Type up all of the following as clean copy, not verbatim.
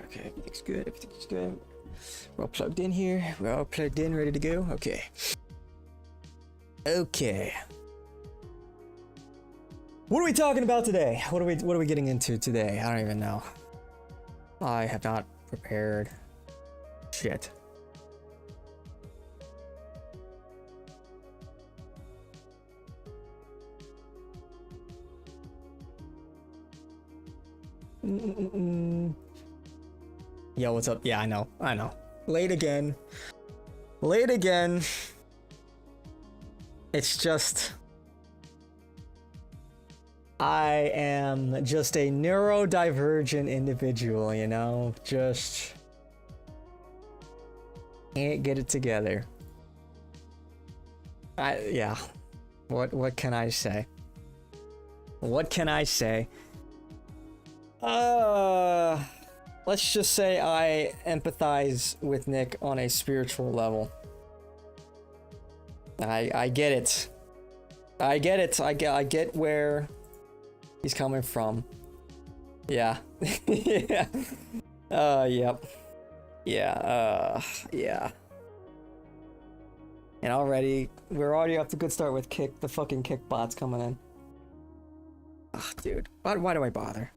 Okay. Everything's good. Everything's good. We're all plugged in here. We're all plugged in, ready to go. Okay. Okay. What are we talking about today? What are we getting into today? I don't even know. I have not prepared shit. Yo, what's up? Yeah, I know. Late again. It's just... I am just a neurodivergent individual, you know? Just... can't get it together. Yeah. What can I say? What can I say? Let's just say I empathize with Nick on a spiritual level. I get it. I get where he's coming from. Yeah. Yeah. Yep. Yeah, yeah. And we're already off to a good start with the fucking kick bots coming in. Ugh, dude. Why do I bother?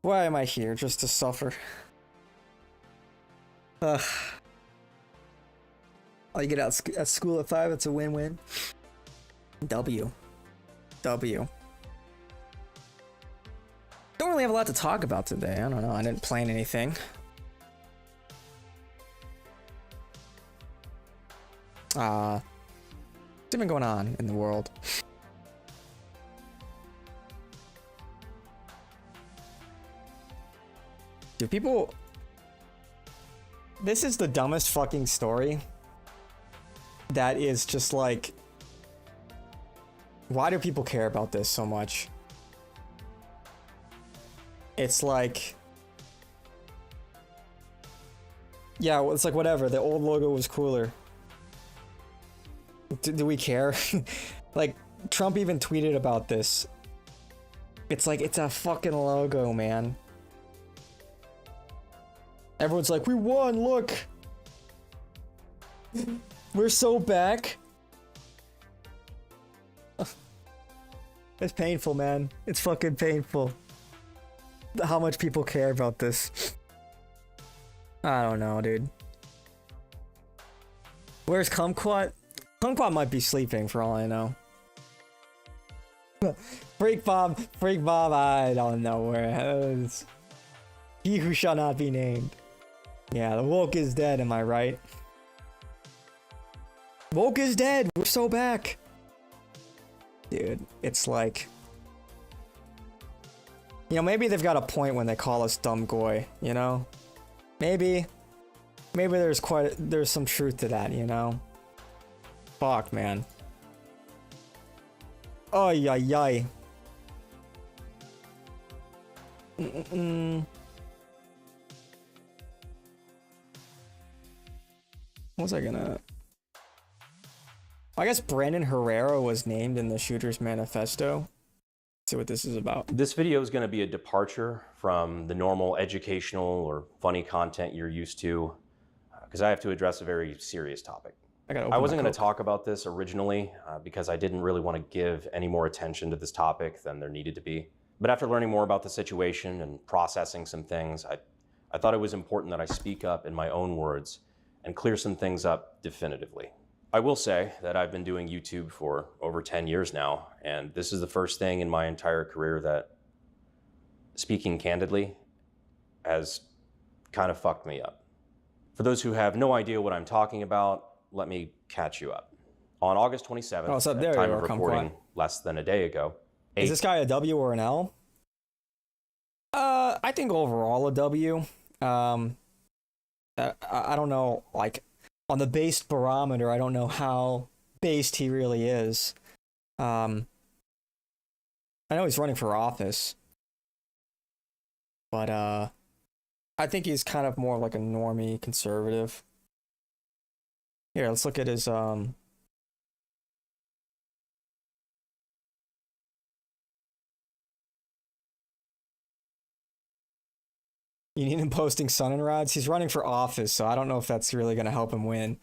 Why am I here? Just to suffer? Ugh. Oh, you get out at school at 5, it's a win-win. W. Don't really have a lot to talk about today. I don't know. I didn't plan anything. What's been going on in the world? Do people... This is the dumbest fucking story. That is just like... Why do people care about this so much? It's like... Yeah, well, it's like whatever. The old logo was cooler. Do we care? Like, Trump even tweeted about this. It's like, it's a fucking logo, man. Everyone's like, we won, look! We're so back! It's painful, man. It's fucking painful. How much people care about this. I don't know, dude. Where's Kumquat? Kumquat might be sleeping for all I know. Freak Bob, I don't know where it is. He who shall not be named. Yeah, the woke is dead, am I right? Woke is dead! We're so back! Dude, it's like... You know, maybe they've got a point when they call us dumb goy, you know? Maybe there's some truth to that, you know? Fuck, man. Ay, ay, ay. What was I gonna... I guess Brandon Herrera was named in the Shooter's Manifesto. Let's see what this is about. This video is going to be a departure from the normal educational or funny content you're used to, because I have to address a very serious topic. I wasn't going to talk about this originally because I didn't really want to give any more attention to this topic than there needed to be. But after learning more about the situation and processing some things, I thought it was important that I speak up in my own words and clear some things up definitively. I will say that I've been doing YouTube for over 10 years now, and this is the first thing in my entire career that, speaking candidly, has kind of fucked me up. For those who have no idea what I'm talking about, let me catch you up. On August 27th, at the time of recording less than a day ago... Is this guy a W or an L? I think overall a W. I don't know, like... On the based barometer, I don't know how based he really is. I know he's running for office. But, I think he's kind of more like a normie conservative. Here, let's look at his, You need him posting sun and rods. He's running for office, so I don't know if that's really going to help him win.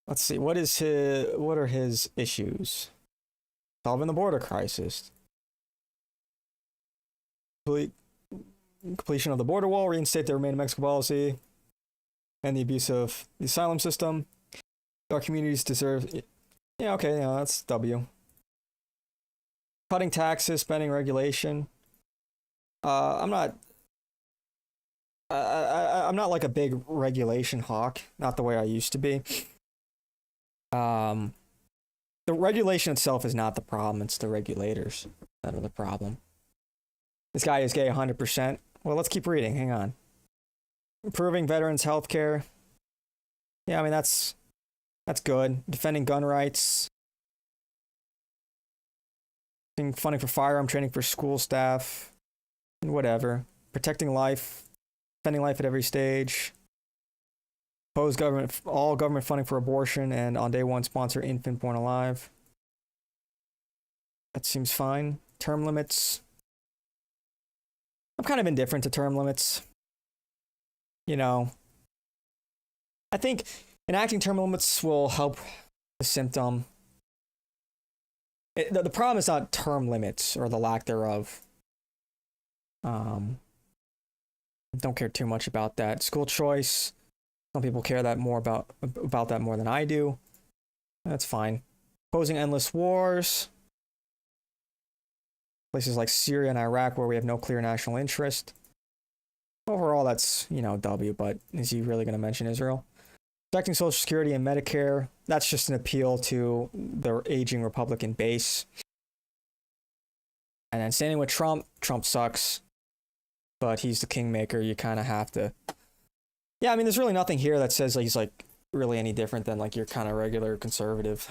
Let's see. What are his issues? Solving the border crisis. Completion of the border wall, reinstate the Remain in Mexico policy, and the abuse of the asylum system. Our communities deserve... Yeah, okay, yeah, that's W. Cutting taxes, spending regulation. I'm not like a big regulation hawk. Not the way I used to be. The regulation itself is not the problem. It's the regulators that are the problem. This guy is gay 100%. Well, let's keep reading. Hang on. Improving veterans' health care. Yeah, I mean, that's good. Defending gun rights. Funding for firearm training for school staff. And whatever. Protecting life. Defending life at every stage. Oppose all government funding for abortion, and on day one sponsor infant born alive. That seems fine. Term limits. I'm kind of indifferent to term limits. You know, I think enacting term limits will help the symptom. The problem is not term limits or the lack thereof. Don't care too much about that. School choice. Some people care that more about that more than I do. That's fine. Opposing endless wars. Places like Syria and Iraq where we have no clear national interest. Overall, that's, you know, W, but is he really going to mention Israel? Protecting Social Security and Medicare. That's just an appeal to the aging Republican base. And then standing with Trump. Trump sucks. But he's the kingmaker. You kind of have to... Yeah, I mean, there's really nothing here that says like, he's like really any different than like your kind of regular conservative.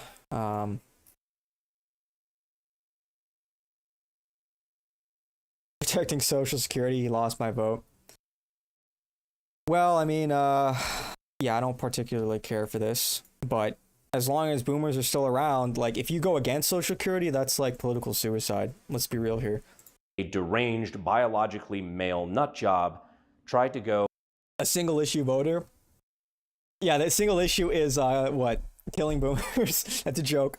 Protecting Social Security, he lost my vote. Well, I mean, yeah, I don't particularly care for this, but as long as boomers are still around, like if you go against Social Security, that's like political suicide. Let's be real here. A deranged, biologically male nut job tried to go... A single issue voter. Yeah, that single issue is what? Killing boomers. That's a joke.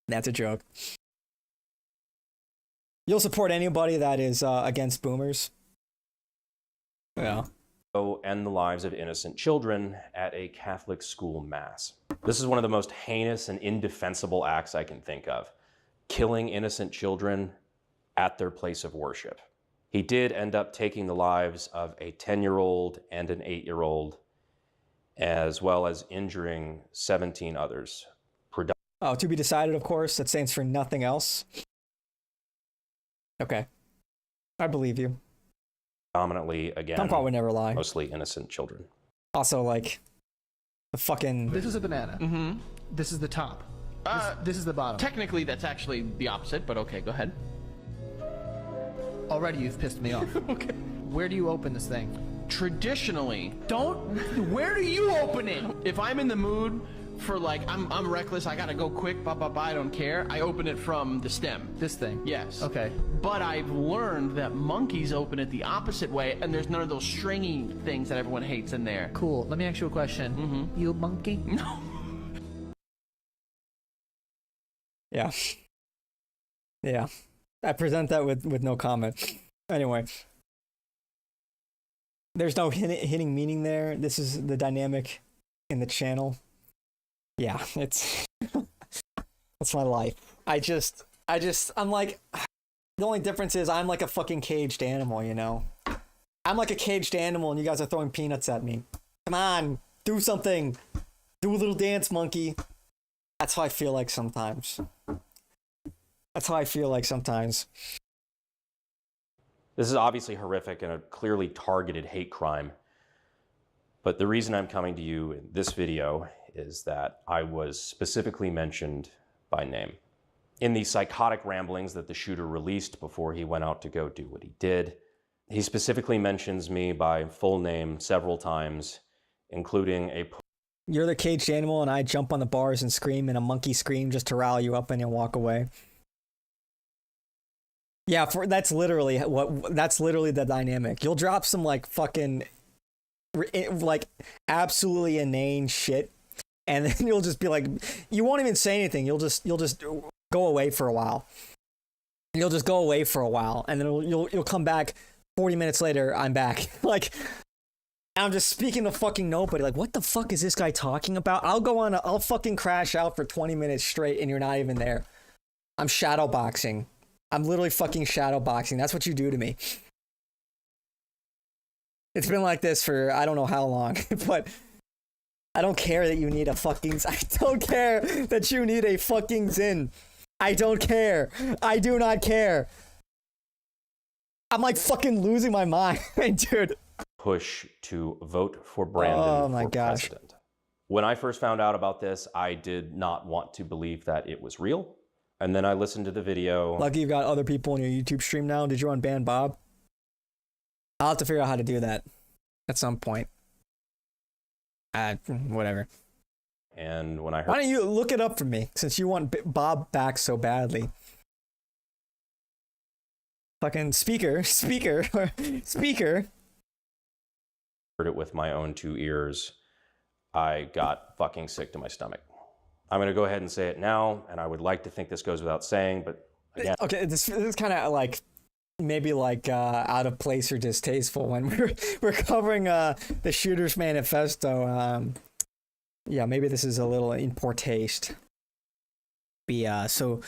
That's a joke. You'll support anybody that is against boomers. Yeah. End the lives of innocent children at a Catholic school mass. This is one of the most heinous and indefensible acts I can think of. Killing innocent children at their place of worship. He did end up taking the lives of a 10-year-old and an 8-year-old, as well as injuring 17 others. Oh, to be decided, of course. That stands for nothing else. Okay. I believe you. Predominantly, again, Tom Cruise would never lie. Mostly innocent children. Also, like, the fucking... This is a banana. Mm-hmm. This is the top. This is the bottom. Technically, that's actually the opposite, but okay, go ahead. Already you've pissed me off. Okay. Where do you open this thing? Traditionally, where do you open it? If I'm in the mood for like, I'm reckless, I gotta go quick, I don't care, I open it from the stem. This thing? Yes. Okay. But I've learned that monkeys open it the opposite way, and there's none of those stringy things that everyone hates in there. Cool. Let me ask you a question. Mm-hmm. You a monkey? No. Yeah. Yeah. I present that with no comment. Anyway. There's no hitting meaning there. This is the dynamic in the channel. Yeah, it's... That's my life. I'm like... The only difference is I'm like a fucking caged animal, you know? I'm like a caged animal and you guys are throwing peanuts at me. Come on, do something. Do a little dance, monkey. That's how I feel like sometimes. That's how I feel like sometimes. This is obviously horrific and a clearly targeted hate crime. But the reason I'm coming to you in this video is that I was specifically mentioned by name. In the psychotic ramblings that the shooter released before he went out to go do what he did, he specifically mentions me by full name several times, including a... You're the caged animal, and I jump on the bars and scream, and a monkey scream just to rile you up and then walk away. Yeah, that's literally the dynamic. You'll drop some like fucking like absolutely inane shit, and then you'll just be like, you won't even say anything. You'll just go away for a while. You'll just go away for a while, and then you'll come back 40 minutes later. I'm back. Like, I'm just speaking to fucking nobody. Like, what the fuck is this guy talking about? I'll fucking crash out for 20 minutes straight, and you're not even there. I'm shadowboxing. I'm literally fucking shadowboxing. That's what you do to me. It's been like this for I don't know how long, but I don't care that you need a fucking... I don't care that you need a fucking Zin. I don't care. I do not care. I'm like fucking losing my mind, dude. Push to vote for Brandon for president. When I first found out about this, I did not want to believe that it was real. And then I listened to the video. Lucky you've got other people in your YouTube stream now. Did you unban Bob? I'll have to figure out how to do that at some point. Whatever. And when I heard... Why don't you look it up for me, since you want Bob back so badly? Fucking speaker. Heard it with my own 2 ears. I got fucking sick to my stomach. I'm going to go ahead and say it now, and I would like to think this goes without saying, but again... Okay, this is kind of like, maybe like out of place or distasteful when we're covering the Shooter's Manifesto. Yeah, maybe this is a little in poor taste. Be so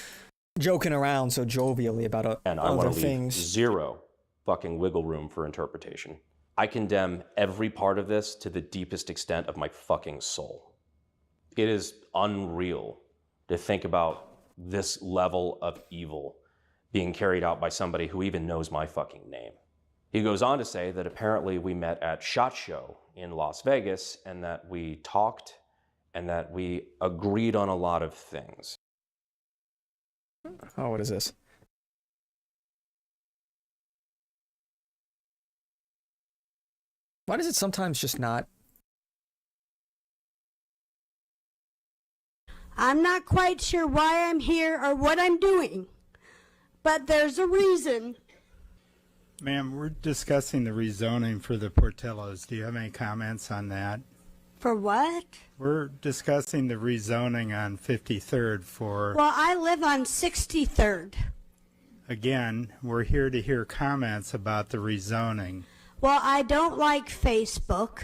joking around so jovially about other things. And I want to leave zero fucking wiggle room for interpretation. I condemn every part of this to the deepest extent of my fucking soul. It is unreal to think about this level of evil being carried out by somebody who even knows my fucking name. He goes on to say that apparently we met at SHOT Show in Las Vegas and that we talked and that we agreed on a lot of things. Oh, what is this? Why does it sometimes just not? I'm not quite sure why I'm here or what I'm doing, but there's a reason. Ma'am, we're discussing the rezoning for the Portillos. Do you have any comments on that? For what? We're discussing the rezoning on 53rd for... Well, I live on 63rd. Again, we're here to hear comments about the rezoning. Well, I don't like Facebook,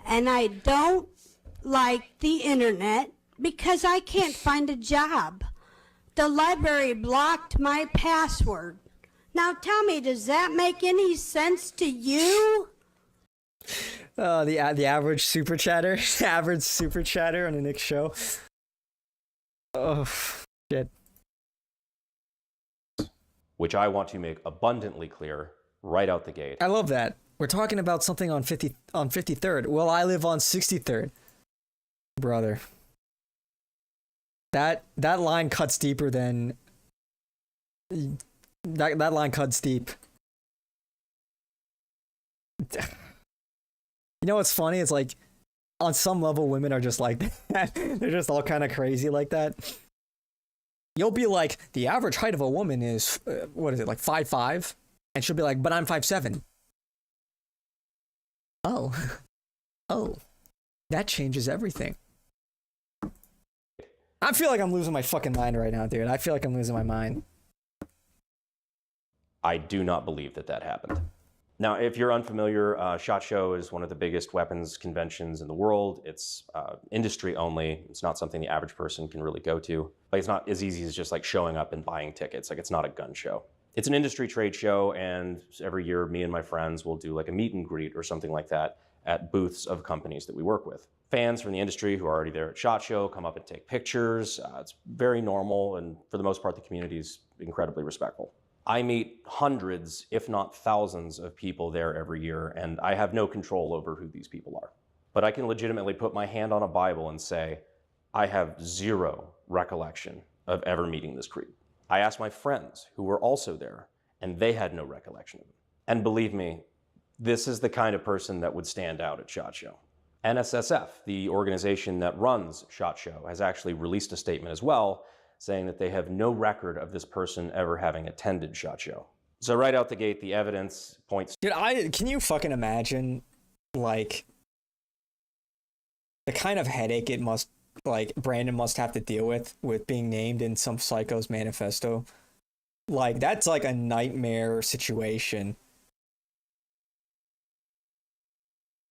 and I don't like the internet because I can't find a job. The library blocked my password. Now tell me, does that make any sense to you? The average super chatter, average super chatter on the Nick show. Oh shit. Which I want to make abundantly clear right out the gate. I love that. We're talking about something on 53rd. Well, I live on 63rd. Brother. That line cuts deeper than that line cuts deep. You know what's funny? It's like on some level women are just like that. They're just all kind of crazy like that. You'll be like, the average height of a woman is what is it, like 5'5"? And she'll be like, but I'm 5'7". Oh. Oh. That changes everything. I feel like I'm losing my fucking mind right now, dude. I feel like I'm losing my mind. I do not believe that that happened. Now, if you're unfamiliar, SHOT Show is one of the biggest weapons conventions in the world. It's industry only. It's not something the average person can really go to. Like, it's not as easy as just like showing up and buying tickets. Like, it's not a gun show. It's an industry trade show, and every year me and my friends will do like a meet and greet or something like that at booths of companies that we work with. Fans from the industry who are already there at SHOT Show come up and take pictures. It's very normal, and for the most part, the community is incredibly respectful. I meet hundreds, if not thousands, of people there every year, and I have no control over who these people are. But I can legitimately put my hand on a Bible and say, I have zero recollection of ever meeting this creep. I asked my friends who were also there, and they had no recollection of him. And believe me, this is the kind of person that would stand out at SHOT Show. NSSF, the organization that runs SHOT Show, has actually released a statement as well, saying that they have no record of this person ever having attended SHOT Show. So right out the gate, the evidence points. Dude, can you fucking imagine, like, the kind of headache it must, like, Brandon must have to deal with being named in some psycho's manifesto? Like, that's like a nightmare situation.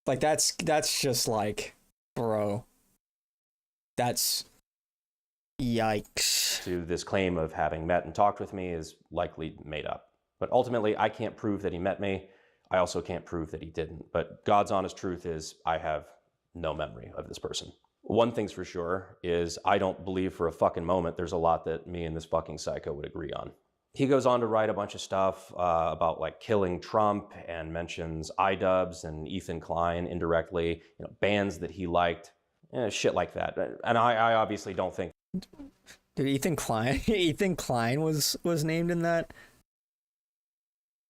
Like, that's just like, bro, that's yikes. To this claim of having met and talked with me is likely made up. But ultimately, I can't prove that he met me. I also can't prove that he didn't. But God's honest truth is I have no memory of this person. One thing's for sure is I don't believe for a fucking moment there's a lot that me and this fucking psycho would agree on. He goes on to write a bunch of stuff about like killing Trump and mentions iDubbbz and Ethan Klein indirectly, you know, bands that he liked, shit like that. And I obviously don't think. Dude, Ethan Klein was named in that?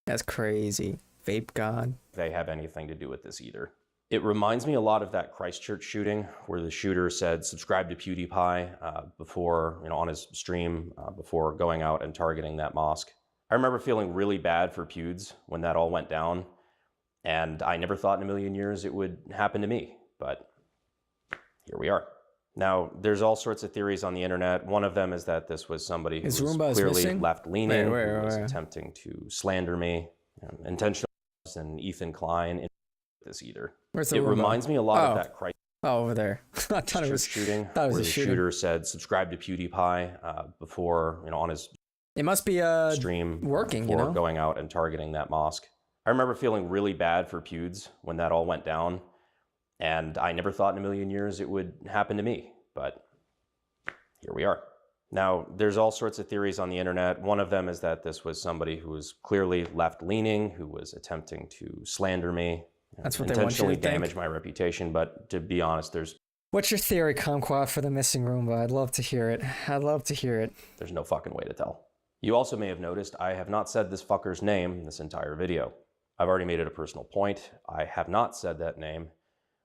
That's crazy. Vape God. They have anything to do with this either. It reminds me a lot of that Christchurch shooting where the shooter said, subscribe to PewDiePie before, you know, on his stream before going out and targeting that mosque. I remember feeling really bad for Pewds when that all went down. And I never thought in a million years it would happen to me, but here we are. Now, there's all sorts of theories on the internet. One of them is that this was somebody who was clearly left-leaning, who was attempting to slander me, intentional, and Ethan Klein this either. It reminds me a lot of that Christ. Oh, over there. I thought it was shooting. That was where a the shooting. Shooter said, "Subscribe to PewDiePie" before, you know, on his it must be stream working, before you know, going out and targeting that mosque. I remember feeling really bad for Pewds when that all went down, and I never thought in a million years it would happen to me, but here we are. Now, there's all sorts of theories on the internet. One of them is that this was somebody who was clearly left-leaning, who was attempting to slander me. That's what they intentionally want you to damage my reputation, but to be honest, What's your theory, Kumquat, for the missing Roomba? I'd love to hear it. I'd love to hear it. There's no fucking way to tell. You also may have noticed I have not said this fucker's name this entire video. I've already made it a personal point. I have not said that name,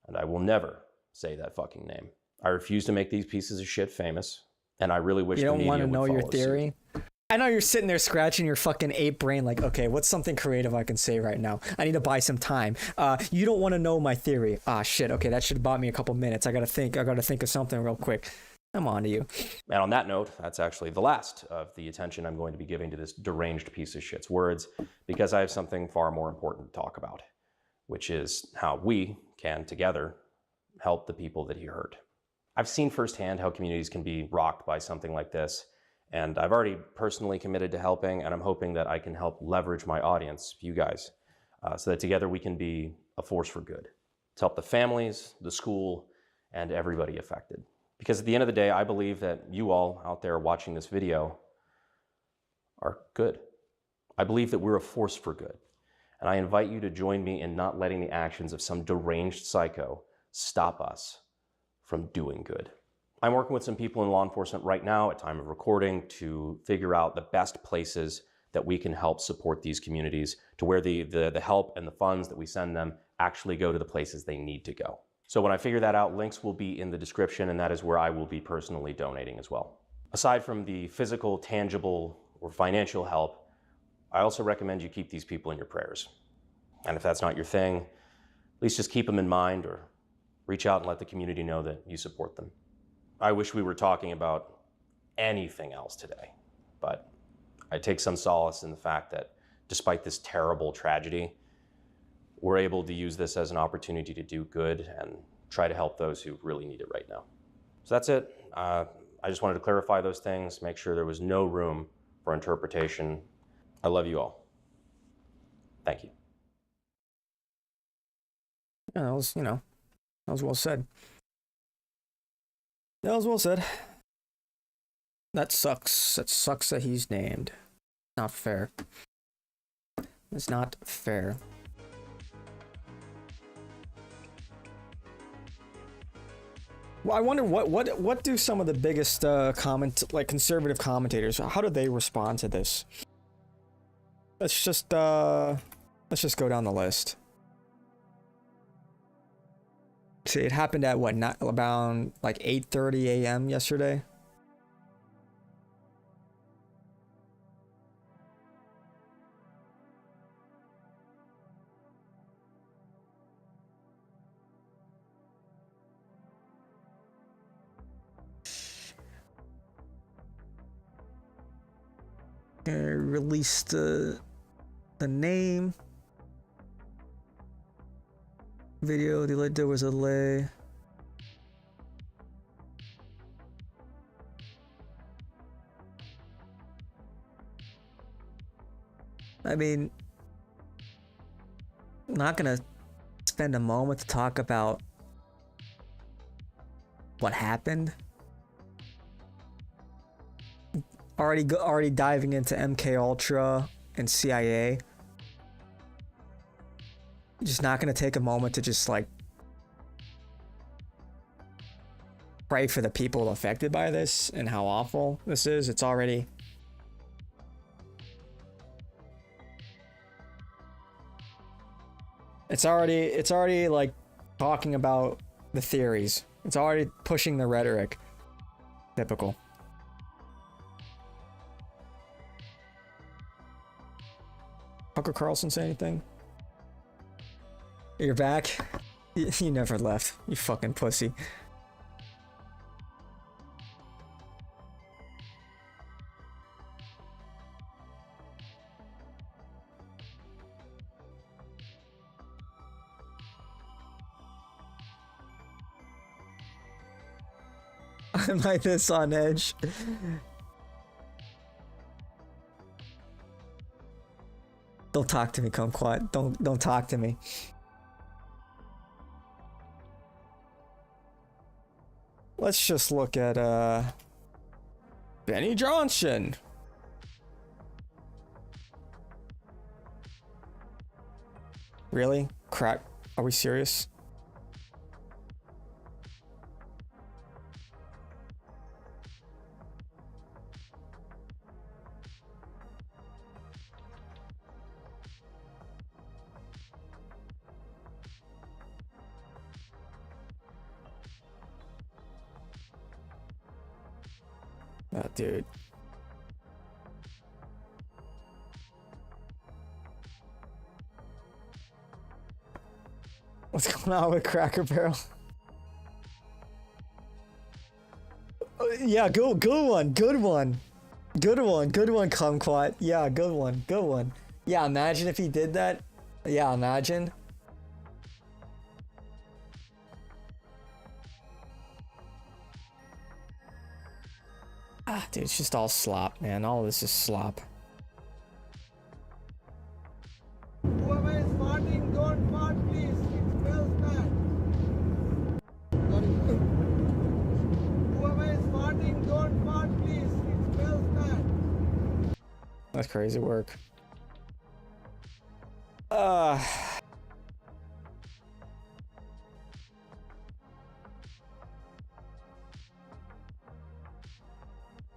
and I will never say that fucking name. I refuse to make these pieces of shit famous, and I really wish the media would follow suit. You don't want to know your theory? I know you're sitting there scratching your fucking ape brain like, okay, what's something creative I can say right now? I need to buy some time. You don't want to know my theory. Ah, shit. Okay, that should have bought me a couple minutes. I gotta think of something real quick. I'm on to you. And on that note, that's actually the last of the attention I'm going to be giving to this deranged piece of shit's words, because I have something far more important to talk about, which is how we can together help the people that he hurt. I've seen firsthand how communities can be rocked by something like this. And I've already personally committed to helping, and I'm hoping that I can help leverage my audience, you guys, so that together we can be a force for good to help the families, the school, and everybody affected. Because at the end of the day, I believe that you all out there watching this video are good. I believe that we're a force for good. And I invite you to join me in not letting the actions of some deranged psycho stop us from doing good. I'm working with some people in law enforcement right now at time of recording to figure out the best places that we can help support these communities to where the help and the funds that we send them actually go to the places they need to go. So when I figure that out, links will be in the description, and that is where I will be personally donating as well. Aside from the physical, tangible, or financial help, I also recommend you keep these people in your prayers. And if that's not your thing, at least just keep them in mind or reach out and let the community know that you support them. I wish we were talking about anything else today, but I take some solace in the fact that despite this terrible tragedy, we're able to use this as an opportunity to do good and try to help those who really need it right now. So that's it. I just wanted to clarify those things, make sure there was no room for interpretation. I love you all. Thank you. Yeah, that was, that was well said. That was well said. That sucks. That sucks that he's named. Not fair. It's not fair. Well, I wonder what do some of the biggest conservative commentators, how do they respond to this? Let's just go down the list. See, it happened at what, not about like 8:30 a.m. yesterday. Released the name. Video, there was a delay. I mean, I'm not gonna spend a moment to talk about what happened. Already diving into MK Ultra and CIA. Just not gonna take a moment to just like pray for the people affected by this and how awful this is. It's already like talking about the theories. It's already pushing the rhetoric. Typical. Tucker Carlson say anything? You're back? You never left, you fucking pussy. I'm like this on edge. Don't talk to me, kumquat. Don't talk to me. Let's just look at Benny Johnson. Really? Crack? Are we serious? Oh, dude. What's going on with Cracker Barrel? Yeah, good one, kumquat. Yeah, good one. Yeah, imagine if he did that. Yeah, imagine. Ah, dude, it's just all slop, man. All this is slop. Whoever is farting, don't fart, please. It smells bad. Whoever is farting, don't fart, please. It smells bad. That's crazy work.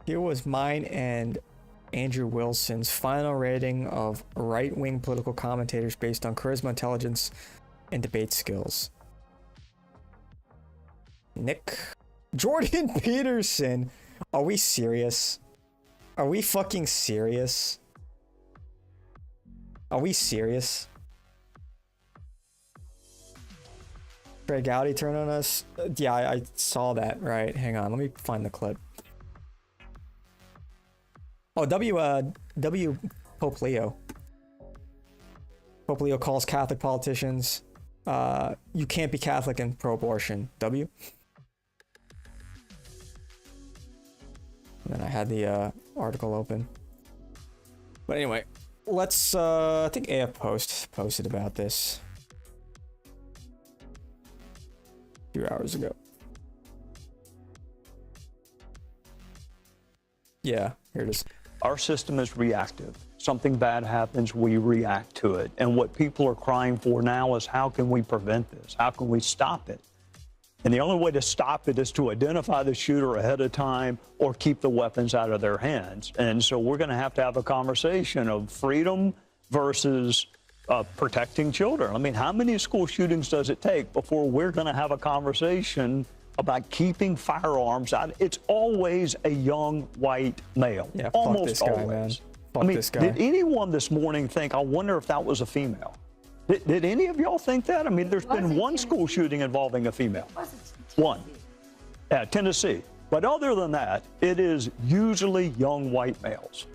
Here was mine and Andrew Wilson's final rating of right-wing political commentators based on charisma, intelligence, and debate skills. Nick. Jordan Peterson. Are we serious? Are we fucking serious? Are we serious? Greg Gowdy turn on us? Yeah, I saw that, right? Hang on, let me find the clip. Oh, W. Pope Leo. Pope Leo calls Catholic politicians, you can't be Catholic and pro-abortion. W. And then I had the article open. But anyway, let's, I think AF Post posted about this a few hours ago. Yeah, here it is. Our system is reactive. Something bad happens, we react to it. And what people are crying for now is how can we prevent this? How can we stop it? And the only way to stop it is to identify the shooter ahead of time or keep the weapons out of their hands. And so we're going to have a conversation of freedom versus protecting children. I mean, how many school shootings does it take before we're going to have a conversation about keeping firearms out? It's always a young white male. Yeah, almost fuck this guy, always. man. Fuck I mean, this guy. did anyone this morning think, I wonder if that was a female? Did any of y'all think that? I mean, there's been one school shooting involving a female. One. Yeah, Tennessee. But other than that, it is usually young white males.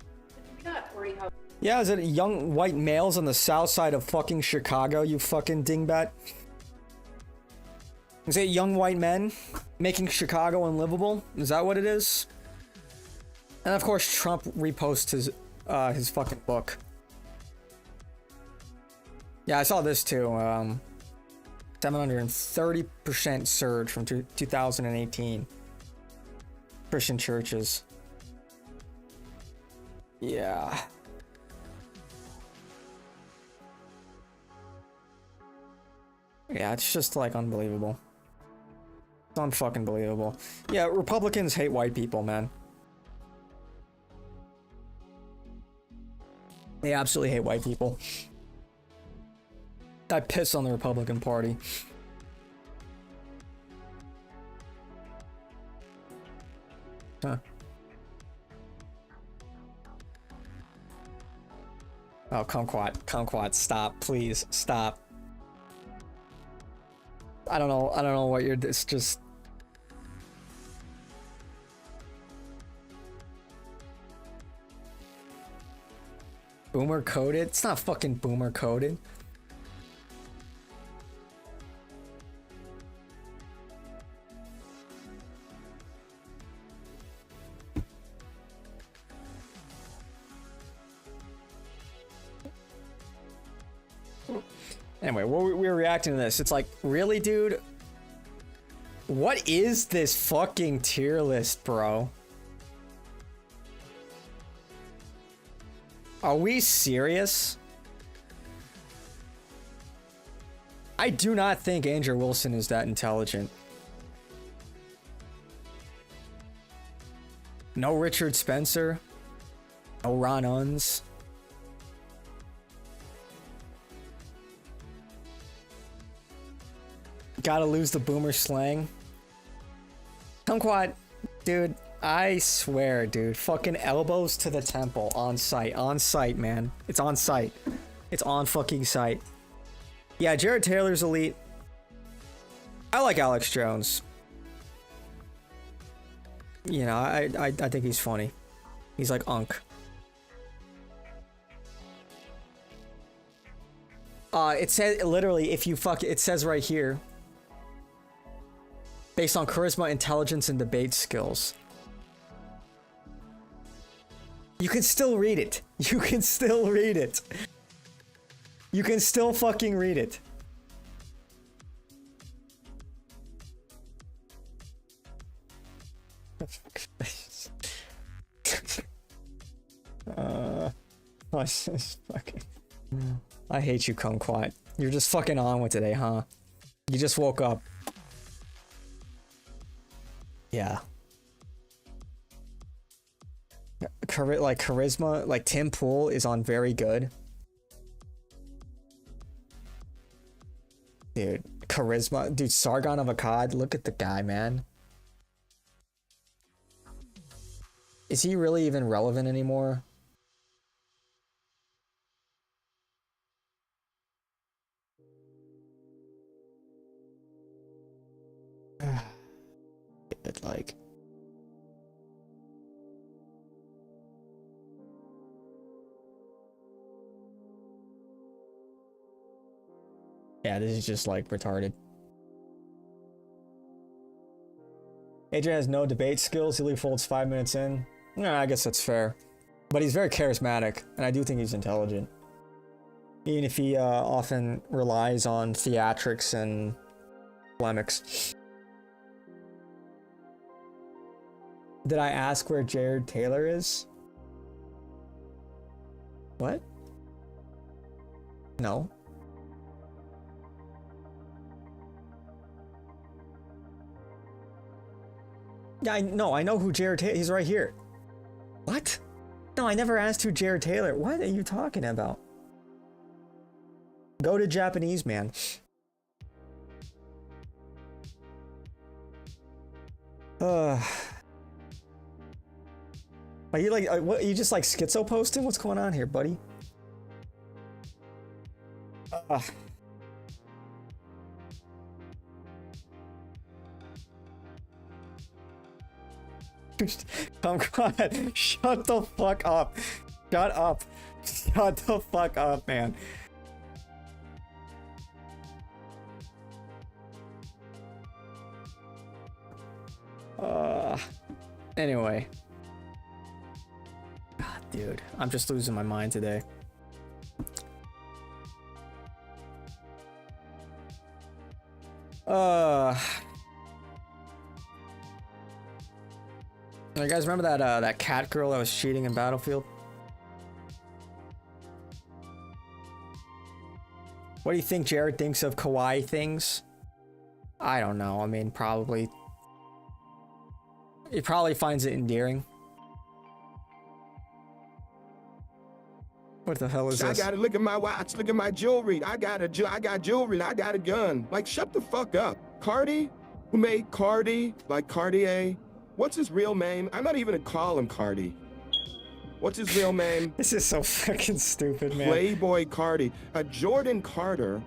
Yeah, is it young white males on the south side of fucking Chicago, you fucking dingbat? Is it young white men making Chicago unlivable? Is that what it is? And of course, Trump reposts his fucking book. Yeah, I saw this too. 730% surge from 2018. Christian churches. Yeah. Yeah, it's just like unbelievable. It's unfucking believable. Yeah, Republicans hate white people, man. They absolutely hate white people. I piss on the Republican Party. Huh. Oh, kumquat, stop, please, stop. I don't know what you're, it's just... Boomer coded? It's not fucking boomer coded. Anyway, we're reacting to this. It's like, really, dude? What is this fucking tier list, bro? Are we serious? I do not think Andrew Wilson is that intelligent. No Richard Spencer. No Ron Unz. Gotta lose the boomer slang. Kumquat, dude, I swear, dude. Fucking elbows to the temple on site, man. It's on site. It's on fucking site. Yeah, Jared Taylor's elite. I like Alex Jones. You know, I think he's funny. He's like Unk. It says literally, if you fuck it says right here. Based on charisma, intelligence, and debate skills. You can still read it. You can still read it. You can still fucking read it. Fucking... I hate you, Kumquat. You're just fucking on with today, huh? You just woke up. Yeah. Like charisma, like Tim Pool is on very good. Dude, charisma. Dude, Sargon of Akkad, look at the guy, man. Is he really even relevant anymore? It's like... Yeah, this is just like retarded. Adrian has no debate skills. He only folds 5 minutes in. Yeah, I guess that's fair. But he's very charismatic, and I do think he's intelligent. Even if he often relies on theatrics and polemics. Did I ask where Jared Taylor is? What? No. Yeah, I know who Jared Taylor is. He's right here. What? No, I never asked who Jared Taylor. What are you talking about? Go to Japanese, man. Are you like, what, are you just like schizo posting? What's going on here, buddy? Come on, shut the fuck up. Shut up. Shut the fuck up, man. Anyway. God, dude, I'm just losing my mind today. You guys remember that that cat girl that was cheating in Battlefield? What do you think Jared thinks of kawaii things? I don't know. I mean, probably. He probably finds it endearing. What the hell is this? I gotta look at my watch, look at my jewelry. I got jewelry, I got a gun. Like, shut the fuck up. Cardi, who made Cardi, like Cartier. What's his real name? I'm not even gonna call him Cardi. What's his real name? This is so fucking stupid, man. Playboy Cardi. Jordan Carter.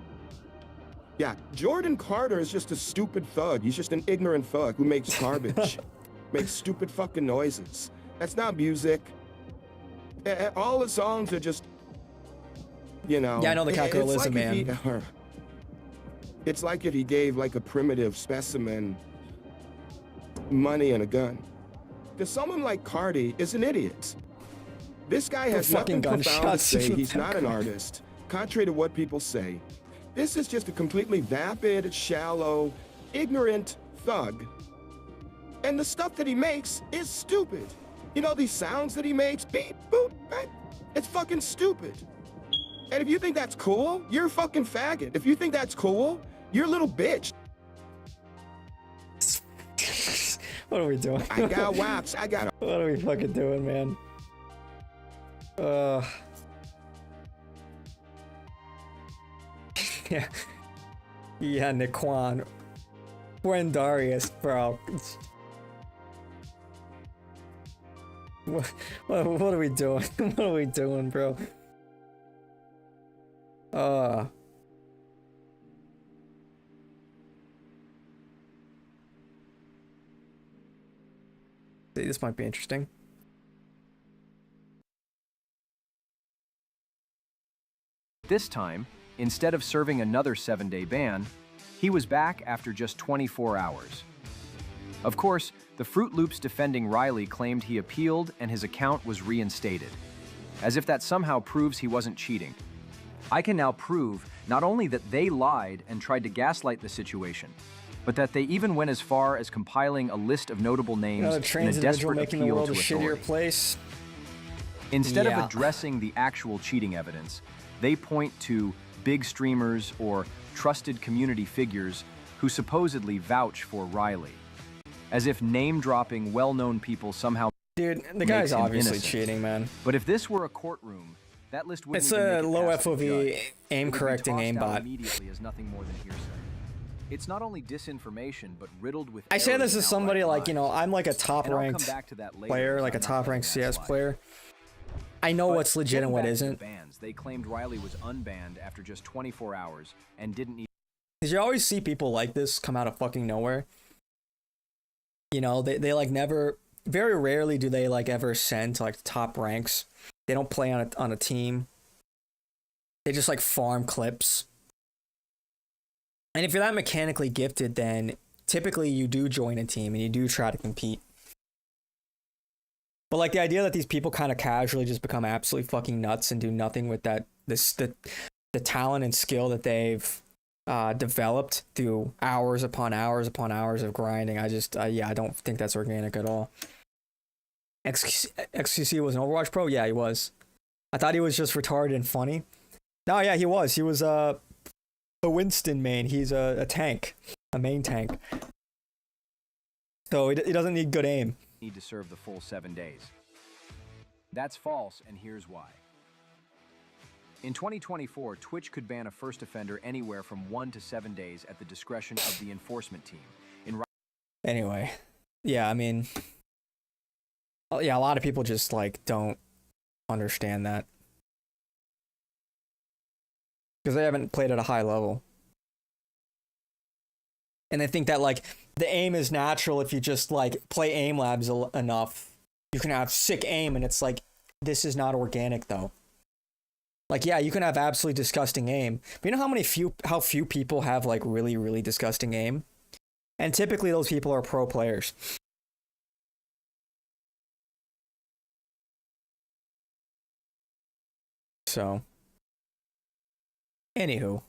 Yeah, Jordan Carter is just a stupid thug. He's just an ignorant thug who makes garbage. Makes stupid fucking noises. That's not music. All the songs are just, you know. Yeah, I know the cat girl is a man. It's like if he gave like a primitive specimen money and a gun. Because someone like Cardi is an idiot. This guy has nothing profound to say. He's not an artist, contrary to what people say. This is just a completely vapid, shallow, ignorant thug. And the stuff that he makes is stupid. You know, these sounds that he makes, beep, boop, beep, it's fucking stupid. And if you think that's cool, you're a fucking faggot. If you think that's cool, you're a little bitch. What are we doing? I got waps, I got. What are we fucking doing, man? Yeah. Yeah, Nikwan. When Darius, bro. What are we doing? What are we doing, bro? See, this might be interesting. This time, instead of serving another 7-day ban, he was back after just 24 hours. Of course, the Fruit Loops defending Riley claimed he appealed and his account was reinstated, as if that somehow proves he wasn't cheating. I can now prove not only that they lied and tried to gaslight the situation, but that they even went as far as compiling a list of notable names in a desperate appeal to authority. Instead of addressing the actual cheating evidence, they point to big streamers or trusted community figures who supposedly vouch for Riley, as if name-dropping well-known people somehow. Dude, the guy's obviously cheating, man. But if this were a courtroom, that list wouldn't. It's a low FOV aim correcting aimbot. Immediately as nothing more than hearsay. It's not only disinformation, but riddled with. I say this as somebody like, you know, I'm like a top-ranked player, like a top-ranked CS player. I know what's legit and what isn't. They claimed Riley was unbanned after just 24 hours and didn't need. Because you always see people like this come out of fucking nowhere. You know, they like never, very rarely do they like ever send to like the top ranks. They don't play on a team. They just like farm clips. And if you're that mechanically gifted, then typically you do join a team and you do try to compete. But like the idea that these people kind of casually just become absolutely fucking nuts and do nothing with the talent and skill that they've developed through hours upon hours upon hours of grinding. I just, yeah, I don't think that's organic at all. XQC was an Overwatch pro? Yeah, he was. I thought he was just retarded and funny. No, yeah, he was. He was a Winston main. He's a tank, a main tank. So he doesn't need good aim. Need to serve the full 7 days. That's false, and here's why. In 2024, Twitch could ban a first offender anywhere from 1 to 7 days at the discretion of the enforcement team. Anyway, yeah, I mean, yeah, a lot of people just like don't understand that because they haven't played at a high level, and they think that like the aim is natural if you just like play aim labs enough, you can have sick aim, and it's like this is not organic though. Like, yeah, you can have absolutely disgusting aim, but you know how few people have like really, really disgusting aim? And typically those people are pro players. So, anywho.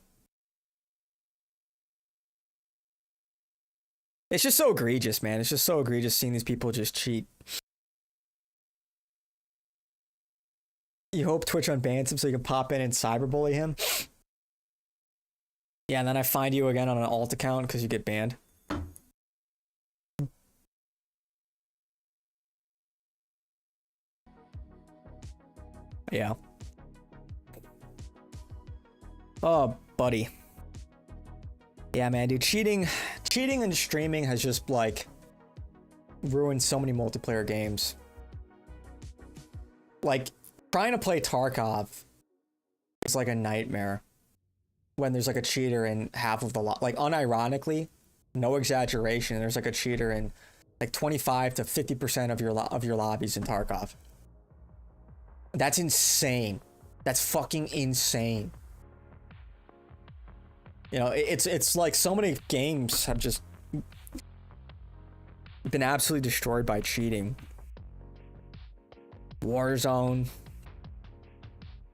It's just so egregious, man. It's just so egregious seeing these people just cheat. You hope Twitch unbans him so you can pop in and cyberbully him? Yeah, and then I find you again on an alt account because you get banned. Yeah. Oh, buddy. Yeah, man, dude, cheating and streaming has just like ruined so many multiplayer games. Like trying to play Tarkov is like a nightmare when there's like a cheater in half of the like unironically, no exaggeration, there's like a cheater in like 25 to 50% of your lobbies in Tarkov. That's insane. That's fucking insane. You know, it's like so many games have just been absolutely destroyed by cheating. Warzone.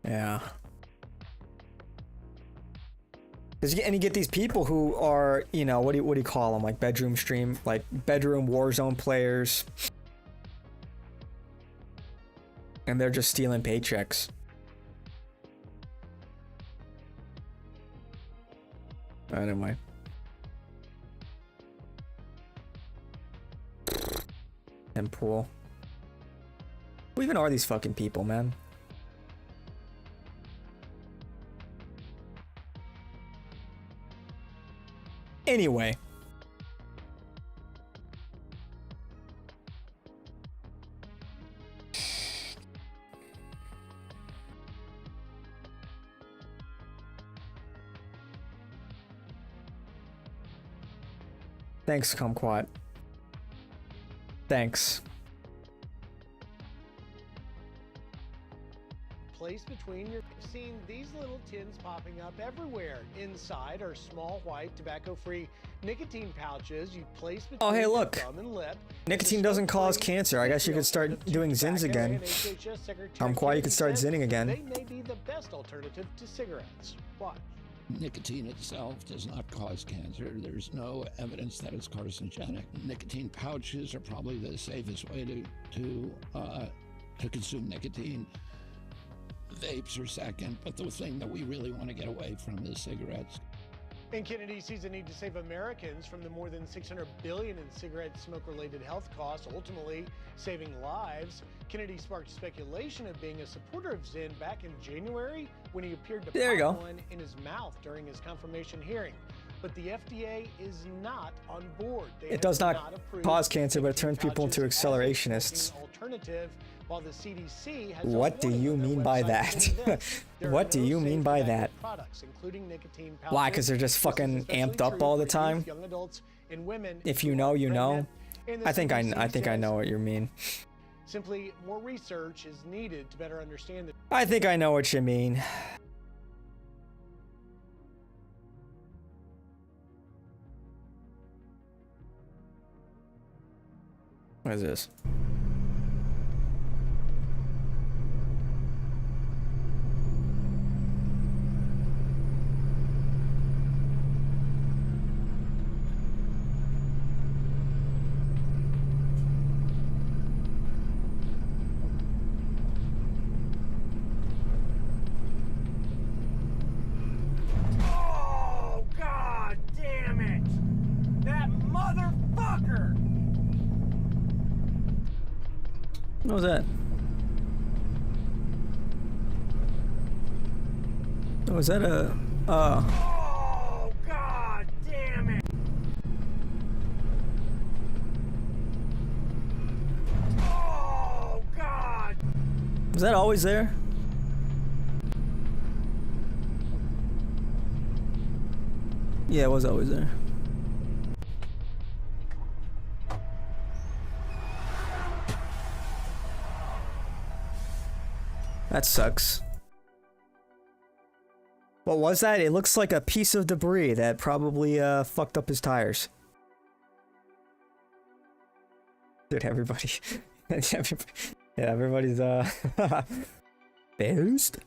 Yeah. And you get these people who are, you know, what do you call them? Like bedroom Warzone players. And they're just stealing paychecks. Anyway. And pool. Who even are these fucking people, man? Anyway. Thanks, Kumquat. Thanks. Placed between your seen these little tins popping up everywhere. Inside are small white tobacco-free nicotine pouches you place between your thumb and lip. Nicotine doesn't cause cancer. I guess you could start doing zins again. Kumquat, you could start zinning again. They may be the best alternative to cigarettes. Watch. Nicotine itself does not cause cancer. There's no evidence that it's carcinogenic. Nicotine pouches are probably the safest way to consume nicotine. Vapes are second, but the thing that we really want to get away from is cigarettes. And Kennedy sees a need to save Americans from the more than $600 billion in cigarette smoke-related health costs, ultimately saving lives. Kennedy sparked speculation of being a supporter of Zyn back in January when he appeared to pop one in his mouth during his confirmation hearing. But the FDA is not on board. It does not cause cancer, but it turns people into accelerationists. While the CDC has what do you mean by that? What do you mean by that? Why? Because they're just fucking amped up all the time? If you know, you know. I think I know what you mean. Simply, more research is needed to better understand the I think I know what you mean. What is this? Oh, God damn it! That motherfucker! What was that? Oh, is that a... Oh, God damn it! Oh, God! Was that always there? Yeah, it was always there. That sucks. What was that? It looks like a piece of debris that probably fucked up his tires. Dude, everybody. Yeah, everybody's boost.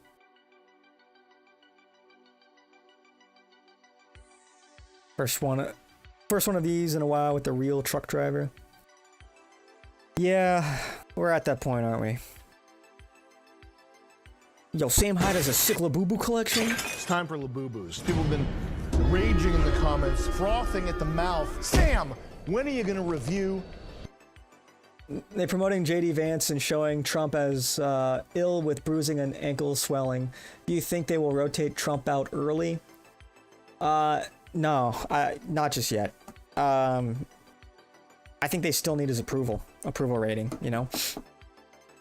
First one of these in a while with the real truck driver. Yeah, we're at that point, aren't we? Yo, Sam Hyde has a sick Labubu collection. It's time for Labubus. People have been raging in the comments, frothing at the mouth. Sam, when are you going to review? They're promoting JD Vance and showing Trump as ill with bruising and ankle swelling. Do you think they will rotate Trump out early? No, not just yet. I think they still need his approval rating, you know?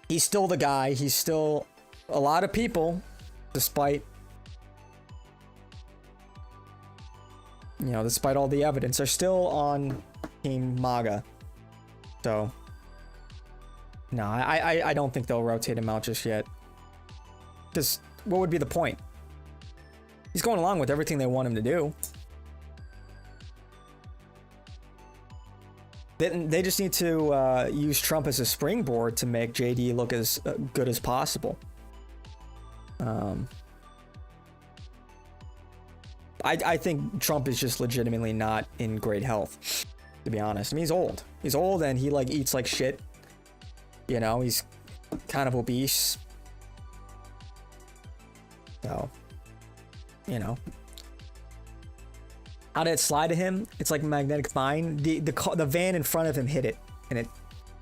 He's still the guy. He's still a lot of people, despite all the evidence, are still on Team MAGA. So, no, I don't think they'll rotate him out just yet. Because what would be the point? He's going along with everything they want him to do. They just need to use Trump as a springboard to make JD look as good as possible. I think Trump is just legitimately not in great health, to be honest. I mean, he's old. He's old and he like eats like shit. You know, he's kind of obese. So, you know. How did it slide to him? It's like magnetic mine. The van in front of him hit it, and it,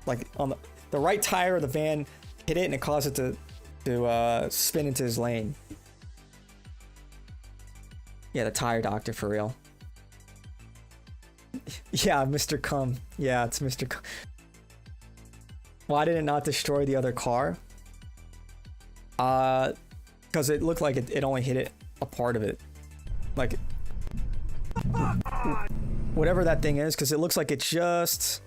like on the right tire of the van hit it, and it caused it to spin into his lane. Yeah, the tire doctor for real. Yeah, Mr. Cum. Yeah, it's Mr. Cum. Why did it not destroy the other car? Because it looked like it only hit a part of it, like. Whatever that thing is, because it looks like it just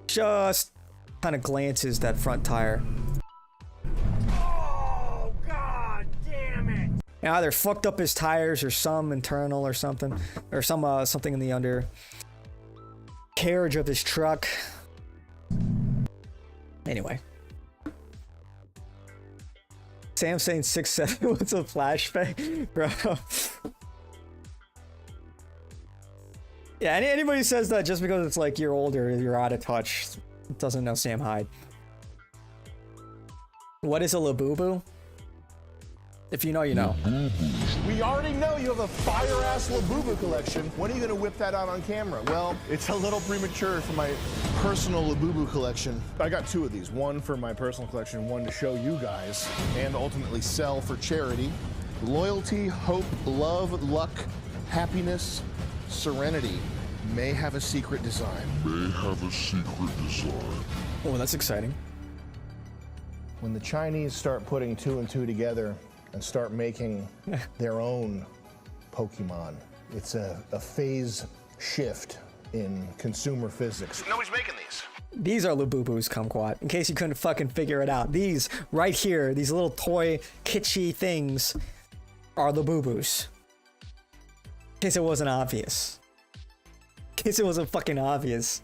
kind of glances that front tire. Oh, God damn it! And either fucked up his tires or some internal or something, or something in the under carriage of his truck. Anyway. Sam saying 6'7" was a flashback, bro. Yeah, anybody says that just because it's like you're older, you're out of touch, doesn't know Sam Hyde. What is a Labubu? If you know, you know. We already know you have a fire-ass Labubu collection. When are you going to whip that out on camera? Well, it's a little premature for my personal Labubu collection. I got two of these. One for my personal collection, one to show you guys, and ultimately sell for charity. Loyalty, hope, love, luck, happiness, serenity may have a secret design. Oh, that's exciting. When the Chinese start putting two and two together and start making their own Pokemon, it's a phase shift in consumer physics. Nobody's making these. These are Labubus, Kumquat. In case you couldn't fucking figure it out. These right here, these little toy kitschy things are Labubus. In case it wasn't obvious. In case it wasn't fucking obvious.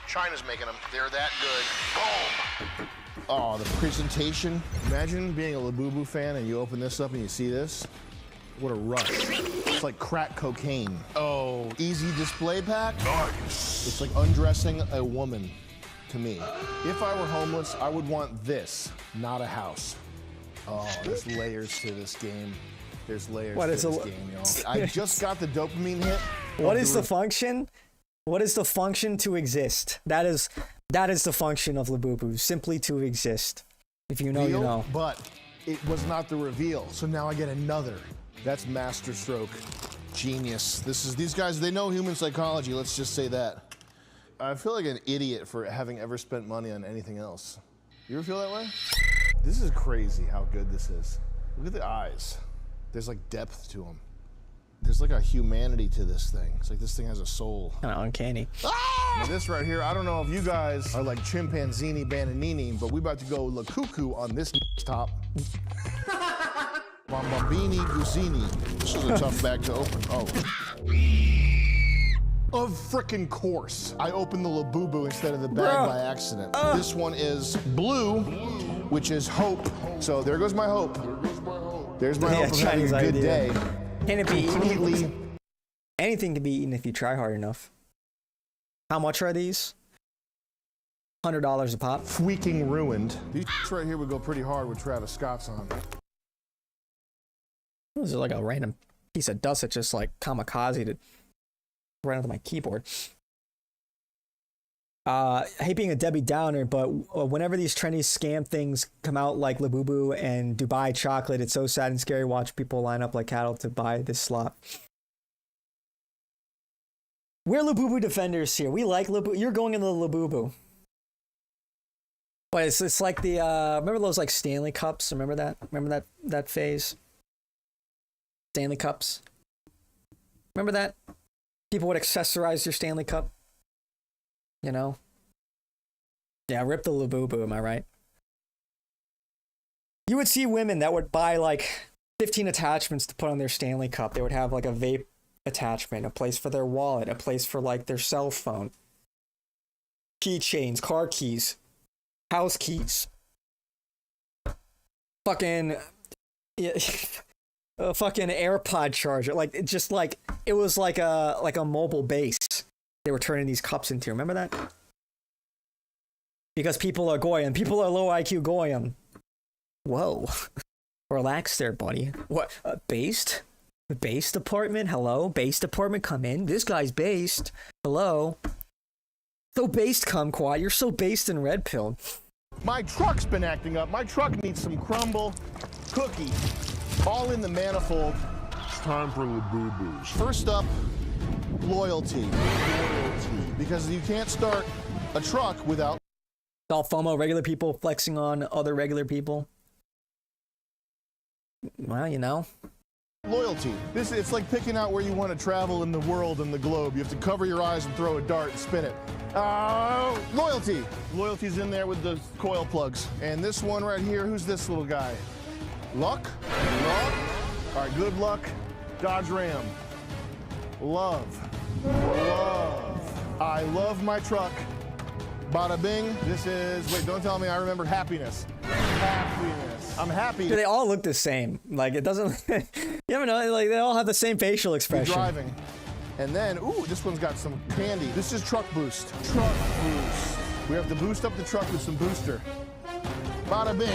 China's making them. They're that good. Boom! Oh, the presentation. Imagine being a Labubu fan and you open this up and you see this. What a rush. It's like crack cocaine. Oh. Easy display pack. Nice. It's like undressing a woman to me. If I were homeless, I would want this, not a house. Oh, there's layers to this game. There's layers to this game, y'all. I just got the dopamine hit. What is the function? What is the function to exist? That is the function of Labubu. Simply to exist. If you know, you know. But it was not the reveal. So now I get another. That's masterstroke. Genius. These guys, they know human psychology, let's just say that. I feel like an idiot for having ever spent money on anything else. You ever feel that way? This is crazy how good this is. Look at the eyes. There's like depth to them. There's like a humanity to this thing. It's like this thing has a soul. Kind of uncanny. Now this right here, I don't know if you guys are like chimpanzini bananini, but we about to go la cuckoo on this top. Bambini Guzini. This is a tough bag to open. Oh. Of frickin' course, I opened the Labubu instead of the bag by accident. This one is blue, which is hope. So there goes my hope. There's my hope of having a good day. Can it be eaten? Anything can be eaten if you try hard enough. How much are these? $100 a pop. Freaking ruined. These right here would go pretty hard with Travis Scott's on. This is like a random piece of dust that just like kamikaze to right onto my keyboard. I hate being a Debbie Downer, but whenever these trendy scam things come out like Labubu and Dubai chocolate, it's so sad and scary watch people line up like cattle to buy this slop. We're Labubu defenders here. We like Labubu. You're going in the Labubu. But it's like the remember those like Stanley Cups? Remember that? Remember that phase? Stanley Cups. Remember that? People would accessorize your Stanley Cup. You know? Yeah, rip the Labubu, am I right? You would see women that would buy like 15 attachments to put on their Stanley Cup. They would have like a vape attachment, a place for their wallet, a place for like their cell phone, keychains, car keys, house keys, fucking a fucking AirPod charger. Like it just like it was like a mobile base they were turning these cups into. Remember that? Because people are Goyim. People are low IQ Goyim. Whoa. Relax there, buddy. What? Based? The base department? Hello? Base department, come in. This guy's based. Hello? So based, Kumquat. You're so based and red pilled. My truck's been acting up. My truck needs some crumble cookie. All in the manifold. It's time for Labubus. First up, loyalty. Because you can't start a truck without... It's all FOMO, regular people flexing on other regular people. Well, you know. Loyalty. It's like picking out where you want to travel in the world and the globe. You have to cover your eyes and throw a dart and spin it. Loyalty. Loyalty's in there with the coil plugs. And this one right here, who's this little guy? Luck? Luck? All right, good luck. Dodge Ram. Love. Love. I love my truck. Bada bing. This is, wait, don't tell me I remember happiness. Happiness. I'm happy. They all look the same. Like, it doesn't, you never know, like, they all have the same facial expression. Driving. And then, ooh, this one's got some candy. This is truck boost. Truck boost. We have to boost up the truck with some booster. Bada bing.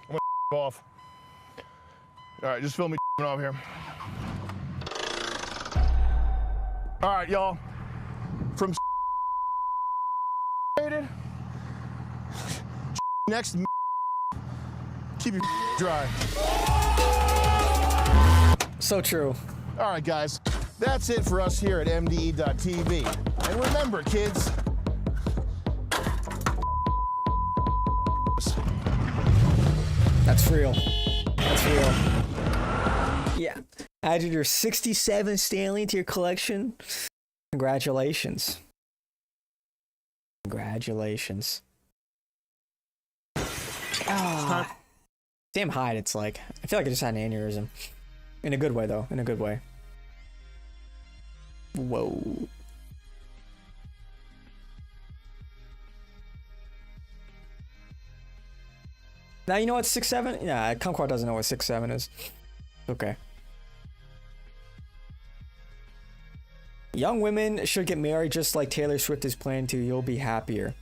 I'm gonna off. All right, just film me off here. All right, y'all. From next, keep your dry. So true. All right, guys. That's it for us here at MDE.TV. And remember, kids. That's real. That's real. Yeah. Added your 67 Stanley to your collection. Congratulations. Congratulations. Ah. Damn hide, it's like. I feel like I just had an aneurysm. In a good way, though. In a good way. Whoa. Now you know what 6'7"? Yeah, Kumquat doesn't know what 6'7" is. Okay. Young women should get married just like Taylor Swift is planning to. You'll be happier.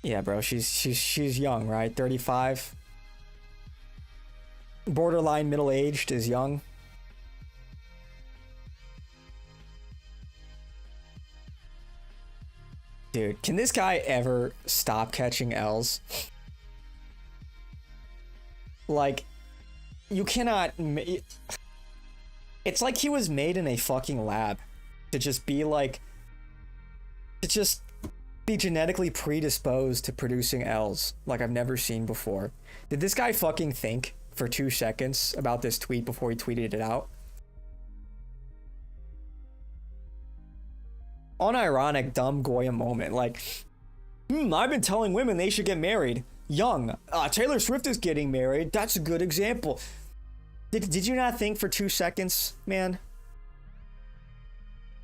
Yeah, bro. She's young, right? 35. Borderline middle-aged is young. Dude, can this guy ever stop catching L's? Like, you cannot. It's like he was made in a fucking lab to just be like, to just be genetically predisposed to producing L's like I've never seen before. Did this guy fucking think for 2 seconds about this tweet before he tweeted it out? Unironic dumb Goya moment. Like, I've been telling women they should get married young. Taylor Swift is getting married. That's a good example. Did you not think for 2 seconds, man?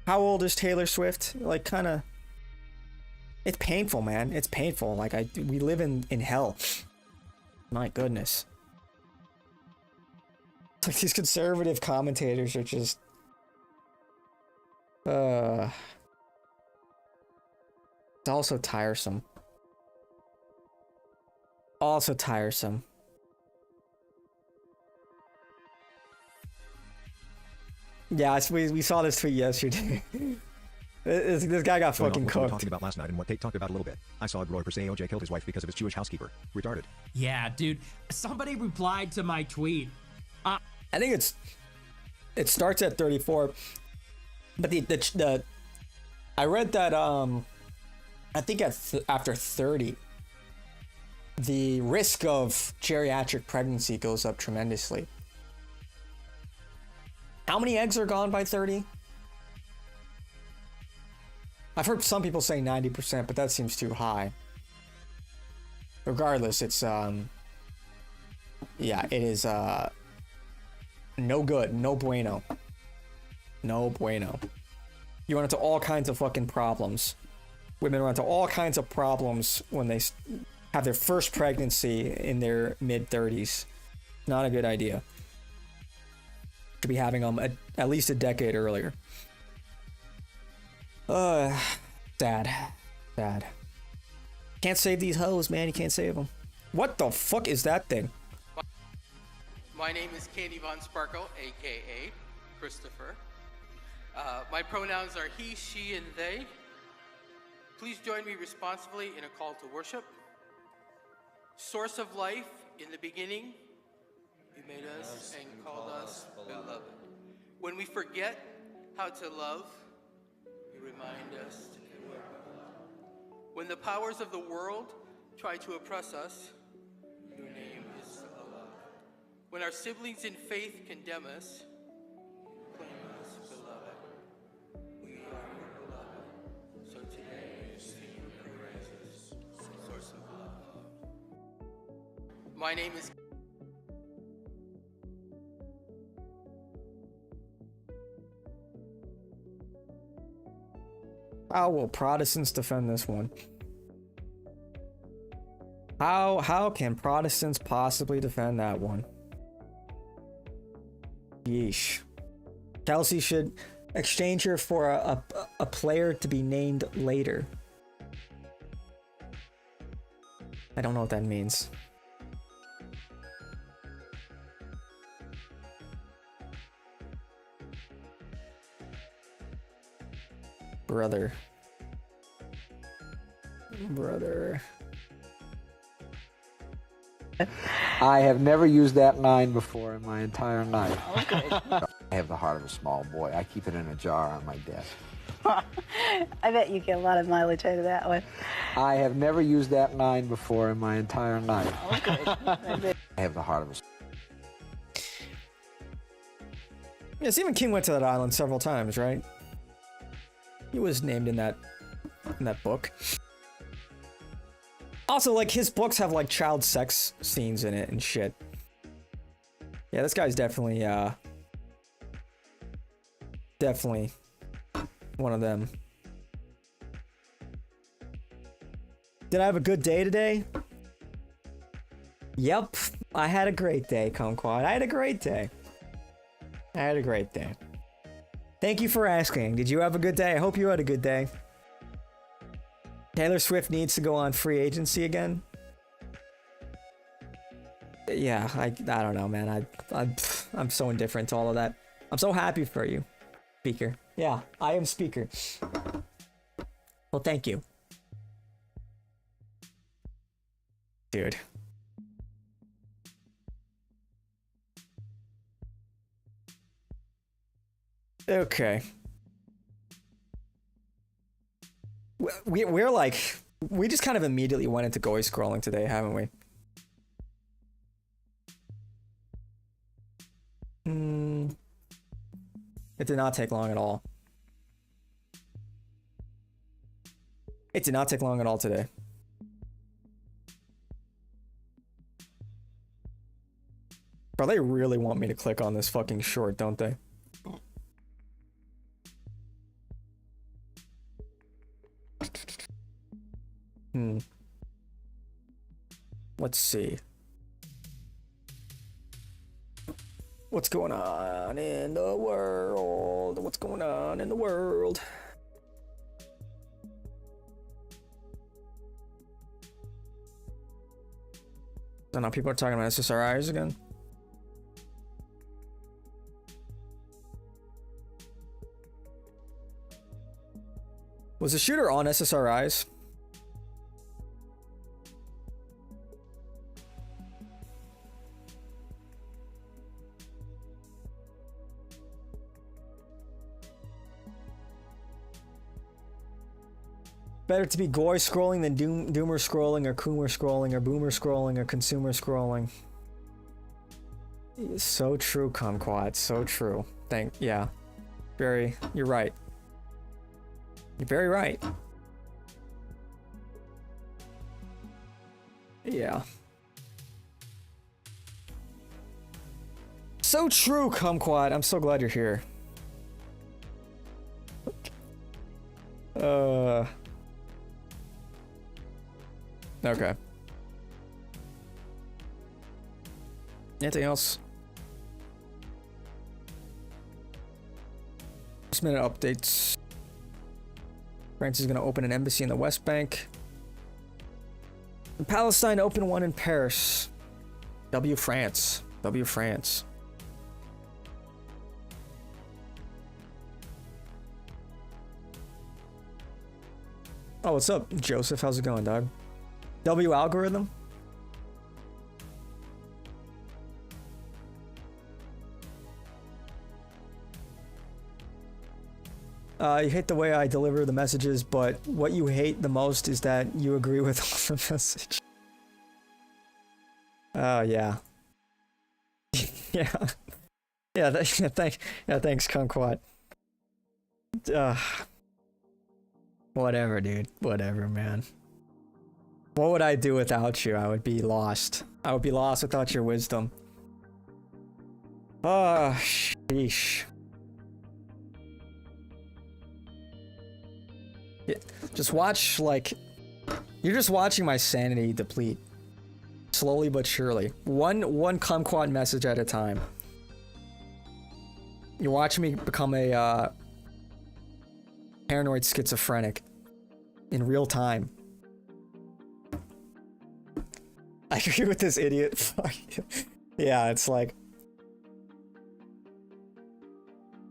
How old is Taylor Swift? Like, kind of. It's painful, man. It's painful. Like, we live in hell. My goodness. It's like these conservative commentators are just. It's also tiresome. Also tiresome. Yeah, we saw this tweet yesterday. this guy got fucking cooked. We were talking about last night and what they talked about a little bit. I saw Roy say OJ killed his wife because of his Jewish housekeeper. Retarded. Yeah, dude. Somebody replied to my tweet. I think it starts at 34, but the I read that I think after 30, the risk of geriatric pregnancy goes up tremendously. How many eggs are gone by 30? I've heard some people say 90%, but that seems too high. Regardless, it's yeah, it is no good, no bueno. No bueno. You run into all kinds of fucking problems. Women run into all kinds of problems when they have their first pregnancy in their mid-30s. Not a good idea. Should be having them at least a decade earlier. Sad. Sad. Can't save these hoes, man. You can't save them. What the fuck is that thing? My name is Katie Von Sparkle, aka Christopher. My pronouns are he, she, and they. Please join me responsibly in a call to worship. Source of life, in the beginning, you made us and called us beloved. When we forget how to love, you remind us to do what we love. When the powers of the world try to oppress us, your name is beloved. When our siblings in faith condemn us, you claim us beloved. We are your beloved. So today, sing your praises, source of love. My name is How will Protestants defend this one? How can Protestants possibly defend that one? Yeesh. Chelsea should exchange her for a player to be named later. I don't know what that means. Brother. I have never used that line before in my entire life. Okay. I have the heart of a small boy. I keep it in a jar on my desk. I bet you get a lot of mileage out of that one. I have never used that line before in my entire life. Okay. I have the heart of a... Yeah, Stephen King went to that island several times, right? He was named in that book. Also, like, his books have like child sex scenes in it and shit. Yeah, this guy's definitely one of them. Did I have a good day today? Yep, I had a great day, Kumquat. I had a great day. Thank you for asking. Did you have a good day? I hope you had a good day. Taylor Swift needs to go on free agency again. Yeah, I don't know, man. I'm so indifferent to all of that. I'm so happy for you, Speaker. Yeah, I am Speaker. Well, thank you. Dude. Okay. We're like, we just kind of immediately went into GUI scrolling today, haven't we? It did not take long at all. It did not take long at all today. Bro, they really want me to click on this fucking short, don't they? Let's see. What's going on in the world? What's going on in the world? So now people are talking about SSRIs again. Was the shooter on SSRIs? Better to be goy scrolling than doomer scrolling or coomer scrolling or boomer scrolling or consumer scrolling. So true, Kumquat. So true. Yeah. You're right. You're very right. Yeah. So true, Kumquat. I'm so glad you're here. Okay. Anything else? Last minute updates. France is going to open an embassy in the West Bank. And Palestine open one in Paris. W France. W France. Oh, what's up, Joseph? How's it going, dog? W algorithm? You hate the way I deliver the messages, but what you hate the most is that you agree with all the message. Oh, yeah. Yeah. Yeah, thanks, Kumquat. Whatever, dude. Whatever, man. What would I do without you? I would be lost. I would be lost without your wisdom. Oh, sheesh. Yeah, just watch, like... You're just watching my sanity deplete. Slowly but surely. One kumquat message at a time. You're watching me become a, paranoid schizophrenic. In real time. I agree with this idiot. Fuck you. Yeah, it's like...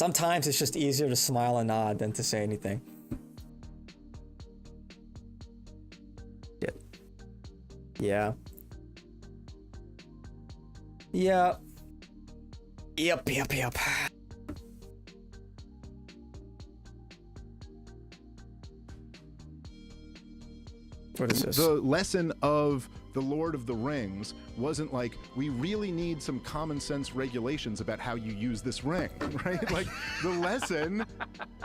Sometimes it's just easier to smile and nod than to say anything. Yeah. Yeah. Yep. What is this? The lesson of The Lord of the Rings wasn't like, we really need some common sense regulations about how you use this ring, right? Like, the lesson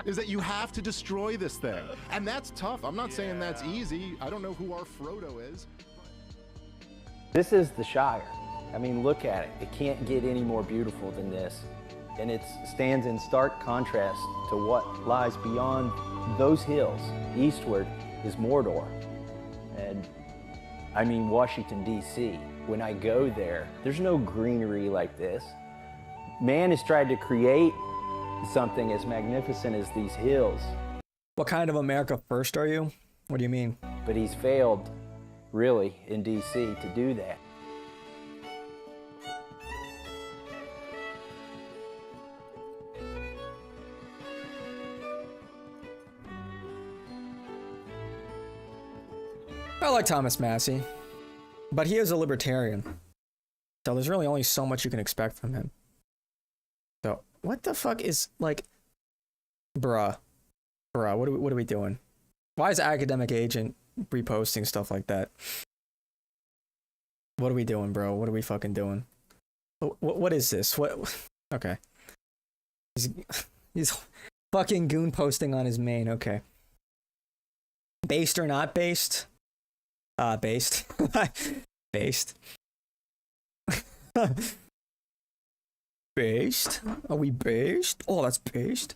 is that you have to destroy this thing. And that's tough. I'm not saying that's easy. I don't know who our Frodo is. This is the Shire. I mean, look at it. It can't get any more beautiful than this. And it stands in stark contrast to what lies beyond those hills. Eastward is Mordor. And I mean, Washington, D.C. When I go there, there's no greenery like this. Man has tried to create something as magnificent as these hills. What kind of America first are you? What do you mean? But he's failed, really, in D.C. to do that. I like Thomas Massey, but he is a libertarian. So there's really only so much you can expect from him. So what the fuck is, like, Bruh. What are we doing? Why is Academic Agent reposting stuff like that? What are we doing, bro? What are we fucking doing? What is this? What? Okay. He's fucking goon posting on his main. Okay. Based or not based? Based. Based. Based? Are we based? Oh, that's based.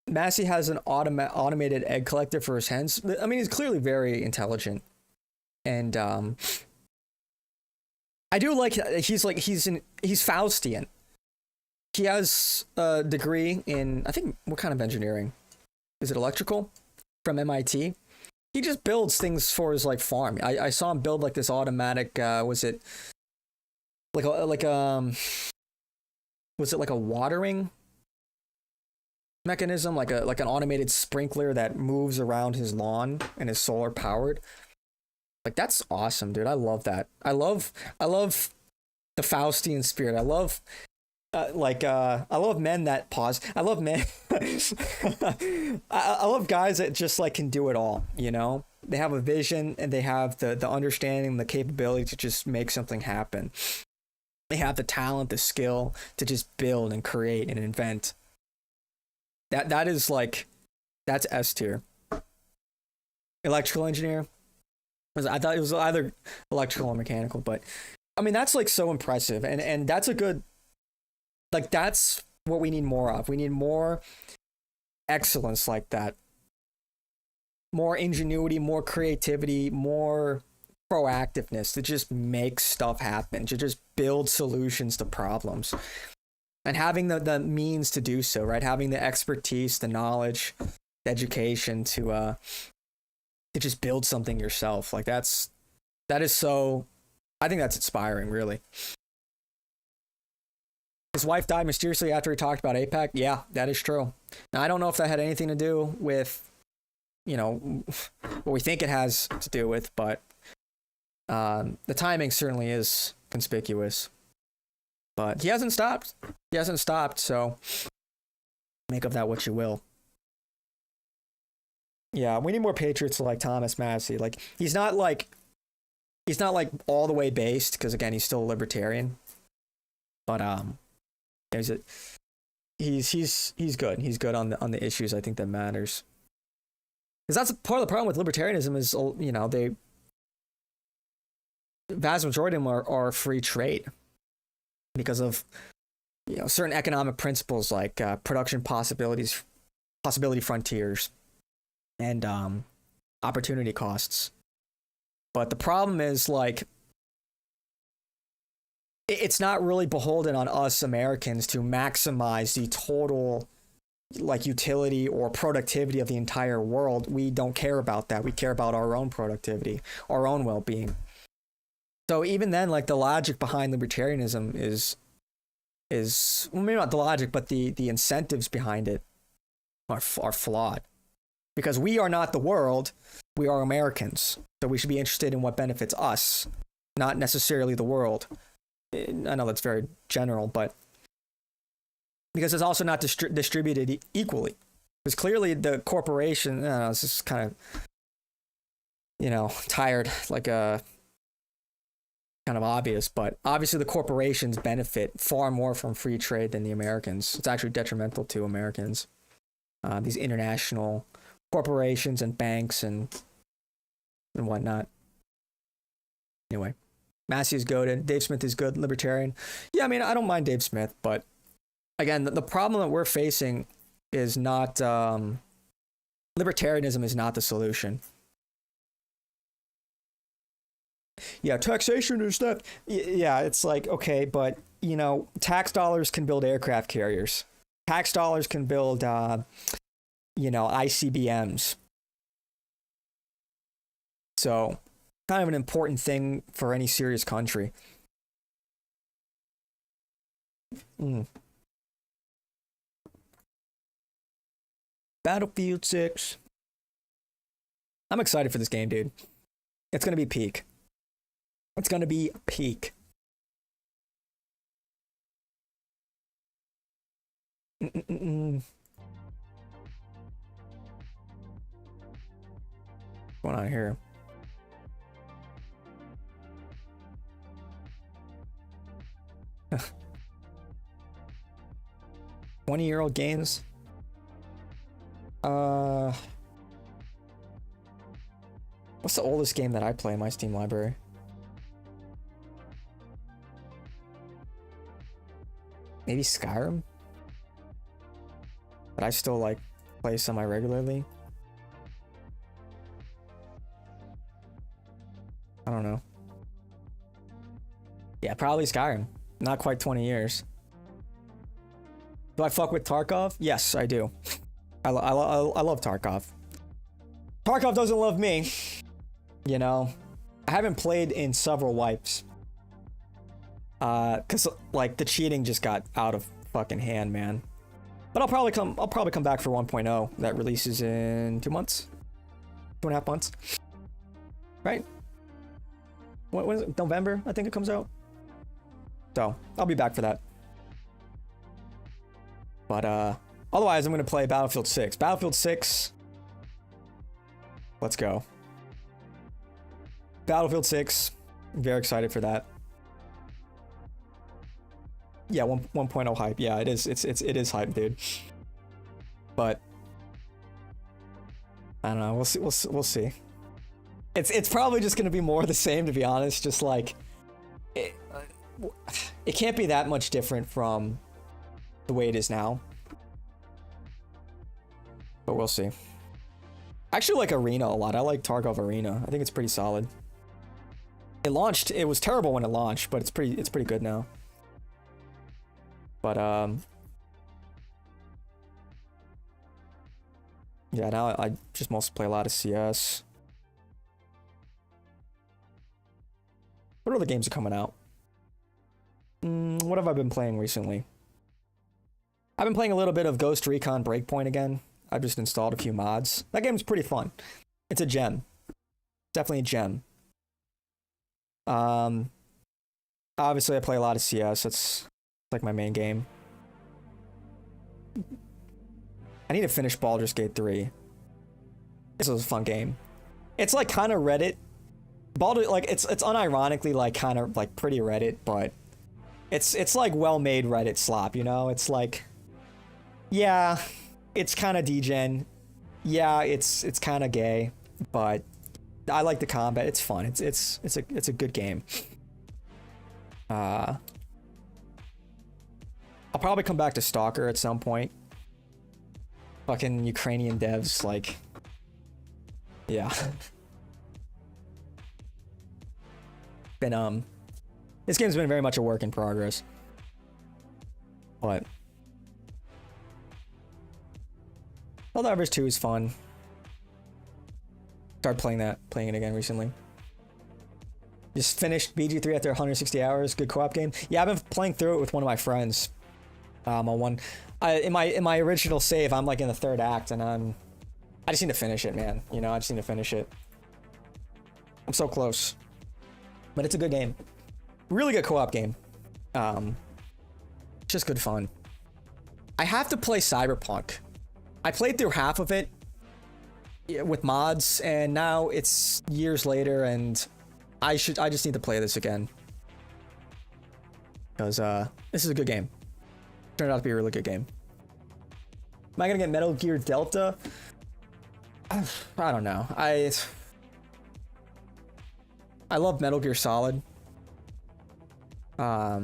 Massey has an automated egg collector for his hens. I mean, he's clearly very intelligent. And I do like he's Faustian. He has a degree in, I think, what kind of engineering? Is it electrical? From MIT. He just builds things for his like farm. I saw him build like this automatic was it like a watering mechanism, like an automated sprinkler that moves around his lawn and is solar powered. Like, that's awesome, dude. I love that. I love the Faustian spirit. I love I love men that pause. I love men. I love guys that just like can do it all, you know? They have a vision and they have the understanding, the capability to just make something happen. They have the talent, the skill to just build and create and invent. That is like, that's S tier. Electrical engineer. I thought it was either electrical or mechanical, but I mean, that's like so impressive. And that's a good, like, that's what we need more of. We need more excellence like that. More ingenuity, more creativity, more proactiveness to just make stuff happen, to just build solutions to problems. And having the means to do so, right? Having the expertise, the knowledge, the education to just build something yourself. Like, that is so, I think that's inspiring, really. His wife died mysteriously after he talked about APEC. Yeah, that is true. Now, I don't know if that had anything to do with, you know, what we think it has to do with, but the timing certainly is conspicuous. But he hasn't stopped. He hasn't stopped, so make of that what you will. Yeah, we need more patriots like Thomas Massey. Like, he's not like all the way based, because again, he's still a libertarian. But he's good. He's good on the issues I think that matters. Because that's part of the problem with libertarianism is, you know, the vast majority of them are free trade because of, you know, certain economic principles like production possibility frontiers and opportunity costs. But the problem is, like, it's not really beholden on us Americans to maximize the total, like, utility or productivity of the entire world. We don't care about that. We care about our own productivity, our own well-being. So even then, like, the logic behind libertarianism is well, maybe not the logic, but the incentives behind it are flawed. Because we are not the world, we are Americans. So we should be interested in what benefits us, not necessarily the world. I know that's very general, but because it's also not distributed equally. Because clearly the corporation, this is kind of, you know, tired, like kind of obvious, but obviously the corporations benefit far more from free trade than the Americans. It's actually detrimental to Americans. These international corporations and banks and whatnot. Anyway, Massey is goated. Dave Smith is good, libertarian. Yeah, I mean, I don't mind Dave Smith, but again, the problem that we're facing is not, libertarianism is not the solution. Yeah, taxation is that. Yeah, it's like, okay, but, you know, tax dollars can build aircraft carriers. Tax dollars can build, you know, ICBMs. So, kind of an important thing for any serious country. Battlefield 6. I'm excited for this game, dude. It's going to be peak. It's going to be peak. What's going on here? Huh. 20-year-old games? What's the oldest game that I play in my Steam library? Maybe Skyrim? But I still like play semi-regularly. I don't know. Yeah, probably Skyrim. Not quite 20 years. Do I fuck with Tarkov? Yes, I do. I love Tarkov. Tarkov doesn't love me. You know, I haven't played in several wipes. Cause like the cheating just got out of fucking hand, man. But I'll probably come back for 1.0 that releases in 2 months, 2.5 months, right? When is it? November, I think it comes out. So I'll be back for that. But otherwise, I'm gonna play Battlefield 6. Battlefield 6. Let's go. Battlefield 6. I'm very excited for that. Yeah, 1.0 hype. Yeah, it is. It is hype, dude. But I don't know. We'll see. We'll see. It's probably just gonna be more of the same, to be honest. Just like it can't be that much different from the way it is now. But we'll see. I actually like Arena a lot. I like Tarkov Arena. I think it's pretty solid. It launched. It was terrible when it launched, but it's pretty good now. But yeah, now I just mostly play a lot of CS. What other games are coming out? What have I been playing recently? I've been playing a little bit of Ghost Recon Breakpoint again. I've just installed a few mods. That game's pretty fun. It's a gem. Definitely a gem. Obviously I play a lot of CS. It's like my main game. I need to finish Baldur's Gate 3. This was a fun game. It's like kind of Reddit. It's unironically like kind of like pretty Reddit, but it's like well-made Reddit slop, you know? It's like, yeah, it's kind of degen. Yeah, it's kind of gay, but I like the combat. It's fun. It's a good game. I'll probably come back to Stalker at some point. Fucking Ukrainian devs, like, yeah. This game's been very much a work in progress. But Helldivers 2 is fun. Started playing it again recently. Just finished BG3 after 160 hours. Good co-op game. Yeah, I've been playing through it with one of my friends. In my original save, I'm like in the 3rd act, and I just need to finish it, man. You know, I just need to finish it. I'm so close. But it's a good game. Really good co-op game. Just good fun. I have to play Cyberpunk. I played through half of it with mods, and now it's years later, and I just need to play this again. Because this is a good game. Turned out to be a really good game. Am I gonna get Metal Gear Delta? I don't know. I love Metal Gear Solid. I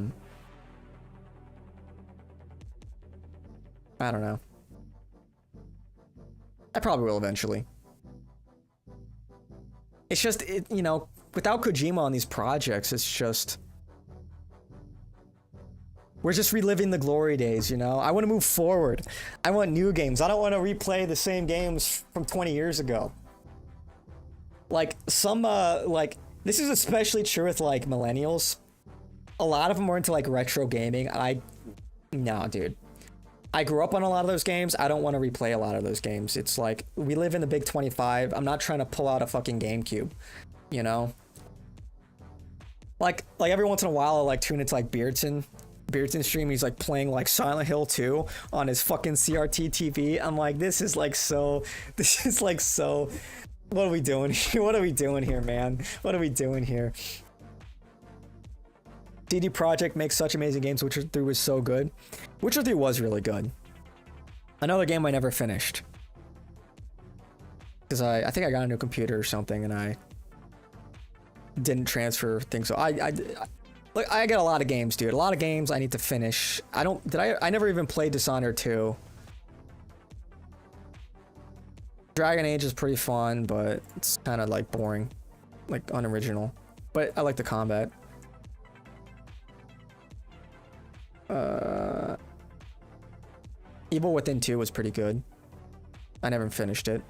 don't know. I probably will eventually. It's just, you know, without Kojima on these projects, it's just... We're just reliving the glory days, you know? I want to move forward. I want new games. I don't want to replay the same games from 20 years ago. Like, this is especially true with, like, millennials. A lot of them are into, like, retro gaming. No, dude. I grew up on a lot of those games. I don't want to replay a lot of those games. It's like, we live in the big 25. I'm not trying to pull out a fucking GameCube, you know? Like every once in a while, I'll, like, tune into, like, Beardson Beardson stream. He's like playing like Silent Hill 2 on his fucking CRT TV. I'm like, this is like so. What are we doing here? What are we doing here, man? What are we doing here? CD Projekt makes such amazing games. Witcher 3 was so good. Witcher 3 was really good. Another game I never finished. Because I think I got a new computer or something and I didn't transfer things. So look, I got a lot of games, dude. A lot of games I need to finish. I never even played Dishonored 2. Dragon Age is pretty fun, but it's kind of like boring. Like unoriginal. But I like the combat. Evil Within 2 was pretty good. I never finished it.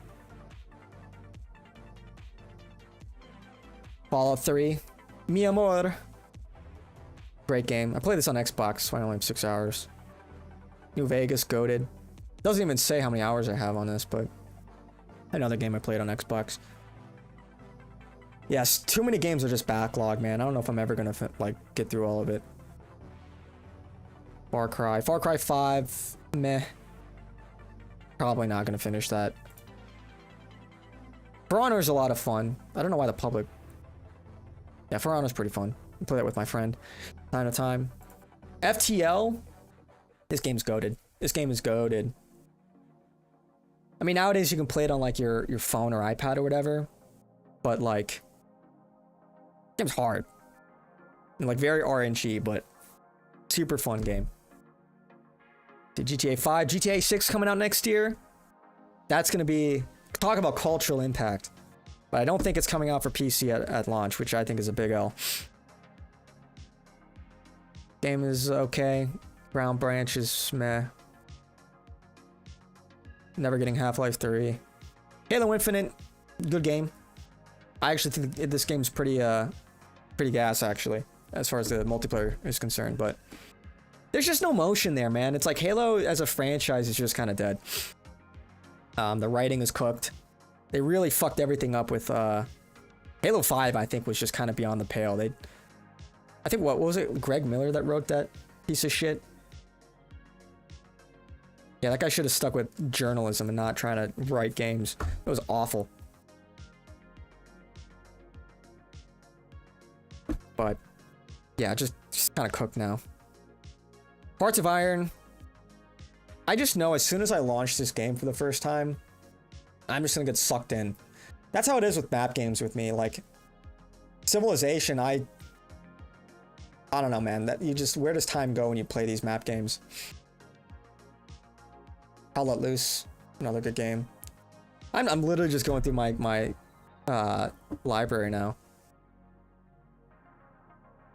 Fallout 3. Mi amor. Great game. I played this on Xbox, so I only have 6 hours. New Vegas, goated. Doesn't even say how many hours I have on this, but another game I played on Xbox. Yes, too many games are just backlog, man. I don't know if I'm ever gonna like get through all of it. Far Cry 5, meh. Probably not gonna finish that. For Honor is a lot of fun. I don't know why the public. Yeah, For Honor is pretty fun. I play that with my friend time to time. FTL. This game's goated. This game is goated. I mean, nowadays you can play it on like your phone or iPad or whatever, but like, game's hard. And, like very RNG, but super fun game. The GTA 5, GTA 6 coming out next year. That's gonna be, talk about cultural impact. But I don't think it's coming out for PC at launch, which I think is a big L. Game is okay. Ground Branch is meh. Never getting Half-Life 3. Halo Infinite, good game. I actually think this game's pretty gas actually, as far as the multiplayer is concerned, but there's just no motion there, man. It's like Halo as a franchise is just kind of dead. The writing is cooked. They really fucked everything up with Halo 5, I think was just kind of beyond the pale. I think what was it? Greg Miller that wrote that piece of shit? Yeah, that guy should have stuck with journalism and not trying to write games. It was awful. But yeah, just kind of cooked now. Hearts of Iron. I just know as soon as I launch this game for the first time, I'm just gonna get sucked in. That's how it is with map games with me. Like Civilization, I don't know, man. That you just, where does time go when you play these map games? I'll Let Loose, another good game. I'm literally just going through my library now.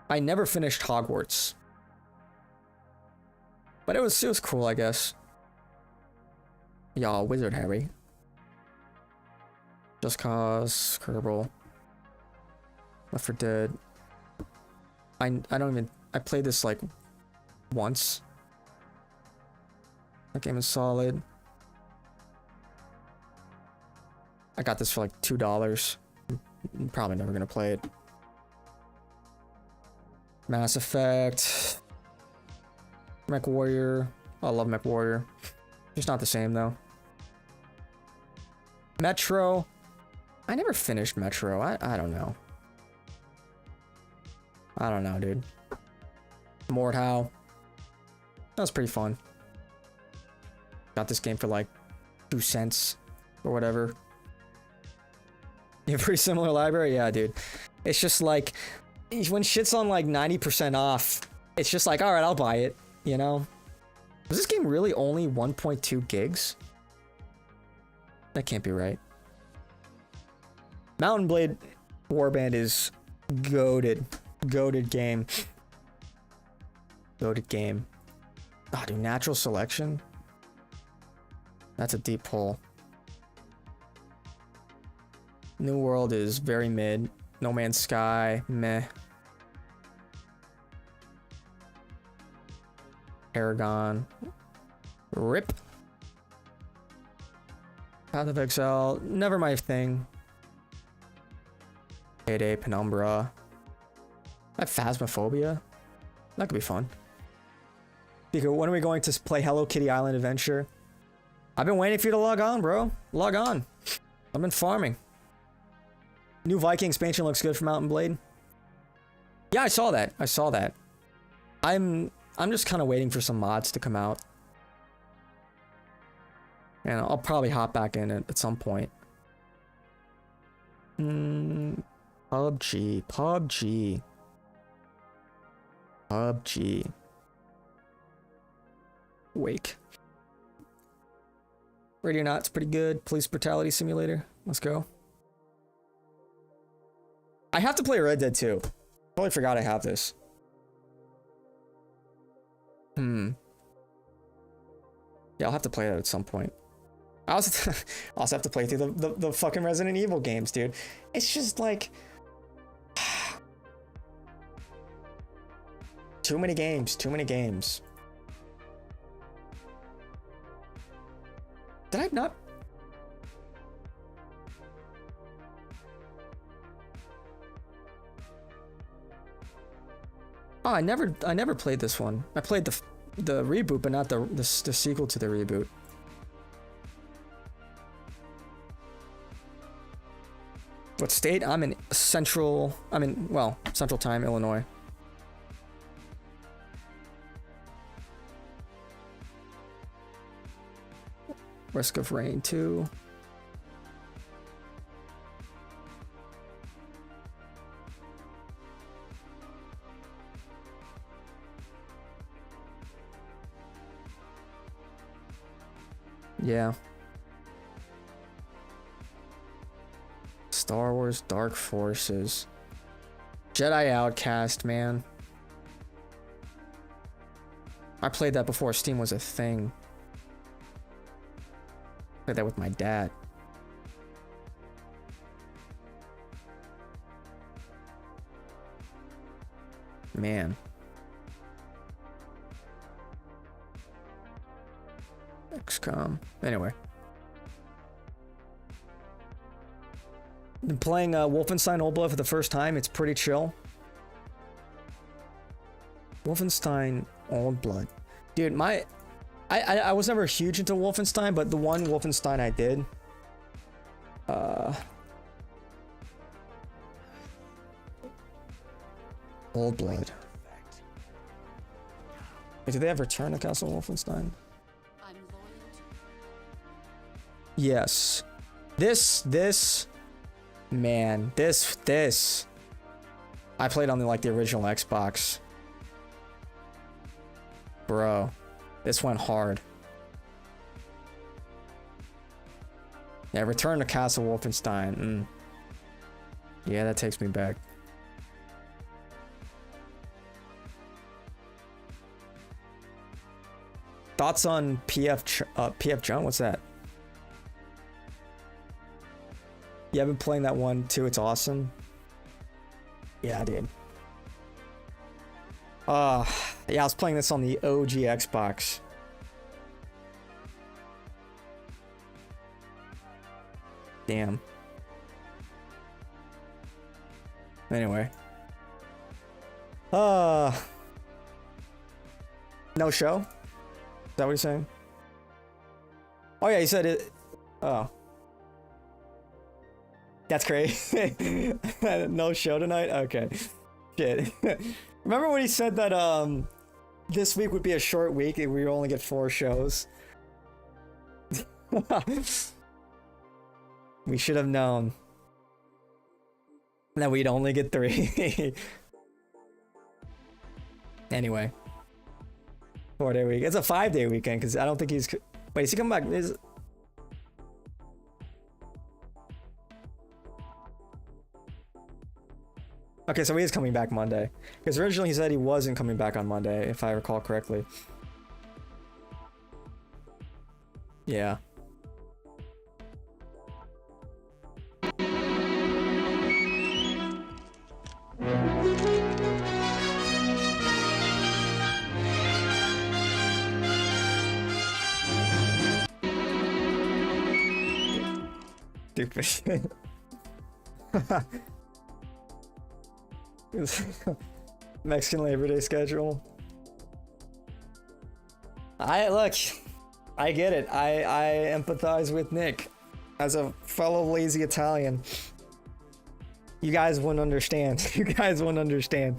I never finished Hogwarts, but it was cool, I guess. Y'all, Wizard Harry. Just Cause, Kerbal, Left 4 Dead. I don't even, I played this like once. That game is solid. I got this for like $2. I'm probably never gonna play it. Mass Effect. Mech Warrior. I love Mech Warrior. Just not the same though. Metro. I never finished Metro. I don't know. I don't know, dude. Mordhau. That was pretty fun. Got this game for like 2 cents or whatever. You have a pretty similar library? Yeah, dude. It's just like, when shit's on like 90% off, it's just like, alright, I'll buy it, you know? Was this game really only 1.2 gigs? That can't be right. Mountain Blade Warband is goated. Goated game. Goated game. Oh, dude, Natural Selection? That's a deep pull. New World is very mid. No Man's Sky, meh. Paragon, rip. Path of Exile, never my thing. Payday, Penumbra. That Phasmophobia, that could be fun. Because when are we going to play Hello Kitty Island Adventure? I've been waiting for you to log on, bro. Log on. I've been farming. New Viking expansion looks good for Mountain Blade. Yeah, I saw that. I saw that. I'm just kind of waiting for some mods to come out. And I'll probably hop back in it at some point. PUBG. Wake. Radio Knot's pretty good. Police Brutality Simulator. Let's go. I have to play Red Dead 2. Totally forgot I have this. Yeah, I'll have to play that at some point. I also have to play through the fucking Resident Evil games, dude. It's just like... too many games. Did I not? Oh, I never played this one. I played the reboot, but not the sequel to the reboot. What state? I'm in Central Time, Illinois. Risk of Rain 2. Yeah. Star Wars Dark Forces. Jedi Outcast, man. I played that before Steam was a thing. Played that with my dad. Man. XCOM. Anyway. Been playing Wolfenstein Old Blood for the first time. It's pretty chill. Wolfenstein Old Blood. Dude, I was never huge into Wolfenstein, but the one Wolfenstein I did. Old Blood. Wait, did they have Return to Castle Wolfenstein? Yes. This. Man, this. I played on the original Xbox. Bro. This went hard. Yeah, Return to Castle Wolfenstein. Yeah, that takes me back. Thoughts on PF Jump? What's that? Yeah, I've been playing that one too. It's awesome. Yeah, dude. Yeah, I was playing this on the OG Xbox. Damn. Anyway. No show? Is that what he's saying? Oh yeah, he said it. Oh. That's crazy. No show tonight? Okay. Shit. Remember when he said that this week would be a short week and we would only get 4 shows? We should have known that we'd only get 3. Anyway. 4-day week. It's a 5-day weekend because I don't think he's... Wait, is he coming back? Okay, so he is coming back Monday. Because originally he said he wasn't coming back on Monday, if I recall correctly. Yeah. Stupid. Mexican Labor Day schedule. Look, I get it. I empathize with Nick as a fellow lazy Italian. You guys wouldn't understand. You guys wouldn't understand.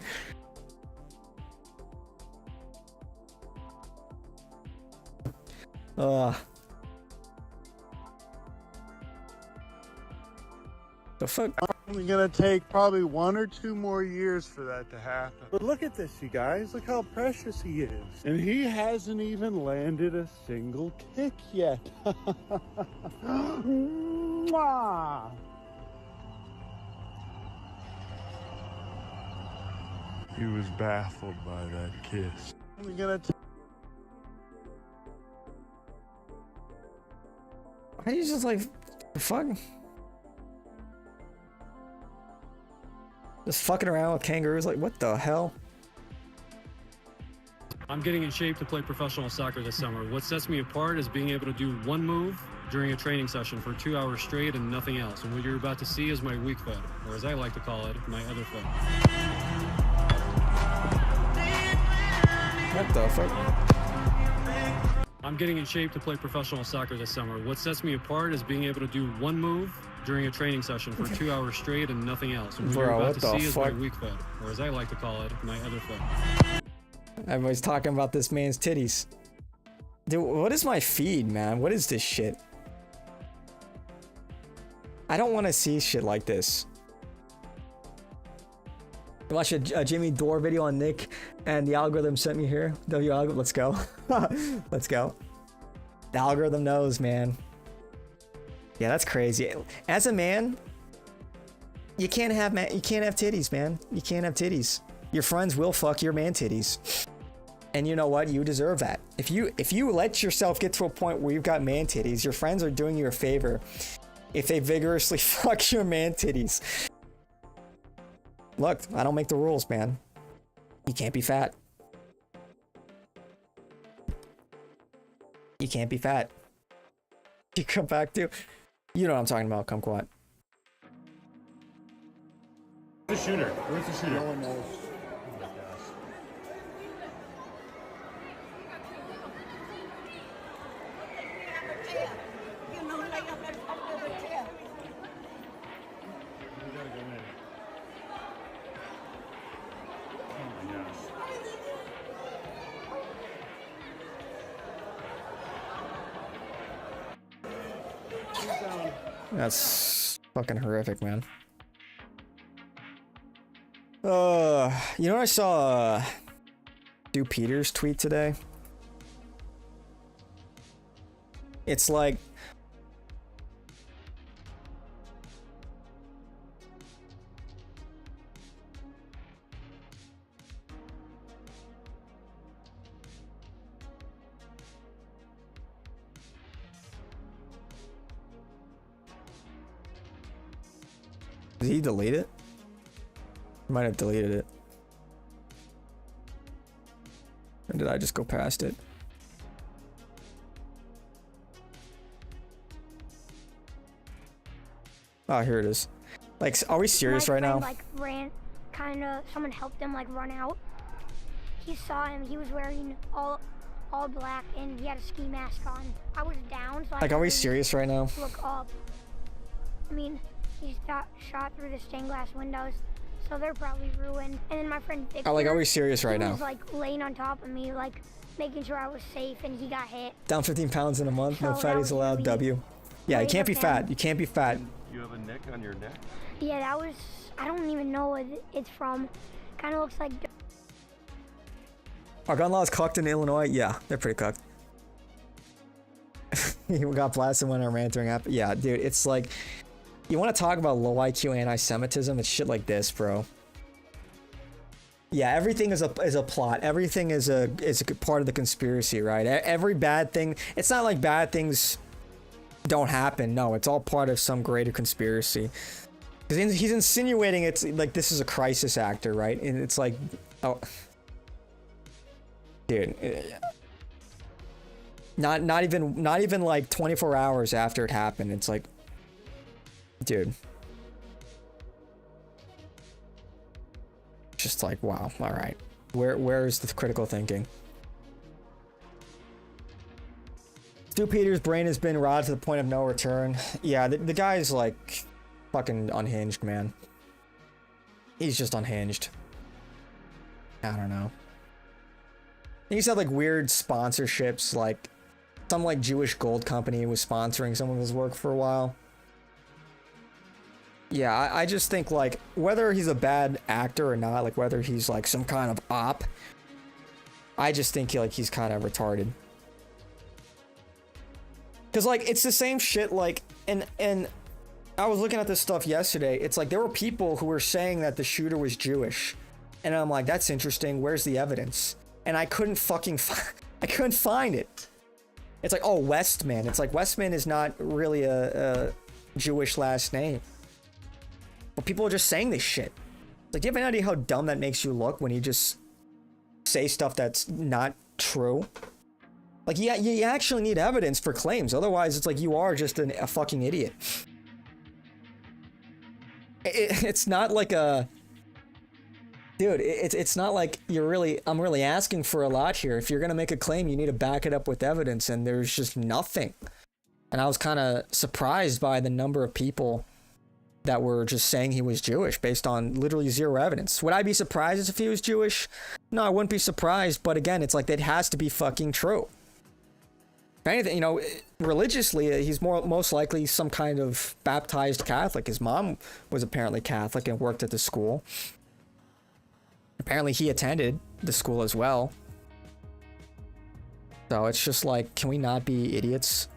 The fuck? It's gonna take probably 1 or 2 more years for that to happen. But look at this, you guys. Look how precious he is. And he hasn't even landed a single kick yet. Mwah! He was baffled by that kiss. We're gonna Why are you just like, fuck? Just fucking around with kangaroos, like, what the hell? I'm getting in shape to play professional soccer this summer. What sets me apart is being able to do one move during a training session for 2 hours straight and nothing else. And what you're about to see is my weak foot, or as I like to call it, my other foot. What the fuck? I'm getting in shape to play professional soccer this summer. What sets me apart is being able to do one move during a training session for 2 hours straight and nothing else. And what you're about to see is my weak foot, or as I like to call it, my other foot. Everybody's talking about this man's titties. Dude, what is my feed, man? What is this shit? I don't want to see shit like this. Watch a Jimmy Dore video on Nick and the algorithm sent me here. W algorithm, let's go. Let's go. The algorithm knows, man. Yeah, that's crazy. As a man, you can't have titties, man. You can't have titties. Your friends will fuck your man titties. And you know what? You deserve that. If you let yourself get to a point where you've got man titties, your friends are doing you a favor if they vigorously fuck your man titties. Look, I don't make the rules, man. You can't be fat. You can't be fat. You come back to... You know what I'm talking about, kumquat. The shooter. Where's the shooter? No one knows. That's fucking horrific, man. You know what I saw Stu Peters tweet today? It's like did he delete it? He might have deleted it. Or did I just go past it? Oh, here it is. Like, are we serious right now? Like someone helped him like run out. He saw him. He was wearing all black and he had a ski mask on. I was down, so like, are we serious right now? Look up. I mean, he got shot through the stained glass windows, so they're probably ruined. And then my friend Victor, Oh, like, are we serious right he now? was like laying on top of me, like making sure I was safe, and he got hit. Down 15 pounds in a month. No So that fatties was allowed. really W. Yeah, you great can't be of him. fat. You can't be fat. You have a nick on your neck? Yeah, that was, I don't even know what it's from. Kind of looks like, Are gun laws cocked in Illinois? Yeah, they're pretty cocked. He got blasted when our mentoring happened. Yeah, dude, it's like, you want to talk about low IQ anti-Semitism? It's shit like this, bro. Yeah, everything is a plot. Everything is a part of the conspiracy, right? Every bad thing. It's not like bad things don't happen. No, it's all part of some greater conspiracy. Because he's insinuating it's like this is a crisis actor, right? And it's like, oh, dude, not even like 24 hours after it happened. It's like, dude, just like, wow, all right, where's the critical thinking? Stu Peters' brain has been rotted to the point of no return. Yeah, the guy's like fucking unhinged, man. He's just unhinged. I don't know. He's had like weird sponsorships, like some like Jewish gold company was sponsoring some of his work for a while. Yeah, I just think like whether he's a bad actor or not, like whether he's like some kind of op, I just think he's kind of retarded. Cause like it's the same shit like and I was looking at this stuff yesterday. It's like there were people who were saying that the shooter was Jewish, and I'm like, that's interesting. Where's the evidence? And I couldn't fucking I couldn't find it. It's like, oh, Westman. It's like Westman is not really a Jewish last name. But people are just saying this shit. Like, do you have any idea how dumb that makes you look when you just say stuff that's not true? Like, yeah, you actually need evidence for claims. Otherwise, it's like you are just a fucking idiot. It's not like a... Dude, it's not like I'm really asking for a lot here. If you're gonna make a claim, you need to back it up with evidence, and there's just nothing. And I was kind of surprised by the number of people that were just saying he was Jewish based on literally zero evidence. Would I be surprised if he was Jewish? No, I wouldn't be surprised, but again, it's like that has to be fucking true. If anything, you know, religiously, he's most likely some kind of baptized Catholic. His mom was apparently Catholic and worked at the school. Apparently he attended the school as well. So it's just like, can we not be idiots?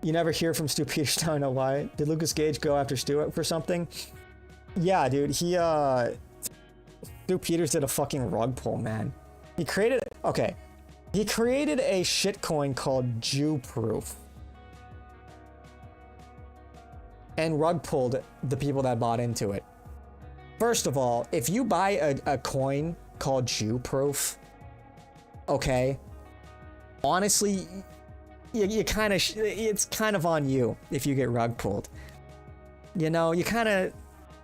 You never hear from Stu Peters. I don't know why. Did Lucas Gage go after Stu for something? Yeah, dude, Stu Peters did a fucking rug pull, man. He created a shitcoin called Jew-Proof. And rug pulled the people that bought into it. First of all, if you buy a coin called Jew-Proof, okay, honestly, you kind of, it's kind of on you if you get rug pulled. You know,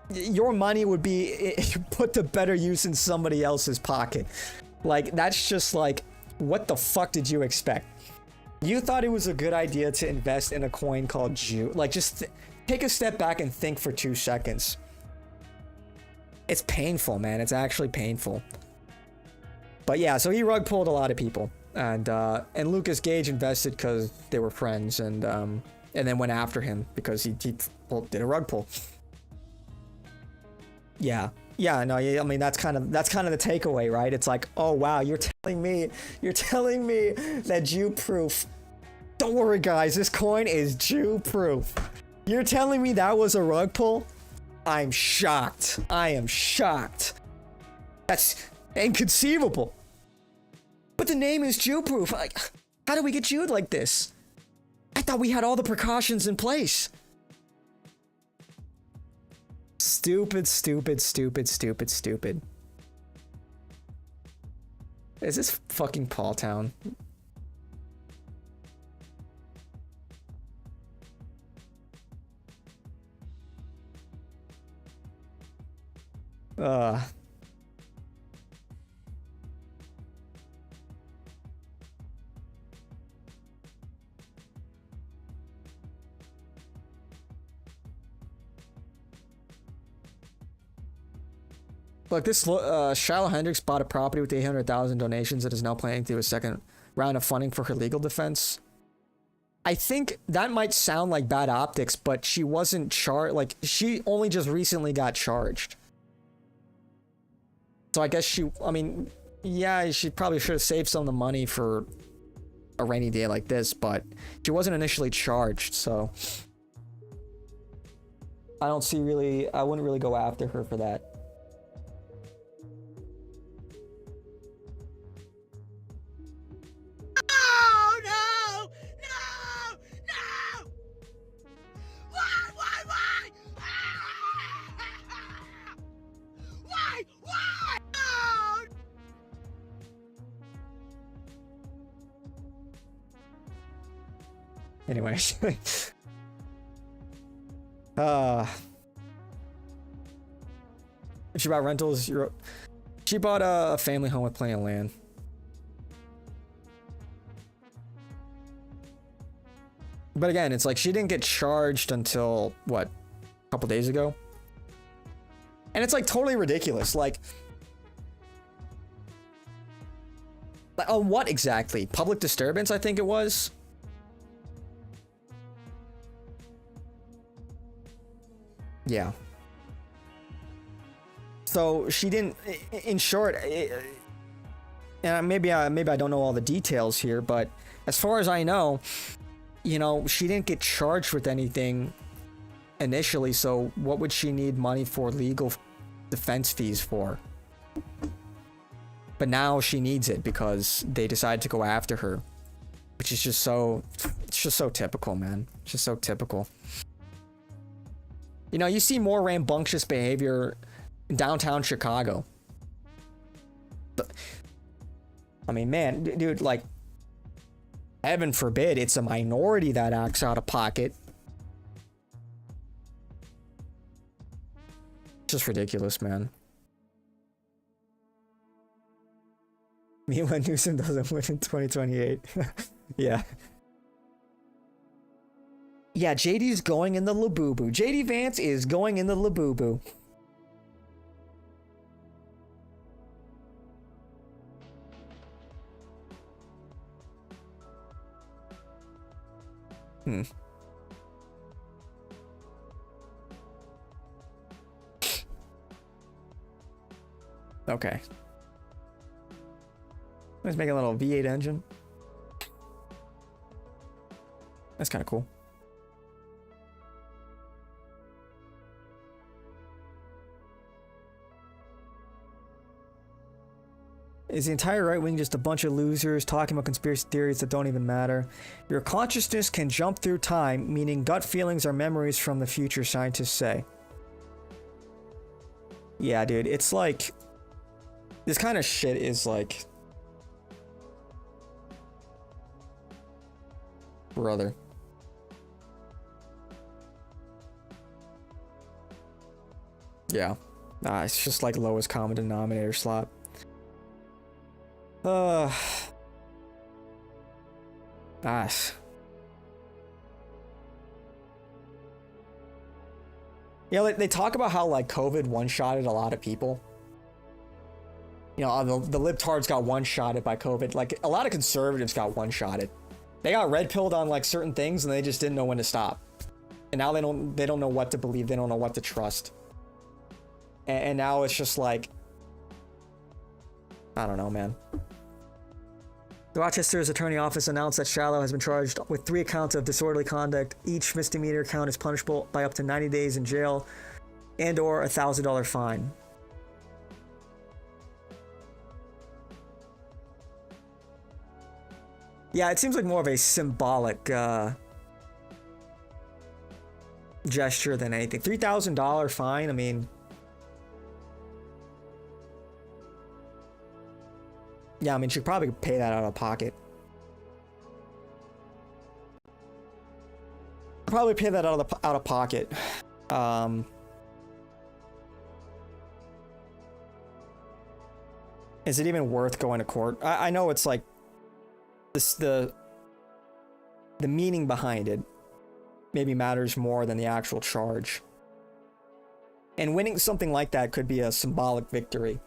your money would be put to better use in somebody else's pocket. Like, that's just like, what the fuck did you expect? You thought it was a good idea to invest in a coin called Jew. Like, just take a step back and think for 2 seconds. It's painful, man. It's actually painful. But yeah, so he rug pulled a lot of people. And Lucas Gage invested because they were friends, and then went after him because he did a rug pull. Yeah, no, I mean that's kind of the takeaway, right? It's like, oh wow, you're telling me that Jew-Proof. Don't worry, guys, this coin is Jew-Proof. You're telling me that was a rug pull? I'm shocked. I am shocked. That's inconceivable. But the name is Jew-Proof. Like, how do we get Jewed like this? I thought we had all the precautions in place. Stupid, stupid, stupid, stupid, stupid. Is this fucking Paul Town? Look, this Shiloh Hendricks bought a property with 800,000 donations and is now planning to do a second round of funding for her legal defense. I think that might sound like bad optics, but she wasn't charged. Like, she only just recently got charged. So I guess yeah, she probably should have saved some of the money for a rainy day like this, but she wasn't initially charged, so I wouldn't really go after her for that. Anyway, if she bought rentals, she bought a family home with plenty of land. But again, it's like she didn't get charged until, what, a couple days ago? And it's like totally ridiculous. Like on what exactly? Public disturbance, I think it was. Yeah. So she didn't, in short, and maybe I don't know all the details here, but as far as I know, you know, she didn't get charged with anything initially, so what would she need money for legal defense fees for? But now she needs it because they decided to go after her, which is just so, it's just so typical, man. It's just so typical. You know, you see more rambunctious behavior in downtown Chicago. But, I mean, man, dude, like, heaven forbid it's a minority that acts out of pocket. Just ridiculous, man. Me when Newsom doesn't win in 2028. Yeah. Yeah, JD's going in the Labubu. JD Vance is going in the Labubu. Okay. Let's make a little V8 engine. That's kind of cool. Is the entire right wing just a bunch of losers talking about conspiracy theories that don't even matter? Your consciousness can jump through time, meaning gut feelings are memories from the future, scientists say. Yeah, dude, it's like... This kind of shit is like... Brother. Yeah. Nah, it's just like lowest common denominator slap. Nice. Yeah, they talk about how like COVID one-shotted a lot of people. You know, the libtards got one-shotted by COVID. Like a lot of conservatives got one-shotted. They got red-pilled on like certain things and they just didn't know when to stop. And now they don't know what to believe. They don't know what to trust. And now it's just like, I don't know, man. The Rochester's attorney office announced that Shallow has been charged with 3 counts of disorderly conduct. Each misdemeanor count is punishable by up to 90 days in jail and or a $1,000 fine. Yeah, it seems like more of a symbolic gesture than anything. $3,000 fine, I mean... Yeah, I mean, she could probably pay that out of pocket. Probably pay that out of pocket. Is it even worth going to court? I know it's like this, the meaning behind it maybe matters more than the actual charge. And winning something like that could be a symbolic victory.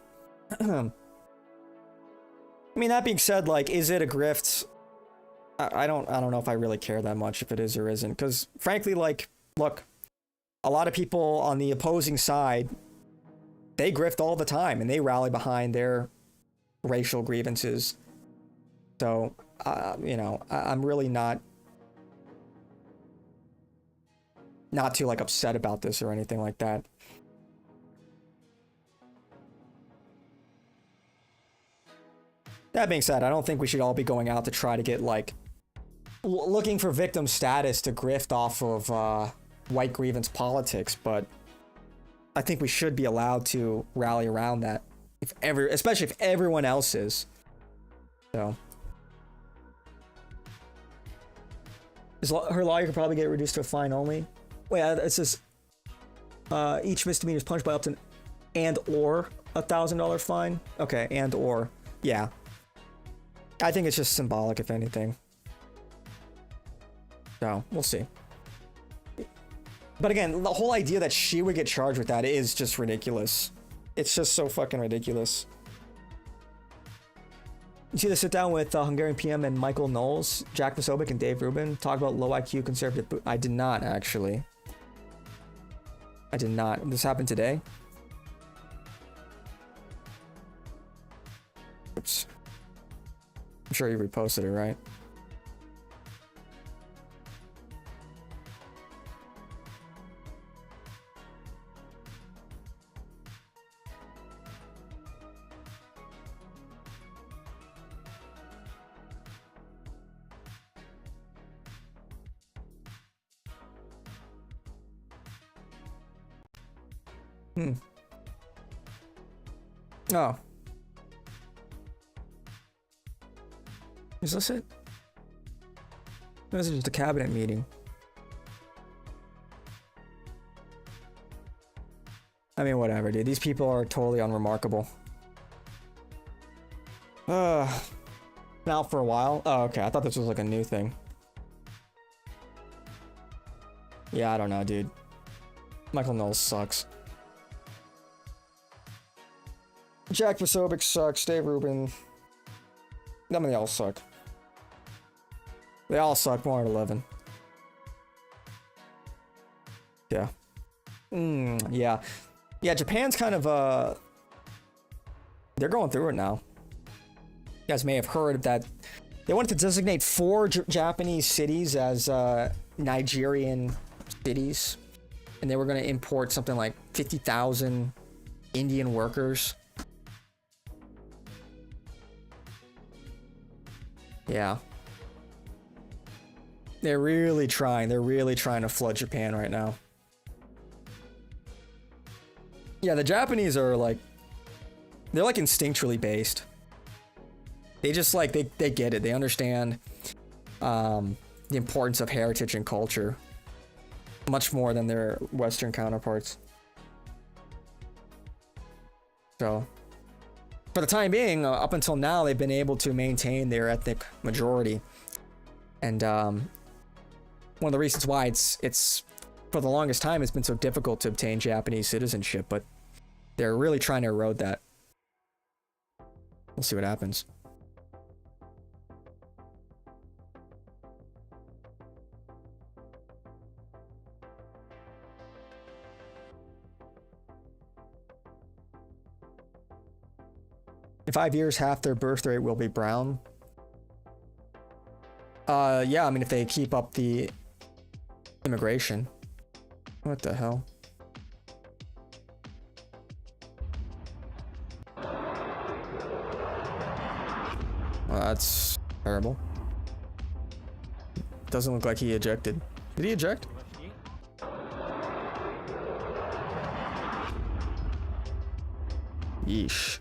I mean, that being said, like, is it a grift? I don't know if I really care that much if it is or isn't, because frankly, like, look, a lot of people on the opposing side, they grift all the time and they rally behind their racial grievances. So, you know, I'm really not too like upset about this or anything like that. That being said, I don't think we should all be going out to try to get, like, looking for victim status to grift off of white grievance politics, but I think we should be allowed to rally around that, especially if everyone else is. So, her lawyer could probably get reduced to a fine only. Wait, it says each misdemeanor is punished by up to and or $1,000 fine. Okay, and or, yeah. I think it's just symbolic, if anything. So we'll see. But again, the whole idea that she would get charged with that is just ridiculous. It's just so fucking ridiculous. You see the sit down with Hungarian PM and Michael Knowles, Jack Posobiec, and Dave Rubin talk about low IQ conservative. I did not, actually. I did not. This happened today. Oops. I'm sure you reposted it, right? Oh. Is this it? This is just a cabinet meeting. I mean, whatever, dude. These people are totally unremarkable. Now for a while. Oh, okay. I thought this was like a new thing. Yeah, I don't know, dude. Michael Knowles sucks. Jack Posobiec sucks. Dave Rubin. None of they all suck. They all suck more at 11. Yeah. Yeah. Yeah, Japan's kind of, they're going through it now. You guys may have heard that they wanted to designate 4 Japanese cities as Nigerian cities. And they were going to import something like 50,000 Indian workers. Yeah. They're really trying to flood Japan right now. Yeah, the Japanese are like, they're like instinctually based. They just like, they get it. They understand the importance of heritage and culture much more than their Western counterparts. So, for the time being, up until now, they've been able to maintain their ethnic majority. And one of the reasons why it's for the longest time, it's been so difficult to obtain Japanese citizenship, but they're really trying to erode that. We'll see what happens. In 5 years, half their birth rate will be brown. Yeah, I mean, if they keep up the immigration. What the hell? Well, that's terrible. Doesn't look like he ejected. Did he eject? Yeesh.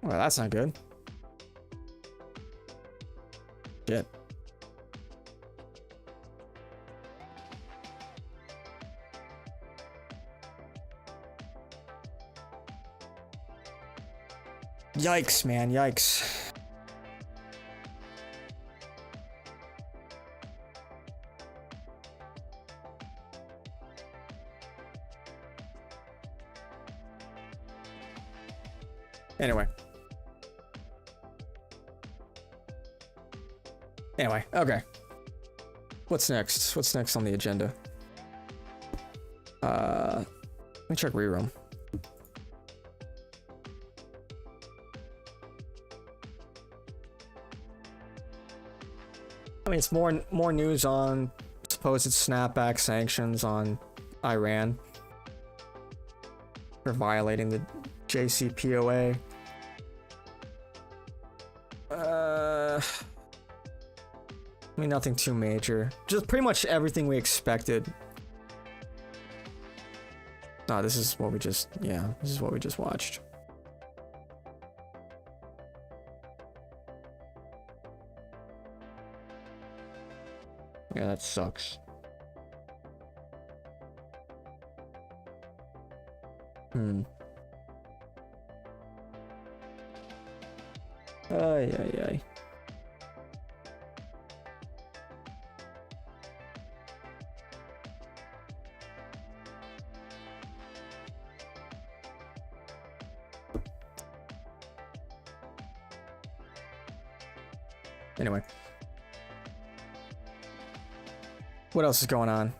Well, that's not good. Shit. Yikes, man, yikes. Anyway, okay. What's next? What's next on the agenda? Let me check reroom. I mean, it's more news on supposed snapback sanctions on Iran for violating the JCPOA. I mean, nothing too major. Just pretty much everything we expected. Oh, this is what we just, yeah, this is what we just watched. Yeah, that sucks. Ay, ay, ay. Anyway. What else is going on?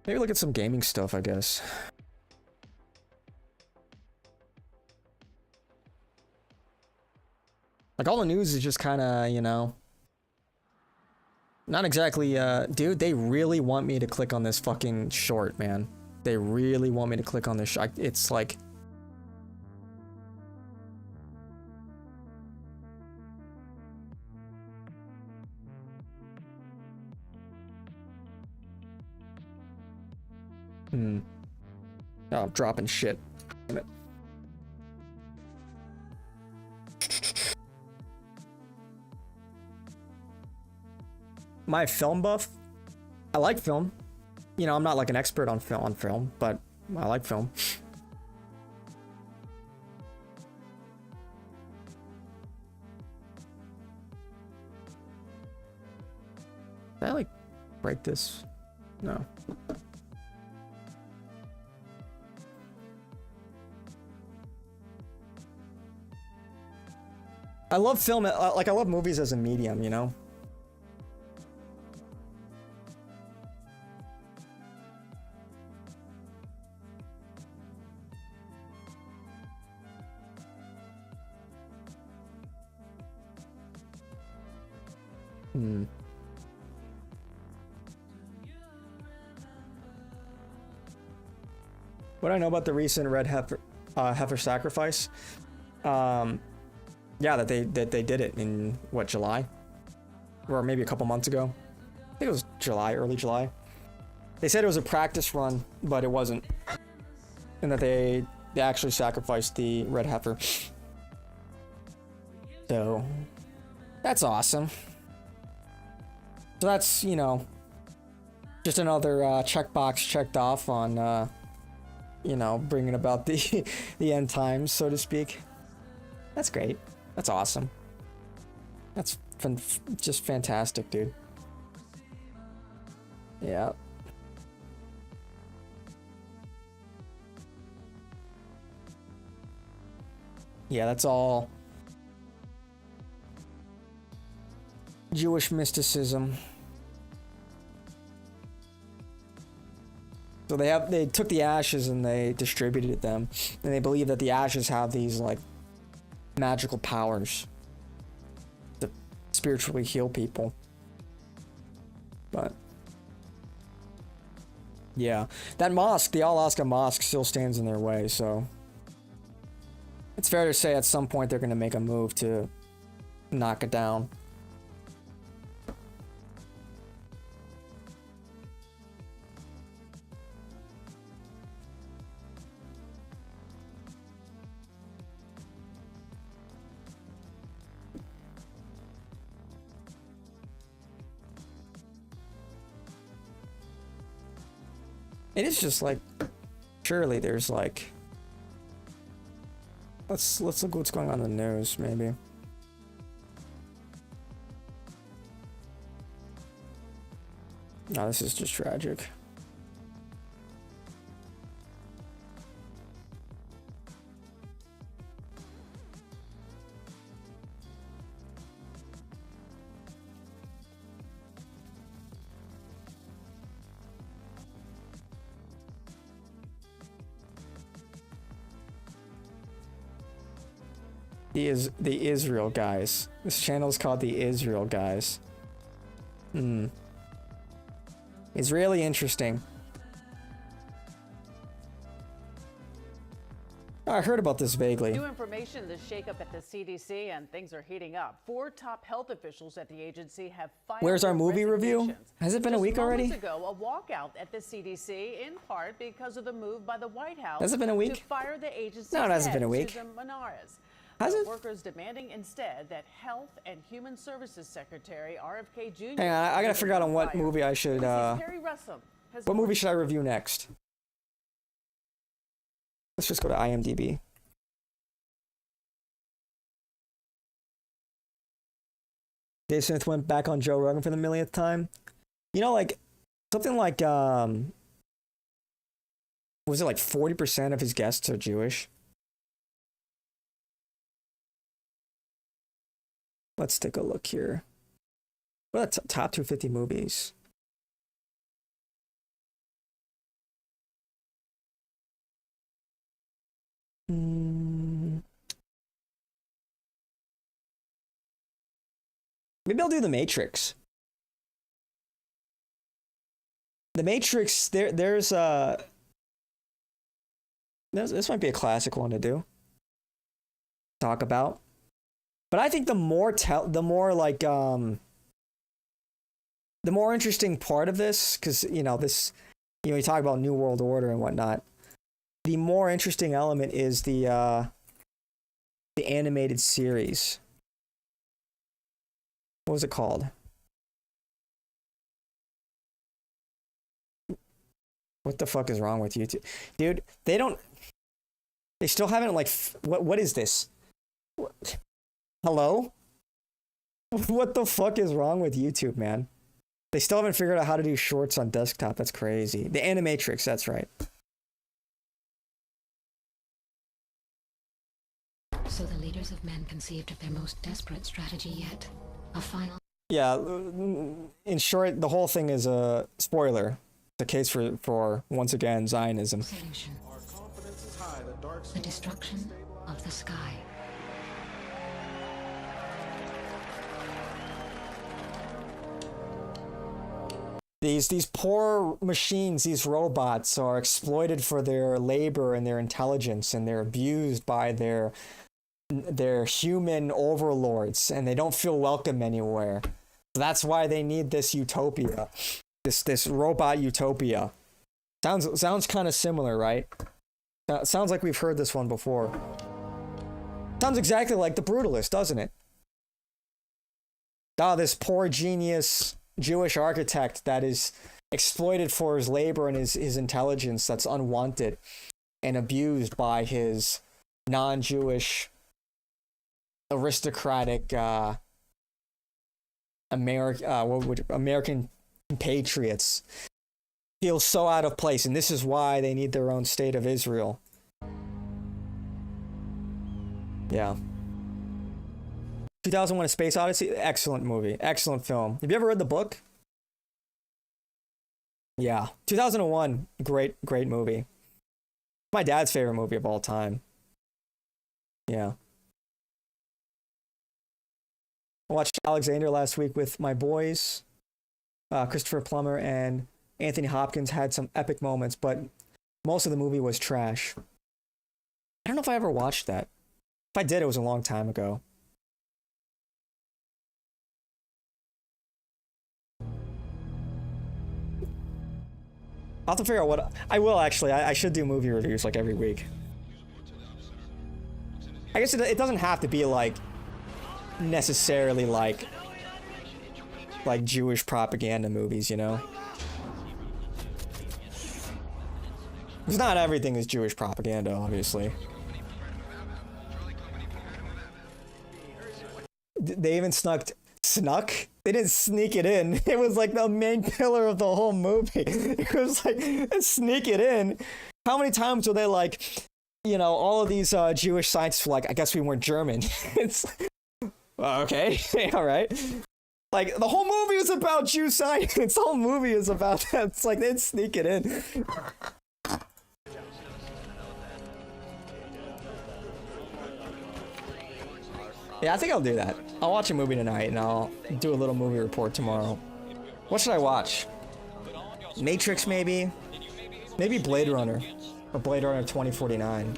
Maybe look at some gaming stuff, I guess. Like, all the news is just kind of, you know... Not exactly, dude, they really want me to click on this fucking short, man. They really want me to click on this it's like... Oh, I'm dropping shit. Damn it. My film buff? I like film. You know, I'm not like an expert on film, but I like film. Did I like break this? No. I love film, like I love movies as a medium, you know? What do I know about the recent red heifer sacrifice? Yeah, that they did it in what, July, or maybe a couple months ago. I think it was July, early July. They said it was a practice run, but it wasn't, and that they actually sacrificed the red heifer. So that's awesome. So that's, you know, just another checkbox checked off on, you know, bringing about the the end times, so to speak. That's great. That's awesome. That's just fantastic, dude. Yeah. Yeah, that's all Jewish mysticism. So they took the ashes and they distributed them, and they believe that the ashes have these like magical powers to spiritually heal people. But yeah, that mosque, the Al-Aqsa Mosque, still stands in their way, so it's fair to say at some point they're going to make a move to knock it down. It is just like, surely there's like, let's look what's going on in the news, maybe. No, this is just tragic. The Israel guys. This channel is called the Israel guys. It's really interesting. I heard about this vaguely. New information, the shakeup at the CDC, and things are heating up. 4 top health officials at the agency have filed Where's our movie review? resignations. Has it been a week already? Just moments ago, a walkout at the CDC, in part because of the move by the White House Has it been a week? to fire the agency's No, it hasn't head, been a week. Susan Manares. Has it? Workers demanding instead that Health and Human Services Secretary RFK Jr. Hang on, I gotta figure out on what movie I should. Perry Russom has What movie should I review next? Let's just go to IMDb. Dave Smith went back on Joe Rogan for the millionth time. You know, like something like was it like 40% of his guests are Jewish? Let's take a look here. What are the top 250 movies? Maybe I'll do The Matrix. The Matrix, this might be a classic one to do. Talk about. But I think the more interesting part of this, because you talk about New World Order and whatnot. The more interesting element is the animated series. What was it called? What the fuck is wrong with YouTube? Dude, they still haven't what is this? What? Hello? What the fuck is wrong with YouTube, man? They still haven't figured out how to do shorts on desktop. That's crazy. The Animatrix, that's right. So the leaders of men conceived of their most desperate strategy yet. A final... Yeah, in short, the whole thing is a spoiler. It's a case for once again, Zionism. Solution. The destruction of the sky. These poor machines, these robots, are exploited for their labor and their intelligence, and they're abused by their human overlords, and they don't feel welcome anywhere. That's why they need this utopia, this robot utopia. Sounds kind of similar, right? Sounds like we've heard this one before. Sounds exactly like The Brutalist, doesn't it? This poor genius Jewish architect that is exploited for his labor and his intelligence, that's unwanted and abused by his non-Jewish aristocratic American patriots, feels so out of place, and this is why they need their own state of Israel. Yeah. 2001: A Space Odyssey, excellent movie, excellent film. Have you ever read the book? Yeah. 2001, great movie. My dad's favorite movie of all time. Yeah. I watched Alexander last week with my boys. Christopher Plummer and Anthony Hopkins had some epic moments, but most of the movie was trash. I don't know if I ever watched that. If I did, it was a long time ago. I'll have to figure out what I will actually. I should do movie reviews like every week. I guess it doesn't have to be necessarily like Jewish propaganda movies, you know? Because not everything is Jewish propaganda, obviously. They even snuck? They didn't sneak it in. It was like the main pillar of the whole movie. It was like, sneak it in. How many times were they all of these Jewish scientists were like, I guess we weren't German. It's okay, all right. The whole movie is about Jew science. The whole movie is about that. It's like, they didn't sneak it in. Yeah, I think I'll do that. I'll watch a movie tonight, and I'll do a little movie report tomorrow. What should I watch? Matrix, maybe? Maybe Blade Runner. Or Blade Runner 2049.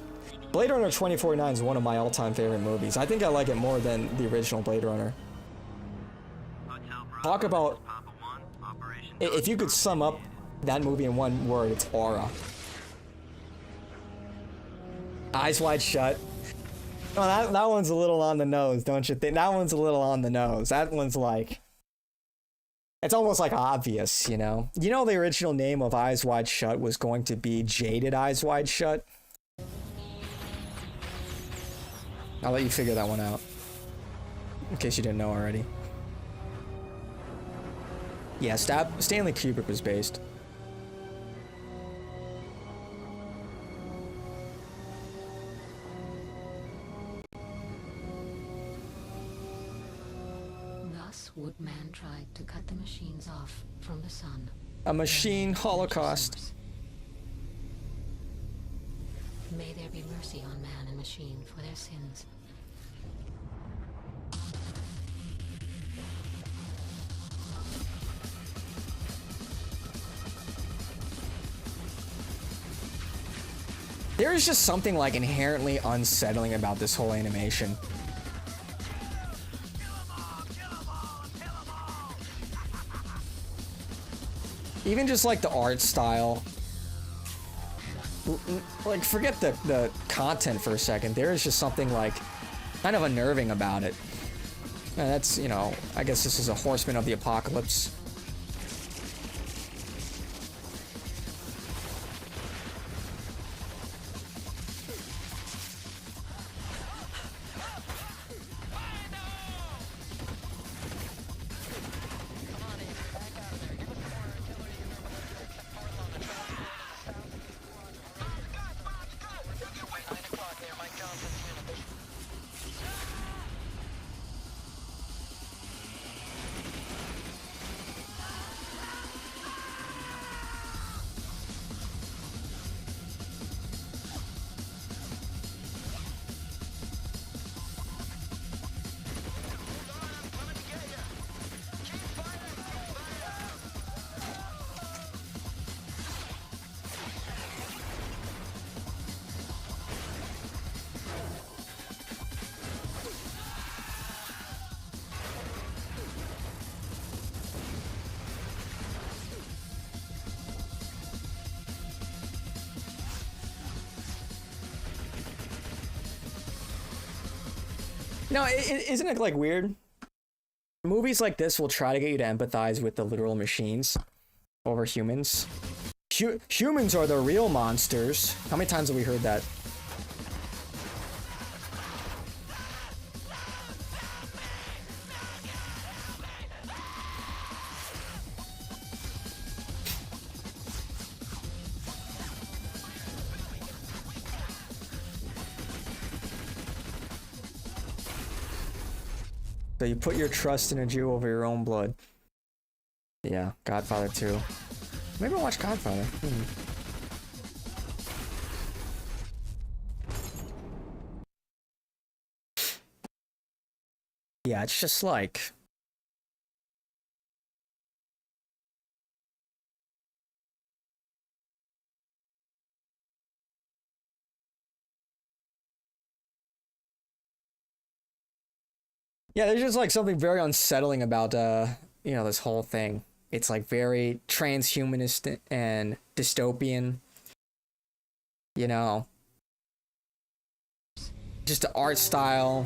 Blade Runner 2049 is one of my all-time favorite movies. I think I like it more than the original Blade Runner. Talk about... If you could sum up that movie in one word, it's aura. Eyes Wide Shut. Oh, that one's a little on the nose, don't you think? That one's a little on the nose. That one's like... It's almost like obvious, you know? You know the original name of Eyes Wide Shut was going to be Jaded Eyes Wide Shut? I'll let you figure that one out. In case you didn't know already. Yeah, Stanley Kubrick was based. Thus Woodman tried to cut the machines off from the sun. A machine holocaust. May there be mercy on man and machine for their sins. There is just something like inherently unsettling about this whole animation. Even just like the art style. Like, forget the content for a second. There is just something like kind of unnerving about it. And that's, you know, I guess this is a Horseman of the Apocalypse. No, isn't it like weird? Movies like this will try to get you to empathize with the literal machines over humans. Humans are the real monsters. How many times have we heard that? So you put your trust in a Jew over your own blood. Yeah, Godfather 2. Maybe I'll watch Godfather. Yeah, it's just like... Yeah, there's just like something very unsettling about, you know, this whole thing. It's like very transhumanist and dystopian, you know. Just the art style.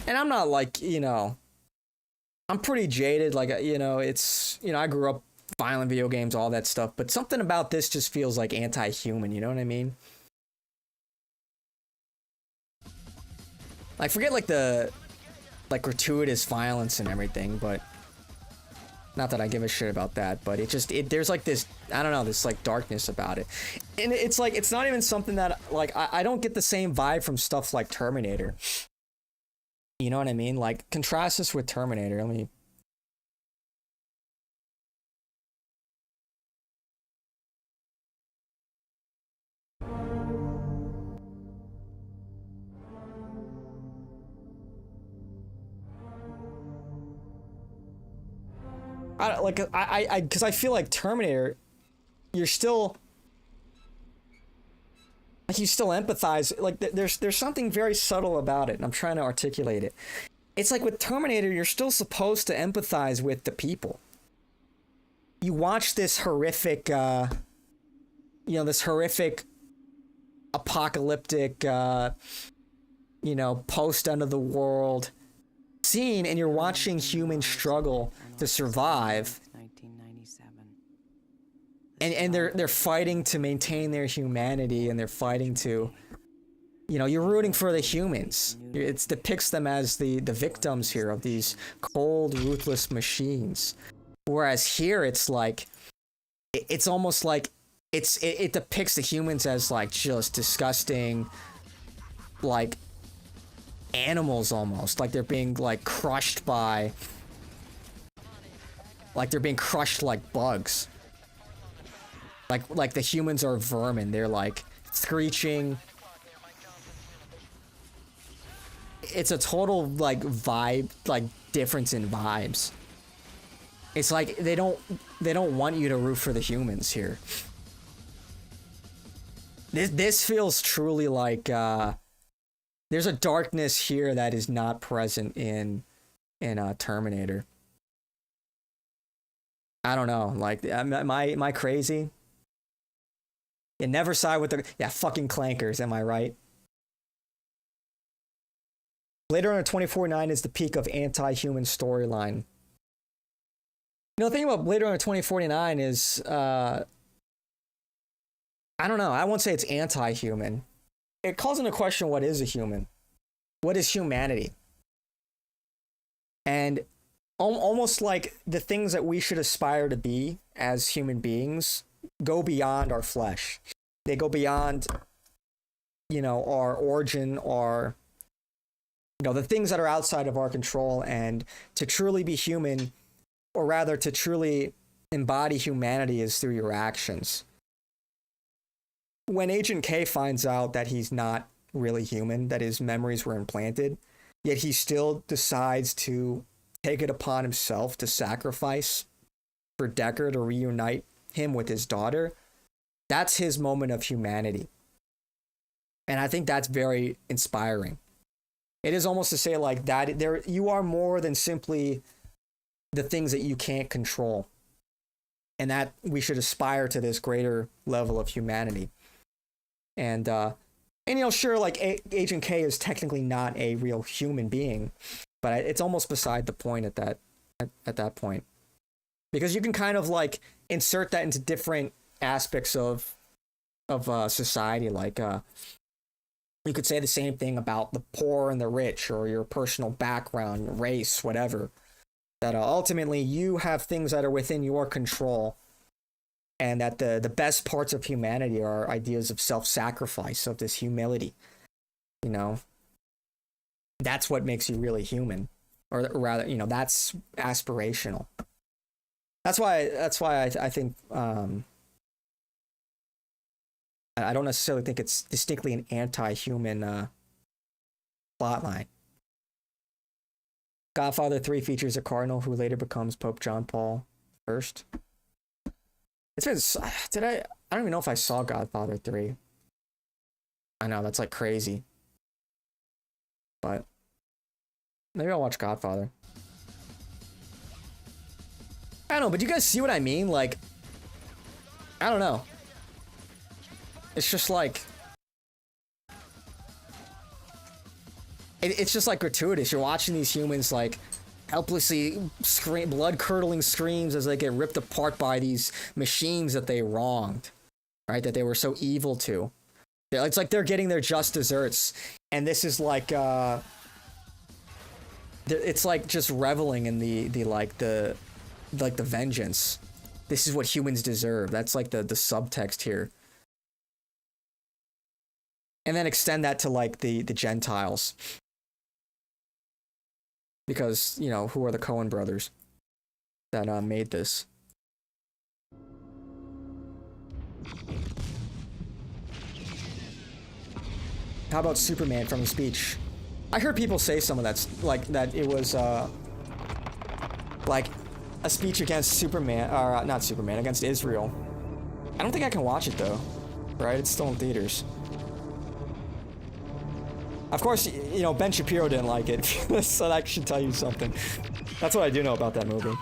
And I'm not like, you know, I'm pretty jaded. Like, you know, it's, you know, I grew up violent video games, all that stuff. But something about this just feels like anti-human, you know what I mean? Like, forget like the like gratuitous violence and everything, but not that I give a shit about that, but there's like this, I don't know, this like darkness about it. And it's like, it's not even something that like, I don't get the same vibe from stuff like Terminator. You know what I mean? Like, contrast this with Terminator. Let me... because I feel like Terminator, you're still Like, you still empathize. Like, there's something very subtle about it, and I'm trying to articulate it. It's like with Terminator, you're still supposed to empathize with the people. You watch this horrific, this horrific apocalyptic, post end of the world scene, and you're watching humans struggle to survive. And they're fighting to maintain their humanity, and they're fighting to, you're rooting for the humans. It depicts them as the victims here of these cold, ruthless machines. Whereas here, it's like, it's almost like it depicts the humans as like just disgusting, like animals almost. Like they're being like crushed by, like they're being crushed like bugs. Like the humans are vermin. They're like screeching. It's a total like vibe, like difference in vibes. It's like they don't want you to root for the humans here. This feels truly like there's a darkness here that is not present in Terminator. I don't know. Like, am I crazy? You never side with the fucking clankers. Am I right? Blade Runner 2049 is the peak of anti-human storyline. The thing about Blade Runner 2049 is, I don't know. I won't say it's anti-human. It calls into question what is a human. What is humanity? And almost like the things that we should aspire to be as human beings go beyond our flesh. They go beyond, our origin, our, the things that are outside of our control. And to truly be human, or rather to truly embody humanity, is through your actions. When Agent K finds out that he's not really human, that his memories were implanted, yet he still decides to take it upon himself to sacrifice for Deckard to reunite him with his daughter, that's his moment of humanity. And I think that's very inspiring. It is almost to say like that you are more than simply the things that you can't control, and that we should aspire to this greater level of humanity. And sure, like Agent K is technically not a real human being, but it's almost beside the point at that point, because you can kind of like insert that into different aspects of society. Like you could say the same thing about the poor and the rich, or your personal background, race, whatever. That ultimately you have things that are within your control, and that the best parts of humanity are ideas of self-sacrifice, of this humility. That's what makes you really human, or rather, that's aspirational. That's why I think I don't necessarily think it's distinctly an anti-human plotline. Godfather 3 features a cardinal who later becomes Pope John Paul I. It's been, I don't even know if I saw Godfather 3. I know, that's like crazy. But maybe I'll watch Godfather. I don't know, but do you guys see what I mean? Like, I don't know. It's just like, it's just like gratuitous. You're watching these humans like helplessly scream, blood-curdling screams as they get ripped apart by these machines that they wronged, right? That they were so evil to. It's like they're getting their just desserts, and this is like, it's like just reveling in the vengeance. This is what humans deserve. That's like the subtext here. And then extend that to like the Gentiles. Because, who are the Coen brothers that made this? How about Superman from the speech? I heard people say some of that's like that it was like a speech against Superman, or not Superman, against Israel. I don't think I can watch it though, right? It's still in theaters. Of course, you know, Ben Shapiro didn't like it, so that should tell you something. That's what I do know about that movie.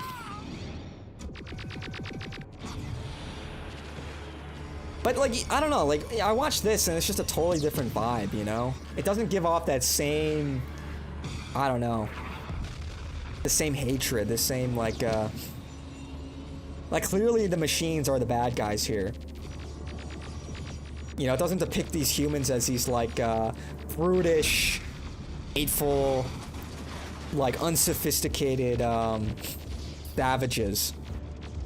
But, like, I don't know, like, I watched this and it's just a totally different vibe, you know? It doesn't give off that same, I don't know, the same hatred, the same, like, clearly the machines are the bad guys here. You know, it doesn't depict these humans as these, like, brutish, hateful, like, unsophisticated, savages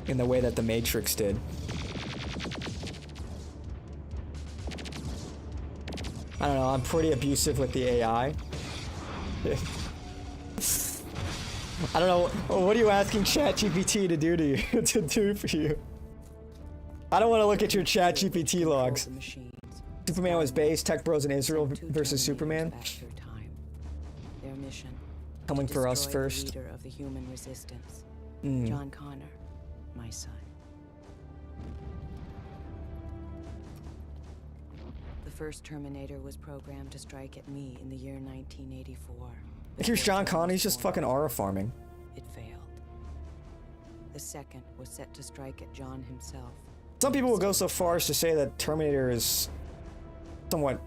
in the way that the Matrix did. I don't know, I'm pretty abusive with the AI. I don't know, what are you asking ChatGPT to do to you, to do for you? I don't want to look at your ChatGPT logs. Superman was based, Tech Bros in Israel versus Superman. Their mission, coming to for us destroy first. The leader of the human resistance, Mm. John Connor, my son. The first Terminator was programmed to strike at me in the year 1984. Here's John Connor, he's just fucking aura farming. It failed. The second was set to strike at John himself. Some people will go so far as to say that Terminator is somewhat,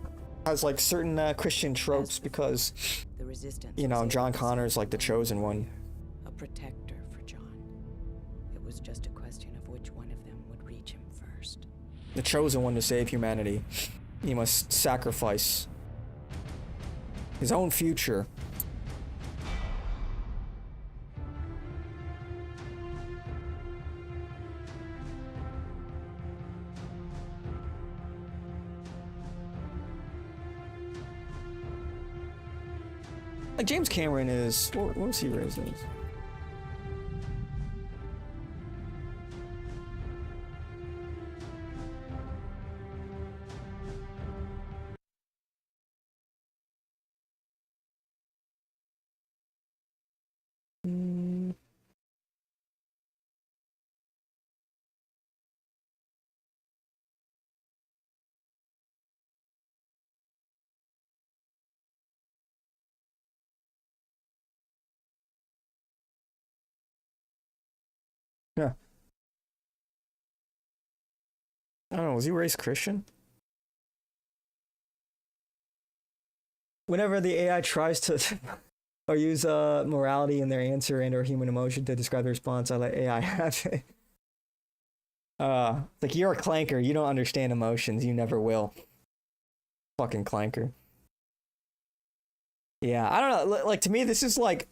has like certain Christian tropes because, The resistance, you know, John Connor is like the chosen one. a protector for John. It was just a question of which one of them would reach him first. The chosen one to save humanity. He must sacrifice his own future. Like James Cameron is, what was he raised as? Yeah. I don't know, was he raised Christian? Whenever the AI tries to or use morality in their answer and or human emotion to describe the response, I let AI have it. Like, you're a clanker, you don't understand emotions, you never will. Fucking clanker. Yeah, I don't know, like, to me, this is like,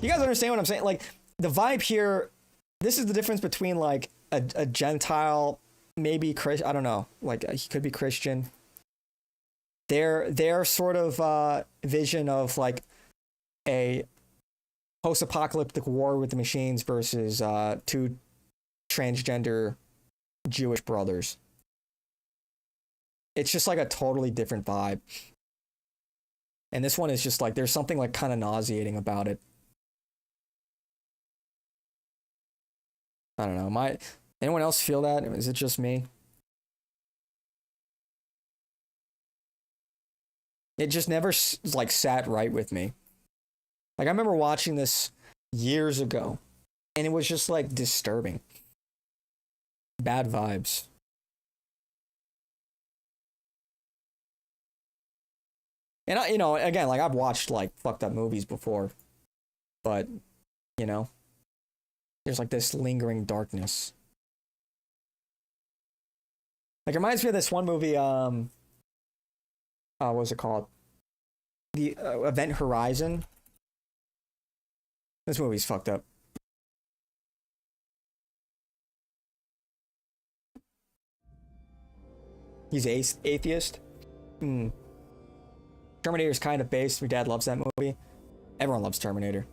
you guys understand what I'm saying? Like, the vibe here, this is the difference between, like, a Gentile, maybe Christian, I don't know, like, he could be Christian. Their sort of vision of, like, a post-apocalyptic war with the machines versus two transgender Jewish brothers. It's just, like, a totally different vibe. And this one is just, like, there's something, like, kind of nauseating about it. I don't know. Anyone else feel that? Is it just me? It just never like sat right with me. Like, I remember watching this years ago, and it was just like disturbing. Bad vibes. And you know, again, like, I've watched like fucked up movies before, but you know, there's like this lingering darkness. Like, it reminds me of this one movie, what was it called? The Event Horizon. This movie's fucked up. He's atheist? Terminator's kind of based. My dad loves that movie. Everyone loves Terminator.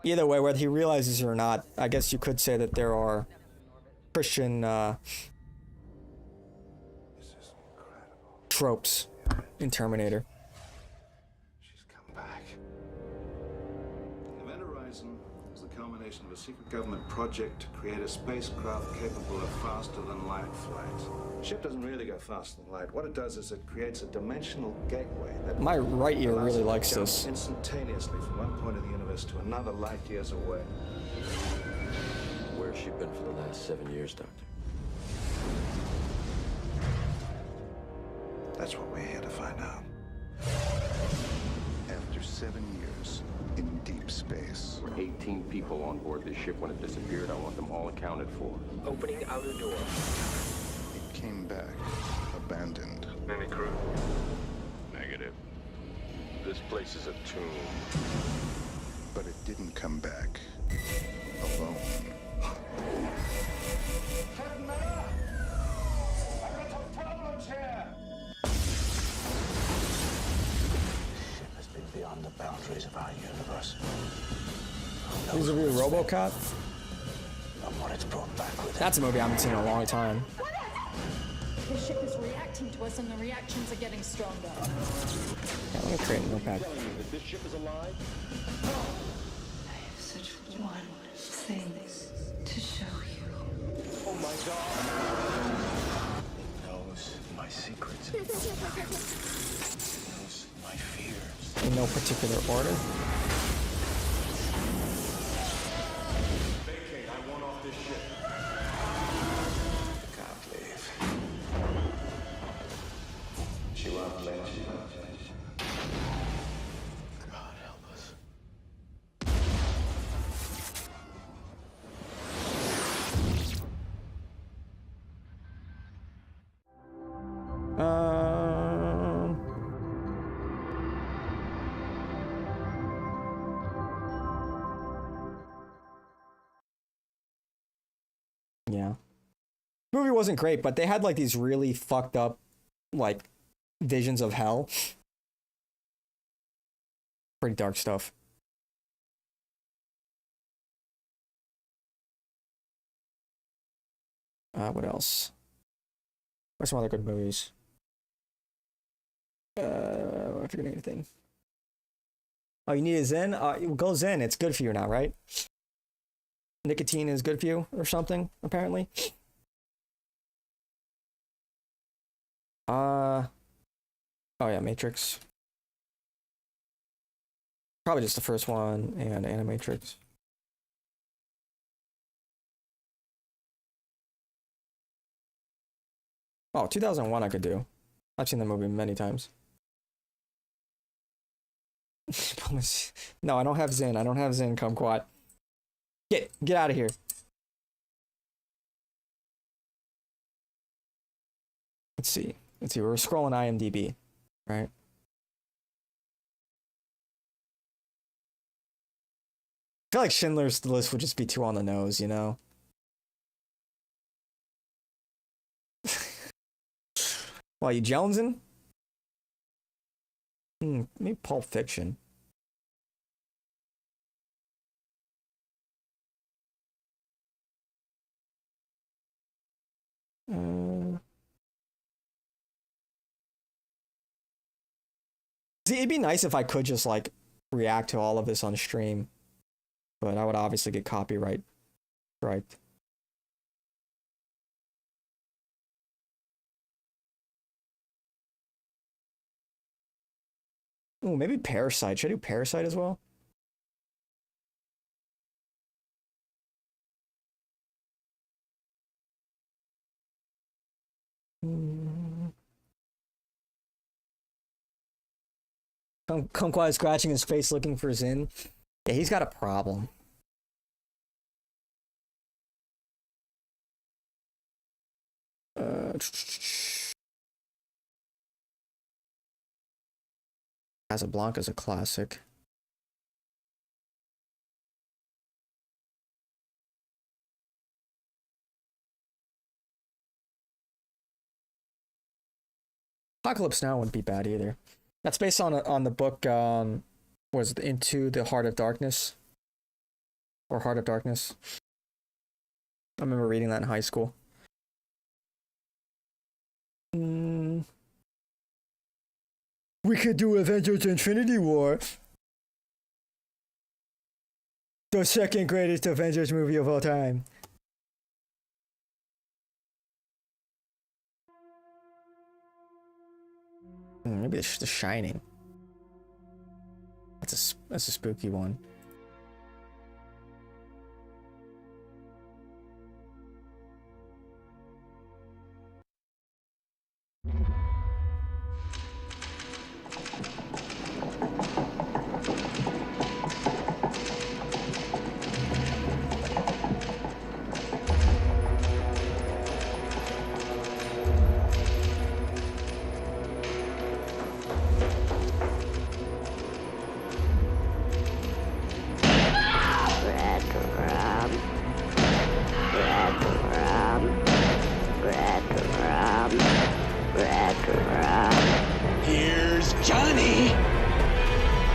Either way, whether he realizes it or not, I guess you could say that there are Christian tropes in Terminator. Event Horizon is the culmination of a secret government project to create a spacecraft capable of faster than light flight. The ship doesn't really go faster than light. What it does is it creates a dimensional gateway that My right ear allows really it to likes jump this. instantaneously from one point of the universe to another light years away. Where's she been for the last 7 years, Doctor? That's what we're here to find out. After 7 years in deep space. There were 18 people on board this ship when it disappeared. I want them all accounted for. Opening outer door. It came back, abandoned. Any crew? Negative. This place is a tomb. But it didn't come back alone. Captain Miller! I've got some problems here! Ship has been beyond the boundaries of our universe. These are RoboCop. And what it's brought back with That's a movie I haven't seen in a long time. The ship is reacting to us, and the reactions are getting stronger. Yeah, let me create a notepad. That this ship is alive? I have such one thing to show you. Oh my God! It knows my secrets. It knows my fears. In no particular order. Vacate, I want off this ship. Can't leave. She won't let you. God help us. Yeah. Movie wasn't great, but they had like these really fucked up like visions of hell. Pretty dark stuff. What else? What's some other good movies? I'm forgetting anything. Oh, you need a Zen? Go Zen. It's good for you now, right? Nicotine is good for you or something, apparently. Oh yeah, Matrix. Probably just the first one and Animatrix. Oh, 2001 I could do. I've seen the movie many times. No, I don't have Zen. I don't have Zen, Kumquat. Get out of here. Let's see. We're scrolling IMDb, right? I feel like Schindler's List would just be too on the nose, you know? Well, you Jonesing? Maybe Pulp Fiction. See, it'd be nice if I could just like react to all of this on stream, but I would obviously get copyright striked. Oh, maybe Parasite. Should I do Parasite as well? Kumquat is scratching his face looking for Zin. Yeah, he's got a problem. Casablanca's a classic. Apocalypse Now wouldn't be bad either. That's based on the book, was Into the Heart of Darkness? Or Heart of Darkness. I remember reading that in high school. We could do Avengers Infinity War. The second greatest Avengers movie of all time. Maybe it's The Shining. That's a spooky one. Here's Johnny.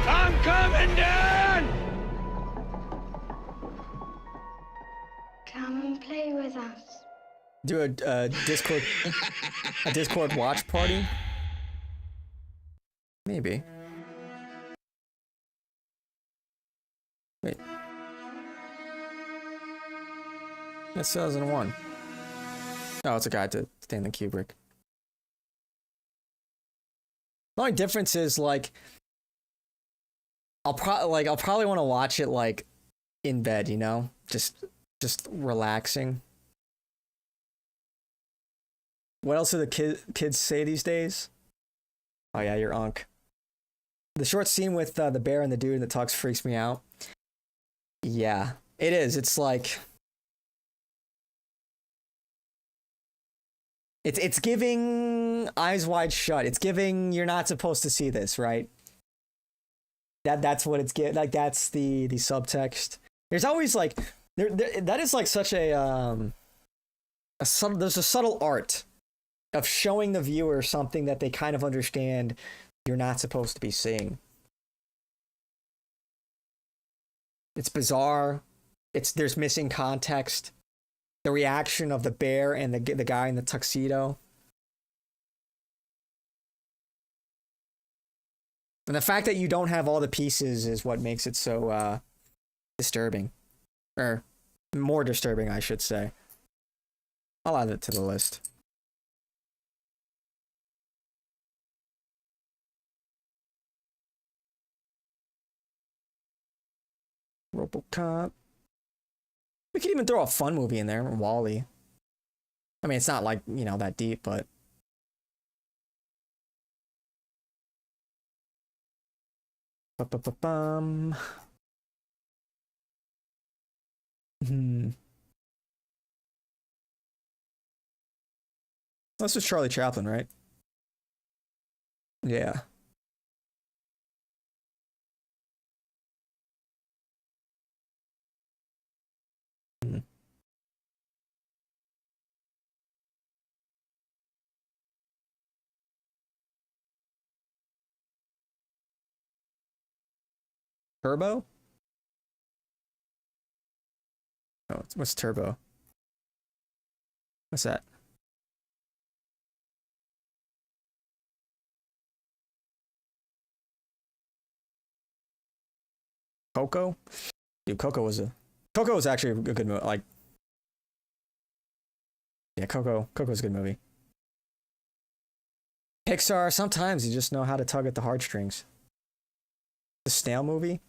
I'm coming down. Come and play with us. Do a Discord a Discord watch party? Maybe. Wait. That's 2001. Oh, it's a guide to Stanley Kubrick. The only difference is like I'll probably want to watch it like in bed, you know? Just relaxing. What else do the kids say these days? Oh yeah, your unk. The short scene with the bear and the dude in the tux freaks me out. Yeah, it is. It's like it's giving Eyes Wide Shut. It's giving you're not supposed to see this, right? That's what it's like. That's the subtext. There's always like that is like such a subtle. There's a subtle art of showing the viewer something that they kind of understand you're not supposed to be seeing. It's bizarre. There's missing context. The reaction of the bear and the guy in the tuxedo. And the fact that you don't have all the pieces is what makes it so disturbing. Or more disturbing, I should say. I'll add it to the list. RoboCop. We could even throw a fun movie in there, Wall-E. I mean, it's not like, you know, that deep, but... Ba-ba-ba-bum. This was Charlie Chaplin, right? Yeah. Turbo? Oh, what's Turbo? What's that? Coco? Dude, Coco was actually a good movie. Like, yeah, Coco's a good movie. Pixar, sometimes you just know how to tug at the heartstrings. The Snail movie?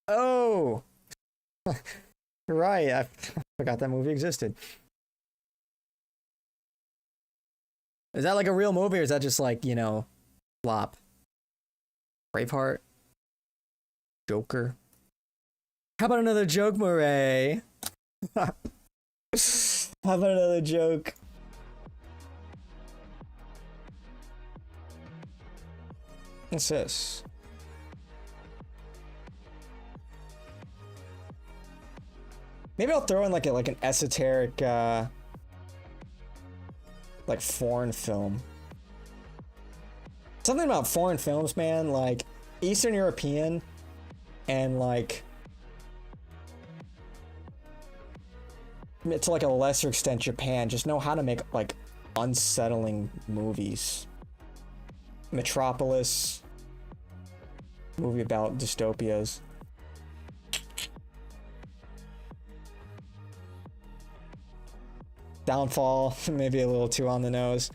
Oh! Right, I forgot that movie existed. Is that like a real movie or is that just like, you know, flop? Braveheart? Joker? How about another joke, Murray? How about another joke? What's this? Maybe I'll throw in like an esoteric like foreign film. Something about foreign films, man, like Eastern European and like to like a lesser extent Japan just know how to make like unsettling movies. Metropolis, movie about dystopias. Downfall, maybe a little too on the nose.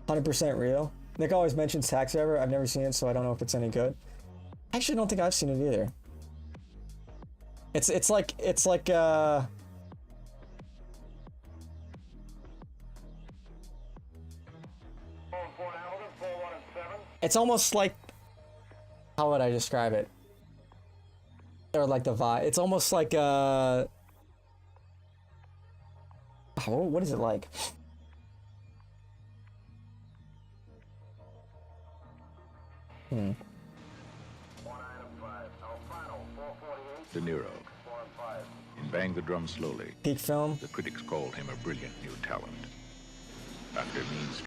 "100% real." Nick always mentions Taxi Driver. I've never seen it, so I don't know if it's any good. I actually don't think I've seen it either. It's like it's almost like, how would I describe it? Or like the vibe. It's almost like oh, what is it like? De Niro. In Bang the Drum Slowly, peak film. The critics called him a brilliant new talent. After Means.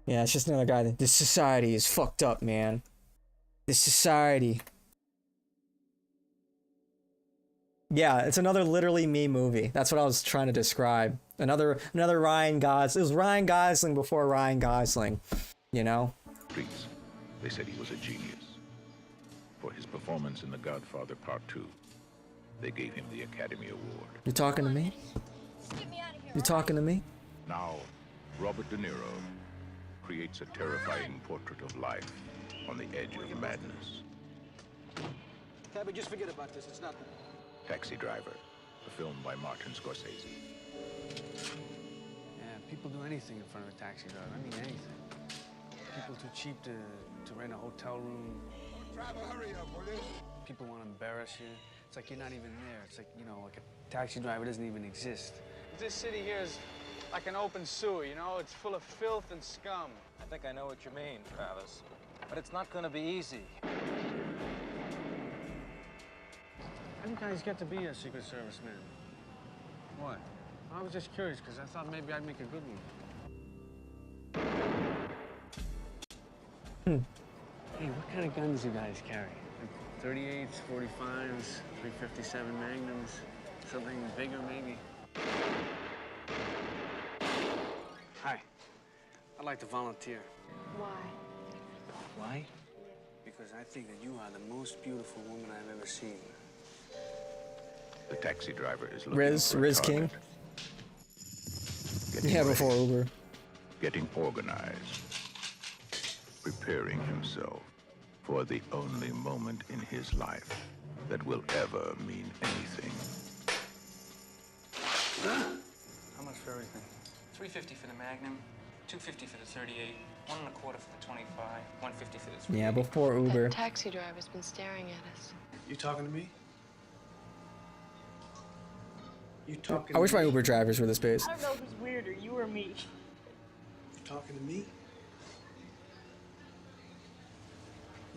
Yeah, it's just another guy that, this society is fucked up, man. This society. Yeah, it's another literally me movie. That's what I was trying to describe. Another Ryan Gosling. It was Ryan Gosling before Ryan Gosling, you know? Streets. They said he was a genius. For his performance in The Godfather Part 2, they gave him the Academy Award. You talking to me? You talking to me? Now, Robert De Niro creates a terrifying portrait of life on the edge of madness. Tabby, just forget about this. It's nothing. Taxi Driver, a film by Martin Scorsese. Yeah, people do anything in front of a taxi driver. I mean, anything. People too cheap to rent a hotel room. Driver, hurry up, will you? People want to embarrass you. It's like you're not even there. It's like, you know, like a taxi driver doesn't even exist. This city here is like an open sewer, you know? It's full of filth and scum. I think I know what you mean, Travis. But it's not gonna be easy. How do you guys get to be a Secret Service man? What? I was just curious, because I thought maybe I'd make a good one. Hey, what kind of guns do you guys carry? Like 38s, 45s, 357 Magnums? Something bigger, maybe? Hi. I'd like to volunteer. Why? Why? Because I think that you are the most beautiful woman I've ever seen. The taxi driver is looking Riz King. Yeah, before Uber. Getting organized. Preparing himself for the only moment in his life that will ever mean anything. How much for everything? $350 for the Magnum, $250 for the 38, $1.25 for the 25, $150 for the 3. Yeah, before Uber. That taxi driver's been staring at us. You talking to me? You talking I wish to my me? Uber drivers were this base. I don't know who's weirder, you or me. You talking to me?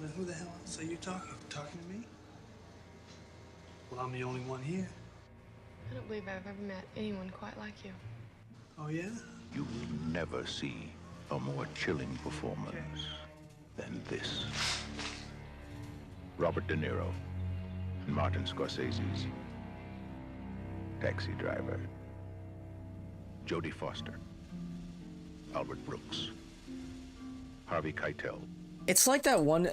Well, who the hell else are you talking? Talking to me? Well, I'm the only one here. I don't believe I've ever met anyone quite like you. Oh, yeah? You will never see a more chilling performance than this. Robert De Niro and Martin Scorsese's Taxi Driver. Jodie Foster, Albert Brooks, Harvey Keitel. It's like that one,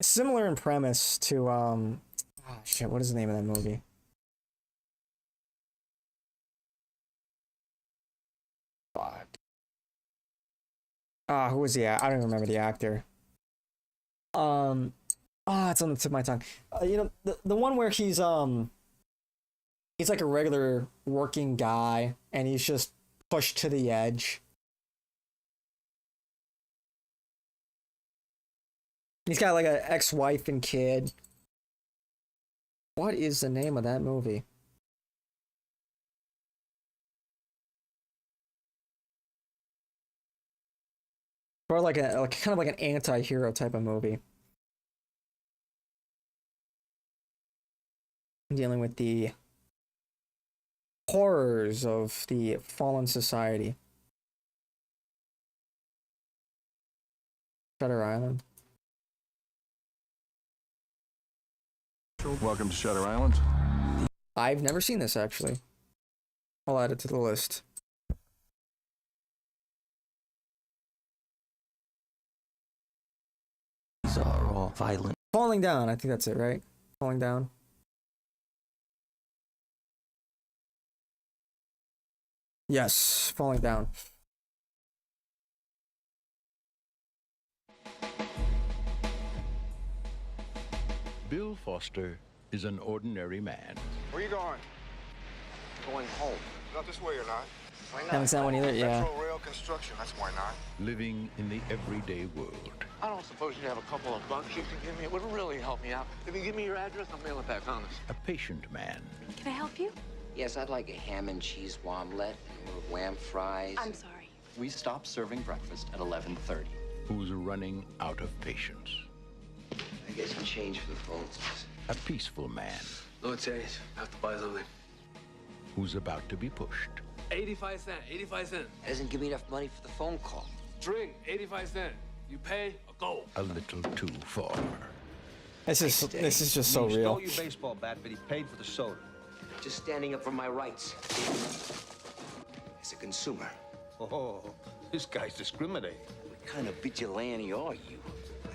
similar in premise to, oh shit, what is the name of that movie? Fuck. Who was the, I don't even remember the actor. It's on the tip of my tongue. You know, the one where he's like a regular working guy and he's just pushed to the edge. He's got like an ex-wife and kid. What is the name of that movie? Or like a kind of like an anti-hero type of movie. Dealing with the horrors of the fallen society. Shutter Island. Welcome to Shutter Island. I've never seen this, actually. I'll add it to the list. These are all violent. Falling down. I think that's it, right? Falling down. Yes, falling down. Bill Foster is an ordinary man. Where you going? Going home. Not this way or not? Why not? Haven't seen that one either, yeah. Metro Rail Construction, that's why not. Living in the everyday world. I don't suppose you have a couple of bucks you can give me. It would really help me out. If you give me your address, I'll mail it back, honest. A patient man. Can I help you? Yes, I'd like a ham and cheese omelet or wham fries. I'm sorry. We stopped serving breakfast at 11:30. Who's running out of patience. I get some change for the phone. A peaceful man. No change. I have to buy something. Who's about to be pushed. 85 cents. 85 cents. Doesn't give me enough money for the phone call. Drink. 85 cents. You pay or go. A little too far. This is just so He real. stole your baseball bat, but he paid for the soda. Just standing up for my rights. As a consumer. Oh, this guy's discriminating. What kind of vigilante are you?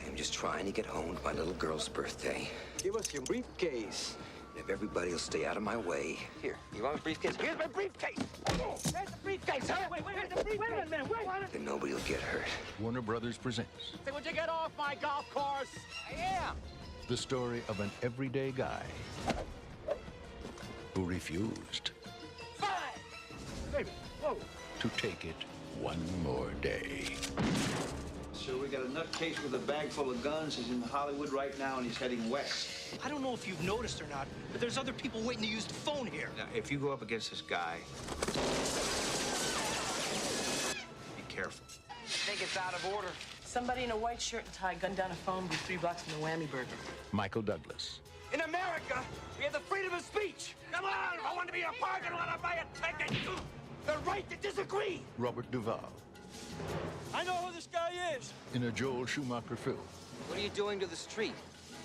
I am just trying to get home to my little girl's birthday. Give us your briefcase. If everybody will stay out of my way. Here, you want my briefcase? Here's my briefcase! There's the briefcase, huh? Wait a minute, then nobody will get hurt. Warner Brothers presents Say, would you get off my golf course? I am. the story of an everyday guy who refused Baby, whoa. to take it one more day. Sir, we got a nutcase with a bag full of guns. He's in Hollywood right now, and he's heading west. I don't know if you've noticed or not, but there's other people waiting to use the phone here. Now, if you go up against this guy, be careful. I think it's out of order. Somebody in a white shirt and tie gunned down a phone booth 3 blocks from the Whammy Burger. Michael Douglas. In America, we have the freedom of speech. Come on, I want to be in a parking lot, I'll buy a ticket. The right to disagree. Robert Duvall. I know who this guy is. In a Joel Schumacher film. What are you doing to the street?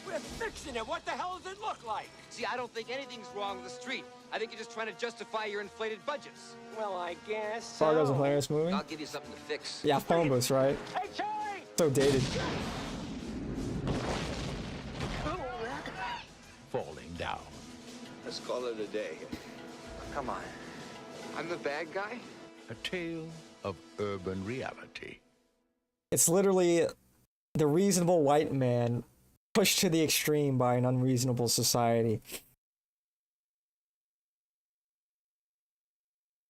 We're fixing it. What the hell does it look like? See, I don't think anything's wrong with the street. I think you're just trying to justify your inflated budgets. Well, I guess Fargo's a hilarious movie. I'll give you something to fix. Yeah, phone booths, right? Hey, Charlie! So dated. Falling down. Let's call it a day. Come on. I'm the bad guy? A tale of urban reality. It's literally the reasonable white man pushed to the extreme by an unreasonable society.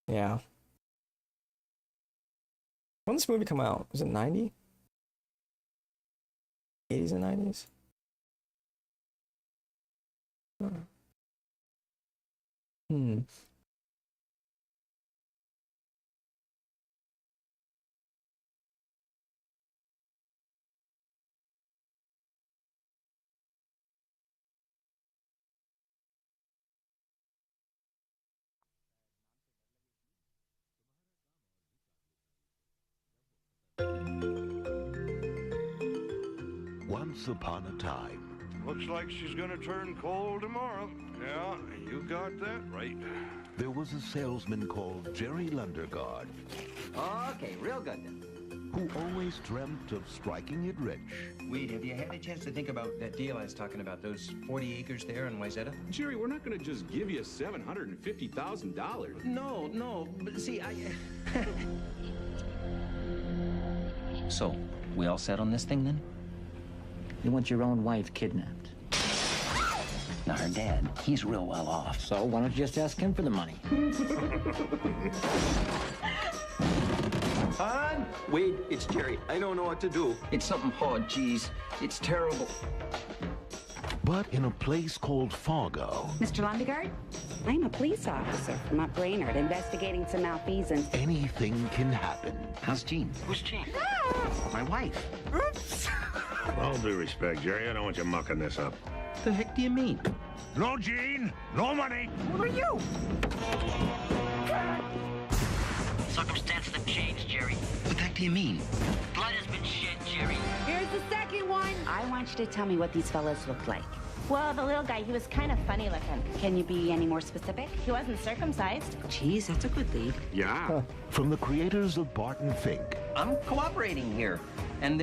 Yeah. When did this movie come out? Was it 90? 80s and 90s? Hmm. Once upon a time. Looks like she's gonna turn cold tomorrow. Yeah, you got that right. There was a salesman called Jerry Lundergaard. Okay, real good then. Who always dreamt of striking it rich. Weed, have you had a chance to think about that deal I was talking about, those 40 acres there in Wayzata? Jerry, we're not going to just give you $750,000. No, but see, So, we all set on this thing then? You want your own wife kidnapped. Now, her dad, he's real well off, so why don't you just ask him for the money? Hon? Wade, it's Jerry. I don't know what to do. It's something hard, geez. It's terrible. But in a place called Fargo, Mr. Lundegaard? I'm a police officer from up Brainerd investigating some malfeasance. anything can happen. How's Jean? Who's Jean? My wife. Oops. With all due respect, Jerry, I don't want you mucking this up. The heck do you mean? No Gene, no money. Who are you? Circumstances have changed, Jerry. What the heck do you mean? Blood has been shed, Jerry. Here's the second one. I want you to tell me what these fellas look like. Well, the little guy, he was kind of funny looking. Can you be any more specific? He wasn't circumcised. Geez, that's a good lead. Yeah. From the creators of Barton Fink. I'm cooperating here. And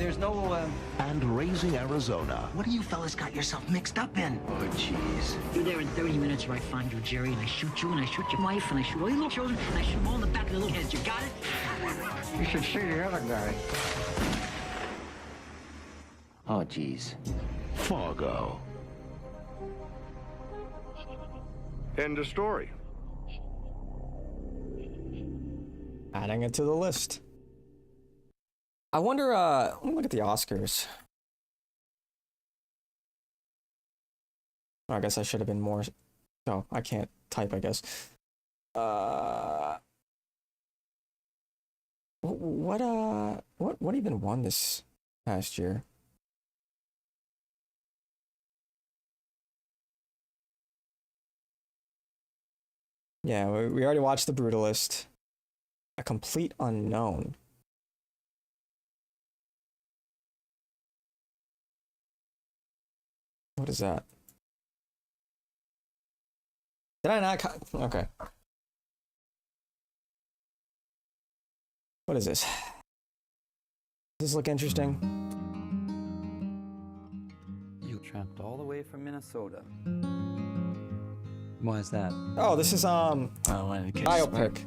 there's no, And raising Arizona. What do you fellas got yourself mixed up in? Oh, jeez. You're there in 30 minutes or I find you, Jerry, and I shoot you, and I shoot your wife, and I shoot all your little children, and I shoot them all in the back of their little heads. You got it? You should see the other guy. Oh, jeez. Fargo. End of story. Adding it to the list. I wonder, let me look at the Oscars. I guess I should have been more... Oh, I can't type, I guess. What even won this past year? Yeah, we already watched The Brutalist. A Complete Unknown. What is that? Did I not? Okay. What is this? Does this look interesting? You tramped all the way from Minnesota. Why is that? Oh, this is biopic.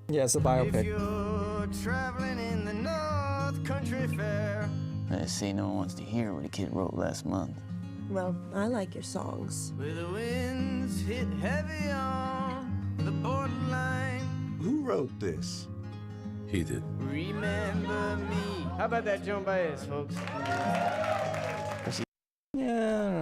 Yeah, it's a biopic. If you're traveling in the North Country Fair. I say no one wants to hear what a kid wrote last month. Well, I like your songs. Where the winds hit heavy on the borderline. Who wrote this? He did. Remember me. How about that Joan Baez, folks? Yeah.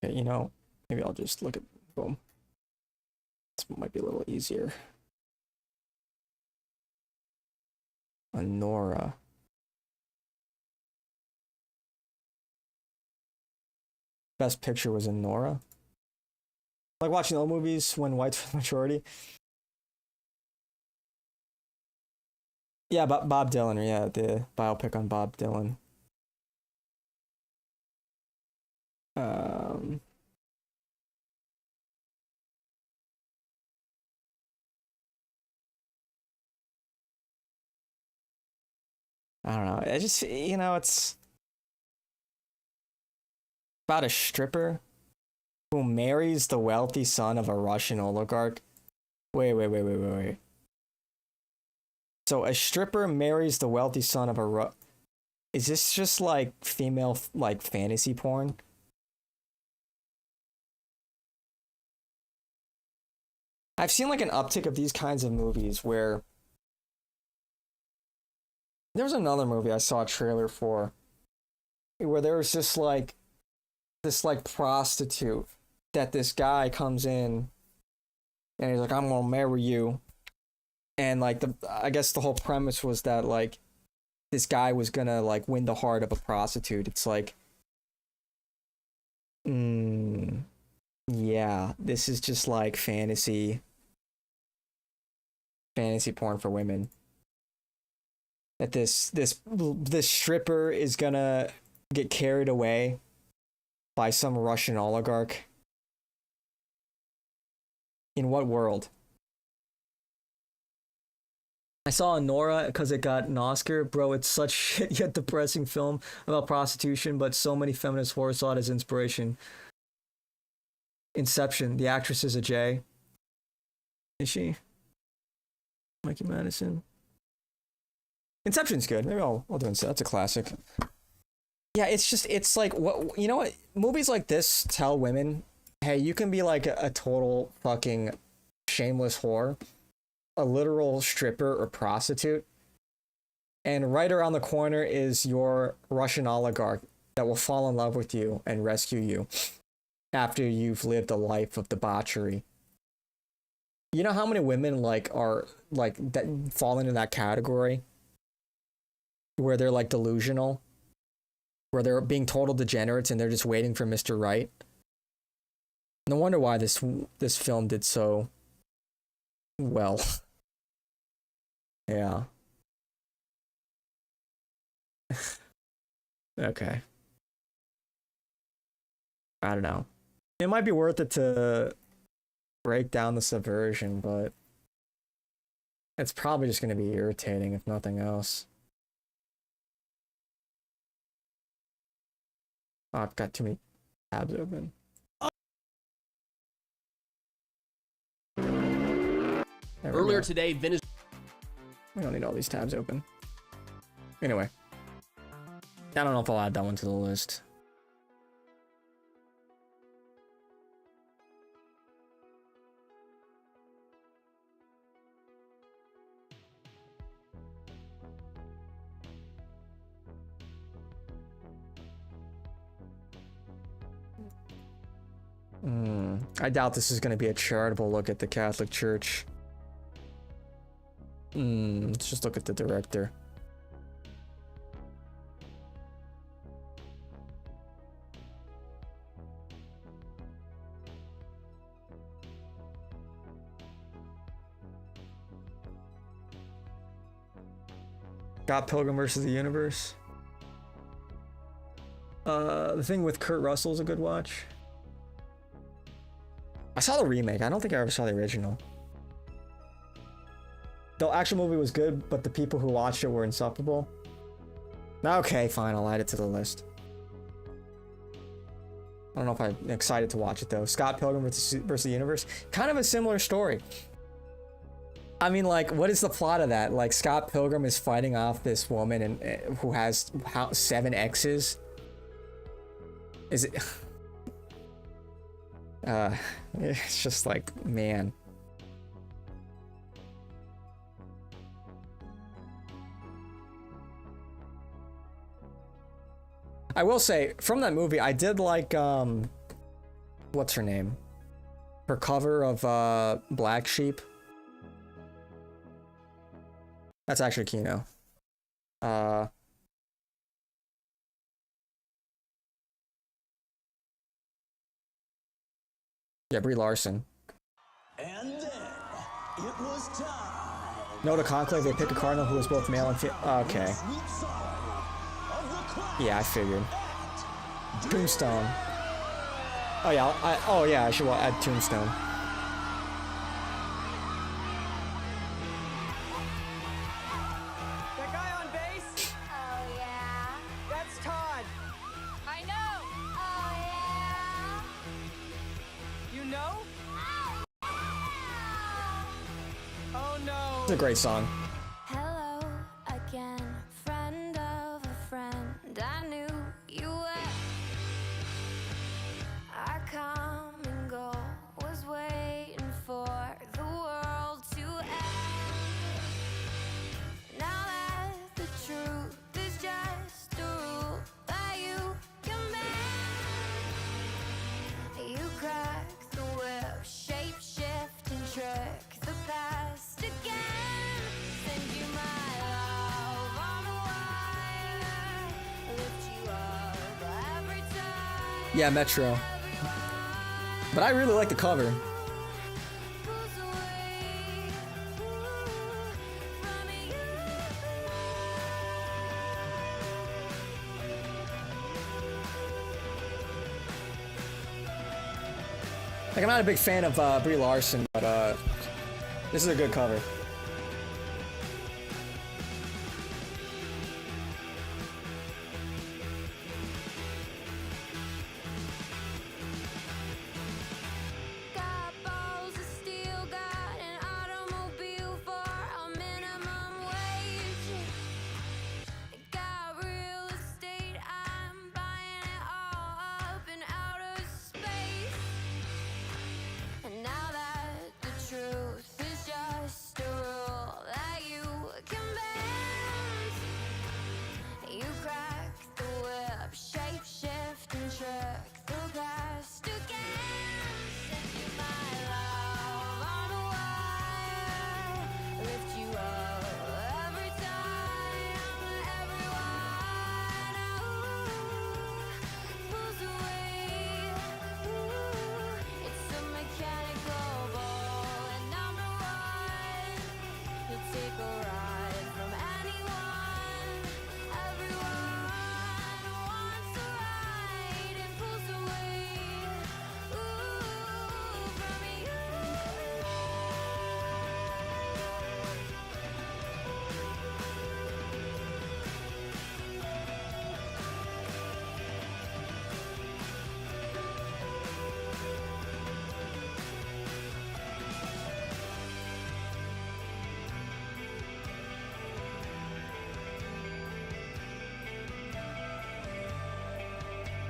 Okay, you know, maybe I'll just look at boom. This might be a little easier. Nora. Best picture was in Nora. Like watching old movies when whites were the majority. Yeah, Bob Dylan. Yeah, the biopic on Bob Dylan. I don't know. I just, you know, it's about a stripper who marries the wealthy son of a Russian oligarch. Wait. So a stripper marries the wealthy son of a Is this just like female like fantasy porn? I've seen like an uptick of these kinds of movies where there's another movie I saw a trailer for where there was just like this like prostitute that this guy comes in and he's like, I'm gonna marry you. And like I guess the whole premise was that like this guy was gonna like win the heart of a prostitute. It's like, yeah, this is just like fantasy porn for women. That this stripper is gonna get carried away by some Russian oligarch. In what world? I saw Nora because it got an Oscar. Bro, it's such shit yet depressing film about prostitution, but so many feminist horror saw it as inspiration. Inception, the actress is a J. Is she? Mikey Madison. Inception's good. Maybe I'll do Inception. That's a classic. Yeah, it's like, what, you know what? Movies like this tell women, hey, you can be like a total fucking shameless whore, a literal stripper or prostitute, and right around the corner is your Russian oligarch that will fall in love with you and rescue you after you've lived a life of debauchery. You know how many women like are like that fall into that category where they're like delusional, where they're being total degenerates and they're just waiting for Mr. Right? No wonder why this film did so well. Yeah. Okay. I don't know. It might be worth it to break down the subversion, but it's probably just going to be irritating if nothing else. Oh, I've got too many tabs open. Earlier today, Venezuela. We don't need all these tabs open. Anyway. I don't know if I'll add that one to the list. I doubt this is going to be a charitable look at the Catholic Church. Let's just look at the director. Scott Pilgrim versus the Universe. The thing with Kurt Russell is a good watch. I saw the remake. I don't think I ever saw the original. The actual movie was good, but the people who watched it were insufferable. Okay, fine. I'll add it to the list. I don't know if I'm excited to watch it, though. Scott Pilgrim versus the Universe. Kind of a similar story. I mean, like, what is the plot of that? Like, Scott Pilgrim is fighting off this woman and who has 7 exes. Is it... it's just like, man. I will say, from that movie, I did like, what's her name? Her cover of, Black Sheep. That's actually Kino. Yeah, Brie Larson. And then it was time. No, the Conclave, they pick a cardinal who is both male and female. Okay. Yeah, I figured. Tombstone. Oh yeah, I should add Tombstone. That guy on base? Oh, yeah? That's Todd. I know! Oh, yeah? You know? Oh, no. It's a great song. Hello again, friend of a friend. I knew you were. Our common goal was waiting for the world to end. Now that the truth is just a rule that you can bend. You crack the whip, shape shift and trick the past again. Send you my love on a wire, lift you up every time. Yeah, Metro. But I really like the cover. Like, I'm not a big fan of Brie Larson, but this is a good cover. Got balls of steel, got an automobile for a minimum wage. Got real estate, I'm buying it all up in outer space. And now that the truth is just a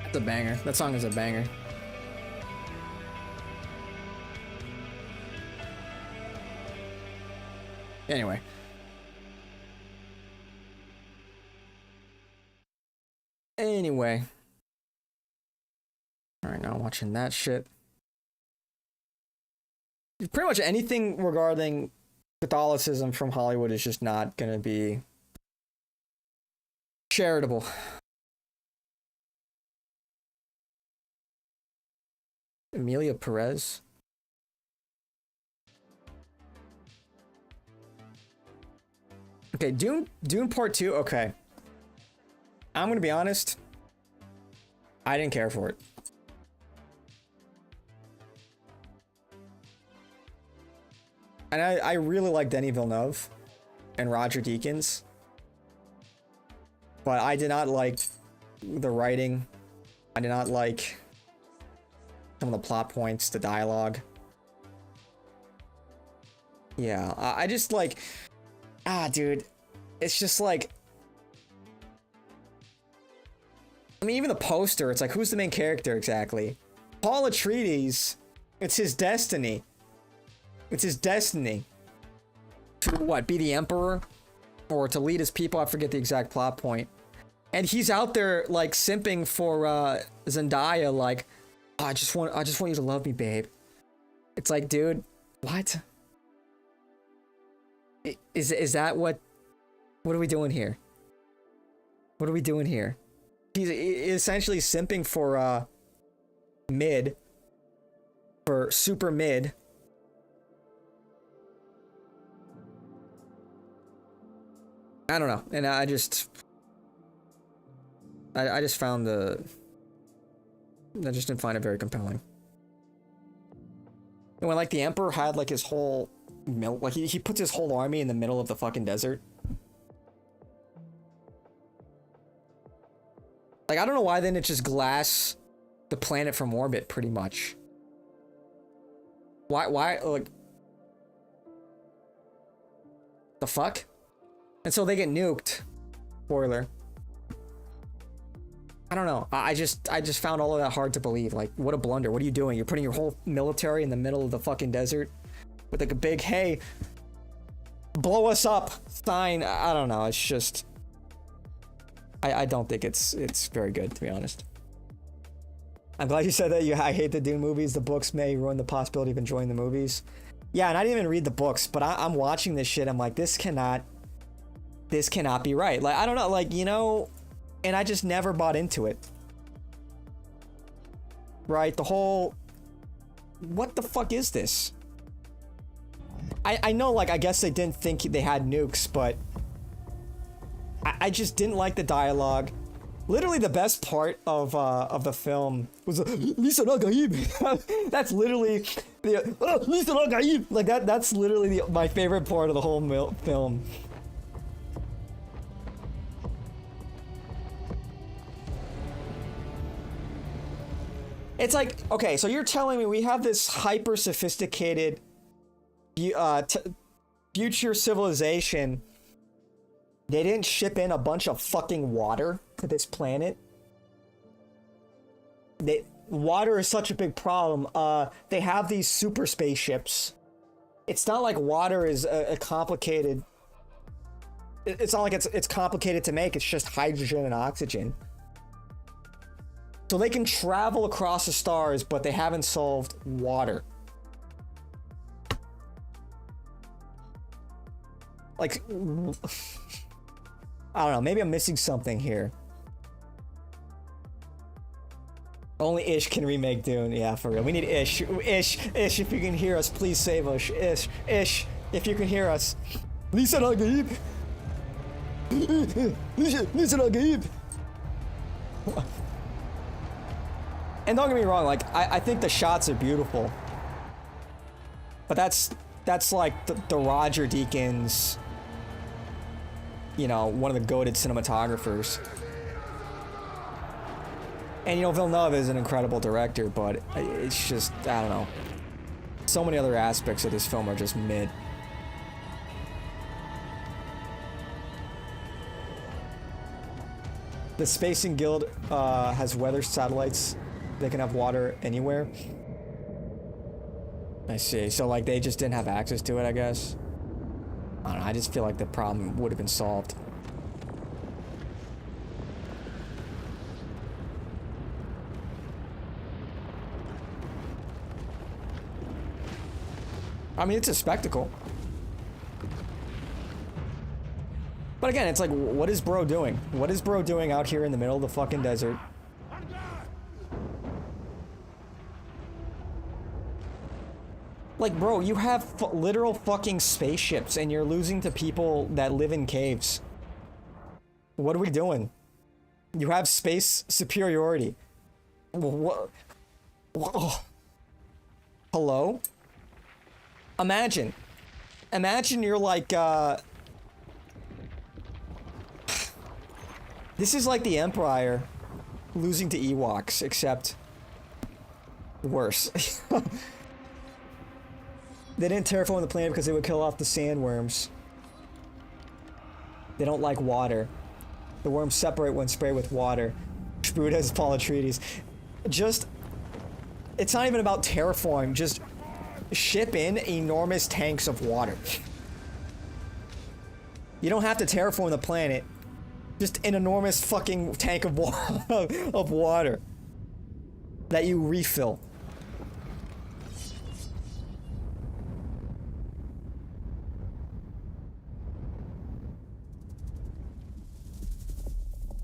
It's a banger. That song is a banger. Anyway. Alright, now I'm watching that shit. Pretty much anything regarding Catholicism from Hollywood is just not gonna be charitable. Emilia Perez. Okay, Dune Part 2, okay. I'm gonna be honest. I didn't care for it. And I really like Denis Villeneuve and Roger Deakins. But I did not like the writing. I did not like some of the plot points, the dialogue. Yeah, I just like... dude. It's just like... I mean, even the poster, it's like, who's the main character exactly? Paul Atreides, it's his destiny. It's his destiny. To what, be the emperor? Or to lead his people? I forget the exact plot point. And he's out there, like, simping for, Zendaya, like, oh, I just want you to love me, babe. It's like, dude, what? Is that what are we doing here? What are we doing here? He's essentially simping for, mid. For super mid. I don't know. And I just found I just didn't find it very compelling. And when, like, the Emperor had, like, his whole... Like, he puts his whole army in the middle of the fucking desert. Like, I don't know why they didn't just glass the planet from orbit, pretty much. Why, like... The fuck? And so they get nuked. Spoiler. I don't know. I just found all of that hard to believe. Like, what a blunder. What are you doing? You're putting your whole military in the middle of the fucking desert with, like, a big, hey, blow us up sign. I don't know. It's just... I don't think it's very good, to be honest. I'm glad you said that. I hate the Dune movies. The books may ruin the possibility of enjoying the movies. Yeah, and I didn't even read the books, but I'm watching this shit. I'm like, this cannot be right. Like, I don't know, like, you know, and I just never bought into it. Right? The whole... What the fuck is this? I know, like, I guess they didn't think they had nukes, but... I just didn't like the dialogue. Literally the best part of the film was Lisa Nagaib. That's literally the Lisa Nagaib. Like that's literally my favorite part of the whole film. It's like, okay, so you're telling me we have this hyper sophisticated future civilization. They didn't ship in a bunch of fucking water to this planet. Water is such a big problem. They have these super spaceships. It's not like water is a complicated... It's not like it's complicated to make. It's just hydrogen and oxygen. So they can travel across the stars, but they haven't solved water. Like... I don't know, maybe I'm missing something here. Only Ish can remake Dune. Yeah, for real. We need Ish. Ish, if you can hear us, please save us. Ish, if you can hear us. Lisa Nagaib. Lisa Nagaib. And don't get me wrong, like, I think the shots are beautiful. But that's like the Roger Deakins... You know, one of the goated cinematographers. And, you know, Villeneuve is an incredible director, but it's just, I don't know. So many other aspects of this film are just mid. The Spacing Guild has weather satellites. They can have water anywhere. I see. So like they just didn't have access to it, I guess. I don't know. I just feel like the problem would have been solved. I mean, it's a spectacle. But again, it's like, what is bro doing? What is bro doing out here in the middle of the fucking desert? Like, bro, you have literal fucking spaceships and you're losing to people that live in caves. What are we doing? You have space superiority. What? Hello? Imagine you're like, this is like the Empire losing to Ewoks, except worse. They didn't terraform the planet because they would kill off the sandworms. They don't like water. The worms separate when sprayed with water. Spood has Polytretes. Just, it's not even about terraforming, just ship in enormous tanks of water. You don't have to terraform the planet. Just an enormous fucking tank of, of water that you refill.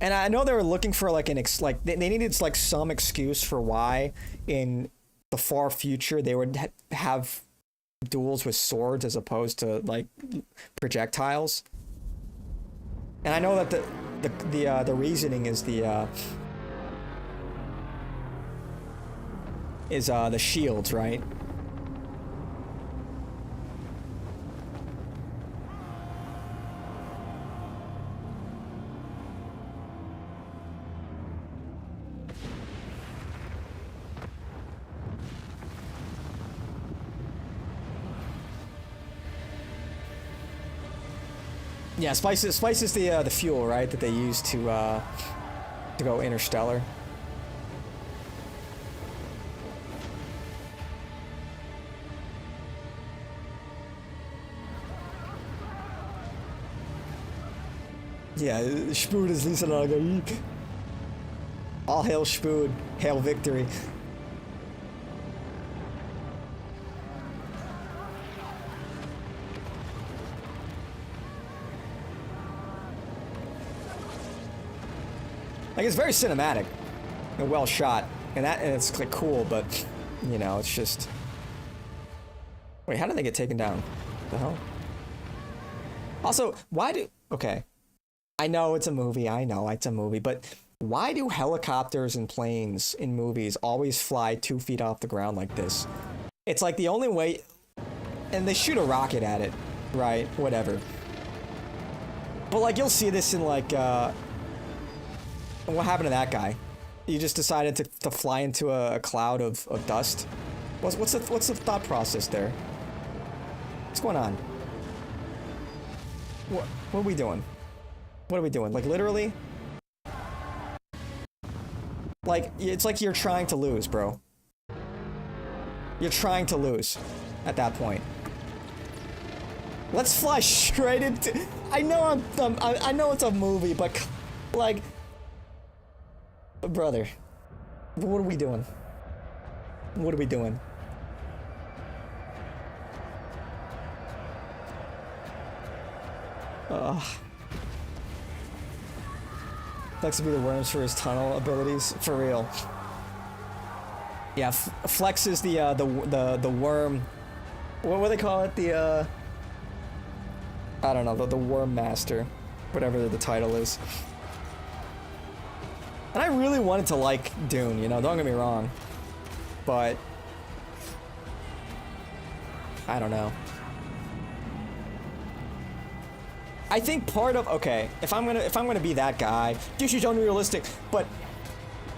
And I know they were looking for like they needed like some excuse for why in the far future they would have duels with swords as opposed to like projectiles. And I know that the reasoning is the shields, right? Yeah, spice is the fuel, right, that they use to go interstellar. Yeah, Spood is Lisa Nagaik. All hail Spood, hail victory. Like, it's very cinematic and well shot, and it's like cool, but you know, it's just. Wait, how did they get taken down? What the hell? Also, okay, I know it's a movie, but why do helicopters and planes in movies always fly 2 feet off the ground like this? It's like the only way, and they shoot a rocket at it, right? Whatever. But like, you'll see this in like, what happened to that guy? You just decided to fly into a cloud of dust? What's the thought process there? What's going on? What are we doing? What are we doing? Like, literally? Like, it's like you're trying to lose, bro. You're trying to lose at that point. Let's fly straight into. I know I know it's a movie, but like. Brother, what are we doing? What are we doing? Flex would be the worms for his tunnel abilities, for real. Yeah, Flex is the worm. What do they call it? The I don't know, the worm master, whatever the title is. And I really wanted to like Dune, you know, don't get me wrong. But I don't know. I think part of, okay, if I'm gonna be that guy, this is unrealistic, but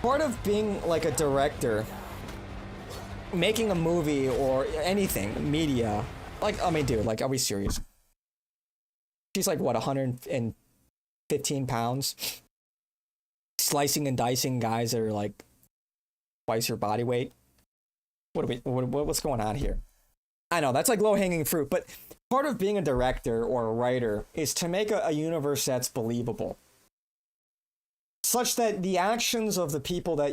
part of being like a director, making a movie or anything, media, like, I mean, dude, like, are we serious? She's like, what, 115 pounds? slicing and dicing guys that are like twice your body weight. What's going on here? I know that's like low-hanging fruit, but part of being a director or a writer is to make a universe that's believable, such that the actions of the people that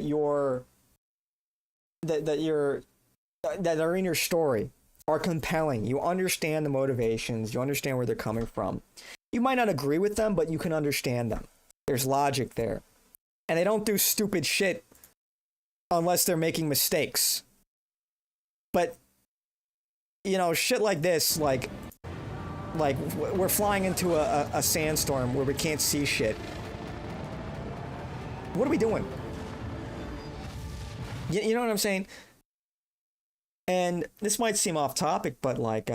are in your story are compelling. You understand the motivations, you understand where they're coming from. You might not agree with them, but you can understand them. There's logic there. And they don't do stupid shit unless they're making mistakes. But, you know, shit like this, like we're flying into a sandstorm where we can't see shit. What are we doing? You know what I'm saying? And this might seem off topic, but like,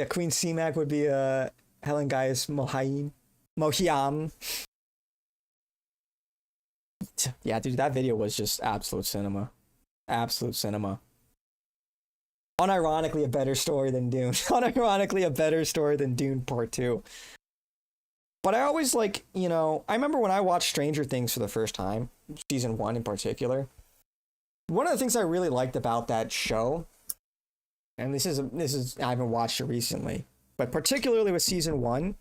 Queen C-Mac would be Helen Gaius Mohiam. Yeah, dude, that video was just absolute cinema. Absolute cinema. Unironically, a better story than Dune. Unironically, a better story than Dune Part 2. But I always like, you know, I remember when I watched Stranger Things for the first time, season 1 in particular. One of the things I really liked about that show, and this is I haven't watched it recently, but particularly with season 1,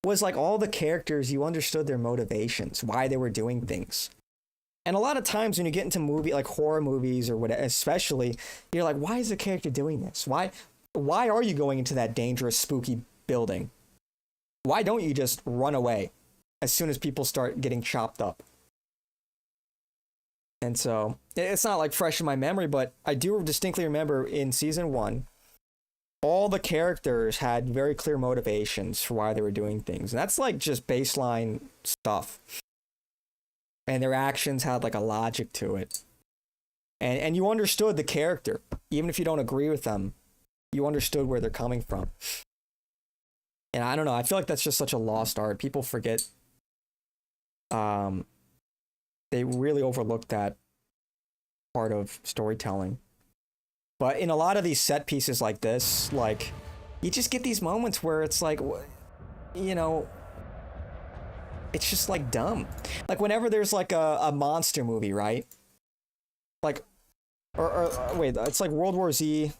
was like all the characters, you understood their motivations, why they were doing things. And a lot of times when you get into like horror movies or whatever, especially, you're like, why is the character doing this? Why are you going into that dangerous, spooky building? Why don't you just run away as soon as people start getting chopped up? And so it's not like fresh in my memory, but I do distinctly remember in season 1, all the characters had very clear motivations for why they were doing things. And that's like just baseline stuff. And their actions had like a logic to it. And you understood the character. Even if you don't agree with them, you understood where they're coming from. And I don't know, I feel like that's just such a lost art. People forget. They really overlook that part of storytelling. But in a lot of these set pieces like this, like, you just get these moments where it's like, you know, it's just like dumb. Like whenever there's like a monster movie, right? Like, or wait, it's like World War Z.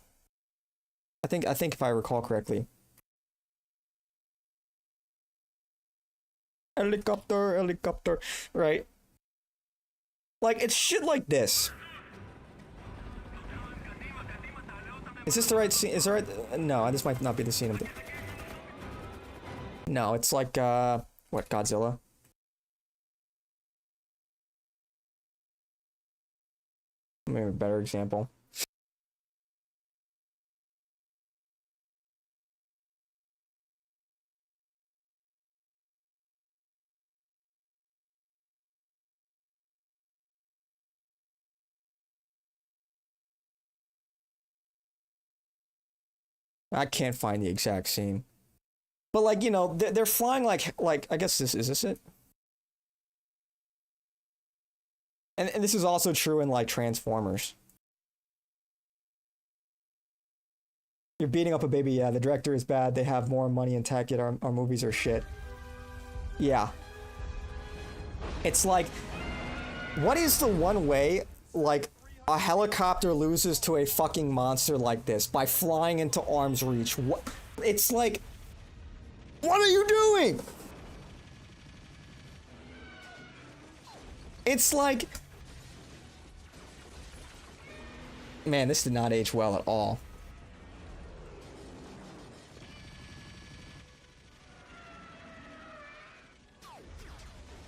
I think if I recall correctly. Helicopter, right? Like, it's shit like this. Is this the right scene? Is there right? No, this might not be the scene of the... No, it's like, what, Godzilla? Maybe a better example. I can't find the exact scene. But like, you know, they're flying like I guess is this it? And this is also true in like Transformers. You're beating up a baby, yeah, the director is bad, they have more money and tech, yet our movies are shit. Yeah. It's like, what is the one way, like, a helicopter loses to a fucking monster like this? By flying into arm's reach. What? It's like, what are you doing? It's like, man, this did not age well at all.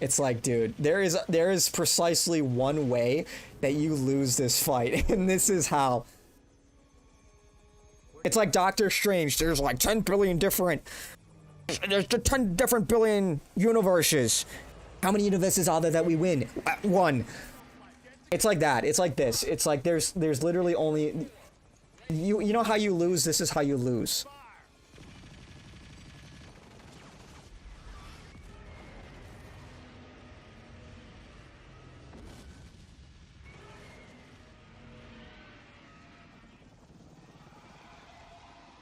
It's like, dude, there is precisely one way that you lose this fight, and this is how. It's like Doctor Strange. There's like 10 billion different. There's 10 different billion universes. How many universes are there that we win? One. It's like that. It's like this. It's like there's literally only. You know how you lose. This is how you lose.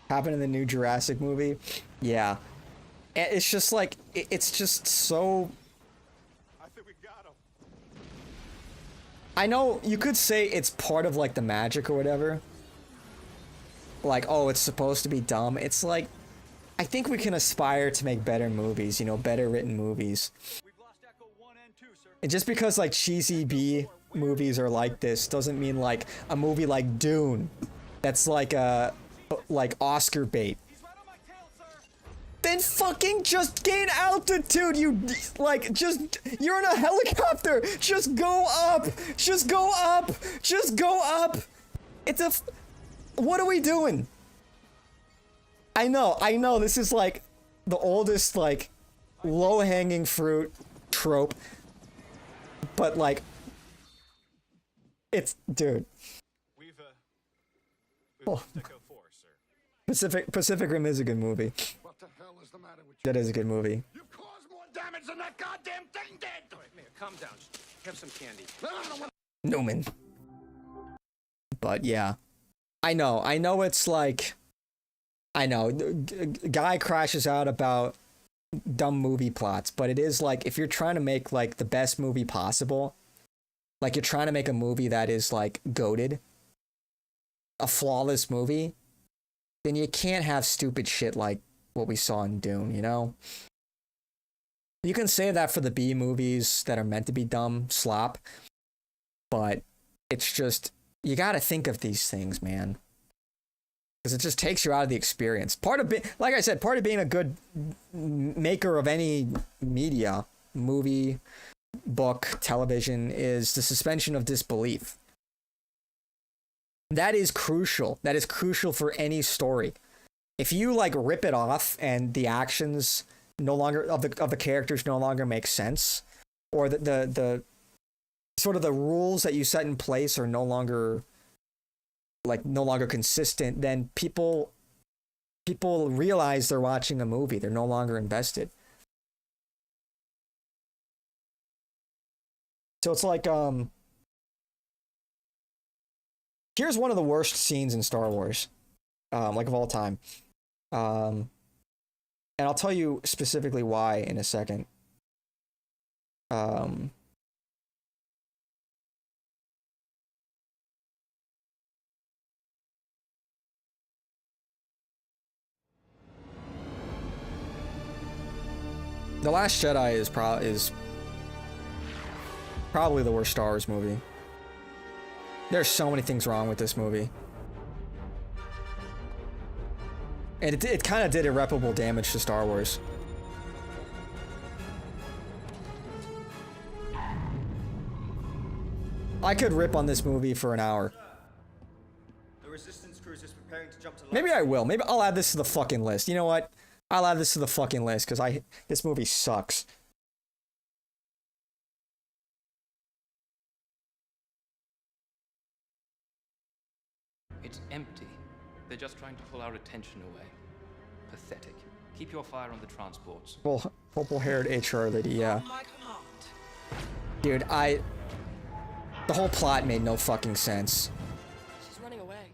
Happened in the new Jurassic movie. Yeah. It's just like, it's just so... I think we got him. I know you could say it's part of like the magic or whatever. Like, oh, it's supposed to be dumb. It's like, I think we can aspire to make better movies, you know, better written movies. And just because like cheesy B movies are like this doesn't mean like a movie like Dune that's like Oscar bait. Then fucking just gain altitude, you like just you're in a helicopter. Just go up. Just go up. Just go up. It's a what are we doing? I know this is like the oldest like low-hanging fruit trope. But like it's dude. We've Oh. Echo 4, sir. Pacific Rim is a good movie. What the hell is the matter with you? That is a good movie. You've caused more damage than that goddamn thing did! All right, Mayor, calm down. Just have some candy. Newman. But yeah. I know it's like I know guy crashes out about dumb movie plots, but it is like if you're trying to make like the best movie possible, like you're trying to make a movie that is like goated, a flawless movie, then you can't have stupid shit like what we saw in Dune, you know? You can say that for the B movies that are meant to be dumb slop, but it's just, you gotta think of these things, man. Because it just takes you out of the experience. Like I said, part of being a good maker of any media, movie, book, television, is the suspension of disbelief. That is crucial. That is crucial for any story. If you like rip it off and the actions no longer of the characters no longer make sense, or the sort of the rules that you set in place are no longer consistent, then people realize they're watching a movie. They're no longer invested. So it's like, here's one of the worst scenes in Star Wars, like of all time. And I'll tell you specifically why in a second. The Last Jedi is probably the worst Star Wars movie. There's so many things wrong with this movie. And it kind of did irreparable damage to Star Wars. I could rip on this movie for an hour. The resistance cruiser is preparing to jump to Maybe I will. Maybe I'll add this to the fucking list. You know what? I'll add this to the fucking list because this movie sucks. It's empty. They're just trying to pull our attention away. Pathetic. Keep your fire on the transports. Well, purple-haired HR lady, yeah. Dude, the whole plot made no fucking sense. She's running away.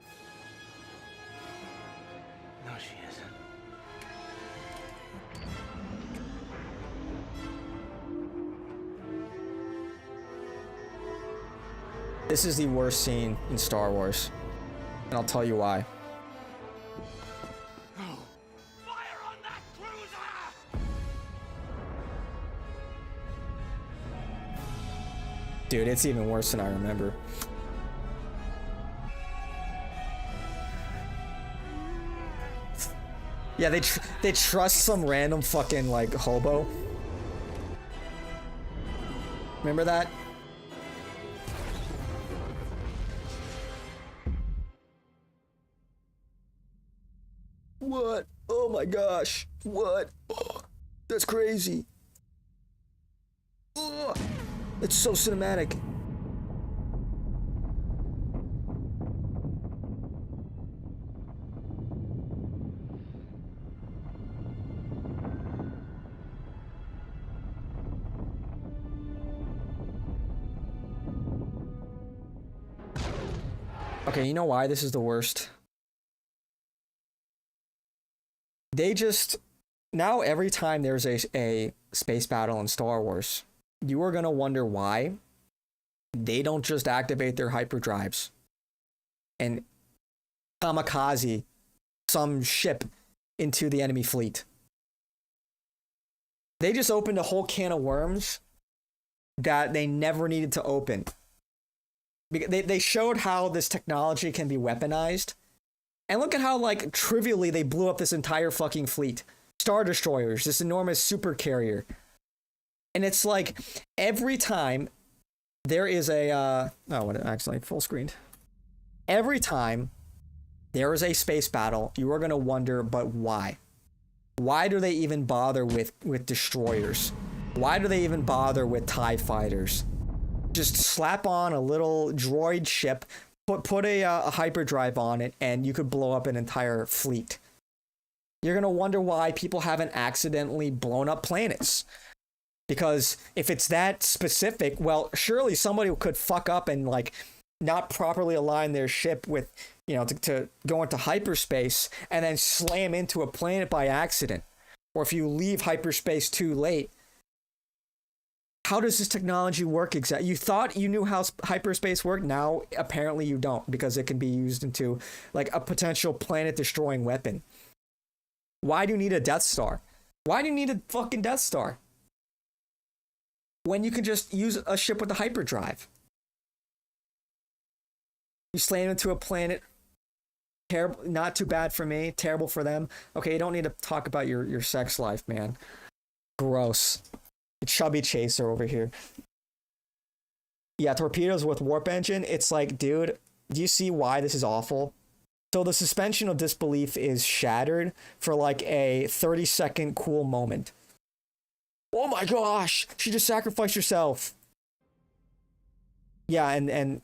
No, she isn't. This is the worst scene in Star Wars. And I'll tell you why. Dude, it's even worse than I remember. Yeah, they trust some random fucking like hobo. Remember that? What? Oh my gosh. What? Oh, that's crazy. Oh, it's so cinematic. Okay, you know why this is the worst? They just Now every time there's a space battle in Star Wars, you are gonna wonder why they don't just activate their hyperdrives and kamikaze some ship into the enemy fleet. They just opened a whole can of worms that they never needed to open. They showed how this technology can be weaponized. And look at how, like, trivially they blew up this entire fucking fleet. Star Destroyers, this enormous super carrier. And it's like, every time there is a... oh, what, accidentally full screened. Every time there is a space battle, you are going to wonder, but why? Why do they even bother with destroyers? Why do they even bother with TIE fighters? Just slap on a little droid ship, put a hyperdrive on it, and you could blow up an entire fleet. You're going to wonder why people haven't accidentally blown up planets. Because if it's that specific, well, surely somebody could fuck up and, like, not properly align their ship with, you know, to go into hyperspace and then slam into a planet by accident. Or if you leave hyperspace too late. How does this technology work exactly? You thought you knew how hyperspace worked. Now, apparently you don't, because it can be used into, like, a potential planet-destroying weapon. Why do you need a Death Star? Why do you need a fucking Death Star? When you can just use a ship with a hyperdrive. You slam into a planet. Terrible, not too bad for me. Terrible for them. Okay, you don't need to talk about your sex life, man. Gross. Chubby chaser over here. Yeah, torpedoes with warp engine. It's like, dude, do you see why this is awful? So the suspension of disbelief is shattered for like a 30-second cool moment. Oh my gosh, she just sacrificed herself. Yeah, and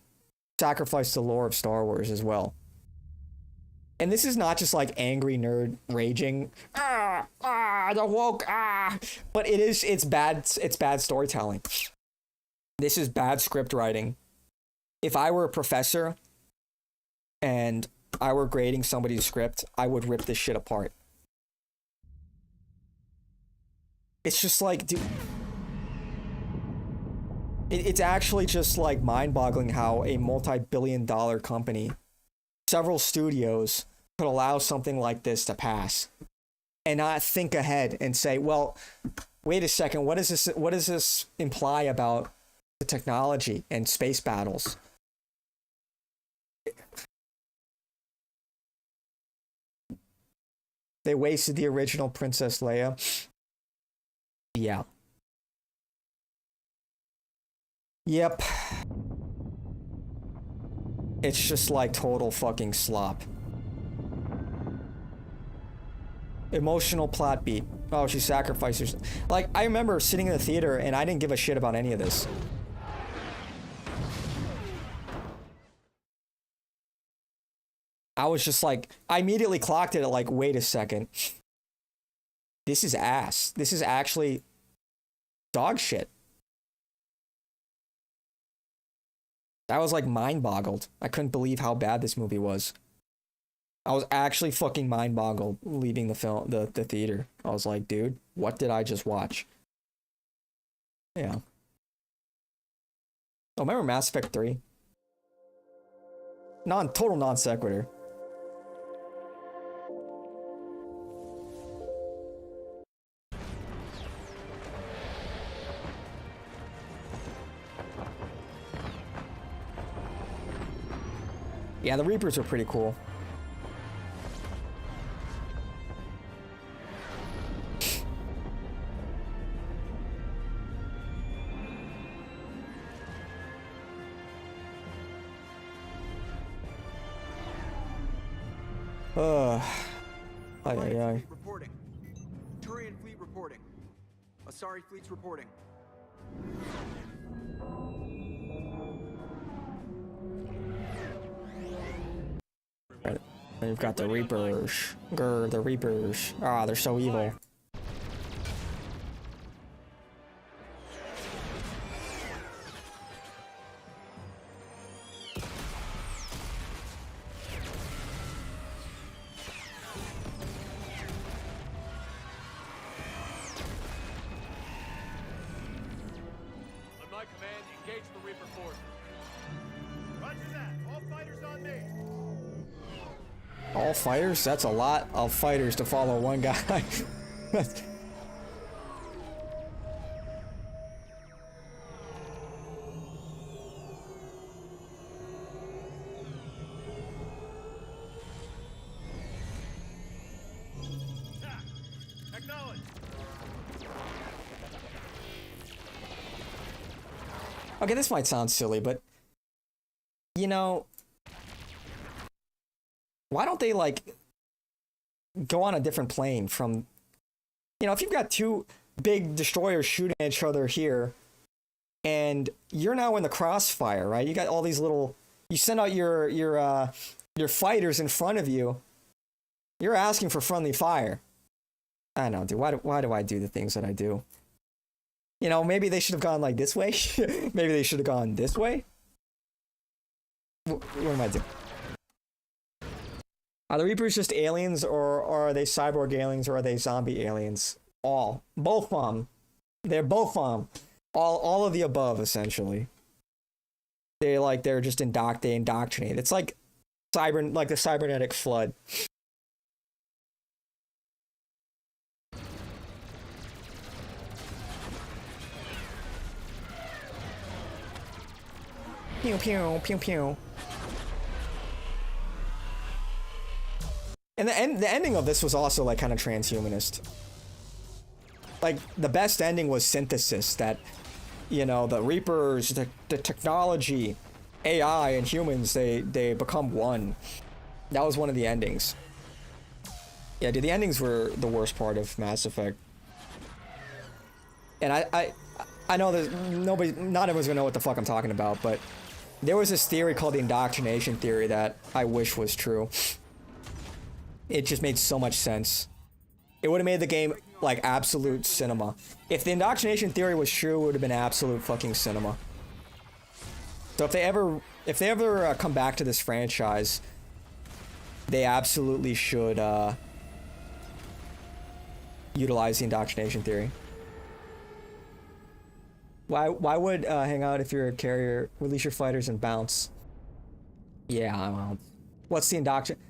sacrificed the lore of Star Wars as well. And this is not just like angry nerd raging, the woke, but it's bad storytelling. This is bad script writing. If I were a professor and I were grading somebody's script, I would rip this shit apart. It's just like, dude, it's actually just like mind-boggling how a multi-billion-dollar company, several studios, could allow something like this to pass and not think ahead and say, well, wait a second, what does this imply about the technology and space battles? They wasted the original Princess Leia. Yeah. Yep. It's just like total fucking slop. Emotional plot beat. Oh, she sacrificed herself. Like, I remember sitting in the theater and I didn't give a shit about any of this. I was just like, I immediately clocked it at like, wait a second. This is ass. This is actually dog shit. I was like mind-boggled. I couldn't believe how bad this movie was. I was actually fucking mind-boggled leaving the theater. I was like, dude, what did I just watch? Yeah. Oh, remember Mass Effect 3? Total non sequitur. Yeah, the Reapers are pretty cool. Aye. Reporting. Turian fleet reporting. Asari fleet's reporting. You've got the Reapers. Grr, the Reapers. Ah, they're so evil. Reaper forces. Roger that. All fighters on me. All fighters? That's a lot of fighters to follow one guy. Acknowledge. Okay, this might sound silly, but you know, why don't they like go on a different plane from, you know, if you've got two big destroyers shooting at each other here and you're now in the crossfire, right? You got all these little, you send out your fighters in front of you. You're asking for friendly fire. I don't know, dude. Why do I do the things that I do? You know, maybe they should have gone like this way. Maybe they should have gone this way. What am I doing? Are the Reapers just aliens, or are they cyborg aliens, or are they zombie aliens? Both of them. They're both of them. All of the above, essentially. They're just indoctrinated. It's like the cybernetic flood. Pew pew pew pew. And the ending of this was also like kind of transhumanist. Like the best ending was synthesis, that, you know, the Reapers, the technology, AI and humans, they become one. That was one of the endings. Yeah, dude, the endings were the worst part of Mass Effect. And I know that not everyone's gonna know what the fuck I'm talking about, but there was this theory called the indoctrination theory that I wish was true. It just made so much sense. It would have made the game like absolute cinema. If the indoctrination theory was true, it would have been absolute fucking cinema. So if they ever come back to this franchise, they absolutely should utilize the indoctrination theory. Why would hang out if you're a carrier? Release your fighters and bounce. Yeah, I won't. What's the indoctrination?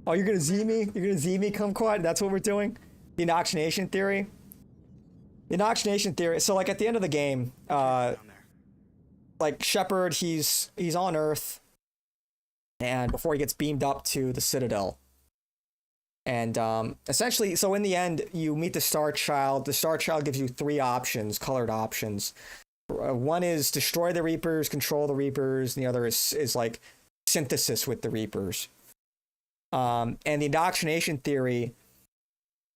Oh, you're gonna Z me? You're gonna Z me, Kumquat? That's what we're doing? The indoctrination theory? The indoctrination theory. So like at the end of the game, like Shepard, he's on Earth, and before he gets beamed up to the Citadel. And essentially, so in the end, you meet the Star Child. The Star Child gives you 3 options, colored options. One is destroy the Reapers, control the Reapers, and the other is like synthesis with the Reapers. And the indoctrination theory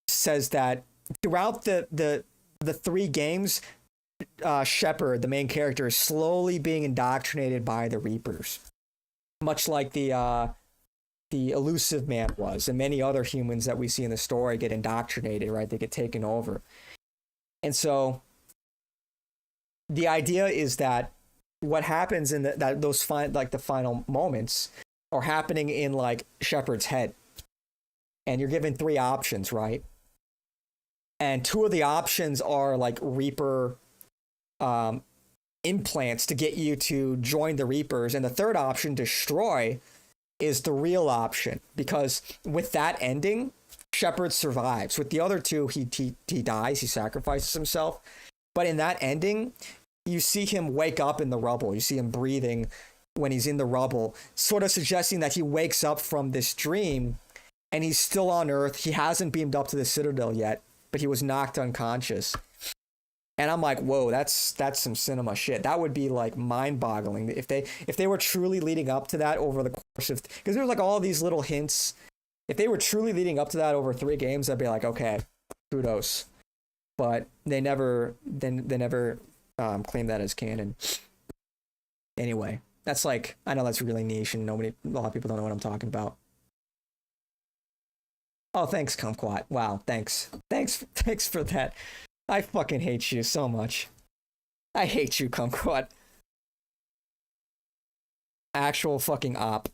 says that throughout the 3 games, Shepard, the main character, is slowly being indoctrinated by the Reapers, much like the Elusive Man was, and many other humans that we see in the story get indoctrinated, right? They get taken over. And so the idea is that what happens in those final moments are happening in like Shepard's head. And you're given 3 options, right? And 2 of the options are like Reaper implants to get you to join the Reapers, and the third option, destroy, is the real option, because with that ending, Shepard survives. With the other 2, he dies, he sacrifices himself. But in that ending, you see him wake up in the rubble. You see him breathing when he's in the rubble, sort of suggesting that he wakes up from this dream and he's still on Earth. He hasn't beamed up to the Citadel yet, but he was knocked unconscious. And I'm like, whoa, that's some cinema shit. That would be like mind-boggling if they were truly leading up to that over the course of, because there's like all these little hints. If they were truly leading up to that over 3 games, I'd be like, okay, kudos. But they never claim that as canon. Anyway, that's like, I know that's really niche and a lot of people don't know what I'm talking about. Oh, thanks, Kumquat. Wow, thanks for that. I fucking hate you so much. I hate you, Kumquat. Actual fucking op.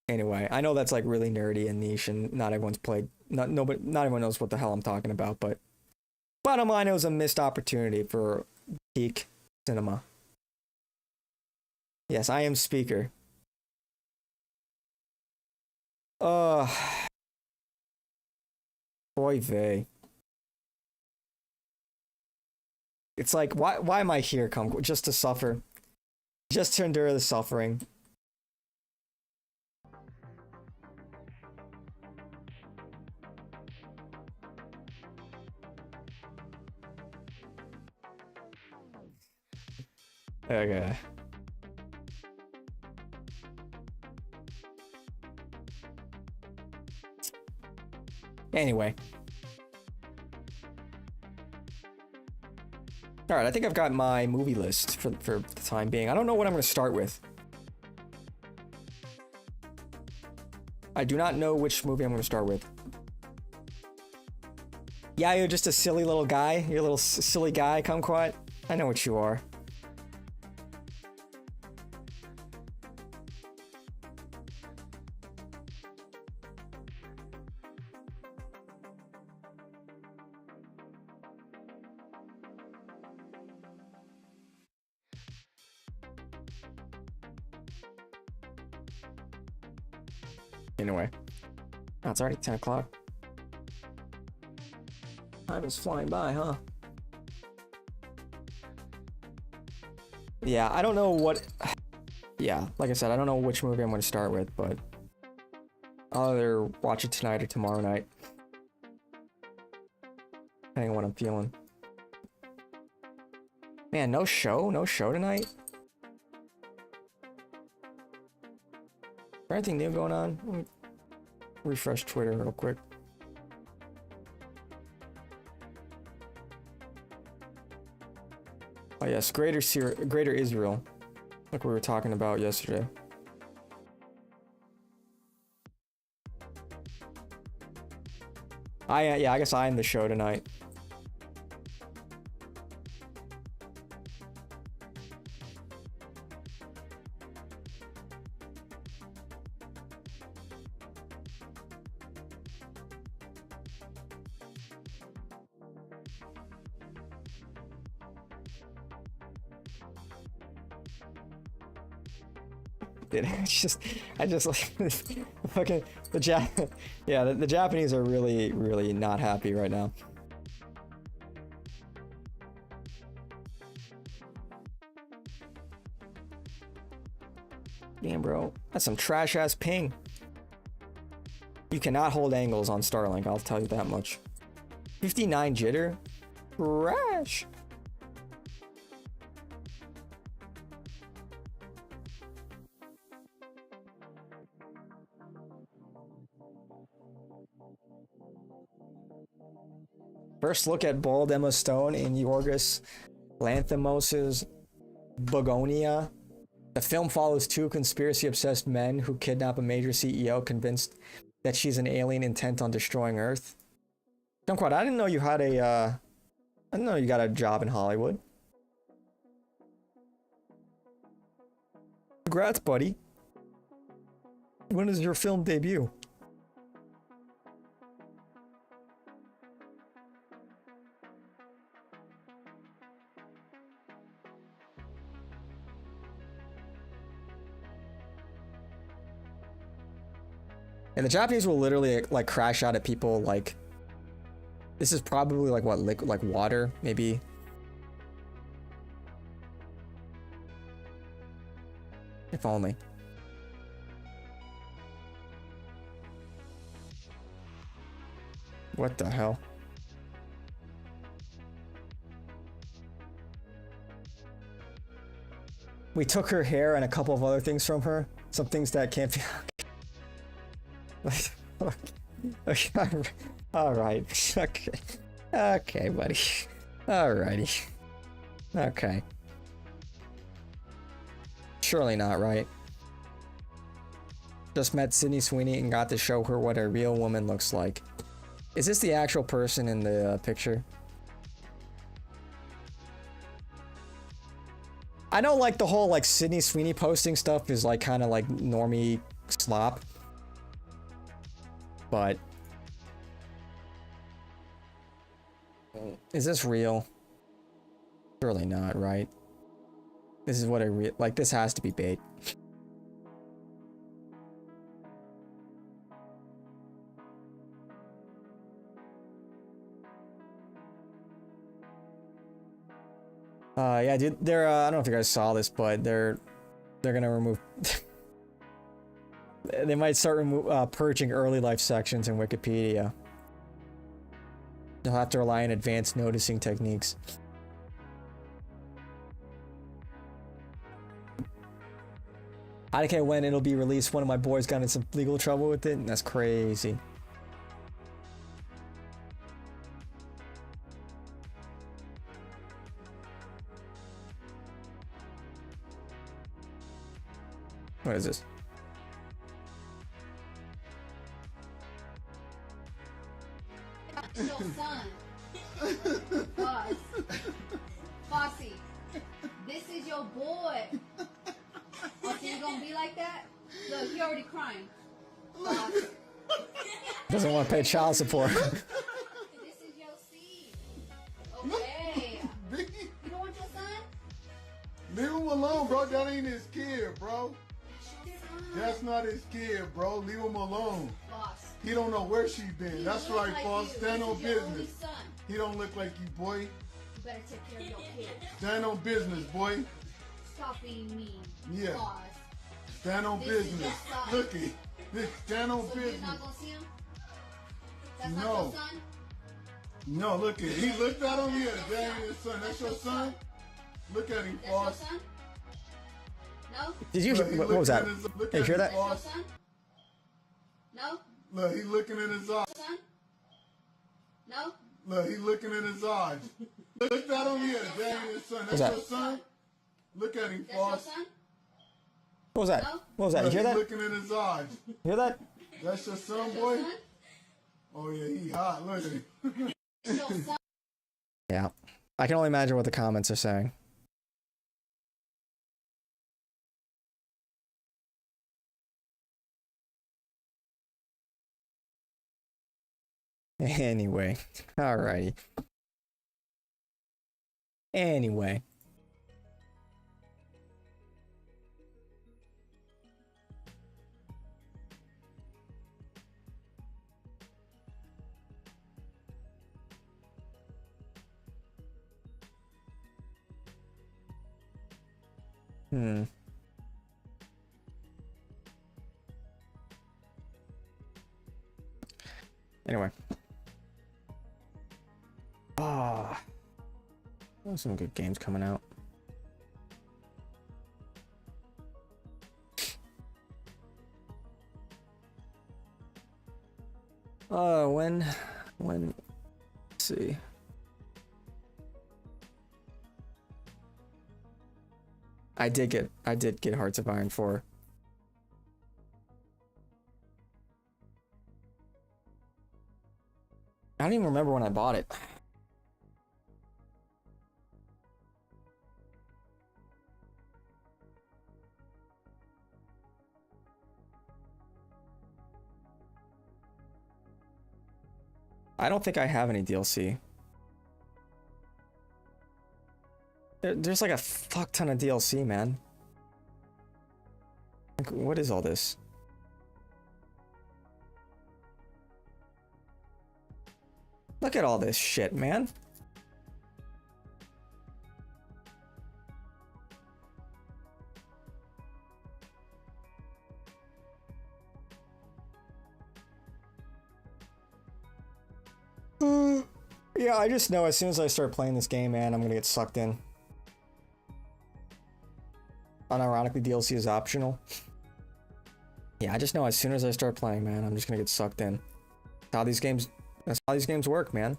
Anyway, I know that's like really nerdy and niche, and not everyone's played. Not everyone knows what the hell I'm talking about. But bottom line, it was a missed opportunity for peak cinema. Yes, I am speaker. Boy vey. It's like, why am I here, just to suffer? Just to endure the suffering. Okay. Anyway. Alright, I think I've got my movie list for the time being. I don't know what I'm going to start with. I do not know which movie I'm going to start with. Yeah, you're just a silly little guy. You're a little silly guy, Kumquat. I know what you are. Anyway. Oh, it's already 10 o'clock. Time is flying by, huh? Yeah, I don't know what... Yeah, like I said, I don't know which movie I'm going to start with, but... I'll either watch it tonight or tomorrow night. Depending on what I'm feeling. Man, no show? No show tonight? Is there anything new going on? Let me refresh Twitter real quick. Oh yes, Greater Israel, like we were talking about yesterday. Yeah, I guess I am the show tonight. I just like fucking the Japanese are really not happy right now. Damn, bro, that's some trash ass ping. You cannot hold angles on Starlink, I'll tell you that much. 59 jitter, trash. First look at bald Emma Stone in Yorgos Lanthimos' Begonia. The film follows two conspiracy-obsessed men who kidnap a major CEO convinced that she's an alien intent on destroying Earth. Kumquat, I didn't know you had I didn't know you got a job in Hollywood. Congrats, buddy. When is your film debut? And the Japanese will literally like crash out at people like, this is probably like what, like water, maybe. If only. What the hell? We took her hair and a couple of other things from her. Some things that can't be... Okay. Alright. Okay. Okay, buddy. Alrighty. Okay. Surely not, right? Just met Sydney Sweeney and got to show her what a real woman looks like. Is this the actual person in the picture? I know like the whole like Sydney Sweeney posting stuff is like kind of like normie slop. But is this real? Surely not, right? This is what I like. This has to be bait. Yeah, dude. They're I don't know if you guys saw this, but they're gonna remove. They might start purging early life sections in Wikipedia. They'll have to rely on advanced noticing techniques. I don't care when it'll be released. One of my boys got in some legal trouble with it, and that's crazy. What is this? It's your son. Boss. Foxy. This is your boy. Oh, so you gonna be like that? Look, he already crying. Boss. Doesn't want to pay child support. This is your seed. Okay. You don't want your son? Leave him alone, bro. That ain't his kid, bro. That's not his kid, bro. Leave him alone. Boss. He don't know where she been. That's right, like boss. you. Stand This on is your only business. son. He don't look like you, boy. You better take care of your kid. Stand on business, boy. Stop being mean. Yeah. Boss. Stand on This is business. your son. Looky. Stand on So business. you're not gonna see him? That's No. not your son? No, look at He looked at him. Yeah, that ain't his son. That's your son? Look at him, That's boss. your son? No? Did you? Look, he What was that? looking at his- look Hey, you at hear him, that? boss. Son? No? Look, he looking in his eyes. Son? No? Look, he looking in his eyes. Look at him. Yeah, that ain't his son. That's that? your son? Look at him, That's your boss. son? What was that? No? What was that? You Look, hear he that? looking in his eyes. You hear that? That's your son, That's boy? your son? Oh, yeah, he hot. Look at him. That's your son? Yeah. I can only imagine what the comments are saying. Anyway. Alrighty. Anyway. Anyway. There's some good games coming out. Let's see. I did get Hearts of Iron 4. I don't even remember when I bought it. I don't think I have any DLC. There's like a fuck ton of DLC, man. Like, what is all this? Look at all this shit, man. Yeah, I just know as soon as I start playing this game, man, I'm gonna get sucked in. Unironically, DLC is optional. Yeah, I just know as soon as I start playing, man, I'm just gonna get sucked in. That's how these games work, man.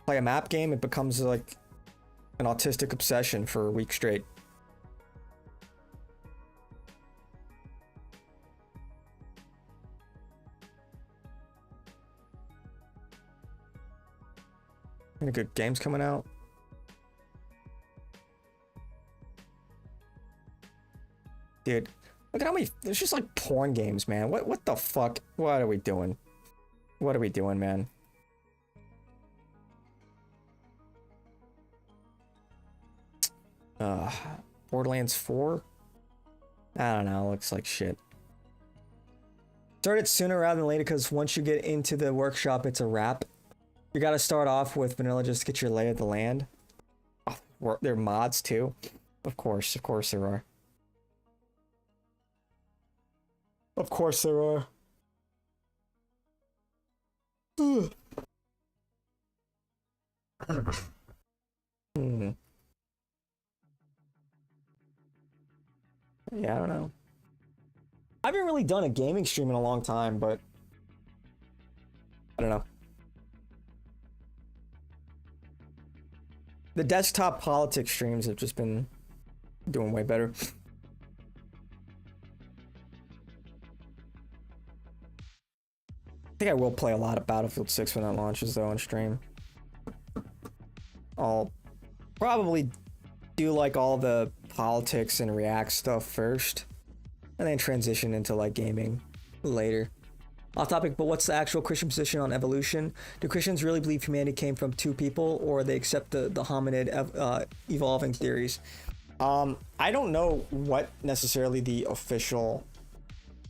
Play a map game, it becomes like an autistic obsession for a week straight. Any good games coming out? Dude, look at how many. There's just like porn games, man. What the fuck? What are we doing? What are we doing, man? Borderlands 4? I don't know, looks like shit. Start it sooner rather than later, because once you get into the workshop, it's a wrap. You gotta start off with vanilla just to get your lay of the land. Oh, there are mods too. Of course there are. Of course there are. Yeah, I don't know. I haven't really done a gaming stream in a long time, but I don't know. The desktop politics streams have just been doing way better. I think I will play a lot of Battlefield 6 when that launches though on stream. I'll probably do like all the politics and React stuff first, and then transition into like gaming later. Off topic, but what's the actual Christian position on evolution? Do Christians really believe humanity came from two people, or they accept the hominid evolving theories? I don't know what necessarily the official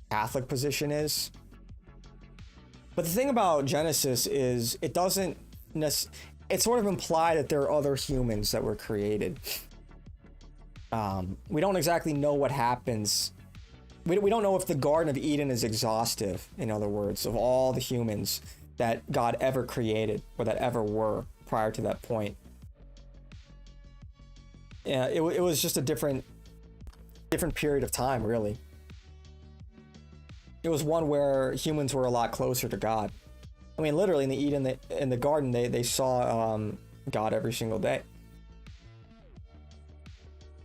Catholic position is. But the thing about Genesis is it doesn't it's sort of implied that there are other humans that were created. We don't exactly know what happens. We don't know if the Garden of Eden is exhaustive, in other words, of all the humans that God ever created or that ever were prior to that point. Yeah, it was just a different period of time, really. It was one where humans were a lot closer to God. I mean, literally in the Eden, in the garden, they saw God every single day.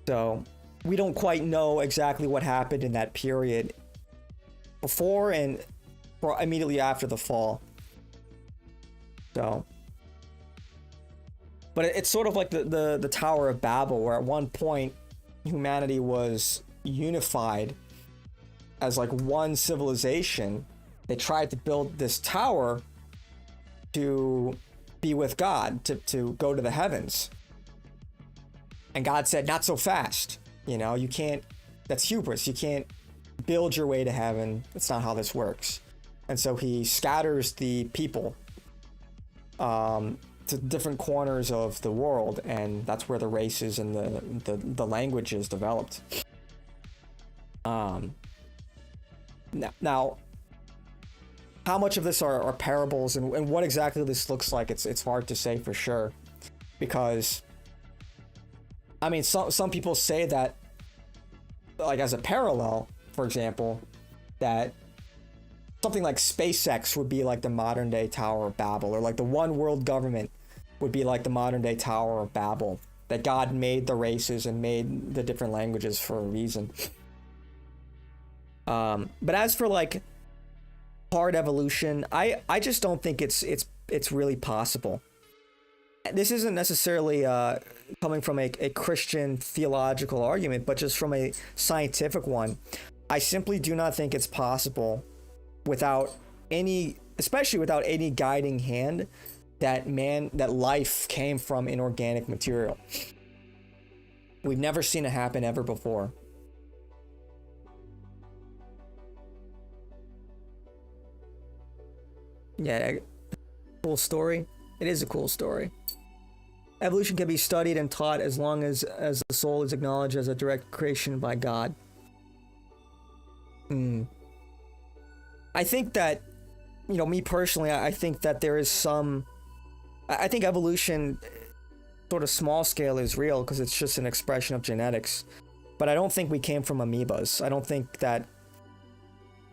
So we don't quite know exactly what happened in that period before and immediately after the fall. So, but it's sort of like the Tower of Babel, where at one point humanity was unified as like one civilization. They tried to build this tower to be with God, to go to the heavens. And God said, not so fast. You know, you can't, that's hubris. You can't build your way to heaven. That's not how this works. And so he scatters the people to different corners of the world, and that's where the races and the languages developed. Now, how much of this are parables and what exactly this looks like, it's hard to say for sure, because I mean, some people say that, like as a parallel, for example, that something like SpaceX would be like the modern day Tower of Babel, or like the one world government would be like the modern day Tower of Babel, that God made the races and made the different languages for a reason. But as for like hard evolution, I just don't think it's really possible. This isn't necessarily coming from a Christian theological argument, but just from a scientific one. I simply do not think it's possible especially without any guiding hand, that life came from inorganic material. We've never seen it happen ever before. Yeah, cool story. It is a cool story. Evolution can be studied and taught as long as the soul is acknowledged as a direct creation by God. I think that, you know, me personally, I think that there is I think evolution, sort of small scale, is real because it's just an expression of genetics. But I don't think we came from amoebas. I don't think that,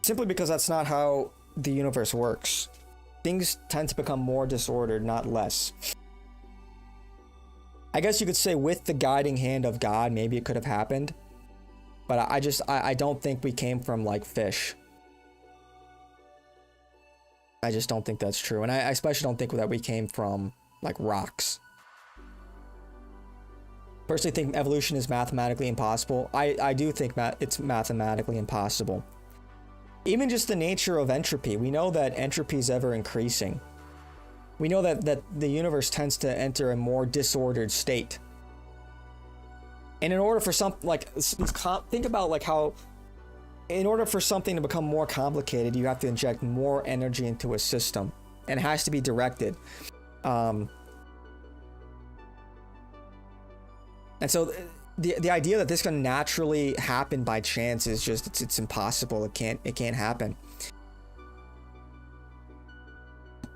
simply because that's not how the universe works. Things tend to become more disordered, not less. I guess you could say with the guiding hand of God, maybe it could have happened. But I don't think we came from like fish. I just don't think that's true. And I especially don't think that we came from like rocks. Personally think evolution is mathematically impossible. I do think it's mathematically impossible. Even just the nature of entropy. We know that entropy is ever increasing. We know that the universe tends to enter a more disordered state. And in order for think about like how, in order for something to become more complicated, you have to inject more energy into a system, and it has to be directed. And so the idea that this can naturally happen by chance is just, it's impossible. It can't happen.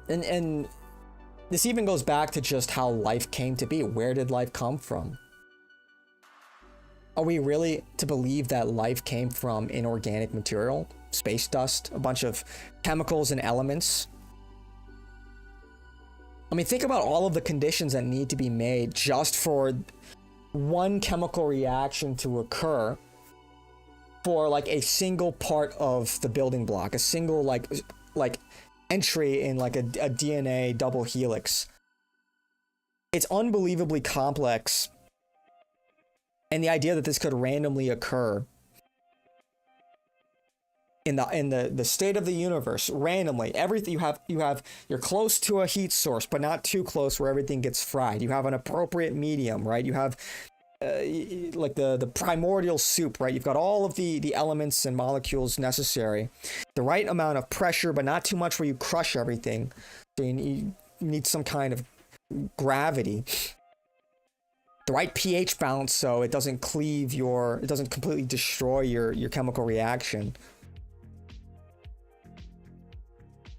And this even goes back to just how life came to be. Where did life come from? Are we really to believe that life came from inorganic material, space dust, a bunch of chemicals and elements? I mean, think about all of the conditions that need to be made just for one chemical reaction to occur for like a single part of the building block, a single like entry in like a DNA double helix. It's unbelievably complex. And the idea that this could randomly occur in the state of the universe, randomly, everything you're close to a heat source, but not too close where everything gets fried. You have an appropriate medium, right? You have like the primordial soup, right? You've got all of the elements and molecules necessary, the right amount of pressure, but not too much where you crush everything. So you need some kind of gravity. The right pH balance so it doesn't it doesn't completely destroy your chemical reaction.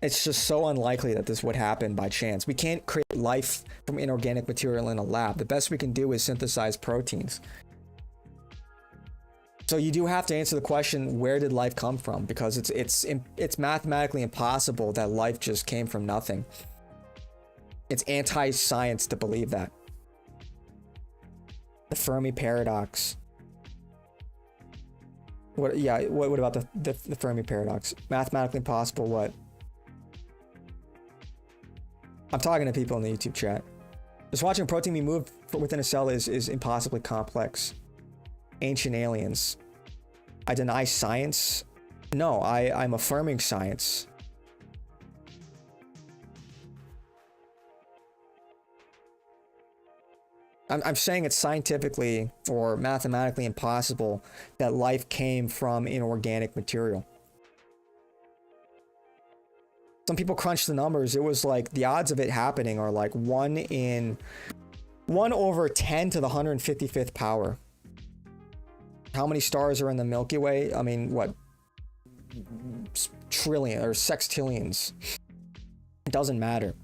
It's just so unlikely that this would happen by chance. We can't create life from inorganic material in a lab. The best we can do is synthesize proteins. So you do have to answer the question, where did life come from? Because it's mathematically impossible that life just came from nothing. It's anti-science to believe that. The Fermi paradox. What about the Fermi paradox? Mathematically impossible what? I'm talking to people in the YouTube chat. Just watching a protein be moved within a cell is impossibly complex. Ancient aliens. I deny science? No, I'm affirming science. I'm saying it's scientifically or mathematically impossible that life came from inorganic material. Some people crunch the numbers. It was like the odds of it happening are like 1 over 10 to the 155th power. How many stars are in the Milky Way? I mean, what? Trillion or sextillions. It doesn't matter.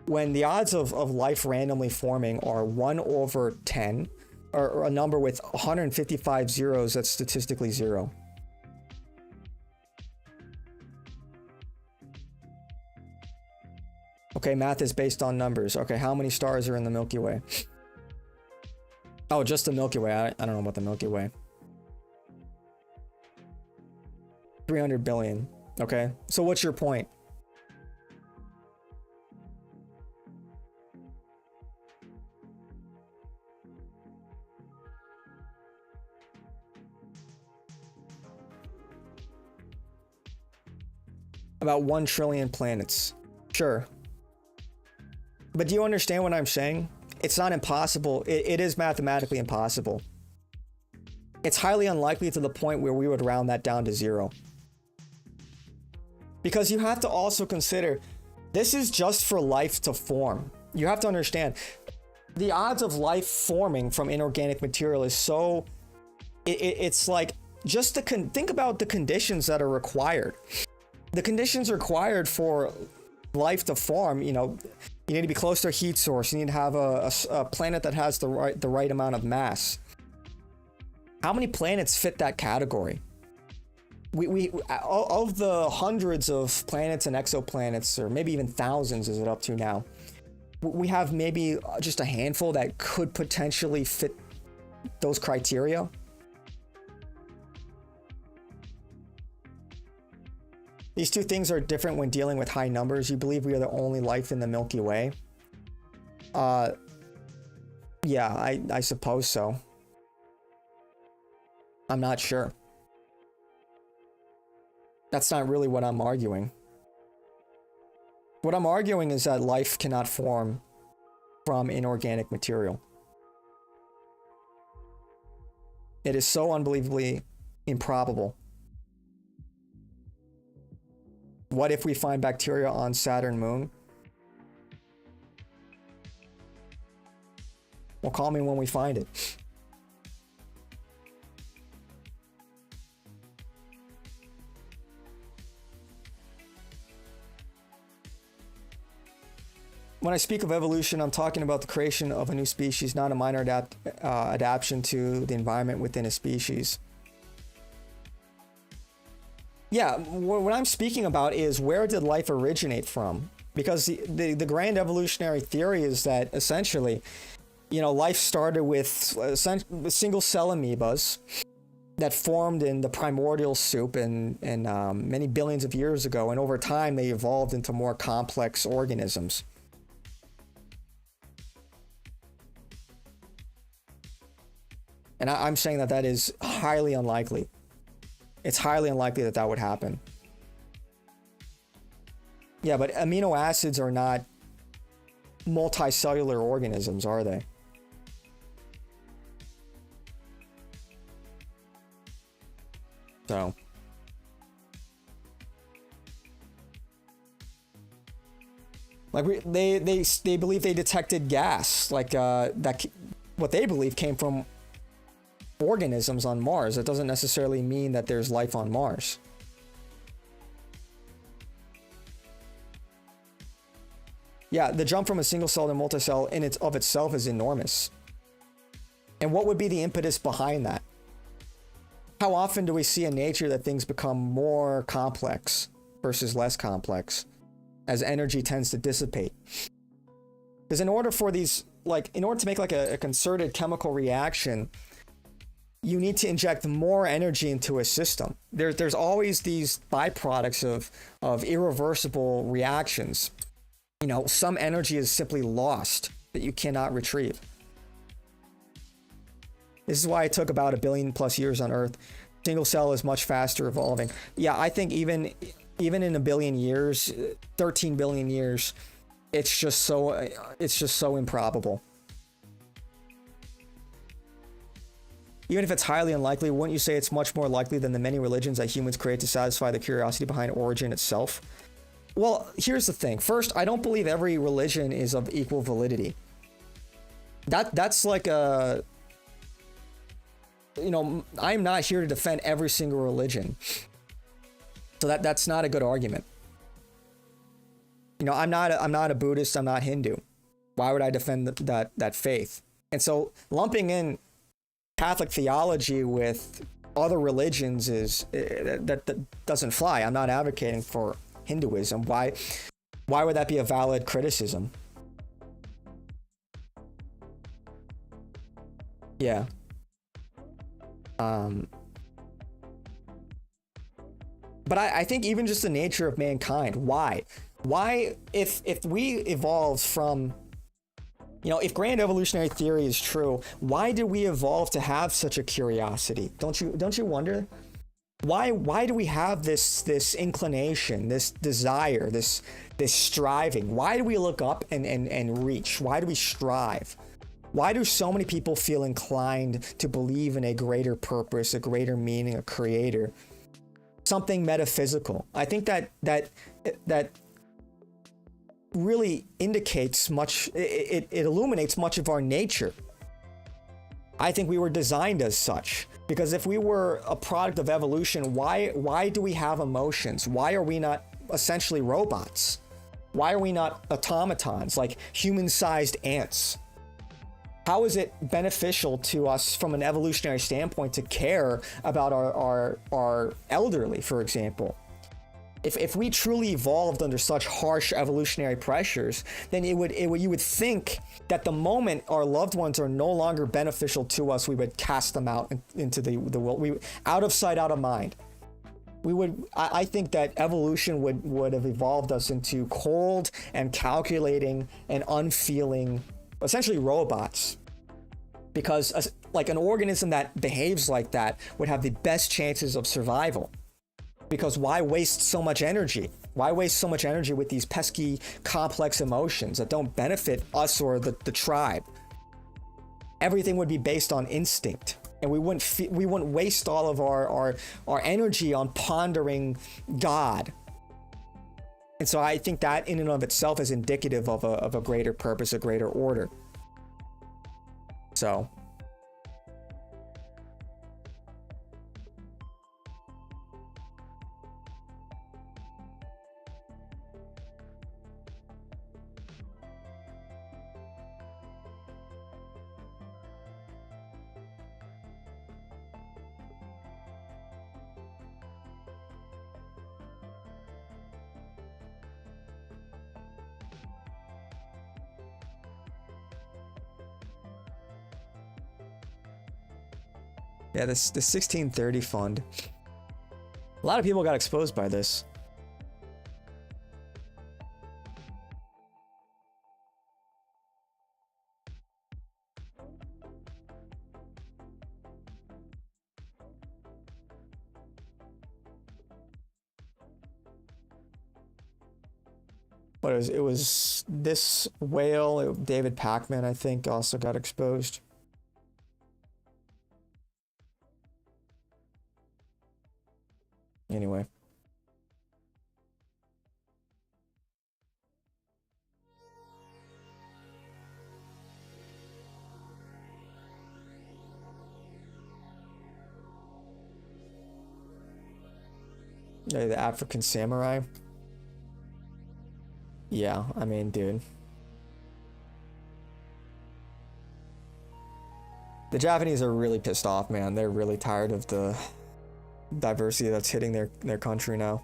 When the odds of life randomly forming are 1 over 10, or a number with 155 zeros, that's statistically zero. Okay, math is based on numbers. Okay, how many stars are in the Milky Way? Oh, just the Milky Way. I don't know about the Milky Way. 300 billion. Okay, so what's your point? About 1 trillion planets. Sure. But do you understand what I'm saying? It's not impossible. It is mathematically impossible. It's highly unlikely to the point where we would round that down to 0. Because you have to also consider, this is just for life to form. You have to understand, the odds of life forming from inorganic material is so... It's like, just think about the conditions that are required. The conditions required for life to form, you know, you need to be close to a heat source. You need to have a planet that has the right amount of mass. How many planets fit that category? We of the hundreds of planets and exoplanets, or maybe even thousands, is it up to now? We have maybe just a handful that could potentially fit those criteria. These two things are different when dealing with high numbers. You believe we are the only life in the Milky Way? Yeah, I suppose so. I'm not sure. That's not really what I'm arguing. What I'm arguing is that life cannot form from inorganic material. It is so unbelievably improbable. What if we find bacteria on Saturn moon? Well, call me when we find it. When I speak of evolution, I'm talking about the creation of a new species, not a minor adaptation to the environment within a species. Yeah, what I'm speaking about is where did life originate from? Because the grand evolutionary theory is that essentially, you know, life started with single cell amoebas that formed in the primordial soup and many billions of years ago, and over time they evolved into more complex organisms. And I'm saying that that is highly unlikely. It's highly unlikely that that would happen. Yeah, but amino acids are not multicellular organisms, are they? So. Like they believe they detected gas, like that what they believe came from organisms on Mars. That doesn't necessarily mean that there's life on Mars. Yeah, the jump from a single cell to multi-cell in itself is enormous. And what would be the impetus behind that? How often do we see in nature that things become more complex versus less complex as energy tends to dissipate? Because in order for these, like, in order to make like a concerted chemical reaction, you need to inject more energy into a system. There's always these byproducts of irreversible reactions. You know, some energy is simply lost that you cannot retrieve. This is why it took about 1 billion plus years on Earth. Single cell is much faster evolving. Yeah, I think even in 1 billion years, 13 billion years, it's just so improbable. Even if it's highly unlikely, wouldn't you say it's much more likely than the many religions that humans create to satisfy the curiosity behind origin itself? Well, here's the thing. First, I don't believe every religion is of equal validity. That's like a... You know, I'm not here to defend every single religion. So that's not a good argument. You know, I'm not a Buddhist, I'm not Hindu. Why would I defend that faith? And so lumping in Catholic theology with other religions that doesn't fly. I'm not advocating for Hinduism. Why would that be a valid criticism? Yeah. But I think even just the nature of mankind, why if we evolved from, you know, if grand evolutionary theory is true, why did we evolve to have such a curiosity? Don't you wonder? Why do we have this inclination, this desire, this striving? Why do we look up and reach? Why do we strive? Why do so many people feel inclined to believe in a greater purpose, a greater meaning, a creator, something metaphysical? I think that really indicates much, it illuminates much of our nature. I think we were designed as such, because if we were a product of evolution, why do we have emotions? Why are we not essentially robots? Why are we not automatons, like human-sized ants? How is it beneficial to us from an evolutionary standpoint to care about our elderly, for example? If we truly evolved under such harsh evolutionary pressures, then you would think that the moment our loved ones are no longer beneficial to us, we would cast them out into the world. Out of sight, out of mind. I think that evolution would have evolved us into cold and calculating and unfeeling, essentially robots. Because like an organism that behaves like that would have the best chances of survival. Because why waste so much energy? Why waste so much energy with these pesky, complex emotions that don't benefit us or the tribe? Everything would be based on instinct. and we wouldn't waste all of our energy on pondering God. And so I think that in and of itself is indicative of a greater purpose, a greater order. So yeah, the 1630 fund. A lot of people got exposed by this. What it was this whale, David Pacman, I think, also got exposed. Anyway. Yeah, the African samurai. Yeah, I mean, dude. The Japanese are really pissed off, man. They're really tired of the diversity that's hitting their country now.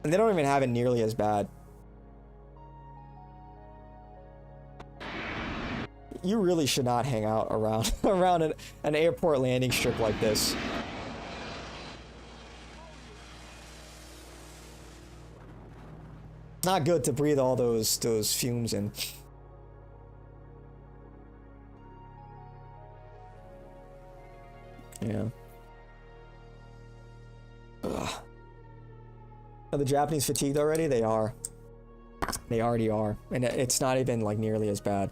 And they don't even have it nearly as bad. You really should not hang out around an airport landing strip like this. It's not good to breathe all those fumes in. Yeah. Ugh. Are the Japanese fatigued already? They are. They already are. And it's not even like nearly as bad.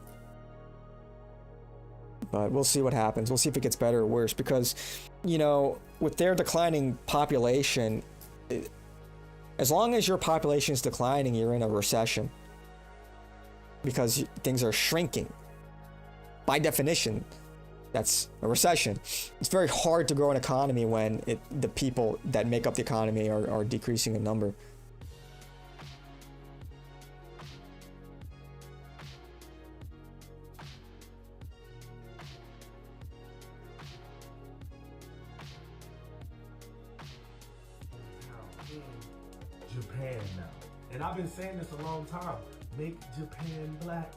But we'll see what happens. We'll see if it gets better or worse, because, you know, with their declining population, as long as your population is declining, you're in a recession. Because things are shrinking. By definition, that's a recession. It's very hard to grow an economy when the people that make up the economy are decreasing in number. Japan now. And I've been saying this a long time. Make Japan black.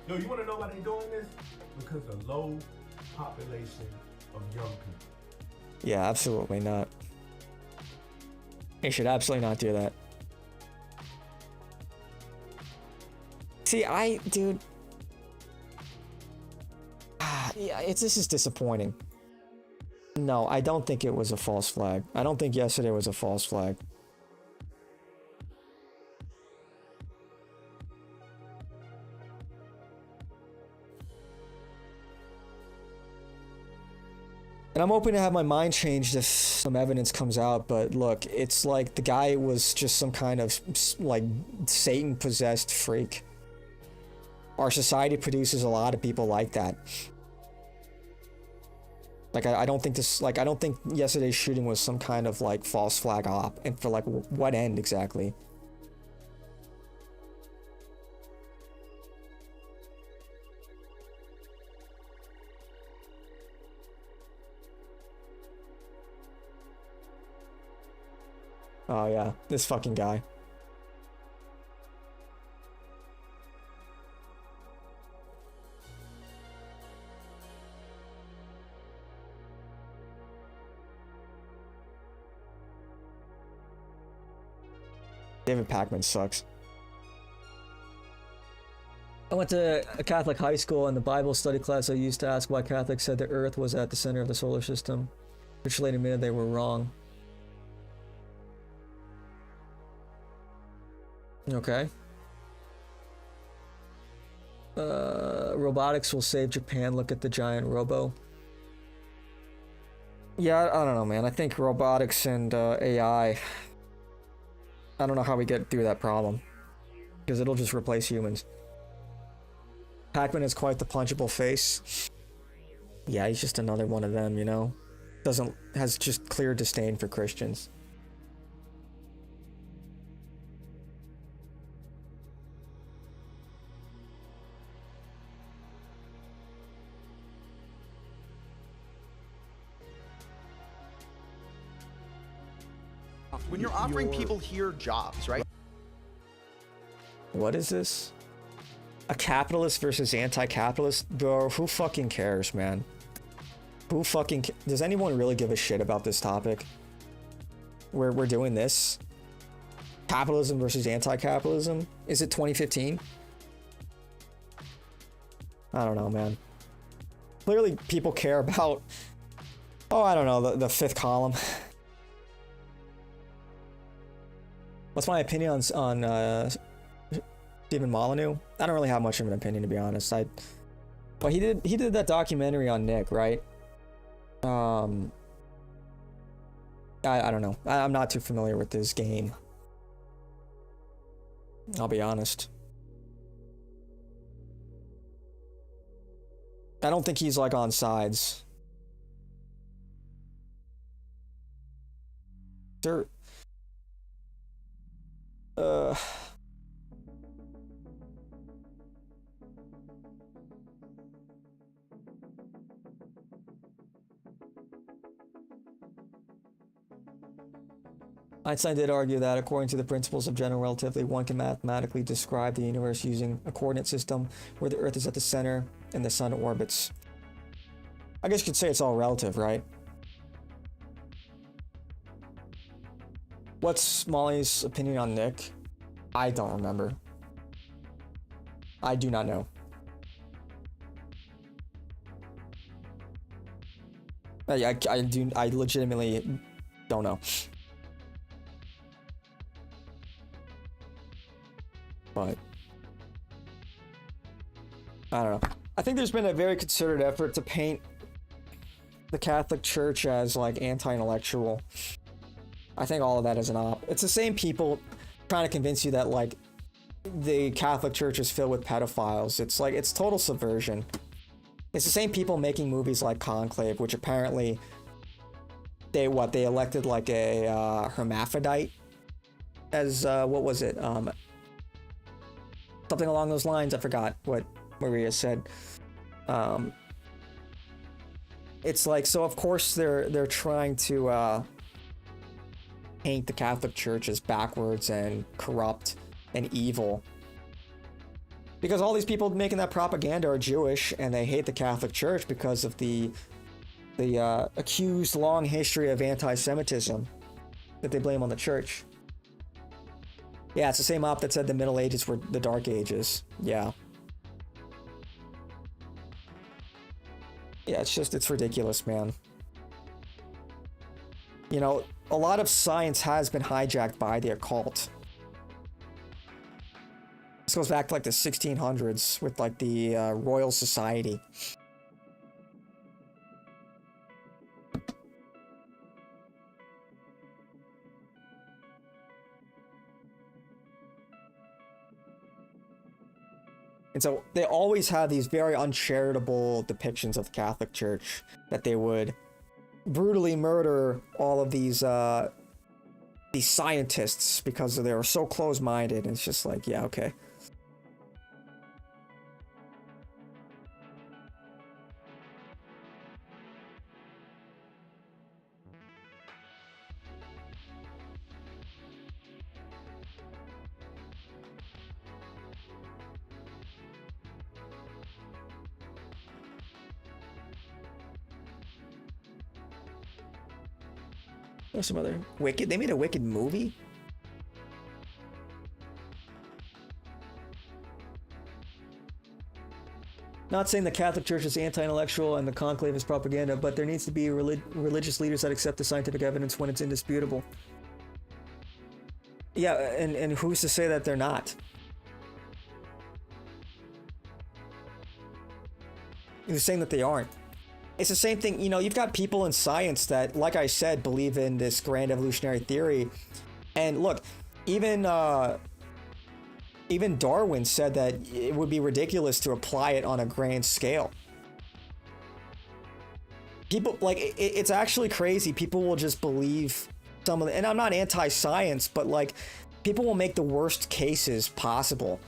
Yo, you want to know why they're doing this? Because the low population of young people. Yeah, absolutely not. They should absolutely not do that. See, dude. Yeah, this is disappointing. No, I don't think it was a false flag. I don't think yesterday was a false flag. And I'm hoping to have my mind changed if some evidence comes out, but look, it's like the guy was just some kind of, like, Satan-possessed freak. Our society produces a lot of people like that. Like, I don't think I don't think yesterday's shooting was some kind of, like, false flag op, and for, like, what end exactly? Oh yeah, this fucking guy. David Pacman sucks. I went to a Catholic high school, and the Bible study class I used to ask why Catholics said the Earth was at the center of the solar system, which later admitted they were wrong. Okay. Robotics will save Japan. Look at the giant robo. Yeah, I don't know, man. I think robotics and AI, I don't know how we get through that problem. Because it'll just replace humans. Pac-Man has quite the punchable face. Yeah, he's just another one of them, you know? Has just clear disdain for Christians. When you're offering people here jobs, right? What is this? A capitalist versus anti-capitalist? Bro, who fucking cares, man? Who fucking does anyone really give a shit about this topic? We're doing this? Capitalism versus anti-capitalism? Is it 2015? I don't know, man. Clearly people care about, oh, I don't know, the fifth column. What's my opinion on Stephen Molyneux? I don't really have much of an opinion, to be honest. But he did that documentary on Nick, right? I don't know. I'm not too familiar with this game. I'll be honest. I don't think he's like on sides. There. Einstein did argue that, according to the principles of general relativity, one can mathematically describe the universe using a coordinate system where the Earth is at the center and the Sun orbits. I guess you could say it's all relative, right? What's Molly's opinion on Nick? I don't remember. I do not know. I legitimately don't know. But I don't know. I think there's been a very concerted effort to paint the Catholic Church as like anti-intellectual. I think all of that is an op. It's the same people trying to convince you that like the Catholic Church is filled with pedophiles. It's like, it's total subversion. It's the same people making movies like Conclave, which apparently they elected like a hermaphrodite as what was it? Something along those lines. I forgot what Maria said. It's like, so of course they're trying to paint the Catholic Church as backwards and corrupt and evil. Because all these people making that propaganda are Jewish and they hate the Catholic Church because of the accused long history of anti-Semitism that they blame on the church. Yeah, it's the same op that said the Middle Ages were the Dark Ages. Yeah. Yeah, it's ridiculous, man. You know, a lot of science has been hijacked by the occult. This goes back to like the 1600s with like the Royal Society. And so they always have these very uncharitable depictions of the Catholic Church, that they would brutally murder all of these scientists because they were so close-minded. And it's just like, yeah, okay. There's some other Wicked. They made a Wicked movie? Not saying the Catholic Church is anti-intellectual and the conclave is propaganda, but there needs to be religious leaders that accept the scientific evidence when it's indisputable. Yeah, and who's to say that they're not? They're saying that they aren't. It's the same thing, you know, you've got people in science that, like I said, believe in this grand evolutionary theory. And look, even Darwin said that it would be ridiculous to apply it on a grand scale. People, like, it's actually crazy. People will just believe some of the, and I'm not anti-science, but like, people will make the worst cases possible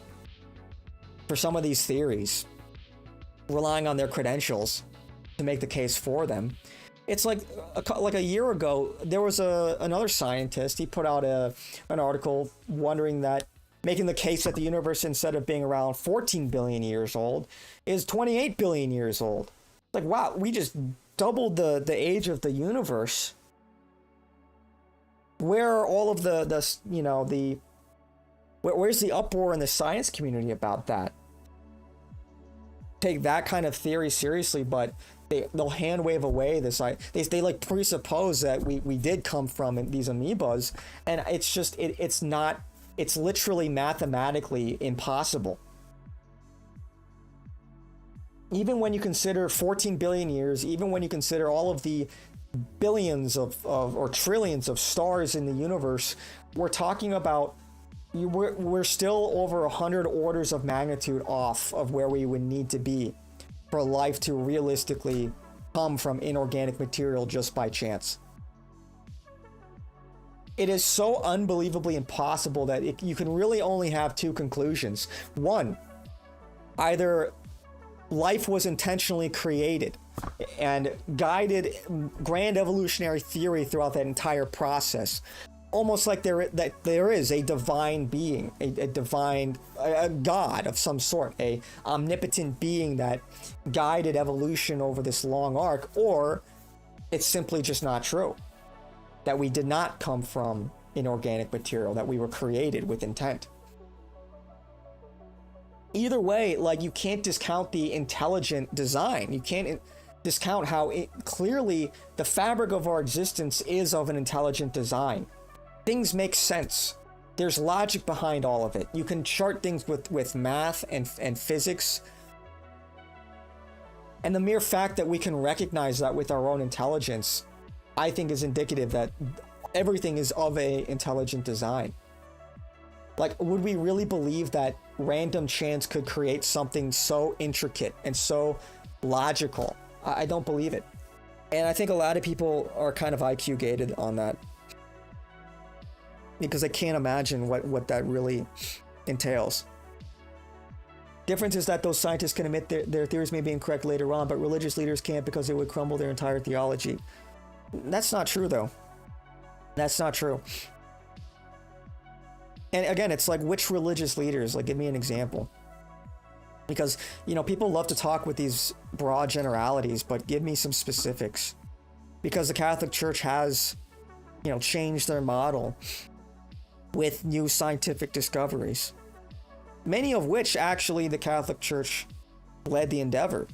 for some of these theories, relying on their credentials to make the case for them. It's like a year ago, there was another scientist. He put out an article making the case that the universe, instead of being around 14 billion years old, is 28 billion years old. Like, wow, we just doubled the age of the universe. Where are all of where's the uproar in the science community about that? Take that kind of theory seriously, but they'll hand wave away this. They like presuppose that we did come from these amoebas, and it's just it's not. It's literally mathematically impossible. Even when you consider 14 billion years, even when you consider all of the billions or trillions of stars in the universe, we're talking about we're still over 100 orders of magnitude off of where we would need to be for life to realistically come from inorganic material just by chance. It is so unbelievably impossible that you can really only have two conclusions. One, either life was intentionally created and guided grand evolutionary theory throughout that entire process, almost like there is a divine being, a divine God of some sort, a omnipotent being that guided evolution over this long arc, or it's simply just not true, that we did not come from inorganic material, that we were created with intent. Either way, like, you can't discount the intelligent design. You can't discount how clearly the fabric of our existence is of an intelligent design. Things make sense. There's logic behind all of it. You can chart things with math and physics. And the mere fact that we can recognize that with our own intelligence, I think, is indicative that everything is of a intelligent design. Like, would we really believe that random chance could create something so intricate and so logical? I don't believe it. And I think a lot of people are kind of IQ gated on that, because I can't imagine what that really entails. Difference is that those scientists can admit their theories may be incorrect later on, but religious leaders can't, because it would crumble their entire theology. That's not true, though. That's not true. And again, it's like, which religious leaders? Like, give me an example. Because, you know, people love to talk with these broad generalities, but give me some specifics. Because the Catholic Church has, you know, changed their model with new scientific discoveries, many of which actually the Catholic Church led the endeavor.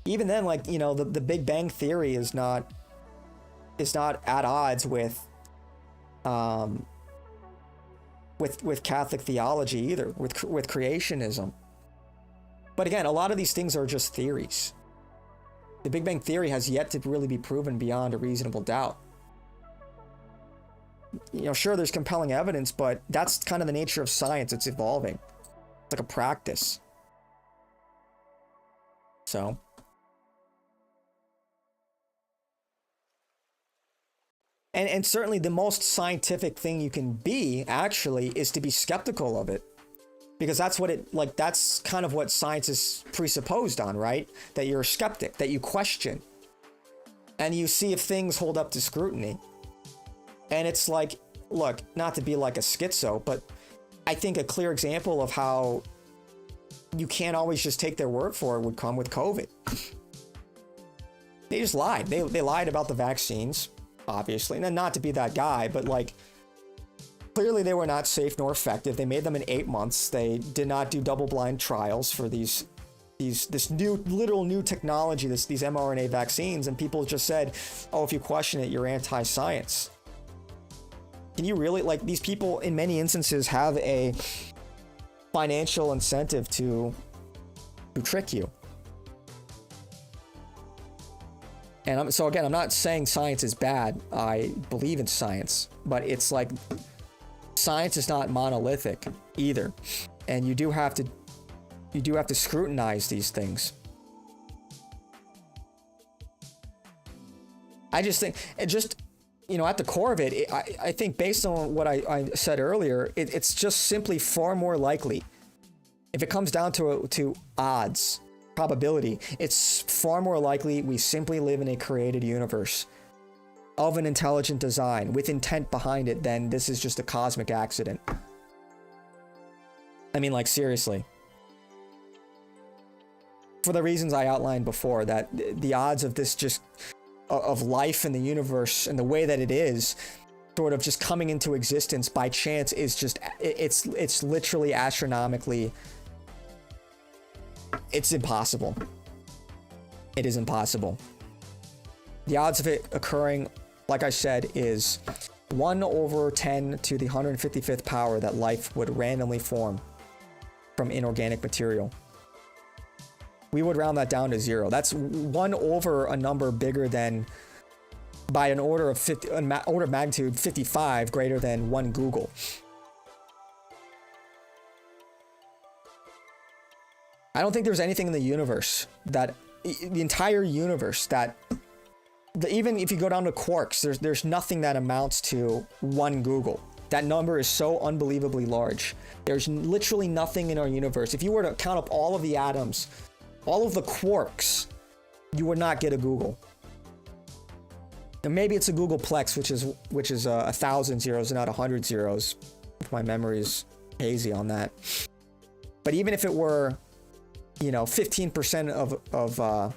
Even then, like, you know, the Big Bang Theory is not at odds with Catholic theology either, with creationism. But again, a lot of these things are just theories. The Big Bang Theory has yet to really be proven beyond a reasonable doubt. You know, sure, there's compelling evidence, but that's kind of the nature of science. It's evolving. It's like a practice. So. And certainly the most scientific thing you can be, actually, is to be skeptical of it. Because that's that's kind of what science is presupposed on, right? That you're a skeptic, that you question. And you see if things hold up to scrutiny. And it's like, look, not to be like a schizo, but I think a clear example of how you can't always just take their word for it would come with COVID. They just lied. They lied about the vaccines, obviously. And not to be that guy, but like, clearly they were not safe nor effective. They made them in 8 months. They did not do double-blind trials for this new technology, these mRNA vaccines, and people just said, oh, if you question it, you're anti-science. Can you really, like, these people in many instances have a financial incentive to trick you. And so again, I'm not saying science is bad. I believe in science, but it's like science is not monolithic either, and you do have to scrutinize these things. I just think it just, you know, at the core of it, I think based on what I said earlier, it's just simply far more likely, if it comes down to odds, probability, it's far more likely we simply live in a created universe of an intelligent design with intent behind it than this is just a cosmic accident. I mean, like, seriously. For the reasons I outlined before, that the odds of this just of life in the universe and the way that it is sort of just coming into existence by chance is just, it's literally astronomically, it's impossible. It is impossible. The odds of it occurring, like I said, is 1 over 10 to the 155th power that life would randomly form from inorganic material. We would round that down to 0. That's 1 over a number bigger than, by an order of order of magnitude 55 greater than 1 Google. I don't think there's anything in the universe that, the entire universe, that, even if you go down to quarks, there's nothing that amounts to 1 Google. That number is so unbelievably large. There's literally nothing in our universe. If you were to count up all of the atoms, all of the quarks, you would not get a Google. And maybe it's a Googleplex, which is 1,000 zeros and not 100 zeros, if my memory is hazy on that. But even if it were, you know, 15%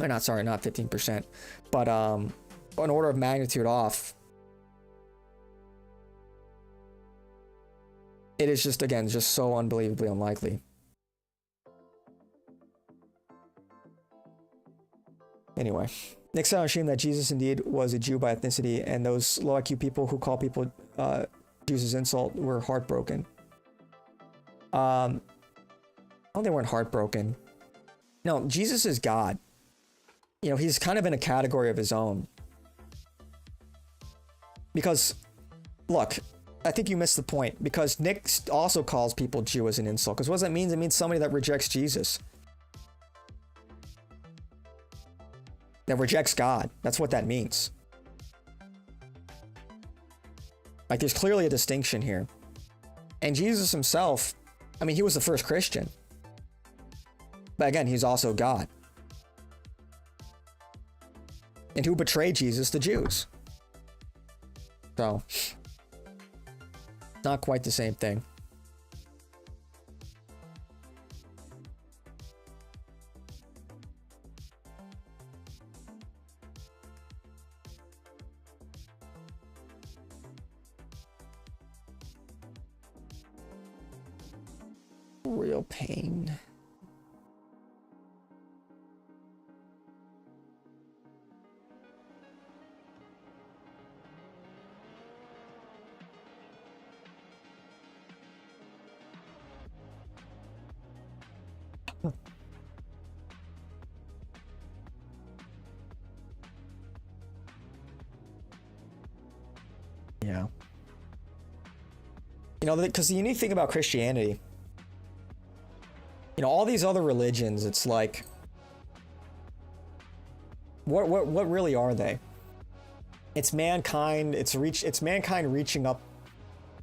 or not, sorry, not 15%, but an order of magnitude off, it is just, again, just so unbelievably unlikely. Anyway, Nick said on stream that Jesus indeed was a Jew by ethnicity, and those low IQ people who call people Jews as insult were heartbroken. Oh, they weren't heartbroken. No, Jesus is God. You know, he's kind of in a category of his own. Because, look, I think you missed the point. Because Nick also calls people Jew as an insult. Because what does that mean? It means somebody that rejects Jesus. That rejects God. That's what that means. Like, there's clearly a distinction here. And Jesus himself, I mean, he was the first Christian. But again, he's also God. And who betrayed Jesus? The Jews. So, not quite the same thing. Real pain. Yeah. You know, because the unique thing about Christianity, you know, all these other religions, it's like, what really are they? It's mankind. It's mankind reaching up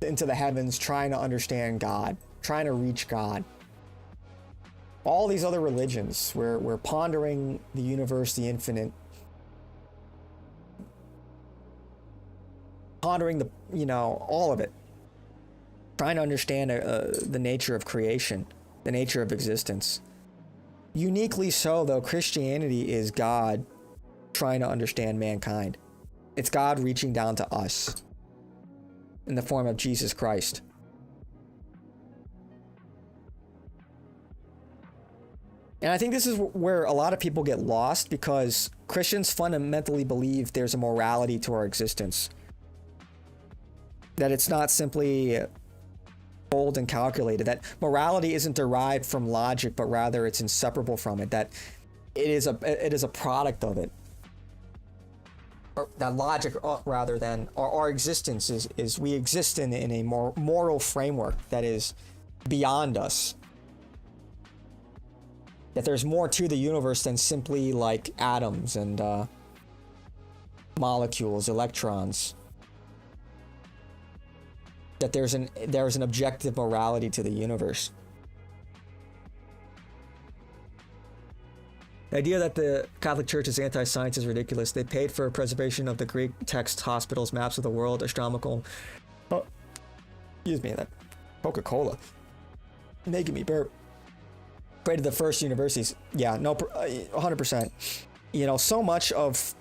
into the heavens, trying to understand God, trying to reach God. All these other religions, we're pondering the universe, the infinite, pondering the, you know, all of it, trying to understand the nature of creation, the nature of existence. Uniquely so, though, Christianity is God trying to understand mankind. It's God reaching down to us in the form of Jesus Christ. And I think this is where a lot of people get lost, because Christians fundamentally believe there's a morality to our existence. That it's not simply controlled and calculated, that morality isn't derived from logic, but rather it's inseparable from it, that it is a product of it. Or that logic, rather than our existence is we exist in a more moral framework that is beyond us. That there's more to the universe than simply like atoms and molecules, electrons. That there's an objective morality to the universe. The idea that the Catholic Church is anti-science is ridiculous. They paid for preservation of the Greek texts, hospitals, maps of the world, astronomical. Oh, excuse me, that Coca-Cola making me burp. Created the first universities. Yeah, no, 100%. You know, so much of,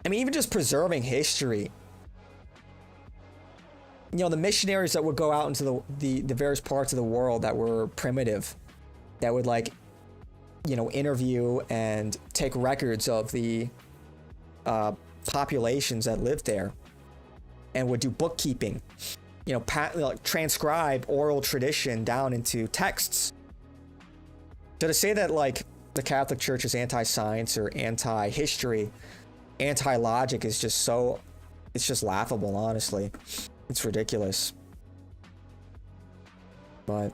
I mean, even just preserving history. You know, the missionaries that would go out into the various parts of the world that were primitive, that would, like, you know, interview and take records of the populations that lived there, and would do bookkeeping, you know, like transcribe oral tradition down into texts. So to say that, like, the Catholic Church is anti-science or anti-history, anti-logic is just so, it's just laughable, honestly. It's ridiculous. But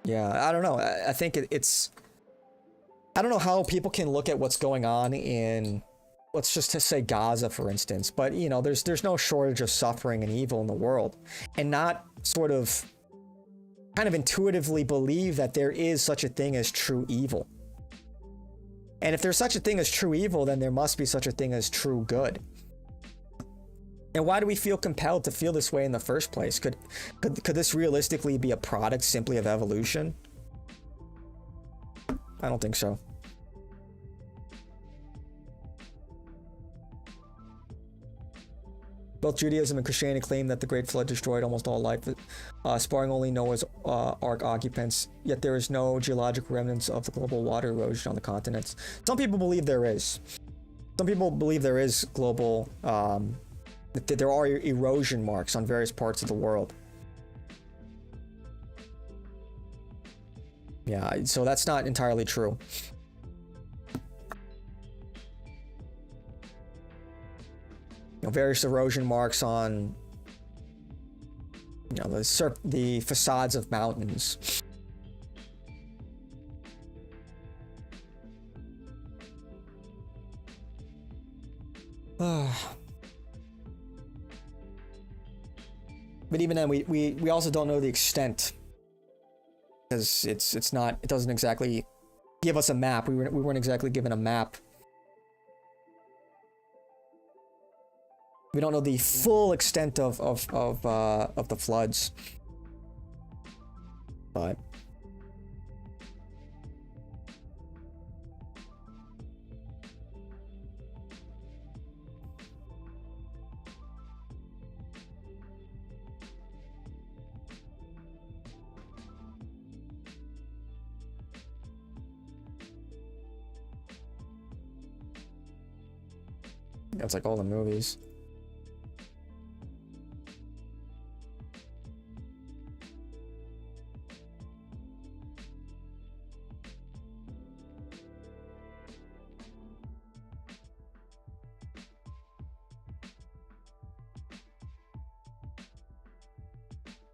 yeah, I don't know. I think it's, I don't know how people can look at what's going on in, let's just say Gaza, for instance, but you know, there's no shortage of suffering and evil in the world, and not sort of kind of intuitively believe that there is such a thing as true evil. And if there's such a thing as true evil, then there must be such a thing as true good. And why do we feel compelled to feel this way in the first place? Could this realistically be a product simply of evolution? I don't think so. Both Judaism and Christianity claim that the Great Flood destroyed almost all life, sparing only Noah's Ark occupants, yet there is no geological remnants of the global water erosion on the continents. Some people believe there is. Some people believe there is global, that there are erosion marks on various parts of the world. Yeah, so that's not entirely true. You know, various erosion marks on, you know, the facades of mountains. But even then, we also don't know the extent, because it doesn't exactly give us a map. We weren't exactly given a map. We don't know the full extent of the floods, but that's like all the movies.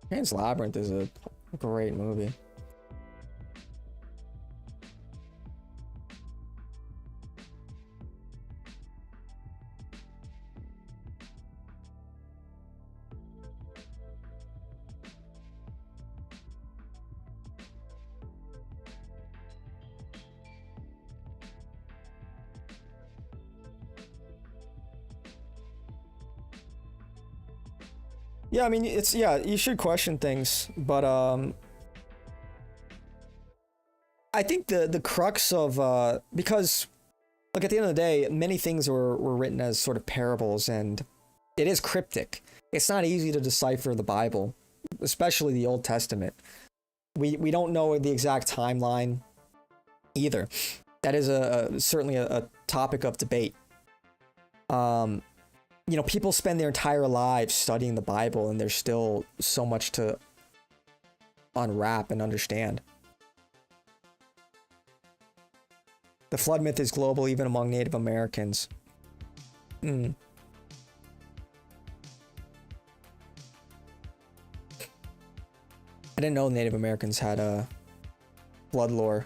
Pan's Labyrinth is a great movie. Yeah, I mean, it's, yeah, you should question things, but I think the crux of because look, at the end of the day, many things were written as sort of parables, and it is cryptic. It's not easy to decipher the Bible, especially the Old Testament. We don't know the exact timeline either. That is certainly a topic of debate. you know, people spend their entire lives studying the Bible, and there's still so much to unwrap and understand. The flood myth is global, even among Native Americans. I didn't know Native Americans had a flood lore.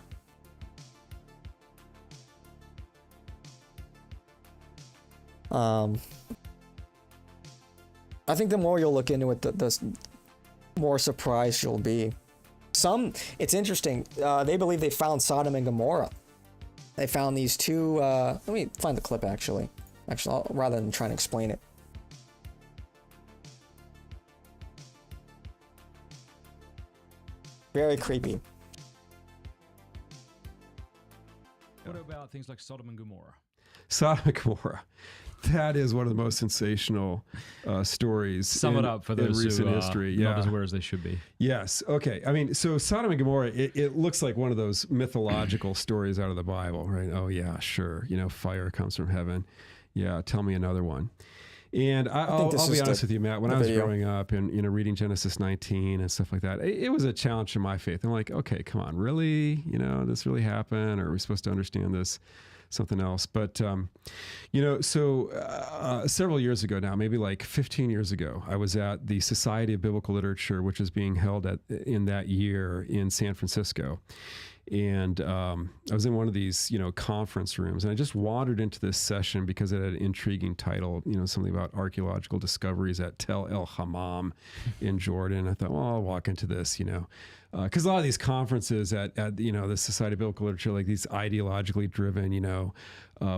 I think the more you'll look into it, the more surprised you'll be. It's interesting. They believe they found Sodom and Gomorrah. They found these two. Let me find the clip actually. Rather than trying to explain it. Very creepy. What about things like Sodom and Gomorrah? Sodom and Gomorrah. That is one of the most sensational stories. Sum it up for those in recent who history. not as aware as they should be. Yes. Okay. I mean, so Sodom and Gomorrah, it looks like one of those mythological stories out of the Bible, right? Oh yeah, sure. You know, fire comes from heaven. Yeah. Tell me another one. And I'll be honest with you, Matt. When I was growing up and reading Genesis 19 and stuff like that, it was a challenge to my faith. I'm like, okay, come on, really? You know, this really happened? Or are we supposed to understand this? Something else. But, several years ago now, maybe like 15 years ago, I was at the Society of Biblical Literature, which is being held in that year in San Francisco. And I was in one of these, conference rooms, and I just wandered into this session because it had an intriguing title, something about archaeological discoveries at Tel El Hammam in Jordan. I thought, well, I'll walk into this, because a lot of these conferences at the Society of Biblical Literature, like these ideologically driven,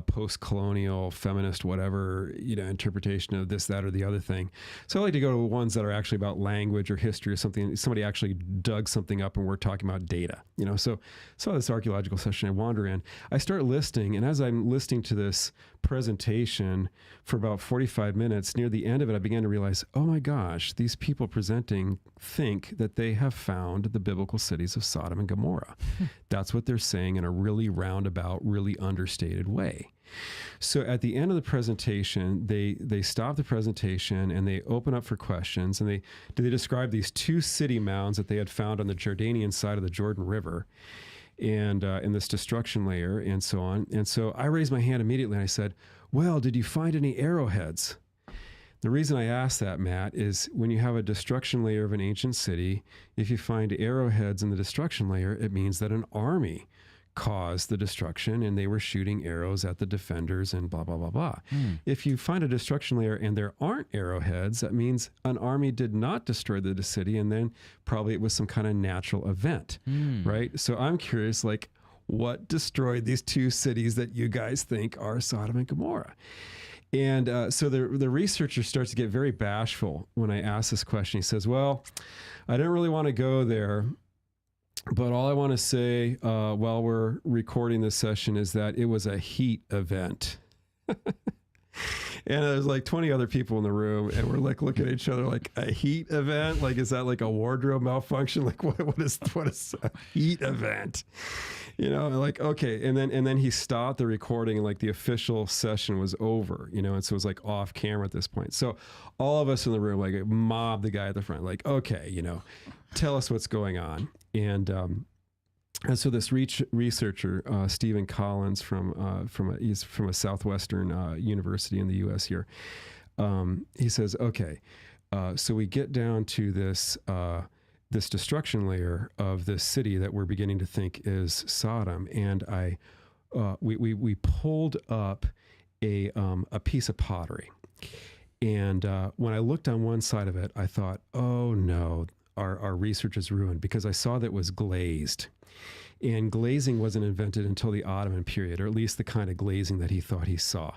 post-colonial, feminist, whatever, interpretation of this, that, or the other thing. So I like to go to ones that are actually about language or history or something. Somebody actually dug something up and we're talking about data, So this archaeological session I wander in, I start listening. And as I'm listening to this presentation for about 45 minutes, near the end of it, I began to realize, oh my gosh, these people presenting think that they have found the biblical cities of Sodom and Gomorrah. That's what they're saying in a really roundabout, really understated way. So at the end of the presentation, they stop the presentation and they open up for questions, and they describe these two city mounds that they had found on the Jordanian side of the Jordan River, and in this destruction layer and so on. And so I raised my hand immediately and I said, well, did you find any arrowheads? The reason I asked that, Matt, is when you have a destruction layer of an ancient city, if you find arrowheads in the destruction layer, it means that an army caused the destruction and they were shooting arrows at the defenders and blah, blah, blah, blah. If you find a destruction layer and there aren't arrowheads, that means an army did not destroy the city, and then probably it was some kind of natural event, right? So I'm curious, like, what destroyed these two cities that you guys think are Sodom and Gomorrah? And so the researcher starts to get very bashful when I ask this question. He says, well, I didn't really want to go there, but all I want to say while we're recording this session is that it was a heat event. And there's like 20 other people in the room, and we're like looking at each other like, a heat event? Like, is that like a wardrobe malfunction? Like, what is a heat event? Like, okay. And then he stopped the recording, and like the official session was over, and so it was like off camera at this point. So all of us in the room, like, mobbed the guy at the front, like, okay, tell us what's going on. And so this researcher, Stephen Collins he's from a Southwestern university in the U.S. here, he says, okay, so we get down to this destruction layer of this city that we're beginning to think is Sodom, and we pulled up a piece of pottery, and when I looked on one side of it, I thought, oh no, our research is ruined, because I saw that it was glazed. And glazing wasn't invented until the Ottoman period, or at least the kind of glazing that he thought he saw.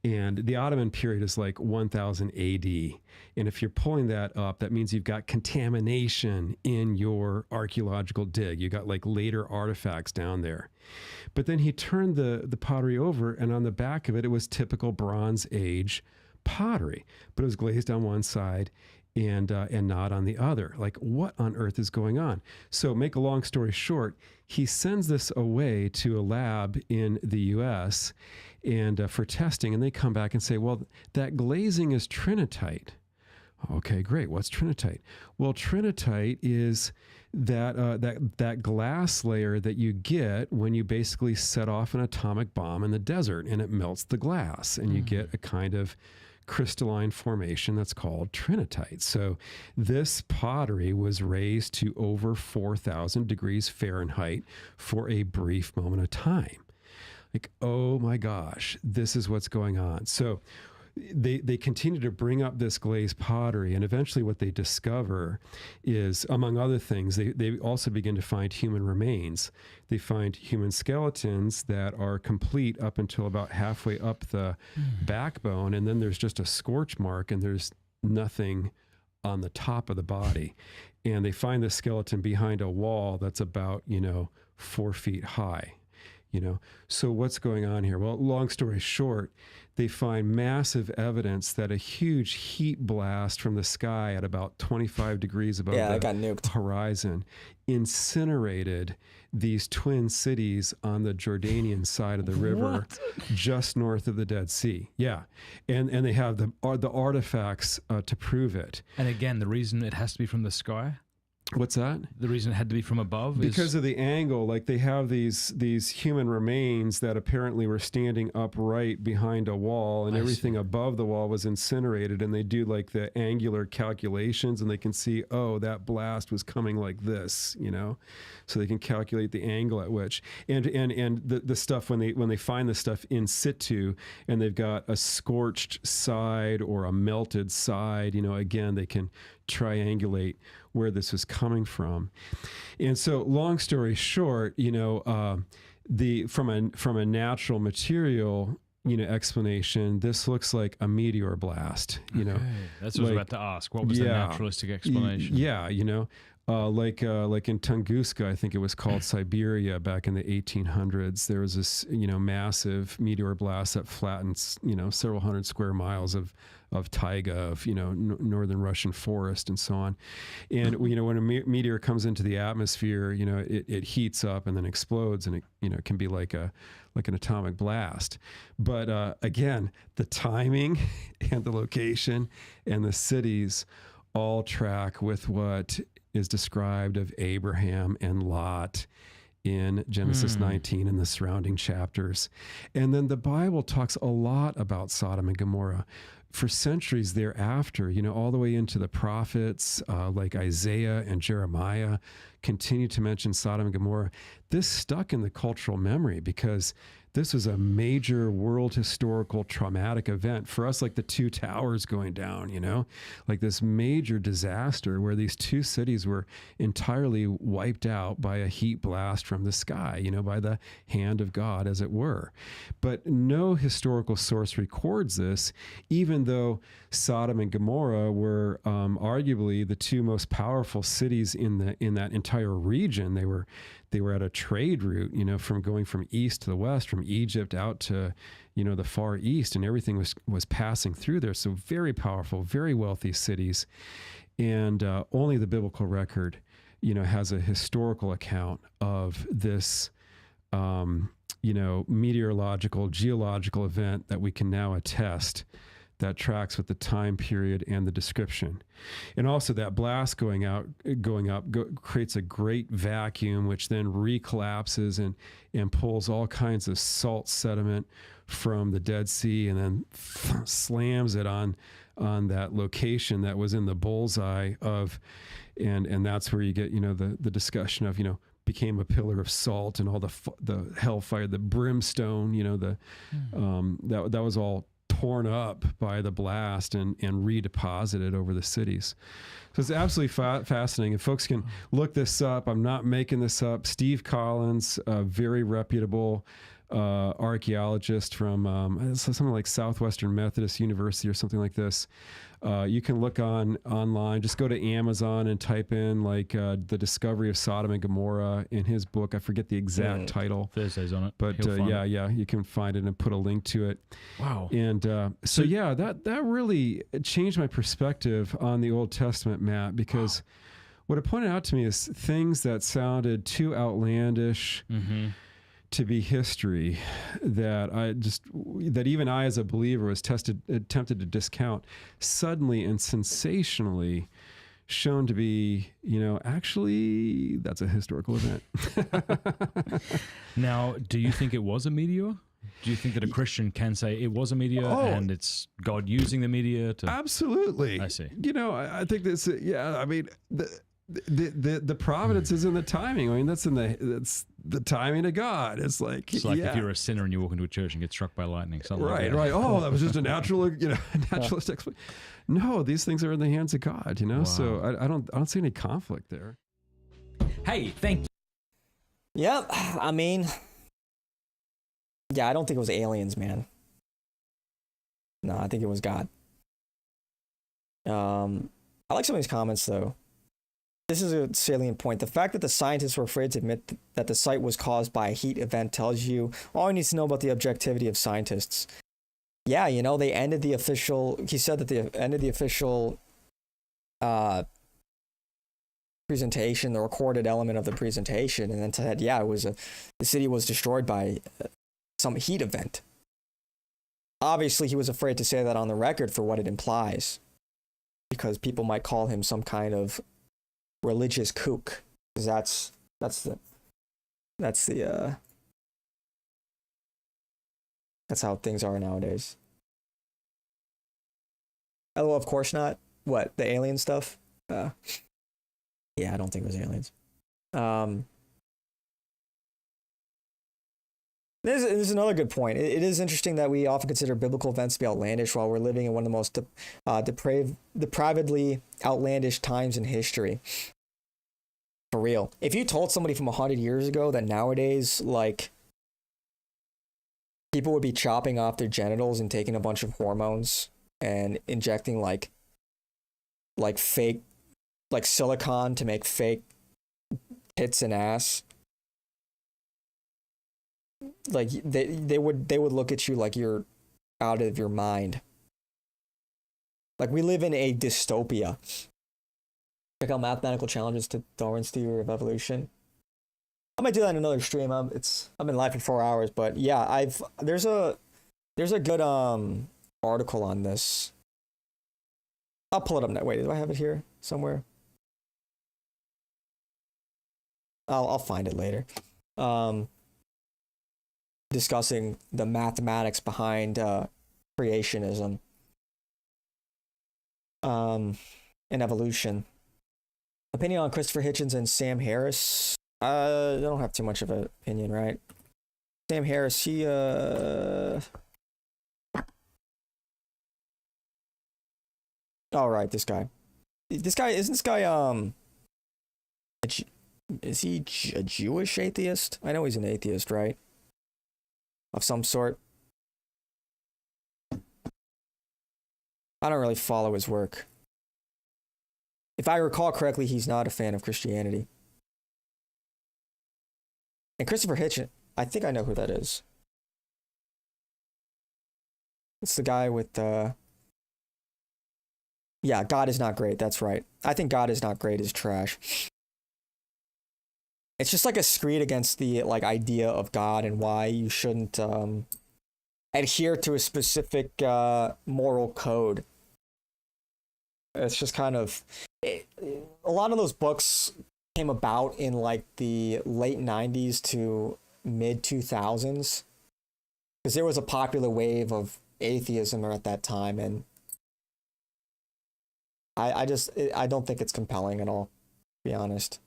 And the Ottoman period is like 1000 AD. And if you're pulling that up, that means you've got contamination in your archaeological dig. You got like later artifacts down there. But then he turned the pottery over, and on the back of it, it was typical Bronze Age pottery, but it was glazed on one side and not on the other. Like, what on earth is going on? So make a long story short, he sends this away to a lab in the U.S. and for testing, and they come back and say, well, that glazing is trinitite. Okay, great. What's trinitite? Well, trinitite is that glass layer that you get when you basically set off an atomic bomb in the desert, and it melts the glass, and you get a kind of crystalline formation that's called trinitite. So this pottery was raised to over 4,000 degrees Fahrenheit for a brief moment of time. Like, oh my gosh, this is what's going on. So they continue to bring up this glazed pottery, and eventually what they discover is, among other things, they also begin to find human remains. They find human skeletons that are complete up until about halfway up the backbone, and then there's just a scorch mark, and there's nothing on the top of the body. And they find the skeleton behind a wall that's about, 4 feet high. So what's going on here? Well, long story short, they find massive evidence that a huge heat blast from the sky at about 25 degrees above the horizon incinerated these twin cities on the Jordanian side of the river, just north of the Dead Sea. Yeah, and they have the artifacts to prove it. And again, the reason it has to be from the sky? What's that? The reason it had to be from above because of the angle. Like, they have these human remains that apparently were standing upright behind a wall, and everything above the wall was incinerated, and they do like the angular calculations, and they can see, oh, that blast was coming like this, so they can calculate the angle at which, and the stuff when they find the stuff in situ, and they've got a scorched side or a melted side, again, they can triangulate where this was coming from. And so, long story short, from a natural material explanation, this looks like a meteor blast. Okay. That's what I was about to ask. What was the naturalistic explanation? Like in Tunguska, I think it was called Siberia back in the 1800s. There was this, massive meteor blast that flattened, several hundred square miles of taiga, of, northern Russian forest and so on. And, when a meteor comes into the atmosphere, it heats up and then explodes, and it can be like an atomic blast. But again, the timing and the location and the cities all track with what is described of Abraham and Lot in Genesis 19 and the surrounding chapters. And then the Bible talks a lot about Sodom and Gomorrah for centuries thereafter, all the way into the prophets like Isaiah and Jeremiah continue to mention Sodom and Gomorrah. This stuck in the cultural memory because this was a major world historical traumatic event for us, like the two towers going down, like this major disaster where these two cities were entirely wiped out by a heat blast from the sky, by the hand of God, as it were. But no historical source records this, even though Sodom and Gomorrah were arguably the two most powerful cities in that entire region. They were at a trade route, from going from east to the west, from Egypt out to, the Far East, and everything was passing through there. So very powerful, very wealthy cities. And only the biblical record, has a historical account of this, meteorological, geological event that we can now attest that tracks with the time period and the description. And also that blast going up creates a great vacuum, which then recollapses and pulls all kinds of salt sediment from the Dead Sea, and then slams it on that location that was in the bullseye of, and that's where you get, the discussion of, became a pillar of salt, and all the hellfire, the brimstone, that was all torn up by the blast and redeposited over the cities. So it's absolutely fascinating. And folks can look this up. I'm not making this up. Steve Collins, a very reputable archaeologist from something like Southwestern Methodist University or something like this. You can look online, just go to Amazon and type in like the discovery of Sodom and Gomorrah in his book. I forget the exact title. Thursday's on it. But yeah, you can find it and put a link to it. Wow. And so yeah, that really changed my perspective on the Old Testament, Matt, because what it pointed out to me is things that sounded too outlandish to be history that even I as a believer was tempted to discount, suddenly and sensationally shown to be, actually that's a historical event. Now, do you think it was a meteor? Do you think that a Christian can say it was a meteor and it's God using the meteor to... Absolutely. I see. I think this, I mean, the providence is in the timing. I mean, that's the timing of God. It's like if you're a sinner and you walk into a church and get struck by lightning. Right. Oh, that was just a naturalistic explanation. No, these things are in the hands of God. Wow. So I don't see any conflict there. Hey, thank you. Yep. I mean, yeah, I don't think it was aliens, man. No, I think it was God. I like some of these comments, though. This is a salient point. The fact that the scientists were afraid to admit that the site was caused by a heat event tells you all you need to know about the objectivity of scientists. Yeah, they ended the official... He said that they ended the official presentation, the recorded element of the presentation, and then said, yeah, the city was destroyed by some heat event. Obviously, he was afraid to say that on the record for what it implies, because people might call him some kind of religious kook, because that's how things are nowadays. Oh, of course not. What, the alien stuff? Yeah, I don't think it was aliens. This is another good point. It is interesting that we often consider biblical events to be outlandish while we're living in one of the most depravedly outlandish times in history. For real. If you told somebody from 100 years ago that nowadays, like, people would be chopping off their genitals and taking a bunch of hormones and injecting like fake, like silicone to make fake tits and ass, like they would look at you like you're out of your mind. Like, we live in a dystopia. Check out Mathematical Challenges to Darwin's Theory of Evolution. I might do that in another stream. I've been live for 4 hours, but yeah, there's a good article on this. I'll pull it up now. Wait, do I have it here somewhere? I'll find it later. Discussing the mathematics behind creationism and evolution. Opinion on Christopher Hitchens and Sam Harris. I don't have too much of an opinion, right? Sam Harris, he all right, this guy isn't this guy is he a Jewish atheist? I know he's an atheist, right? Of some sort. I don't really follow his work. If I recall correctly, he's not a fan of Christianity. And Christopher Hitchens, I think I know who that is. It's the guy with yeah, God is not great. That's right. I think God is not great is trash. It's just like a screed against the idea of God and why you shouldn't adhere to a specific moral code. It's just kind of a lot of those books came about in the late 90s to mid 2000s, because there was a popular wave of atheism at that time, and I don't think it's compelling at all, to be honest.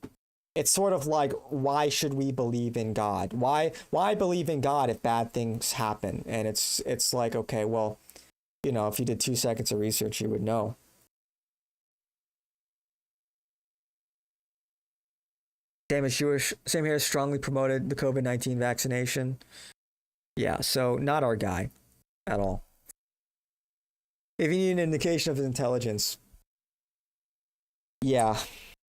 It's sort of like, why should we believe in God? Why believe in God if bad things happen? And it's like, okay, well, if you did 2 seconds of research, you would know. Sam Harris strongly promoted the COVID-19 vaccination. Yeah, so not our guy at all. If you need an indication of his intelligence, yeah,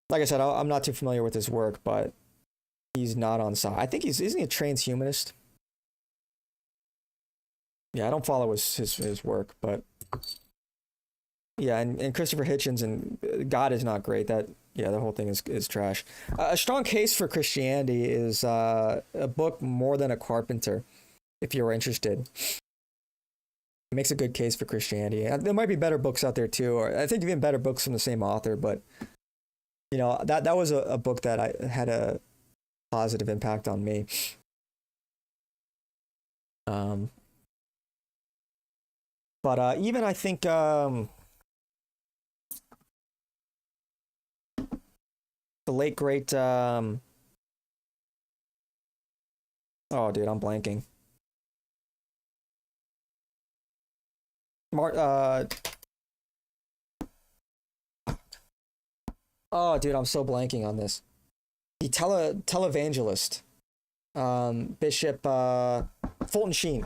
like I said, I'm not too familiar with his work, but he's not on side. I think isn't he a transhumanist? Yeah, I don't follow his work, but yeah, and Christopher Hitchens and God is not great. That the whole thing is trash. A strong case for Christianity is a book, More Than a Carpenter, if you're interested. It makes a good case for Christianity. There might be better books out there too, or I think even better books from the same author, but that was a book that I had a positive impact on me. But even I think the late great oh dude, I'm blanking. Oh dude, I'm so blanking on this. The televangelist, Bishop Fulton Sheen.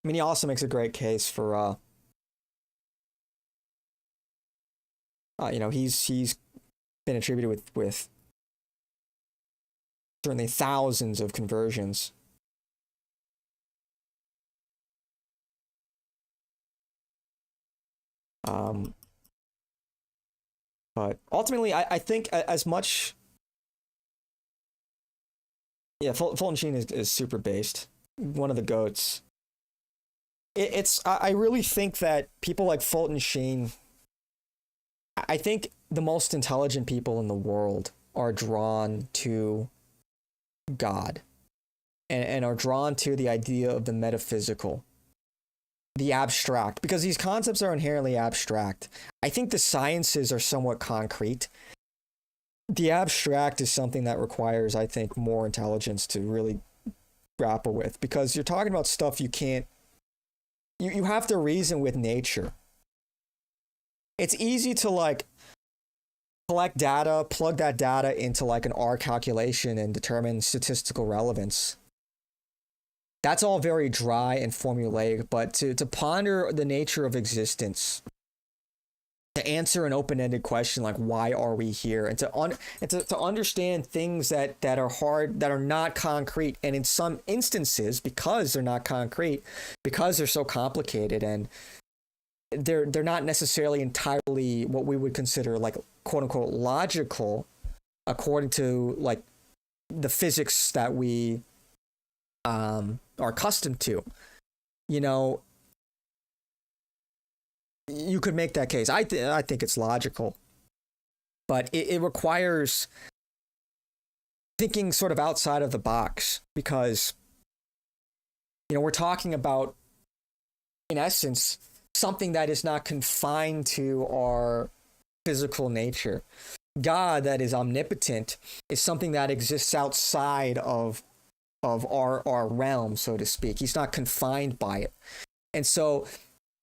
I mean, he also makes a great case for he's been attributed with certainly thousands of conversions. But ultimately, I think as much, Fulton Sheen is super based, one of the GOATs. I really think that people like Fulton Sheen, I think the most intelligent people in the world are drawn to God and are drawn to the idea of the metaphysical, the abstract, because these concepts are inherently abstract. I think the sciences are somewhat concrete. The abstract is something that requires, I think, more intelligence to really grapple with, because you're talking about stuff you can't, you have to reason with nature. It's easy to collect data, plug that data into an R calculation and determine statistical relevance. That's all very dry and formulaic, but to ponder the nature of existence, to answer an open-ended question like why are we here, and to understand things that are hard, that are not concrete, and in some instances, because they're not concrete, because they're so complicated and they're not necessarily entirely what we would consider quote unquote logical according to the physics that we are accustomed to. You could make that case. I think it's logical, but it requires thinking sort of outside of the box, because we're talking about, in essence, something that is not confined to our physical nature. God, that is omnipotent, is something that exists outside of our realm, so to speak. He's not confined by it. And so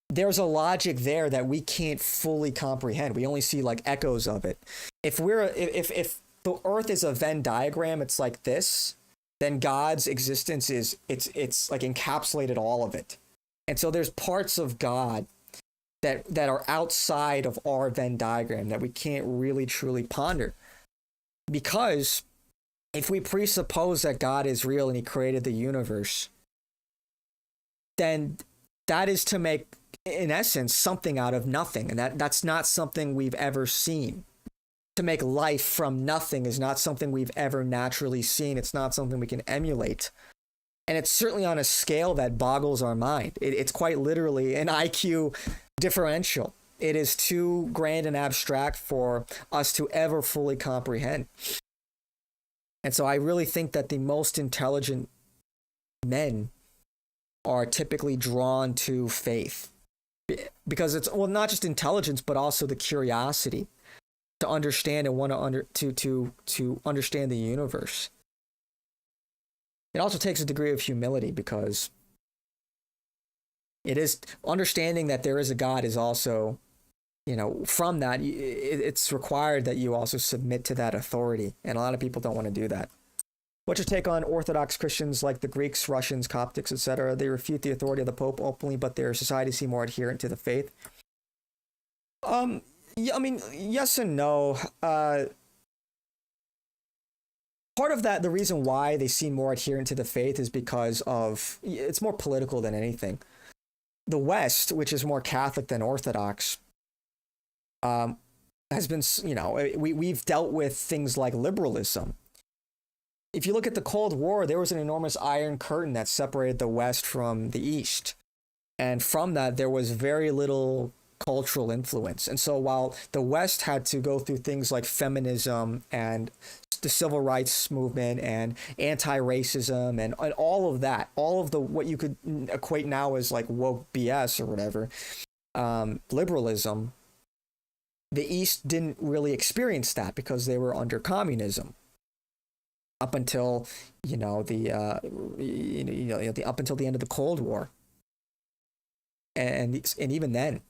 there's a logic there that we can't fully comprehend. We only see echoes of it. If the earth is a Venn diagram, it's like this, then God's existence is it's encapsulated all of it. And so there's parts of God that are outside of our Venn diagram that we can't really truly ponder. Because if we presuppose that God is real and he created the universe, then that is to make, in essence, something out of nothing. And that's not something we've ever seen. To make life from nothing is not something we've ever naturally seen. It's not something we can emulate. And it's certainly on a scale that boggles our mind. It's quite literally an IQ differential. It is too grand and abstract for us to ever fully comprehend. And so I really think that the most intelligent men are typically drawn to faith, because it's not just intelligence, but also the curiosity to understand and want to understand the universe. It also takes a degree of humility, because it is understanding that there is a God is also from that, it's required that you also submit to that authority. And a lot of people don't want to do that. What's your take on Orthodox Christians like the Greeks, Russians, Coptics, etc.? They refute the authority of the Pope openly, but their society seem more adherent to the faith. Yeah, I mean, yes and no. Part of that, the reason why they seem more adherent to the faith is because it's more political than anything. The West, which is more Catholic than Orthodox, has been, we've dealt with things like liberalism. If you look at the Cold War, there was an enormous iron curtain that separated the West from the East. And from that, there was very little cultural influence. And so while the West had to go through things like feminism and the civil rights movement and anti-racism and all of that, all of the what you could equate now as like woke BS or whatever, liberalism, the East didn't really experience that because they were under communism up until up until the end of the Cold War, and even then,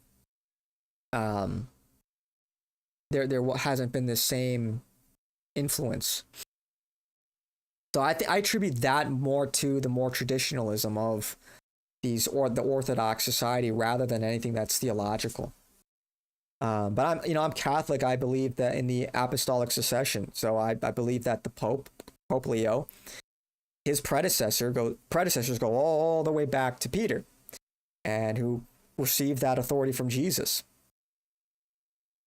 there hasn't been the same influence. So I attribute that more to the more traditionalism of the Orthodox society rather than anything that's theological. But I'm Catholic. I believe that in the apostolic succession. So I believe that the Pope Leo, his predecessors go all the way back to Peter, and who received that authority from Jesus.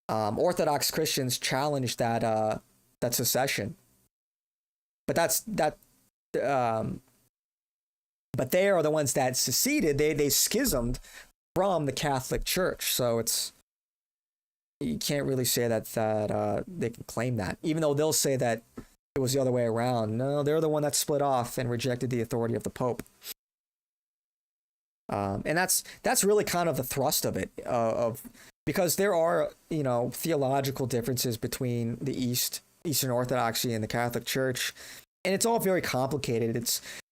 Orthodox Christians challenge that succession, but but they are the ones that seceded. They schismed from the Catholic Church, so you can't really say that they can claim that, even though they'll say that it was the other way around. No, they're the one that split off and rejected the authority of the Pope. And that's really kind of the thrust of it, because there are, theological differences between the Eastern Orthodoxy and the Catholic Church, and it's all very complicated.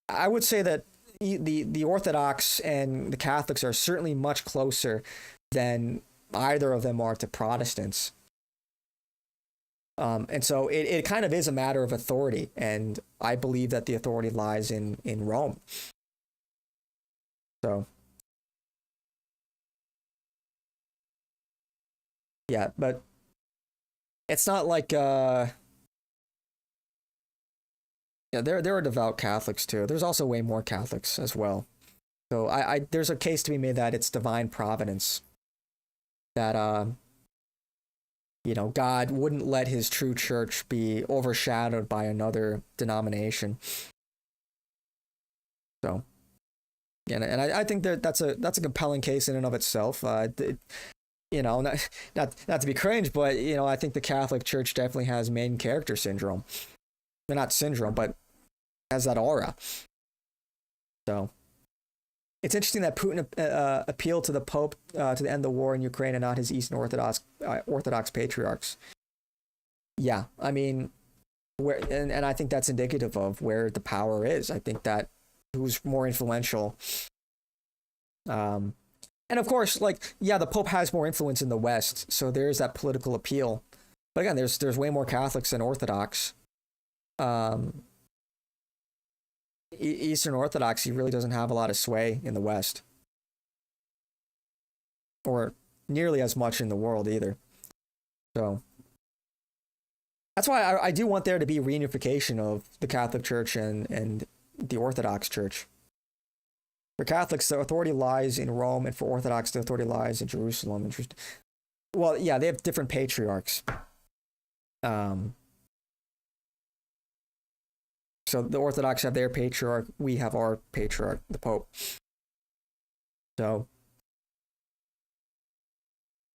I would say that the Orthodox and the Catholics are certainly much closer than either of them are to Protestants. And so it kind of is a matter of authority, and I believe that the authority lies in Rome. So, yeah, but it's not like there are devout Catholics too. There's also way more Catholics as well. So there's a case to be made that it's divine providence, that God wouldn't let his true church be overshadowed by another denomination. So, and I think that's a compelling case in and of itself. Not to be cringe, but I think the Catholic Church definitely has main character syndrome. Not syndrome, but has that aura. So it's interesting that Putin appealed to the Pope to end the war in Ukraine and not his Eastern Orthodox patriarchs. Yeah, I mean, and I think that's indicative of where the power is. I think that who's more influential. And of course, the Pope has more influence in the West, so there's that political appeal. But again, there's way more Catholics than Orthodox. Eastern Orthodoxy really doesn't have a lot of sway in the West, or nearly as much in the world either. So that's why I do want there to be reunification of the Catholic Church and the Orthodox Church. For Catholics, the authority lies in Rome, and for Orthodox, the authority lies in Jerusalem. Well, yeah, they have different patriarchs. So the Orthodox have their patriarch, we have our patriarch, the Pope. So,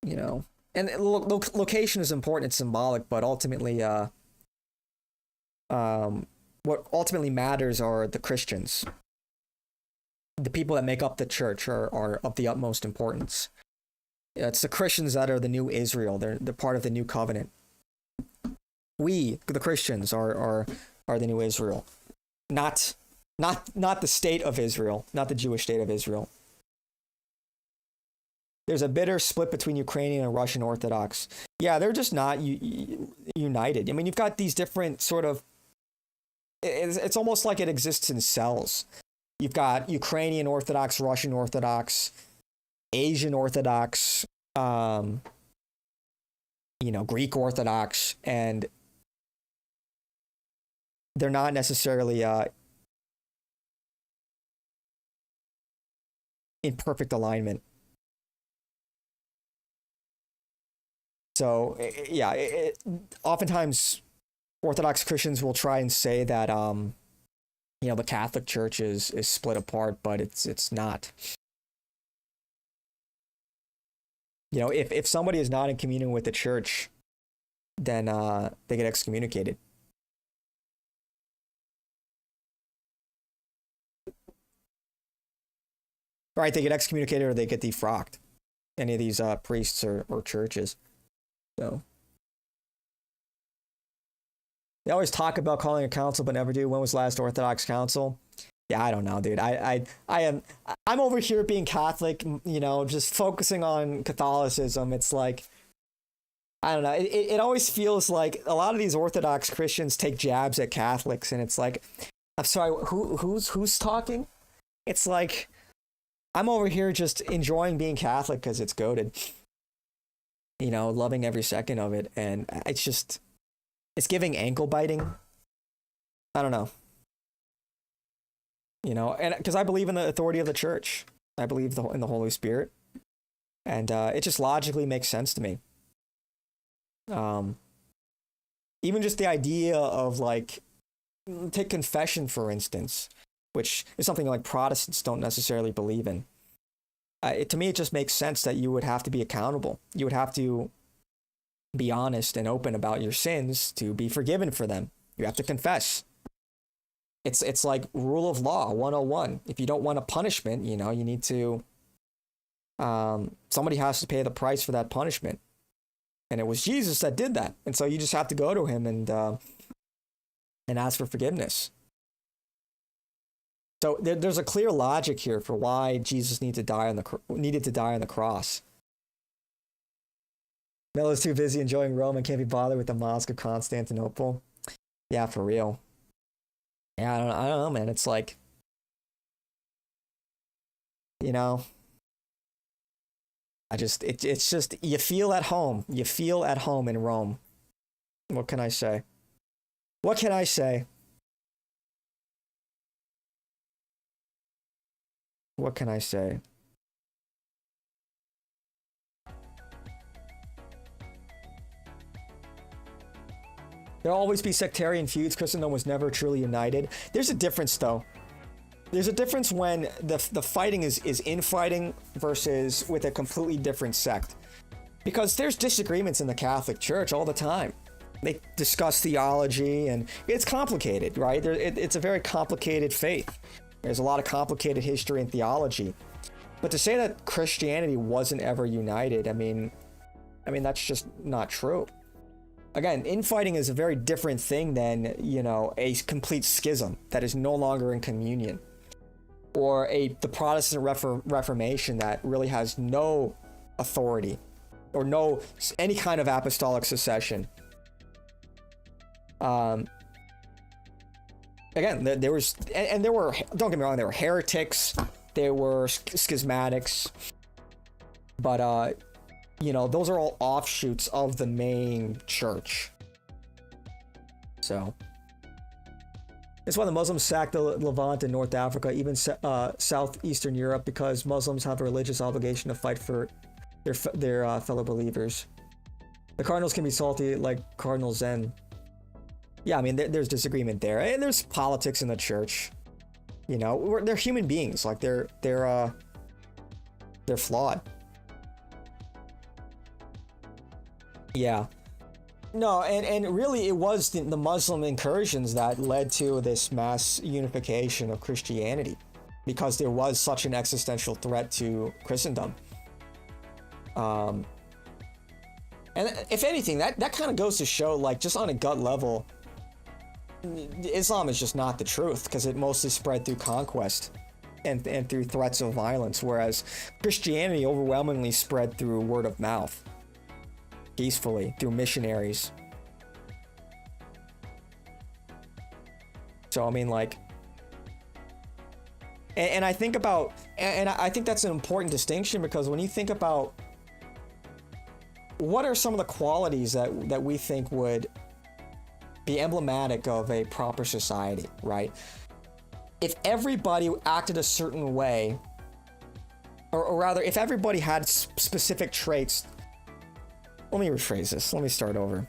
and location is important, it's symbolic, but ultimately, what ultimately matters are the Christians. The people that make up the church are of the utmost importance. It's the Christians that are the new Israel. They're part of the new covenant. We, the Christians, are the new Israel, not the state of Israel, not the Jewish state of Israel. there's a bitter split between Ukrainian and Russian Orthodox. Yeah, they're just not united. I mean, you've got these different sort of, it's almost like it exists in cells. You've got Ukrainian Orthodox, Russian Orthodox, Asian Orthodox, Greek Orthodox, and they're not necessarily in perfect alignment. So, yeah, oftentimes Orthodox Christians will try and say that, the Catholic Church is split apart, but it's not. If somebody is not in communion with the church, then they get excommunicated. Right, they get excommunicated or they get defrocked. Any of these priests or churches. So they always talk about calling a council, but never do. When was the last Orthodox council? Yeah, I don't know, dude. I'm over here being Catholic, just focusing on Catholicism. It's like, I don't know. It always feels like a lot of these Orthodox Christians take jabs at Catholics, and it's like, I'm sorry, who's talking? It's like, I'm over here just enjoying being Catholic because it's goated. Loving every second of it. And it's giving ankle biting. I don't know. And because I believe in the authority of the church. I believe in the Holy Spirit. And it just logically makes sense to me. Even just the idea of, like, take confession, for instance, which is something like Protestants don't necessarily believe in. To me, it just makes sense that you would have to be accountable. You would have to be honest and open about your sins to be forgiven for them. You have to confess. It's like rule of law 101. If you don't want a punishment, you need to, somebody has to pay the price for that punishment. And it was Jesus that did that. And so you just have to go to him and ask for forgiveness. So there's a clear logic here for why Jesus needed to die on the cross. Melo's too busy enjoying Rome and can't be bothered with the Mosque of Constantinople. Yeah, for real. Yeah, I don't know, man. It's like, it's just, you feel at home. You feel at home in Rome. What can I say? What can I say? What can I say? There'll always be sectarian feuds. Christendom was never truly united. There's a difference, though. There's a difference when the fighting is infighting versus with a completely different sect. Because there's disagreements in the Catholic Church all the time. They discuss theology, and it's complicated, right? It's a very complicated faith. There's a lot of complicated history and theology. But to say that Christianity wasn't ever united, I mean, that's just not true. Again, infighting is a very different thing than, a complete schism that is no longer in communion. Or the Protestant Reformation that really has no authority or any kind of apostolic succession. Again, there were, don't get me wrong, there were heretics, there were schismatics, but, those are all offshoots of the main church. So, that's why the Muslims sacked the Levant and North Africa, even southeastern Europe, because Muslims have a religious obligation to fight for their fellow believers. The Cardinals can be salty like Cardinal Zen. Yeah, I mean, there's disagreement there, and there's politics in the church. They're human beings. Like they're flawed. Yeah. No, and really it was the Muslim incursions that led to this mass unification of Christianity, because there was such an existential threat to Christendom. And if anything, that kind of goes to show, like, just on a gut level, Islam is just not the truth, because it mostly spread through conquest. and through threats of violence, whereas Christianity overwhelmingly spread through word of mouth, peacefully, through missionaries. So I mean, like, and I think about, and I think that's an important distinction, because when you think about what are some of the qualities that we think would be emblematic of a proper society, right? If everybody acted a certain way, or rather, if everybody had specific traits, let me rephrase this. Let me start over.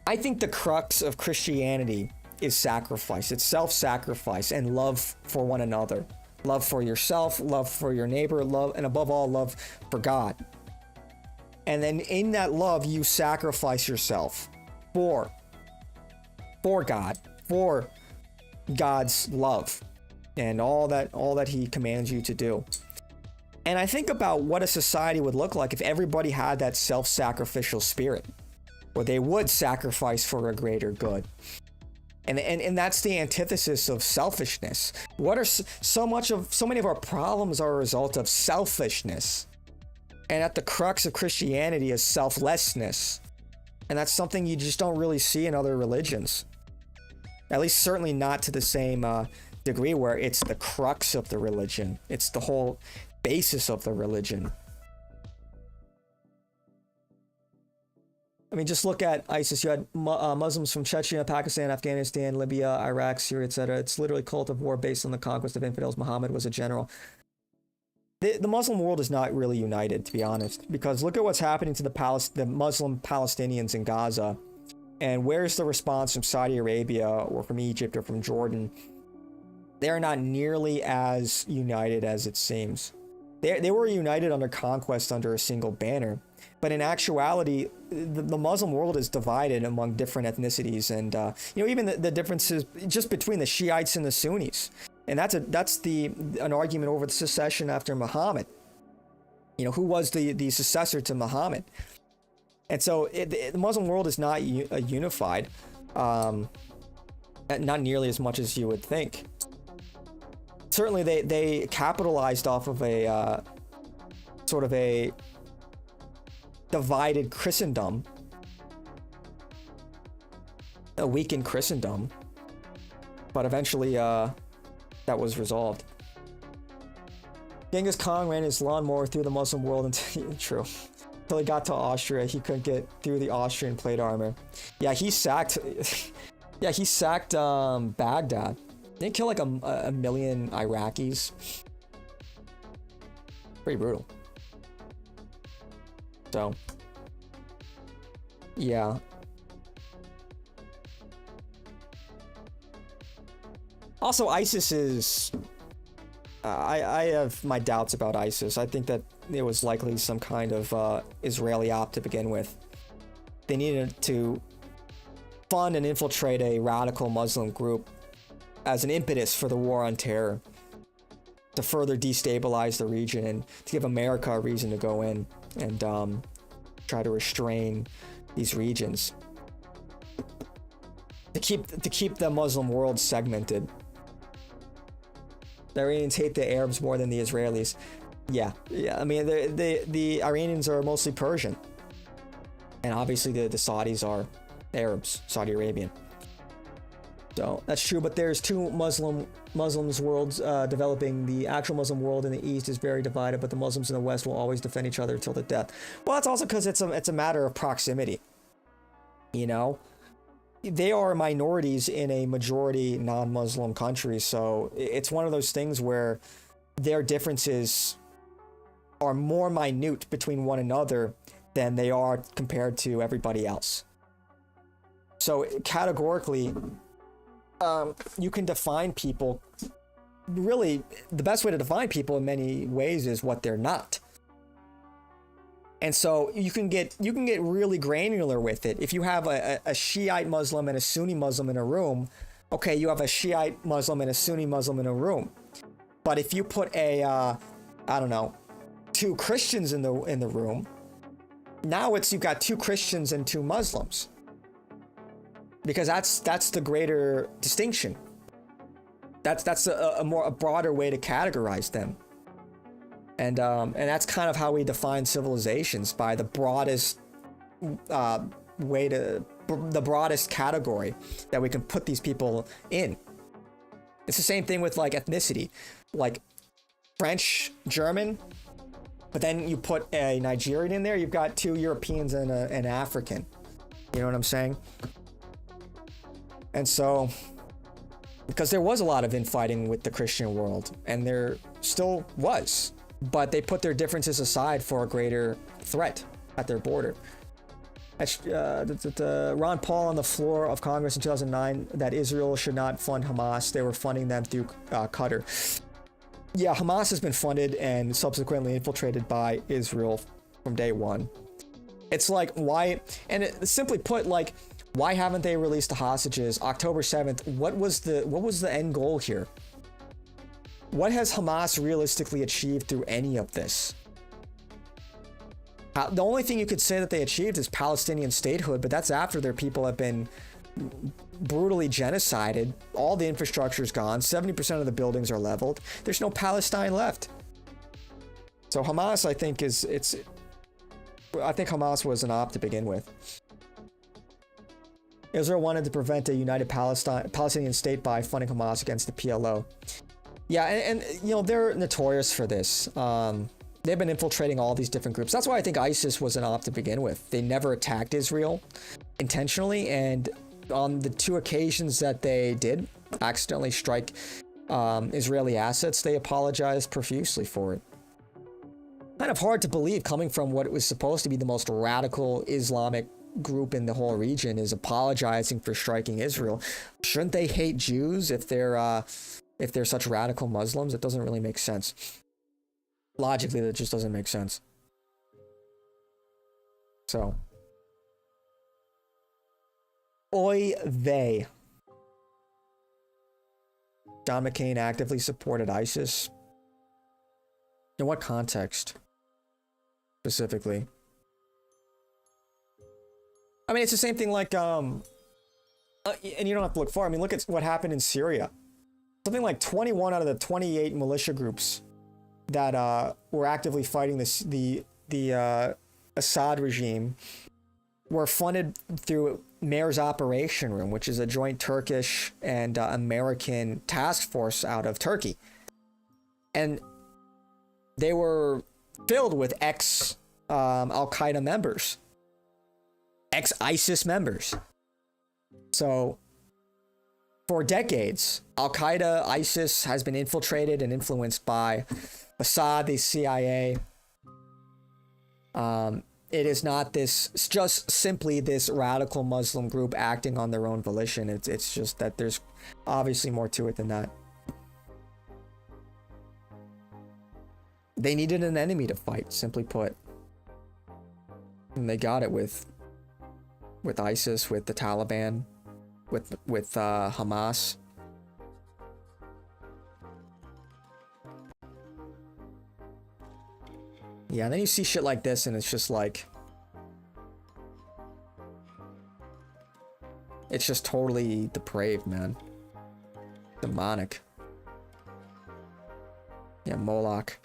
I think the crux of Christianity is sacrifice. It's self-sacrifice and love for one another. Love for yourself, love for your neighbor, love, and above all, love for God. And then in that love, you sacrifice yourself for God, for God's love, and all that He commands you to do. And I think about what a society would look like if everybody had that self-sacrificial spirit, where they would sacrifice for a greater good. And that's the antithesis of selfishness. What are so many of our problems are a result of selfishness. And at the crux of Christianity is selflessness. And that's something you just don't really see in other religions. At least certainly not to the same degree where it's the crux of the religion. It's the whole basis of the religion. I mean, just look at ISIS. You had Muslims from Chechnya, Pakistan, Afghanistan, Libya, Iraq, Syria, etc. It's literally a cult of war based on the conquest of infidels. Muhammad was a general. The Muslim world is not really united, to be honest, because look at what's happening to the Muslim Palestinians in Gaza. And where's the response from Saudi Arabia or from Egypt or from Jordan? They're not nearly as united as it seems. They were united under conquest under a single banner. But in actuality, the Muslim world is divided among different ethnicities, and even the differences just between the Shiites and the Sunnis. And that's an argument over the succession after Muhammad. Who was the successor to Muhammad? And so the Muslim world is not unified, not nearly as much as you would think. Certainly, they capitalized off of a sort of a divided Christendom, a weakened Christendom, but eventually that was resolved. Genghis Khan ran his lawnmower through the Muslim world until he got to Austria. He couldn't get through the Austrian plate armor. Yeah, he sacked Baghdad. Didn't kill like a million Iraqis. Pretty brutal. So, yeah. Also, ISIS is... I have my doubts about ISIS. I think that it was likely some kind of Israeli op to begin with. They needed to fund and infiltrate a radical Muslim group as an impetus for the war on terror, to further destabilize the region and to give America a reason to go in and try to restrain these regions, to keep the Muslim world segmented. The Iranians hate the Arabs more than the Israelis. Yeah. I mean, the Iranians are mostly Persian, and obviously the Saudis are Arabs, Saudi Arabian. So that's true, but there's two Muslims worlds developing. The actual Muslim world in the East is very divided, but the Muslims in the West will always defend each other till the death. Well, that's also because it's a matter of proximity. They are minorities in a majority non-Muslim country, so it's one of those things where their differences are more minute between one another than they are compared to everybody else. So categorically, you can define people. Really, the best way to define people in many ways is what they're not. And so you can get really granular with it. If you have a Shiite Muslim and a Sunni Muslim in a room, okay, you have a Shiite Muslim and a Sunni Muslim in a room. But if you put two Christians in the room, now you've got two Christians and two Muslims. Because that's the greater distinction. That's a broader way to categorize them. And that's kind of how we define civilizations, by the broadest the broadest category that we can put these people in. It's the same thing with like ethnicity, like French, German, but then you put a Nigerian in there, you've got 2 Europeans and an African. You know what I'm saying? And so, because there was a lot of infighting with the Christian world, and there still was, but they put their differences aside for a greater threat at their border. Ron Paul on the floor of Congress in 2009 that Israel should not fund Hamas. They were funding them through Qatar. Yeah, Hamas has been funded and subsequently infiltrated by Israel from day one. It's like, why, and simply put, like, why haven't they released the hostages? October 7th, what was the end goal here? What has Hamas realistically achieved through any of this? The only thing you could say that they achieved is Palestinian statehood, but that's after their people have been brutally genocided. All the infrastructure is gone. 70% of the buildings are leveled. There's no Palestine left. So Hamas, I think, I think Hamas was an op to begin with. Israel wanted to prevent a united Palestinian state by funding Hamas against the PLO. Yeah, and you know, they're notorious for this. They've been infiltrating all these different groups. That's why I think ISIS was an op to begin with. They never attacked Israel intentionally, and on the 2 occasions that they did accidentally strike Israeli assets, they apologized profusely for it. Kind of hard to believe, coming from what was supposed to be the most radical Islamic group in the whole region, is apologizing for striking Israel. Shouldn't they hate Jews if they're such radical Muslims? It doesn't really make sense. Logically, that just doesn't make sense. So, oy vey. John McCain actively supported ISIS. In what context? Specifically. I mean, it's the same thing like, and you don't have to look far. I mean, look at what happened in Syria. Something like 21 out of the 28 militia groups that were actively fighting the Assad regime were funded through Mayor's Operation Room, which is a joint Turkish and American task force out of Turkey. And they were filled with ex-Al-Qaeda members, ex-ISIS members. So, for decades, Al-Qaeda, ISIS has been infiltrated and influenced by Assad, the CIA. It is not this, it's just simply this radical Muslim group acting on their own volition. It's just that there's obviously more to it than that. They needed an enemy to fight, simply put. And they got it with ISIS, with the Taliban, with Hamas. Yeah, and then you see shit like this and it's just like, it's just totally depraved, man. Demonic. Yeah, Moloch.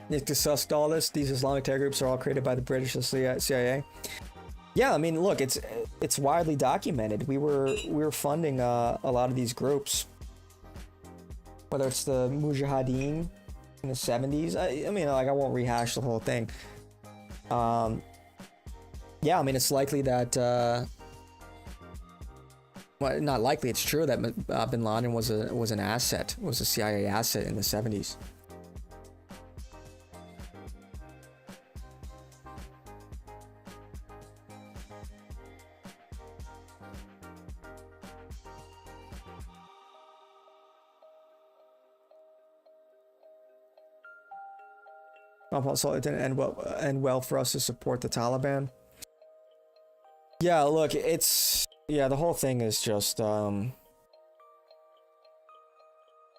Nick discussed all this. These Islamic terror groups are all created by the British CIA. Yeah, I mean, look, it's widely documented. We were funding a lot of these groups, whether it's the Mujahideen in the 70s. I mean, like, I won't rehash the whole thing. Yeah, I mean, it's likely that, well, not likely, it's true that Bin Laden was an asset, was a CIA asset in the 70s. Also, it didn't end well for us to support the Taliban. Yeah, look, the whole thing is just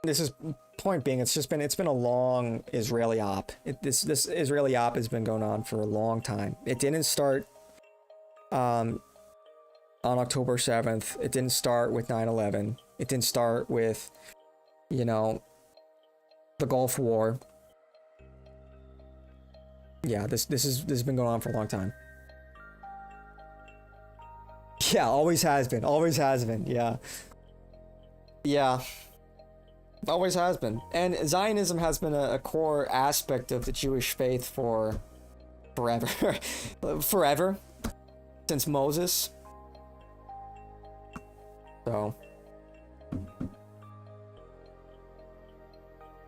this is point being, it's been a long Israeli op. This Israeli op has been going on for a long time. It didn't start on October 7th. It didn't start with 9/11. It didn't start with, the Gulf War. Yeah, this has been going on for a long time. Yeah, always has been. Always has been. Yeah. Yeah. Always has been. And Zionism has been a core aspect of the Jewish faith for forever. Forever. Since Moses. So.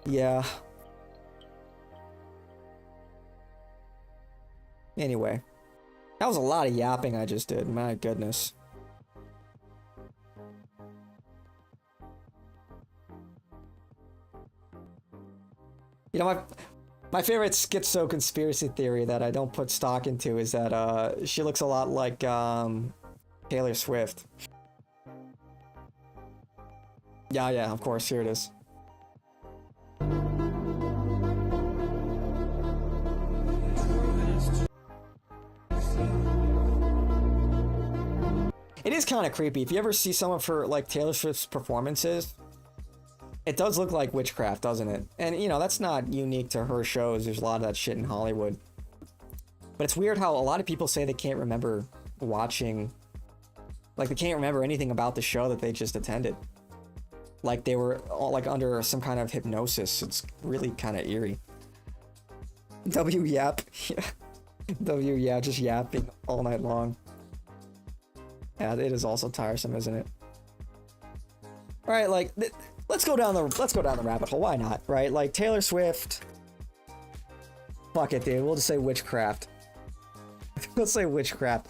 Yeah. Anyway. That was a lot of yapping I just did. My goodness. My favorite schizo conspiracy theory that I don't put stock into is that she looks a lot like Taylor Swift. Yeah, of course, here it is. It is kind of creepy. If you ever see some of her, like, Taylor Swift's performances, it does look like witchcraft, doesn't it? And, that's not unique to her shows. There's a lot of that shit in Hollywood. But it's weird how a lot of people say they can't remember watching... Like, they can't remember anything about the show that they just attended. Like, they were, all, under some kind of hypnosis. It's really kind of eerie. W-yap. W-yap, just yapping all night long. Yeah, it is also tiresome, isn't it? All right, let's go down the rabbit hole. Why not, right? Like Taylor Swift. Fuck it, dude. We'll just say witchcraft. Let's say witchcraft.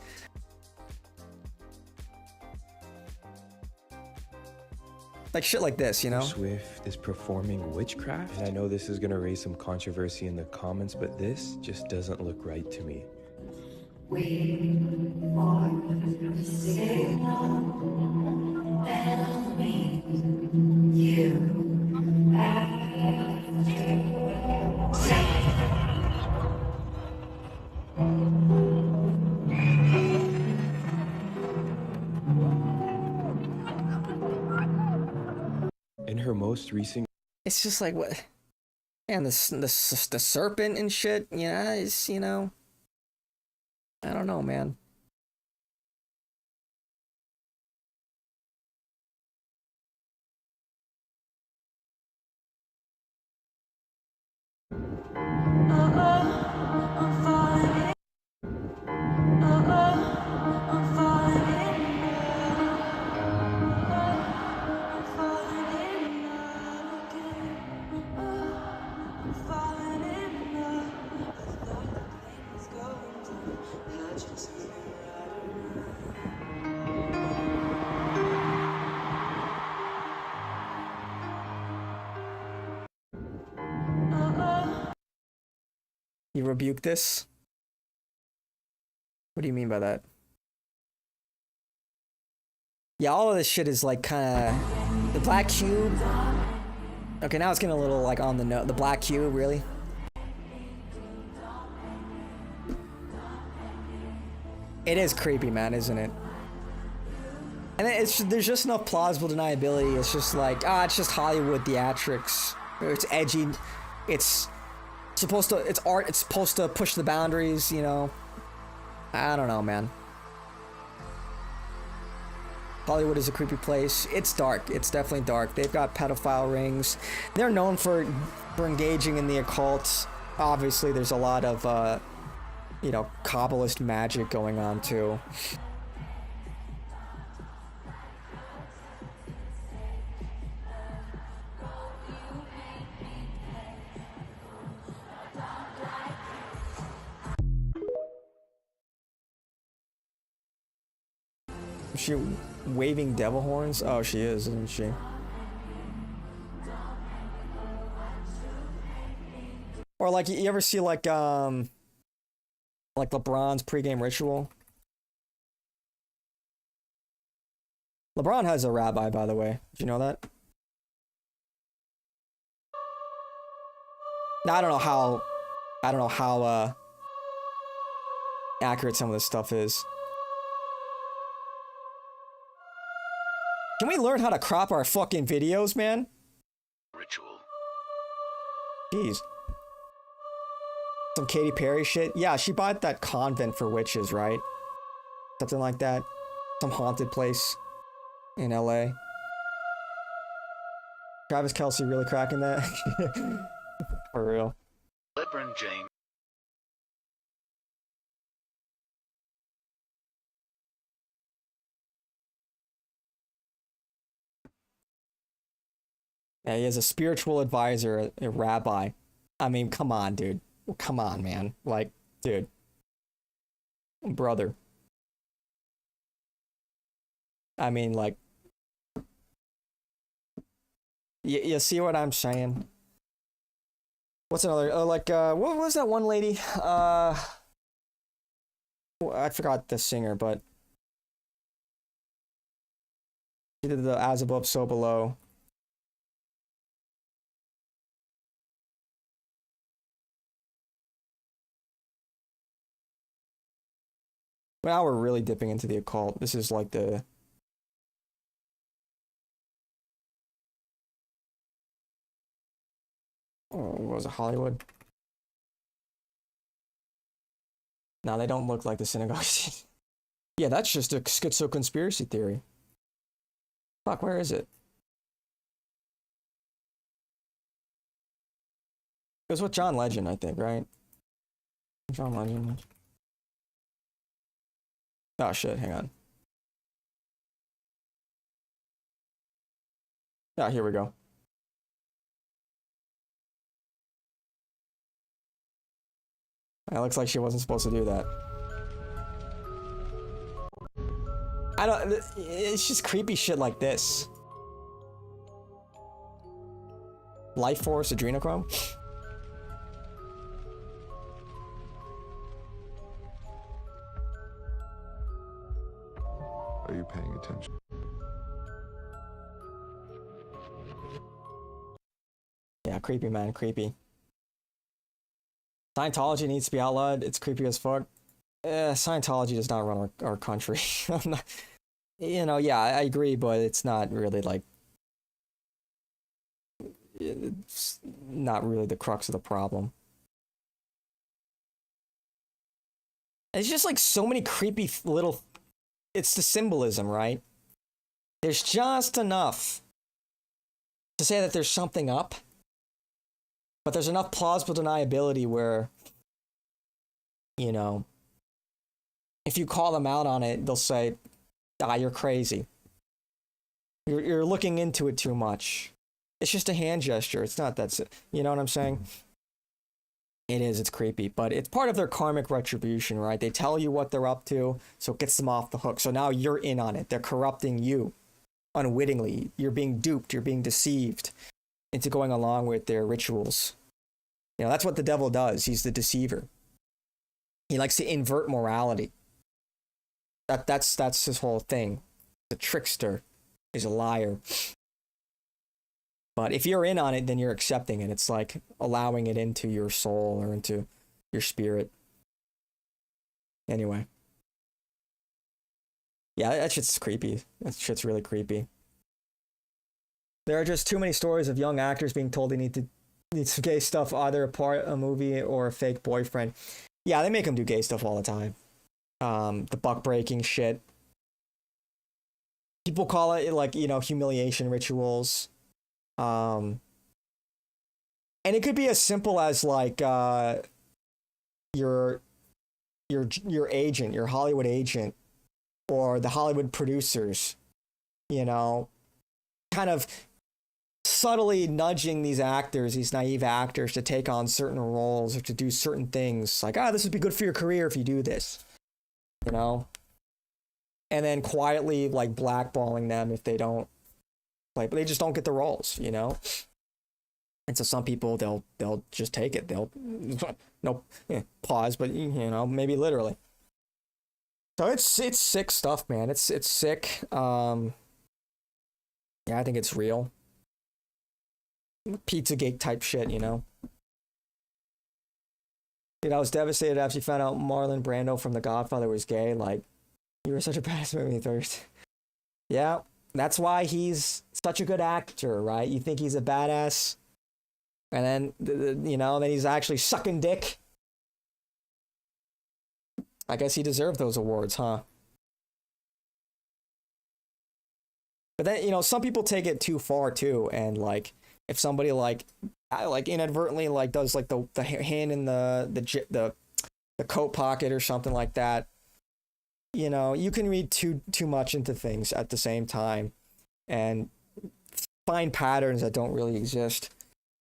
Like shit like this, Swift is performing witchcraft? And I know this is gonna raise some controversy in the comments, but this just doesn't look right to me. We are the signal that'll meet you In her most recent... It's just like, what? And the serpent and shit, it's, I don't know, man. You rebuke this? What do you mean by that? Yeah, all of this shit is like kind of... The black cube... Okay, now it's getting a little like on the note. The black cube, really? It is creepy, man, isn't it? And there's just enough plausible deniability. It's just like, it's just Hollywood theatrics. It's edgy. It's supposed to, it's art. It's supposed to push the boundaries, I don't know, man. Hollywood is a creepy place. It's dark. It's definitely dark. They've got pedophile rings. They're known for engaging in the occult. Obviously, there's a lot of, Kabbalist magic going on, too. Is she waving devil horns? Oh, she is, isn't she? Or like you ever see like LeBron's pregame ritual? LeBron has a rabbi, by the way. Did you know that? Now I don't know how accurate some of this stuff is. Can we learn how to crop our fucking videos, man? Ritual. Jeez. Some Katy Perry shit. Yeah, she bought that convent for witches, right? Something like that. Some haunted place in LA. Travis Kelce really cracking that? For real. LeBron James. Yeah, he has a spiritual advisor, a rabbi. I mean, come on, dude. Come on, man. Like, dude. Brother. I mean, like, you see what I'm saying? What's another, what was that one lady? I forgot the singer, but she did the As Above, So Below. Now we're really dipping into the occult. This is like the... Oh, what was it, Hollywood? No, they don't look like the synagogue. Yeah, that's just a schizo conspiracy theory. Fuck, where is it? It was with John Legend, I think, right? John Legend. Oh shit, hang on. Ah, here we go. It looks like she wasn't supposed to do that. I don't... It's just creepy shit like this. Life Force Adrenochrome? Are you paying attention? Yeah, creepy, man, creepy. Scientology needs to be outlawed. It's creepy as fuck. Scientology does not run our country. You know, yeah, I agree, but it's not really like... It's not really the crux of the problem. It's just like so many creepy little... It's the symbolism, right? There's just enough to say that there's something up, but there's enough plausible deniability where, you know, if you call them out on it, they'll say, ah, you're crazy. You're looking into it too much. It's just a hand gesture. It's not that, you know what I'm saying? It is, it's creepy, but it's part of their karmic retribution, right? They tell you what they're up to, so it gets them off the hook. So now you're in on it. They're corrupting you unwittingly. You're being duped. You're being deceived into going along with their rituals. You know, that's what the devil does. He's the deceiver. He likes to invert morality. That's his whole thing. The trickster is a liar. But if you're in on it, then you're accepting it. It's like allowing it into your soul or into your spirit. Anyway. Yeah, that shit's creepy. That shit's really creepy. There are just too many stories of young actors being told they need some gay stuff, either a part of a movie or a fake boyfriend. Yeah, they make them do gay stuff all the time. The buck breaking shit. People call it like, you know, humiliation rituals. And it could be as simple as like your agent, your Hollywood agent, or the Hollywood producers, you know, kind of subtly nudging these actors, these naive actors, to take on certain roles or to do certain things. Like, this would be good for your career if you do this, you know? And then quietly, like, blackballing them if they don't, like, they just don't get the roles, you know? And so some people they'll just take it. They'll no pause, but maybe literally. So it's sick stuff, man. It's sick. Yeah, I think it's real. Pizzagate type shit, Dude, I was devastated after you found out Marlon Brando from The Godfather was gay. Like, you were such a badass movie thirst. Yeah, that's why he's such a good actor, right? You think he's a badass, and then then he's actually sucking dick. I guess he deserved those awards, huh? But then some people take it too far too, and like if somebody like inadvertently like does like the hand in the coat pocket or something like that, you can read too much into things at the same time and find patterns that don't really exist.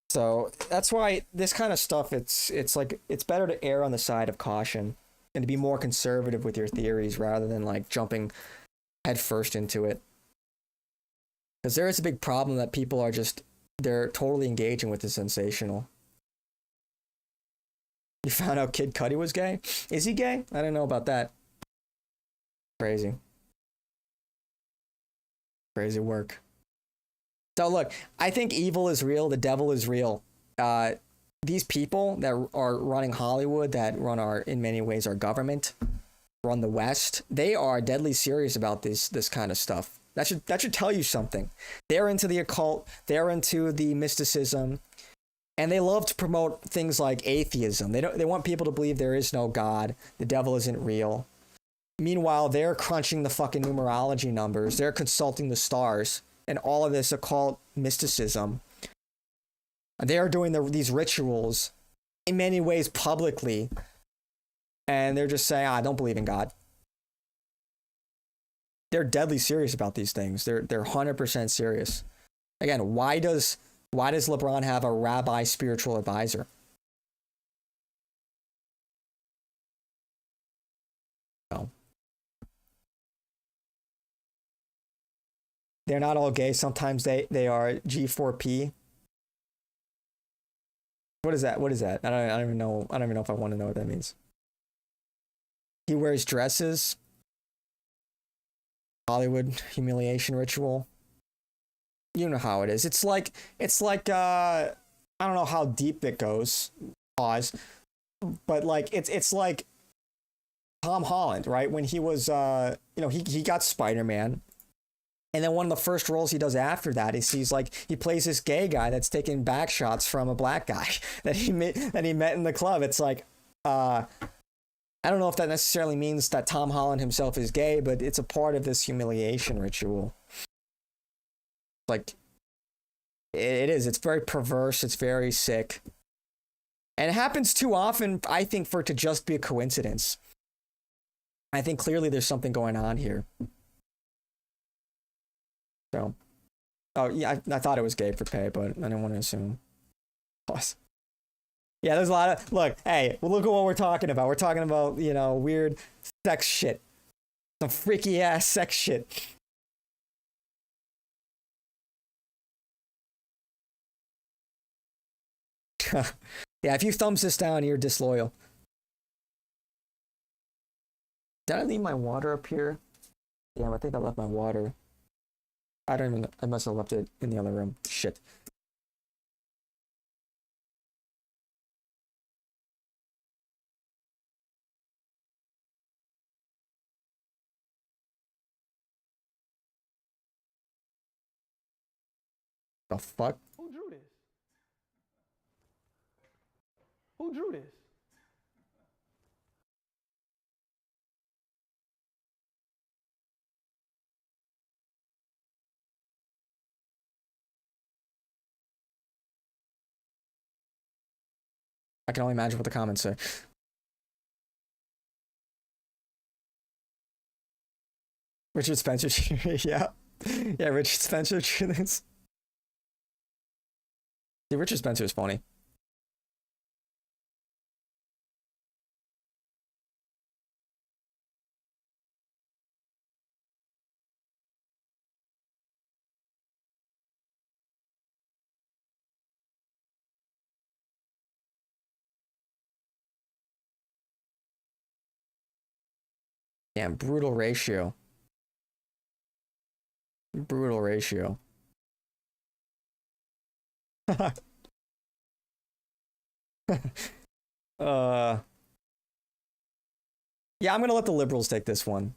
So that's why this kind of stuff, it's better to err on the side of caution and to be more conservative with your theories rather than like jumping headfirst into it. Because there is a big problem that people are they're totally engaging with the sensational. You found out Kid Cudi was gay? Is he gay? I don't know about that. Crazy. Crazy work. So look, I think evil is real. The devil is real. These people that are running Hollywood, that run in many ways our government, run the West, they are deadly serious about this kind of stuff. That should tell you something. They're into the occult. They're into the mysticism, and they love to promote things like atheism. They want people to believe there is no God. The devil isn't real. Meanwhile, they're crunching the fucking numerology numbers. They're consulting the stars and all of this occult mysticism. They are doing these rituals in many ways publicly, and they're just saying, I don't believe in God. They're deadly serious about these things. They're 100% serious. Again, why does LeBron have a rabbi spiritual advisor? No. They're not all gay. Sometimes they are G4P. What is that? I don't even know. I don't even know if I want to know what that means. He wears dresses. Hollywood humiliation ritual. You know how it is. It's like I don't know how deep it goes. Pause. But like it's like Tom Holland, right? When he was he got Spider-Man. And then one of the first roles he does after that is he plays this gay guy that's taking back shots from a black guy that he met in the club. It's like I don't know if that necessarily means that Tom Holland himself is gay, but it's a part of this humiliation ritual. Like, it is. It's very perverse. It's very sick. And it happens too often, I think, for it to just be a coincidence. I think clearly there's something going on here. So, oh, yeah, I thought it was gay for pay, but I didn't want to assume. Plus. Yeah, there's a lot of... Look, hey, look at what we're talking about. We're talking about, weird sex shit. Some freaky-ass sex shit. Yeah, if you thumbs this down, you're disloyal. Did I leave my water up here? Yeah, I think I left my water. I must have left it in the other room. Shit. The fuck? Who drew this? Who drew this? I can only imagine what the comments say. Richard Spencer, yeah. Yeah, Richard Spencer drew this. Yeah, Richard Spencer is funny. Damn, brutal ratio. Brutal ratio. Yeah, I'm gonna let the liberals take this one.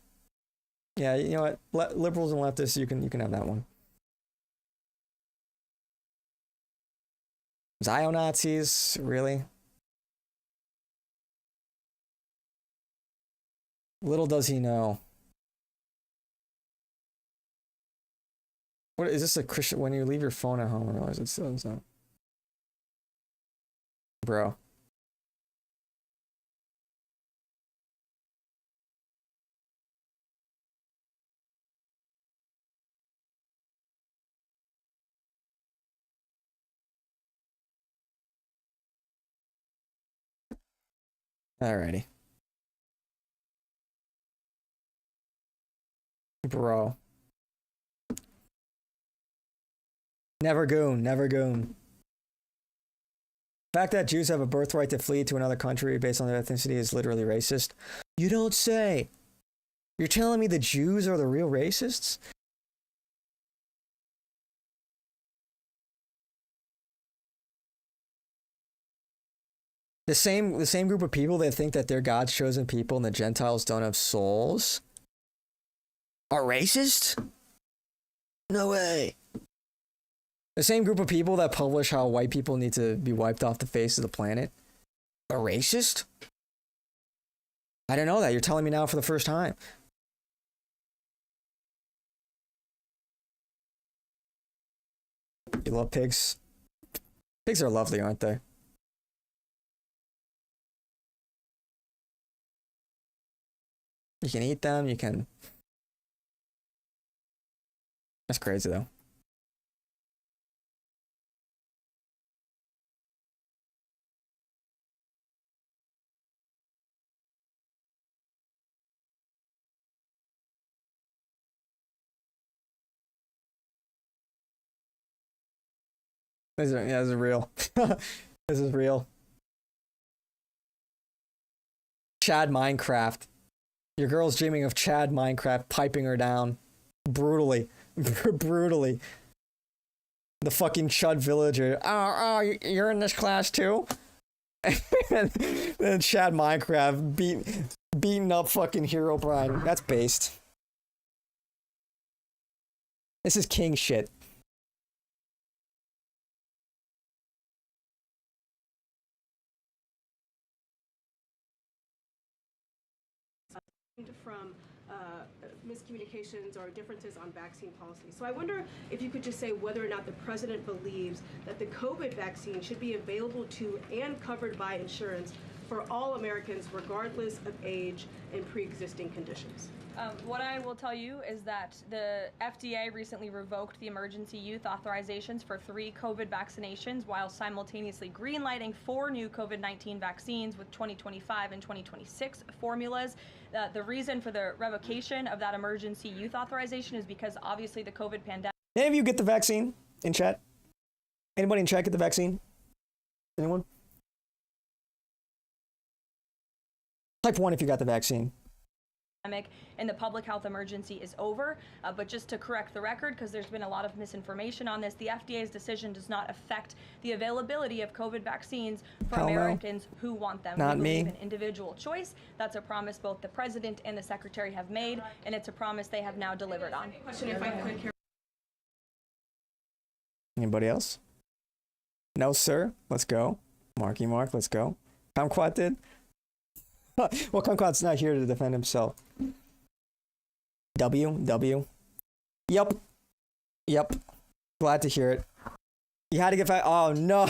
Yeah, you know what? Liberals and leftists, you can have that one. Zio-Nazis, really? Little does he know. What is this a Christian? When you leave your phone at home, I realize it's so. Bro. Alrighty. Bro. Never goon, never goon. The fact that Jews have a birthright to flee to another country based on their ethnicity is literally racist. You don't say. You're telling me the Jews are the real racists? The same group of people that think that they're God's chosen people and the Gentiles don't have souls are racist? No way. The same group of people that publish how white people need to be wiped off the face of the planet are racist? I didn't know that. You're telling me now for the first time. You love pigs? Pigs are lovely, aren't they? You can eat them, you can... That's crazy, though. This is real. This is real. Chad Minecraft. Your girl's dreaming of Chad Minecraft piping her down. Brutally. Brutally. The fucking Chud villager. Oh, you're in this class too? And then Chad Minecraft beating up fucking Herobrine. That's based. This is king shit. From miscommunications or differences on vaccine policy. So I wonder if you could just say whether or not the president believes that the COVID vaccine should be available to and covered by insurance for all Americans, regardless of age and pre-existing conditions. What I will tell you is that the FDA recently revoked the emergency use authorizations for 3 COVID vaccinations while simultaneously greenlighting 4 new COVID-19 vaccines with 2025 and 2026 formulas. The reason for the revocation of that emergency use authorization is because obviously the COVID pandemic... Any of you get the vaccine in chat? Anybody in chat get the vaccine? Anyone? Type 1 if you got the vaccine. And the public health emergency is over. But just to correct the record, because there's been a lot of misinformation on this, the FDA's decision does not affect the availability of COVID vaccines for Americans who want them. Not we me. believe in individual choice. That's a promise both the president and the secretary have made, and it's a promise they have now delivered on. Question, if I could, Carol. Anybody else? No, sir. Let's go. Marky Mark, let's go. Kumquat did? Well, Kumquat's not here to defend himself. W. Yep. Glad to hear it. You had to get back. Oh no.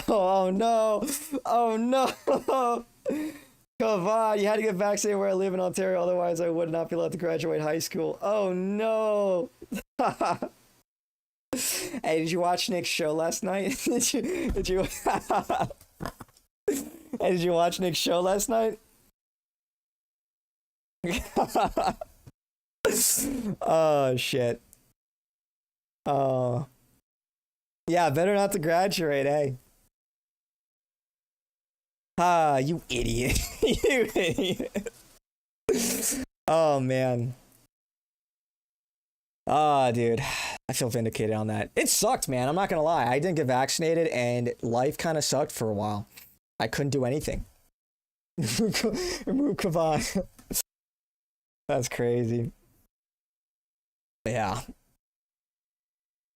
Come on. You had to get vaccinated where I live in Ontario. Otherwise, I would not be allowed to graduate high school. Oh no. Hey, did you watch Nick's show last night? Did you Hey, did you watch Nick's show last night? Oh shit. Oh yeah, better not to graduate, eh? Ah, you idiot. You idiot. Oh man. Ah, dude. I feel vindicated on that. It sucked, man. I'm not gonna lie. I didn't get vaccinated and life kind of sucked for a while. I couldn't do anything. Remove Kavan. That's crazy. Yeah.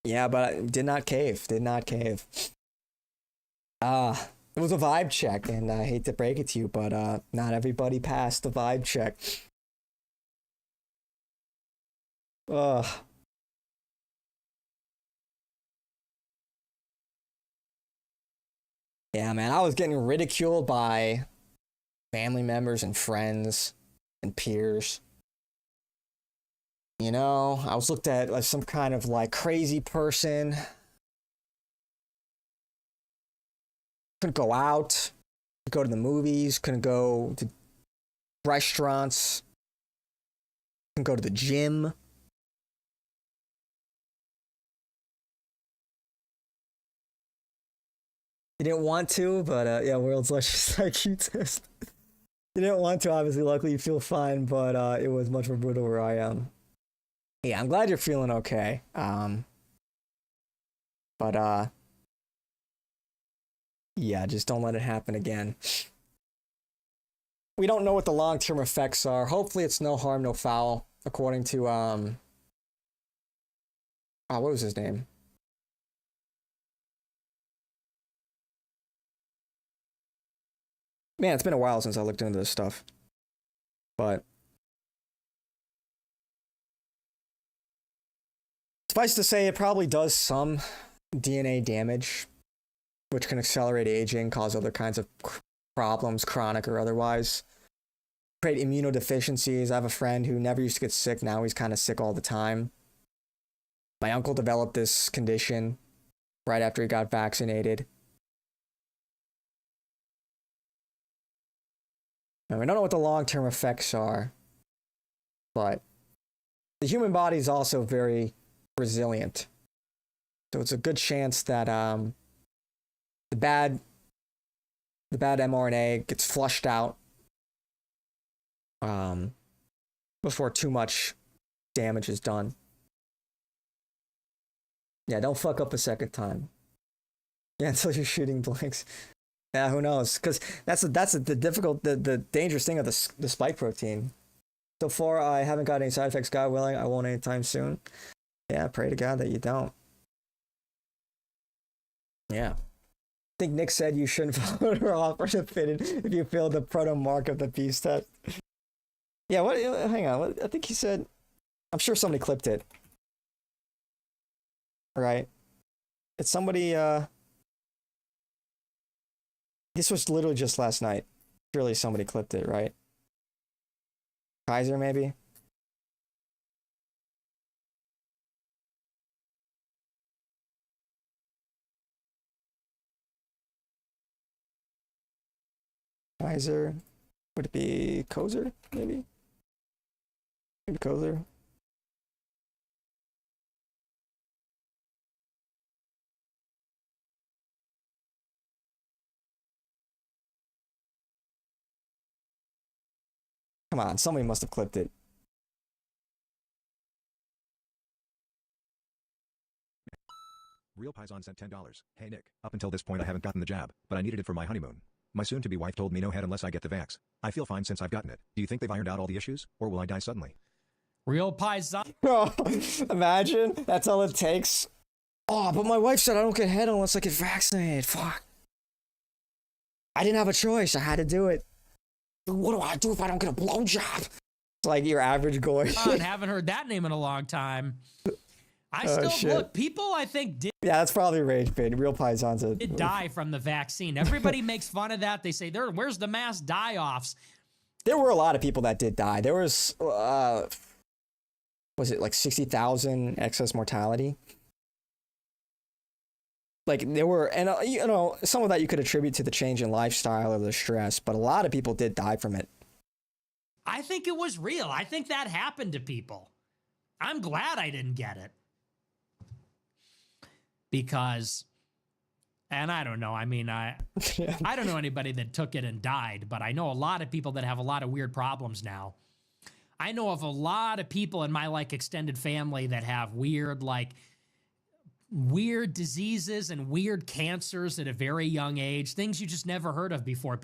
Yeah, but I did not cave. Did not cave. It was a vibe check, and I hate to break it to you, but not everybody passed the vibe check. Ugh. Yeah, man, I was getting ridiculed by family members and friends and peers. You know, I was looked at as some kind of like crazy person. Couldn't go out, couldn't go to the movies, couldn't go to restaurants, couldn't go to the gym. You didn't want to, but yeah, world's largest IQ test. You didn't want to, obviously. Luckily, you feel fine, but it was much more brutal where I am. Yeah, I'm glad you're feeling okay. But yeah, just don't let it happen again. We don't know what the long-term effects are. Hopefully, it's no harm, no foul, according to what was his name? Man, it's been a while since I looked into this stuff. But suffice to say, it probably does some DNA damage, which can accelerate aging, cause other kinds of problems, chronic or otherwise. Create immunodeficiencies. I have a friend who never used to get sick. Now he's kind of sick all the time. My uncle developed this condition right after he got vaccinated. And we don't know what the long-term effects are, but the human body is also very resilient. So it's a good chance that the bad mRNA gets flushed out before too much damage is done. Yeah, don't fuck up a second time. Yeah, until you're shooting blanks. Yeah, who knows? Because that's the dangerous thing of the spike protein. So far, I haven't got any side effects. God willing, I won't anytime soon. Yeah, pray to God that you don't. Yeah. I think Nick said you shouldn't vote or offer to fit in if you failed the proto mark of the beast test. Yeah, what? Hang on. What, I think he said. I'm sure somebody clipped it. Right? It's somebody. This was literally just last night. Surely somebody clipped it, right? Kaiser, maybe? Kaiser. Would it be Kozer, maybe? Maybe Kozer. Come on, somebody must have clipped it. Real Paisan sent $10. Hey Nick, up until this point I haven't gotten the jab, but I needed it for my honeymoon. My soon-to-be wife told me no head unless I get the vax. I feel fine since I've gotten it. Do you think they've ironed out all the issues, or will I die suddenly? Real Paisan. Imagine, that's all it takes. Oh, but my wife said I don't get head unless I get vaccinated. Fuck. I didn't have a choice. I had to do it. What do I do if I don't get a blowjob? It's like your average goy. I haven't heard that name in a long time. I still look. People, I think, did. Yeah, that's probably rage bait. Real Paisan's did die from the vaccine. Everybody makes fun of that. They say, "Where's the mass die-offs?" There were a lot of people that did die. There was, was it like 60,000 excess mortality? Like there were, and you know, some of that you could attribute to the change in lifestyle or the stress, but a lot of people did die from it. I think it was real. I think that happened to people. I'm glad I didn't get it. Because, and I don't know, I mean, I don't know anybody that took it and died, but I know a lot of people that have a lot of weird problems now. I know of a lot of people in my like extended family that have weird diseases and weird cancers at a very young age, things you just never heard of before.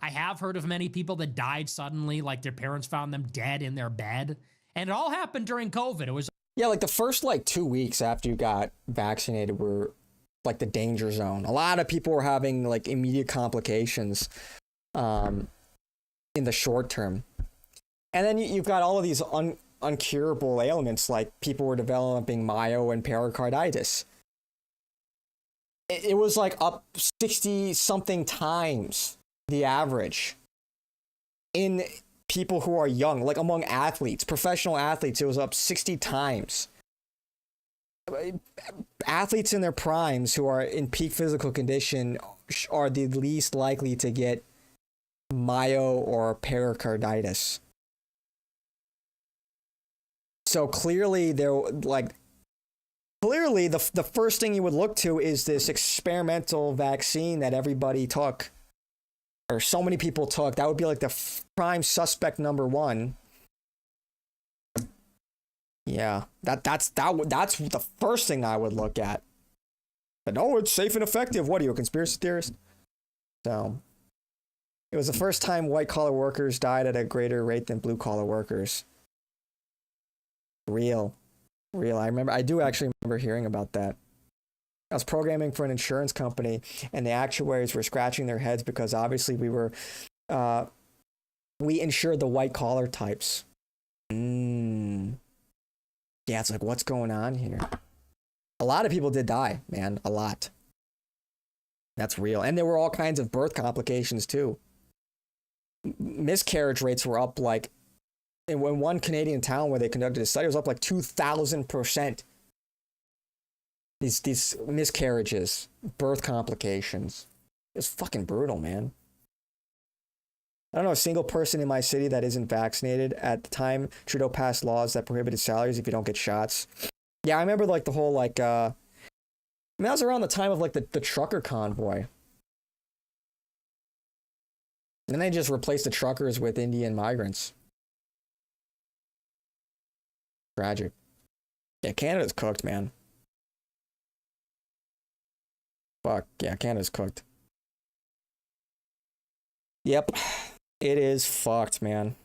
I have heard of many people that died suddenly, like their parents found them dead in their bed. And it all happened during COVID. It was Yeah, like the first like 2 weeks after you got vaccinated were like the danger zone. A lot of people were having like immediate complications in the short term. And then you've got all of these uncurable ailments, like people were developing myo and pericarditis. It was like up 60 something times the average in people who are young, like among athletes, professional athletes. It was up 60 times. Athletes in their primes who are in peak physical condition are the least likely to get myo or pericarditis. So clearly the first thing you would look to is this experimental vaccine that everybody took, or so many people took. That would be like the prime suspect number one. Yeah, that's the first thing I would look at. But no, it's safe and effective. What are you, a conspiracy theorist? So it was the first time white collar workers died at a greater rate than blue collar workers. Real. I do actually remember hearing about that. I was programming for an insurance company, and the actuaries were scratching their heads because obviously we insured the white collar types. Yeah, it's like, what's going on here? A lot of people did die, man. A lot. That's real. And there were all kinds of birth complications too. Miscarriage rates were up like, in one Canadian town where they conducted a study, it was up like 2,000%. These miscarriages, birth complications. It's fucking brutal, man. I don't know a single person in my city that isn't vaccinated. At the time, Trudeau passed laws that prohibited salaries if you don't get shots. Yeah, I remember like the whole like, that was around the time of like the trucker convoy. And then they just replaced the truckers with Indian migrants. Tragic. Yeah, Canada's cooked, man. Fuck, yeah, Canada's cooked. Yep, it is fucked, man.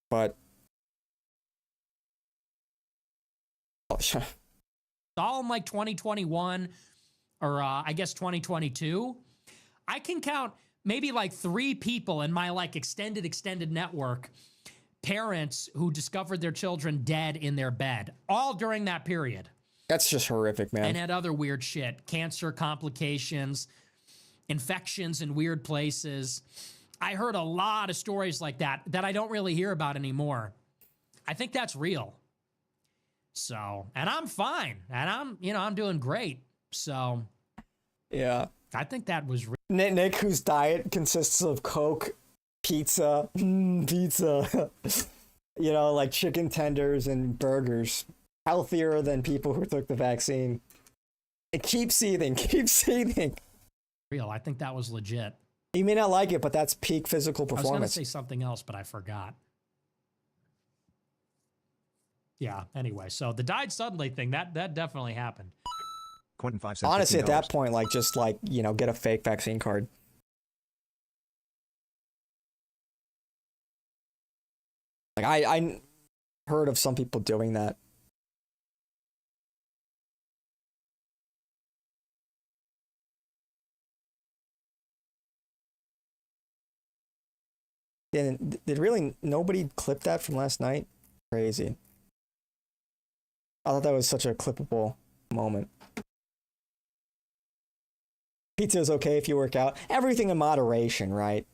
But all in like 2021 or I guess 2022. I can count maybe like 3 people in my like extended network, parents who discovered their children dead in their bed, all during that period. That's just horrific, man. And had other weird shit, cancer complications, infections in weird places. I heard a lot of stories like that I don't really hear about anymore. I think that's real. So, and I'm fine. And I'm doing great. So, yeah. I think that was real. Nick, whose diet consists of Coke, pizza, like chicken tenders and burgers. Healthier than people who took the vaccine. It keeps seething. Real. I think that was legit. You may not like it, but that's peak physical performance. I was going to say something else, but I forgot. Yeah, anyway, so the died suddenly thing, that definitely happened. Quentin 5 cents. Honestly, $15. at that point, like, just like, get a fake vaccine card. Like, I heard of some people doing that. Did really nobody clip that from last night? Crazy. I thought that was such a clippable moment. Pizza is okay if you work out. Everything in moderation, right?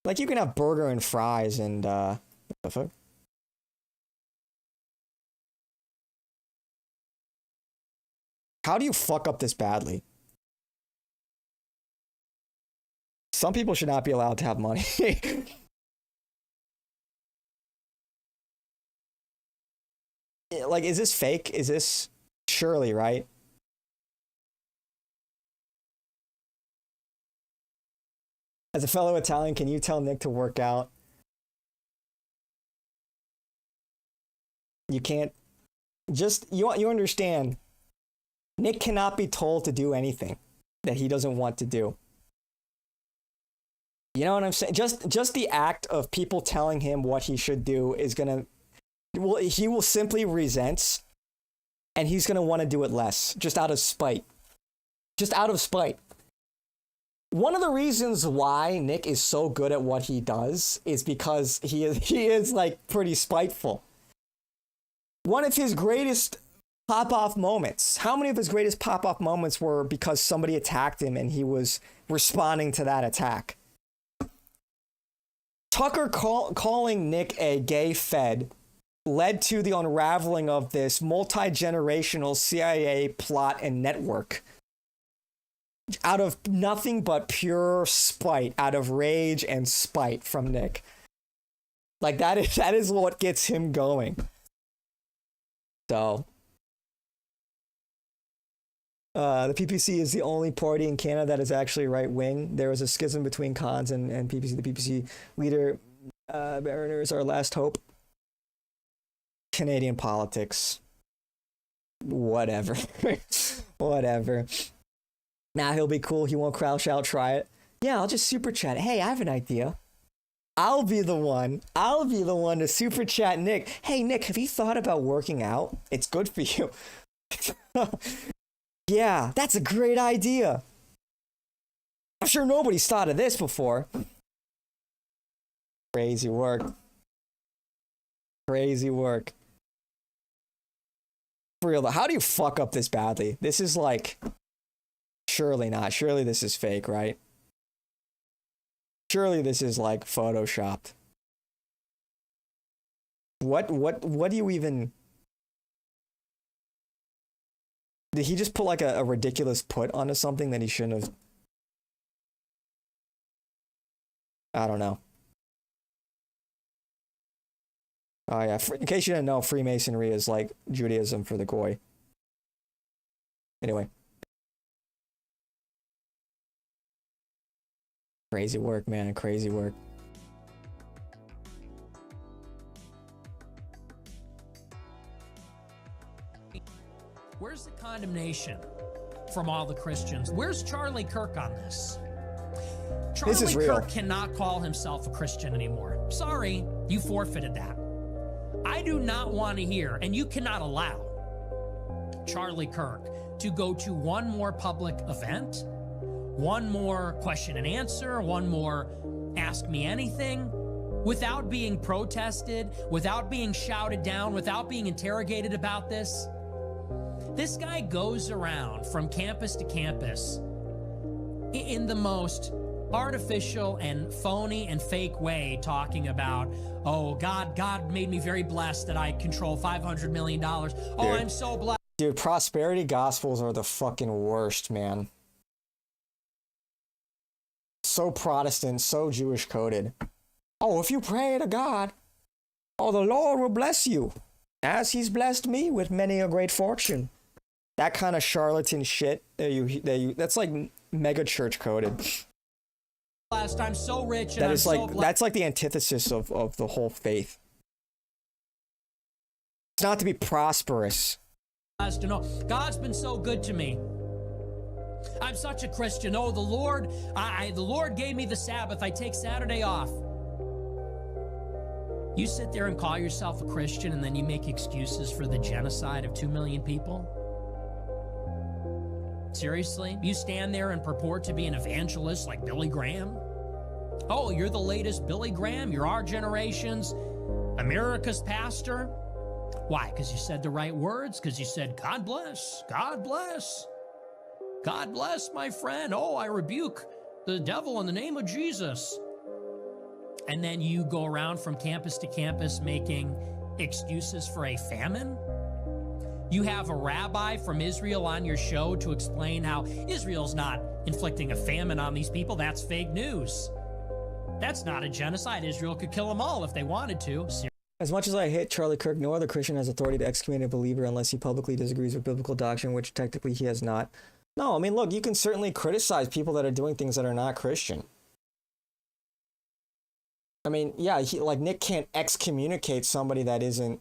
Like, you can have burger and fries and, what the fuck? How do you fuck up this badly? Some people should not be allowed to have money. Like, is this fake? Is this surely, right? As a fellow Italian, can you tell Nick to work out? You can't you understand. Nick cannot be told to do anything that he doesn't want to do. You know what I'm saying? Just the act of people telling him what he should do is he will simply resent, and he's gonna want to do it less, just out of spite. Just out of spite. One of the reasons why Nick is so good at what he does is because he is like pretty spiteful. One of his greatest pop-off moments. How many of his greatest pop-off moments were because somebody attacked him and he was responding to that attack? Tucker calling Nick a gay fed led to the unraveling of this multi-generational CIA plot and network. Out of nothing but pure spite, out of rage and spite from Nick. Like that is what gets him going. So the PPC is the only party in Canada that is actually right-wing. There was a schism between cons and PPC. The PPC leader, Barroner, is our last hope. Canadian politics. Whatever. Whatever. Nah, he'll be cool. He won't crouch out, try it. Yeah, I'll just super chat. Hey, I have an idea. I'll be the one to super chat Nick. Hey, Nick, have you thought about working out? It's good for you. Yeah, that's a great idea. I'm sure nobody's thought of this before. Crazy work. Crazy work. For real though, how do you fuck up this badly? This is like, surely not. Surely this is fake, right? Surely this is like photoshopped. What do you even... Did he just put like a ridiculous put onto something that he shouldn't have? I don't know. Oh yeah, in case you didn't know, Freemasonry is like Judaism for the Goy. Anyway. Crazy work, man. Crazy work. Where's the condemnation from all the Christians? Where's Charlie Kirk on this? Charlie Kirk cannot call himself a Christian anymore. Sorry, you forfeited that. I do not want to hear, and you cannot allow Charlie Kirk to go to one more public event, one more question and answer, one more ask me anything, without being protested, without being shouted down, without being interrogated about this. This guy goes around from campus to campus in the most artificial and phony and fake way, talking about, oh, God made me very blessed that I control $500 million. Oh, dude, I'm so blessed. Dude, prosperity gospels are the fucking worst, man. So Protestant, so Jewish coded. Oh, if you pray to God, oh, the Lord will bless you, as he's blessed me with many a great fortune. That kind of charlatan shit that's like mega church coded. Last I'm so rich and that I'm is so like that's like the antithesis of the whole faith. It's not to be prosperous. To know God's been so good to me. I'm such a Christian. Oh, the Lord gave me the Sabbath. I take Saturday off. You sit there and call yourself a Christian, and then you make excuses for the genocide of 2 million people? Seriously? You stand there and purport to be an evangelist like Billy Graham? Oh, you're the latest Billy Graham? You're our generation's America's pastor? Why? Because you said the right words? Because you said, God bless, God bless. God bless, my friend. Oh, I rebuke the devil in the name of Jesus. And then you go around from campus to campus making excuses for a famine? You have a rabbi from Israel on your show to explain how Israel's not inflicting a famine on these people. That's fake news. That's not a genocide. Israel could kill them all if they wanted to. As much as I hate Charlie Kirk, no other Christian has authority to excommunicate a believer unless he publicly disagrees with biblical doctrine, which technically he has not. No, I mean, look, you can certainly criticize people that are doing things that are not Christian. I mean, yeah, like Nick can't excommunicate somebody that isn't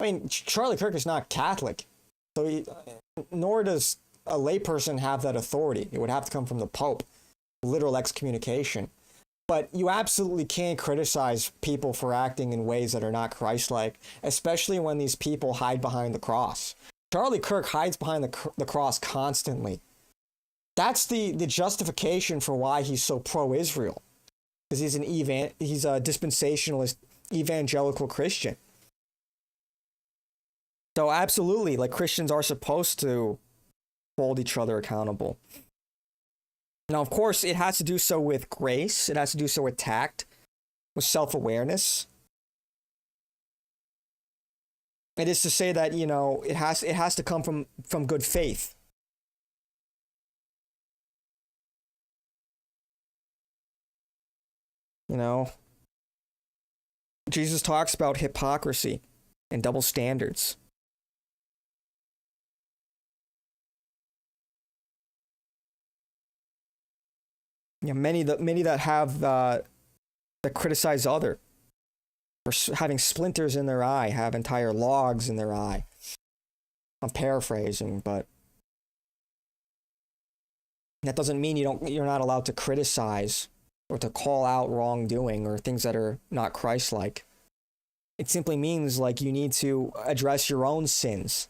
I mean, Charlie Kirk is not Catholic, so nor does a layperson have that authority. It would have to come from the Pope, literal excommunication. But you absolutely can't criticize people for acting in ways that are not Christ-like, especially when these people hide behind the cross. Charlie Kirk hides behind the cross constantly. That's the justification for why he's so pro-Israel, because he's a dispensationalist evangelical Christian. So absolutely, like, Christians are supposed to hold each other accountable. Now, of course, it has to do so with grace. It has to do so with tact, with self-awareness. It is to say that, it has to come from good faith. Jesus talks about hypocrisy and double standards. Many that have that criticize other for having splinters in their eye, have entire logs in their eye. I'm paraphrasing, but that doesn't mean you're not allowed to criticize or to call out wrongdoing or things that are not Christ-like. It simply means, like, you need to address your own sins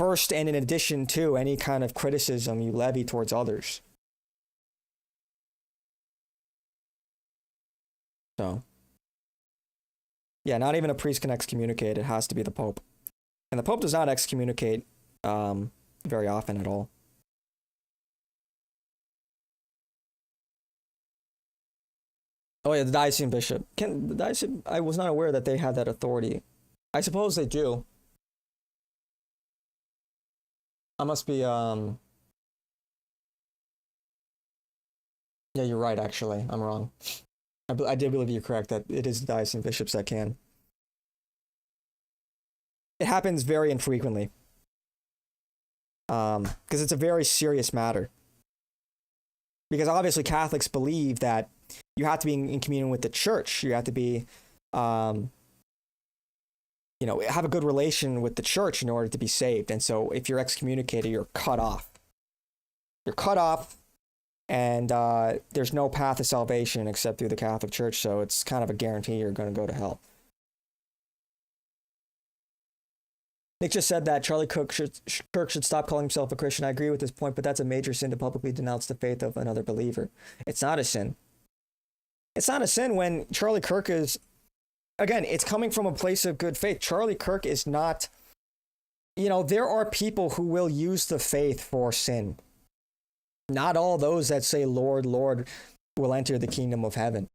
first, and in addition to any kind of criticism you levy towards others. So, yeah, not even a priest can excommunicate. It has to be the Pope. And the Pope does not excommunicate very often at all. Oh yeah, the diocesan bishop. I was not aware that they had that authority. I suppose they do. I must be, yeah, you're right, actually. I'm wrong. I did believe you're correct that it is the diocesan bishops that can. It happens very infrequently. Because it's a very serious matter. Because obviously Catholics believe that you have to be in communion with the church. You have to be, have a good relation with the church in order to be saved. And so if you're excommunicated, you're cut off. You're cut off, and there's no path to salvation except through the Catholic Church. So it's kind of a guarantee you're going to go to hell. Nick just said that Charlie Kirk should stop calling himself a Christian. I agree with this point, but that's a major sin to publicly denounce the faith of another believer. It's not a sin. It's not a sin when Charlie Kirk is, again, it's coming from a place of good faith. Charlie Kirk is not, there are people who will use the faith for sin. Not all those that say, Lord, Lord, will enter the kingdom of heaven.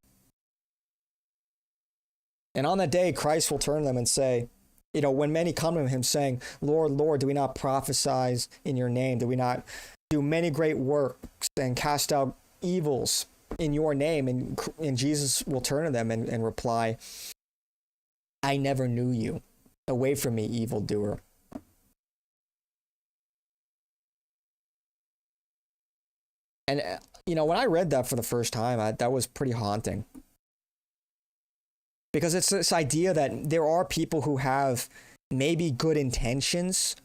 And on that day, Christ will turn them and say, when many come to him saying, Lord, Lord, do we not prophesy in your name? Do we not do many great works and cast out evils in your name? And Jesus will turn to them and reply, I never knew you. Away from me, evildoer. And, when I read that for the first time, that was pretty haunting. Because it's this idea that there are people who have maybe good intentions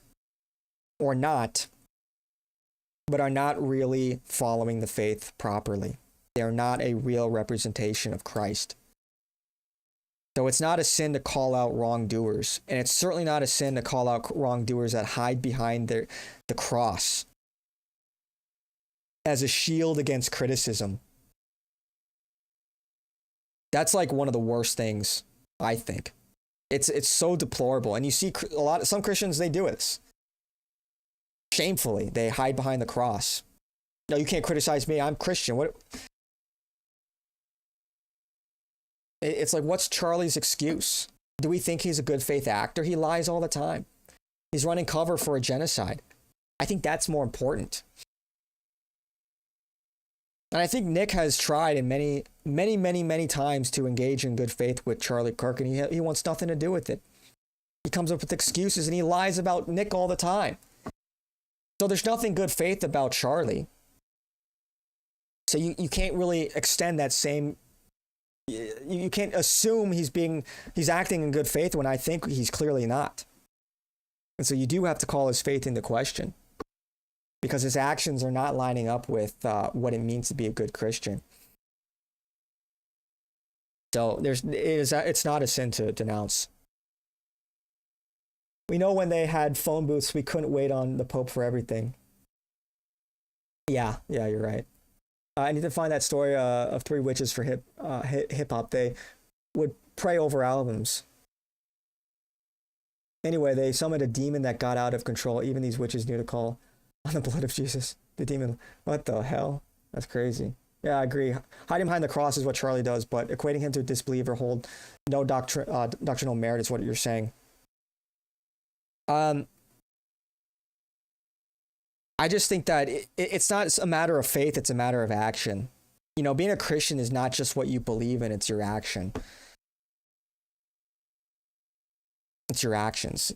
or not, but are not really following the faith properly. They're not a real representation of Christ. So it's not a sin to call out wrongdoers. And it's certainly not a sin to call out wrongdoers that hide behind the cross as a shield against criticism. That's like one of the worst things, I think. It's so deplorable. And you see some Christians, they do this. Shamefully, they hide behind the cross. No, you can't criticize me. I'm Christian. What? It's like, what's Charlie's excuse? Do we think he's a good faith actor? He lies all the time. He's running cover for a genocide. I think that's more important. And I think Nick has tried in many times to engage in good faith with Charlie Kirk, and he wants nothing to do with it. He comes up with excuses, and he lies about Nick all the time. So there's nothing good faith about Charlie. So you can't really extend that same You can't assume he's acting in good faith when I think he's clearly not. And so you do have to call his faith into question, because his actions are not lining up with what it means to be a good Christian. So it's not a sin to denounce. We know when they had phone booths, we couldn't wait on the Pope for everything. Yeah, you're right. I need to find that story of three witches for hip hop. They would pray over albums. Anyway, they summoned a demon that got out of control. Even these witches knew to call on the blood of Jesus. The demon, what the hell? That's crazy. Yeah, I agree. Hiding behind the cross is what Charlie does, but equating him to a disbeliever hold no doctrinal merit is what you're saying. I just think that it's not a matter of faith, it's a matter of action. You know, being a Christian is not just what you believe in, it's your action. It's your actions.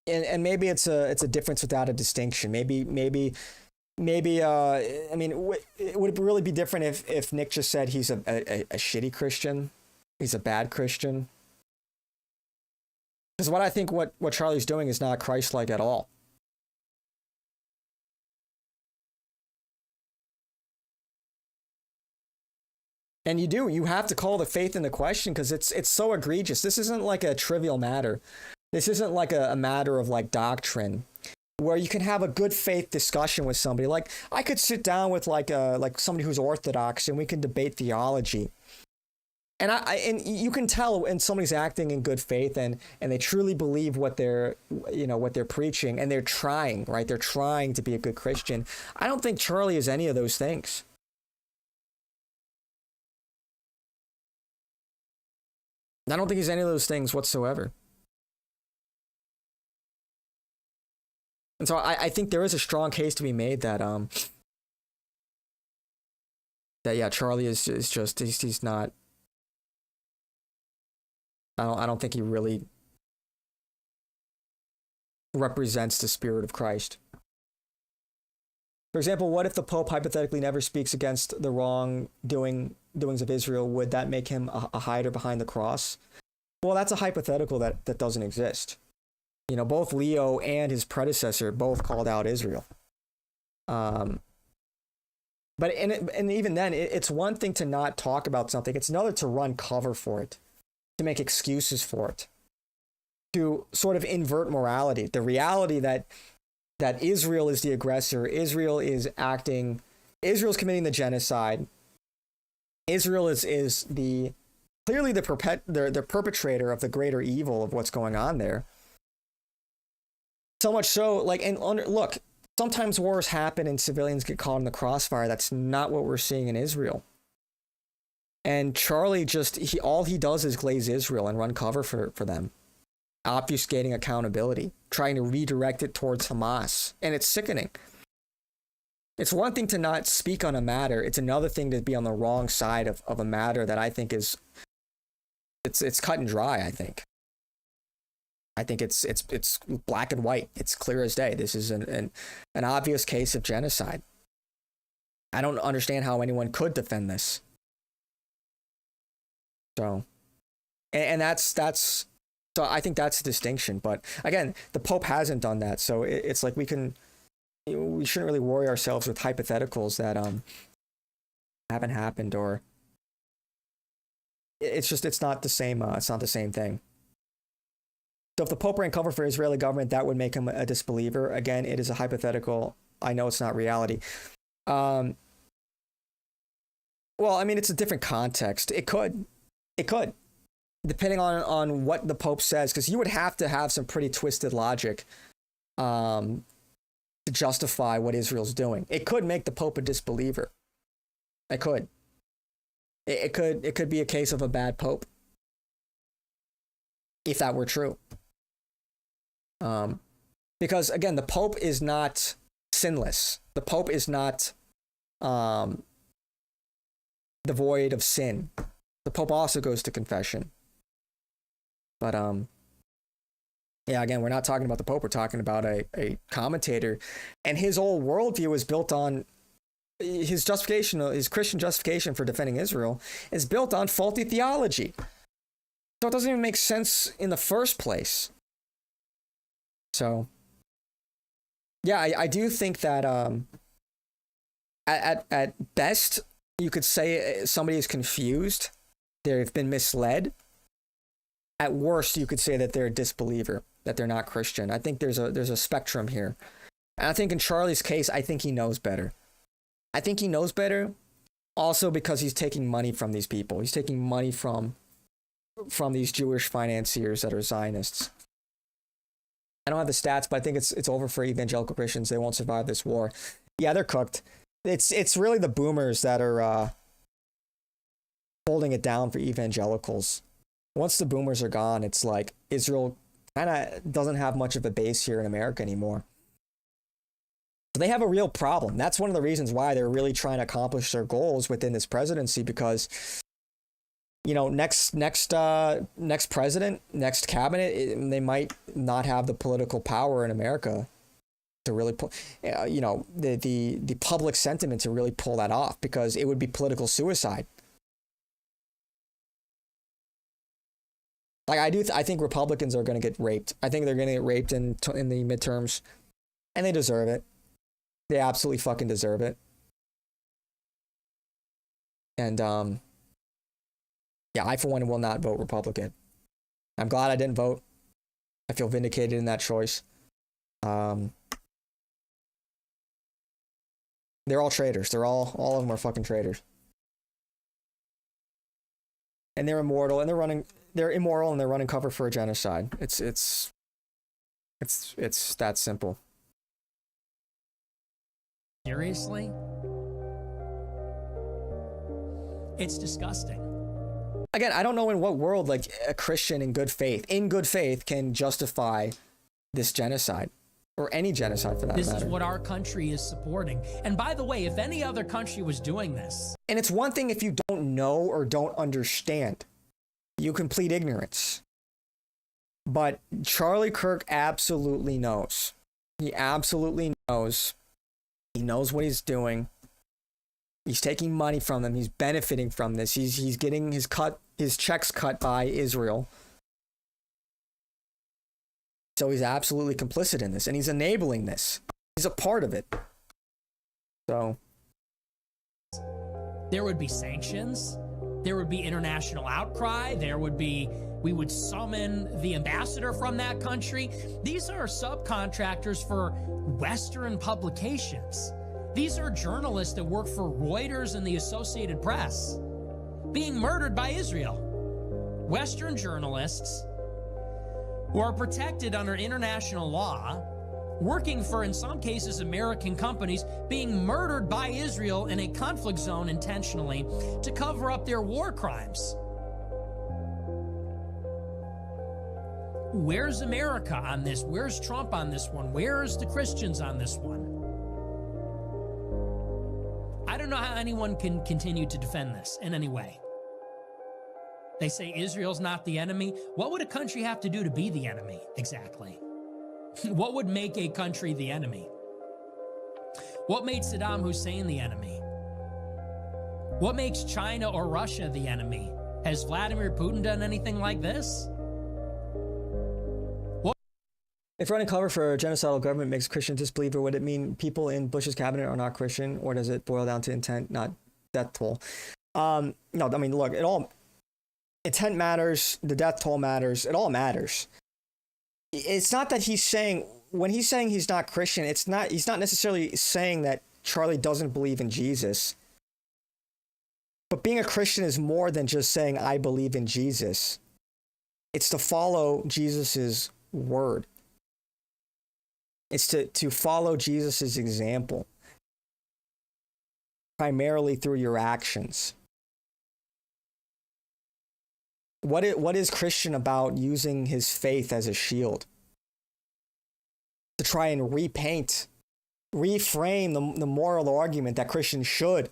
And maybe it's a difference without a distinction. Maybe I mean, would it really be different if Nick just said he's a shitty Christian? He's a bad Christian? Because what I think what Charlie's doing is not Christ-like at all. And you have to call the faith into question, because it's so egregious. This isn't like a trivial matter. This isn't like a matter of like doctrine, where you can have a good faith discussion with somebody. Like I could sit down with like somebody who's Orthodox and we can debate theology. And you can tell when somebody's acting in good faith and they truly believe what they're preaching, and they're trying, right? They're trying to be a good Christian. I don't think Charlie is any of those things. I don't think he's any of those things whatsoever. And so I think there is a strong case to be made that Charlie is just he's not. I don't think he really represents the spirit of Christ. For example, what if the Pope hypothetically never speaks against the wrongdoings of Israel? Would that make him a hider behind the cross? Well, that's a hypothetical that doesn't exist. You know, both Leo and his predecessor both called out Israel. But even then, it's one thing to not talk about something. It's another to run cover for it, to make excuses for it, to sort of invert morality. The reality that Israel is the aggressor, Israel's committing the genocide. Israel is clearly the perpetrator of the greater evil of what's going on there. So much so, look, sometimes wars happen and civilians get caught in the crossfire. That's not what we're seeing in Israel. And Charlie all he does is glaze Israel and run cover for them, obfuscating accountability, trying to redirect it towards Hamas. And it's sickening. It's one thing to not speak on a matter. It's another thing to be on the wrong side of a matter that I think it's cut and dry, I think. I think it's black and white. It's clear as day. This is an obvious case of genocide. I don't understand how anyone could defend this. So, and that's so I think that's the distinction. But again, the Pope hasn't done that, so it's like we shouldn't really worry ourselves with hypotheticals that haven't happened, or it's not the same. It's not the same thing. So if the Pope ran cover for Israeli government, that would make him a disbeliever. Again, it is a hypothetical. I know it's not reality. Well, I mean, it's a different context. It could, depending on what the Pope says, because you would have to have some pretty twisted logic to justify what Israel's doing. It could make the Pope a disbeliever. It could. It could be a case of a bad Pope, if that were true. Because again, the Pope is not sinless. The Pope is not devoid of sin. The Pope also goes to confession. But yeah, again, we're not talking about the Pope. We're talking about a commentator, and his whole worldview is built on his justification, his Christian justification for defending Israel, is built on faulty theology. So it doesn't even make sense in the first place. So, yeah, I do think that at best, you could say somebody is confused. They've been misled. At worst, you could say that they're a disbeliever, that they're not Christian. I think there's a spectrum here. And I think in Charlie's case, I think he knows better. I think he knows better also because he's taking money from these people. He's taking money from these Jewish financiers that are Zionists. I don't have the stats, but I think it's over for evangelical Christians. They won't survive this war. Yeah, they're cooked. It's really the boomers that are holding it down for evangelicals. Once the boomers are gone, it's like Israel kind of doesn't have much of a base here in America anymore. So they have a real problem. That's one of the reasons why they're really trying to accomplish their goals within this presidency, because, you know, next president, next cabinet, they might not have the political power in America to really pull, you know, the public sentiment to really pull that off, because it would be political suicide. Like I think Republicans are going to get raped. I think they're going to get raped in the midterms, and they deserve it. They absolutely fucking deserve it. And yeah, I for one will not vote Republican. I'm glad I didn't vote. I feel vindicated in that choice. They're all traitors. They're all of them are fucking traitors. And they're immortal, and they're immoral, and they're running cover for a genocide. It's that simple. Seriously? It's disgusting. Again, I don't know in what world like a Christian in good faith can justify this genocide, or any genocide for that matter. This is what our country is supporting. And by the way, if any other country was doing this. And it's one thing if you don't know or don't understand. You can plead ignorance. But Charlie Kirk absolutely knows. He absolutely knows. He knows what he's doing. He's taking money from them. He's benefiting from this. He's getting his checks cut by Israel. So he's absolutely complicit in this, and he's enabling this. He's a part of it. So there would be sanctions. There would be international outcry. We would summon the ambassador from that country. These are subcontractors for Western publications. These are journalists that work for Reuters and the Associated Press being murdered by Israel. Western journalists who are protected under international law, working for, in some cases, American companies, being murdered by Israel in a conflict zone intentionally to cover up their war crimes. Where's America on this? Where's Trump on this one? Where's the Christians on this one? I don't know how anyone can continue to defend this in any way. They say Israel's not the enemy. What would a country have to do to be the enemy, exactly? What would make a country the enemy? What made Saddam Hussein the enemy? What makes China or Russia the enemy? Has Vladimir Putin done anything like this? If running cover for a genocidal government makes Christians disbeliever, would it mean people in Bush's cabinet are not Christian, or does it boil down to intent, not death toll? No, I mean, look, intent matters, the death toll matters, it all matters. It's not that when he's saying he's not Christian, he's not necessarily saying that Charlie doesn't believe in Jesus. But being a Christian is more than just saying, I believe in Jesus. It's to follow Jesus's word. It's to follow Jesus's example, primarily through your actions. What is Christian about using his faith as a shield to try and reframe the moral argument that Christians should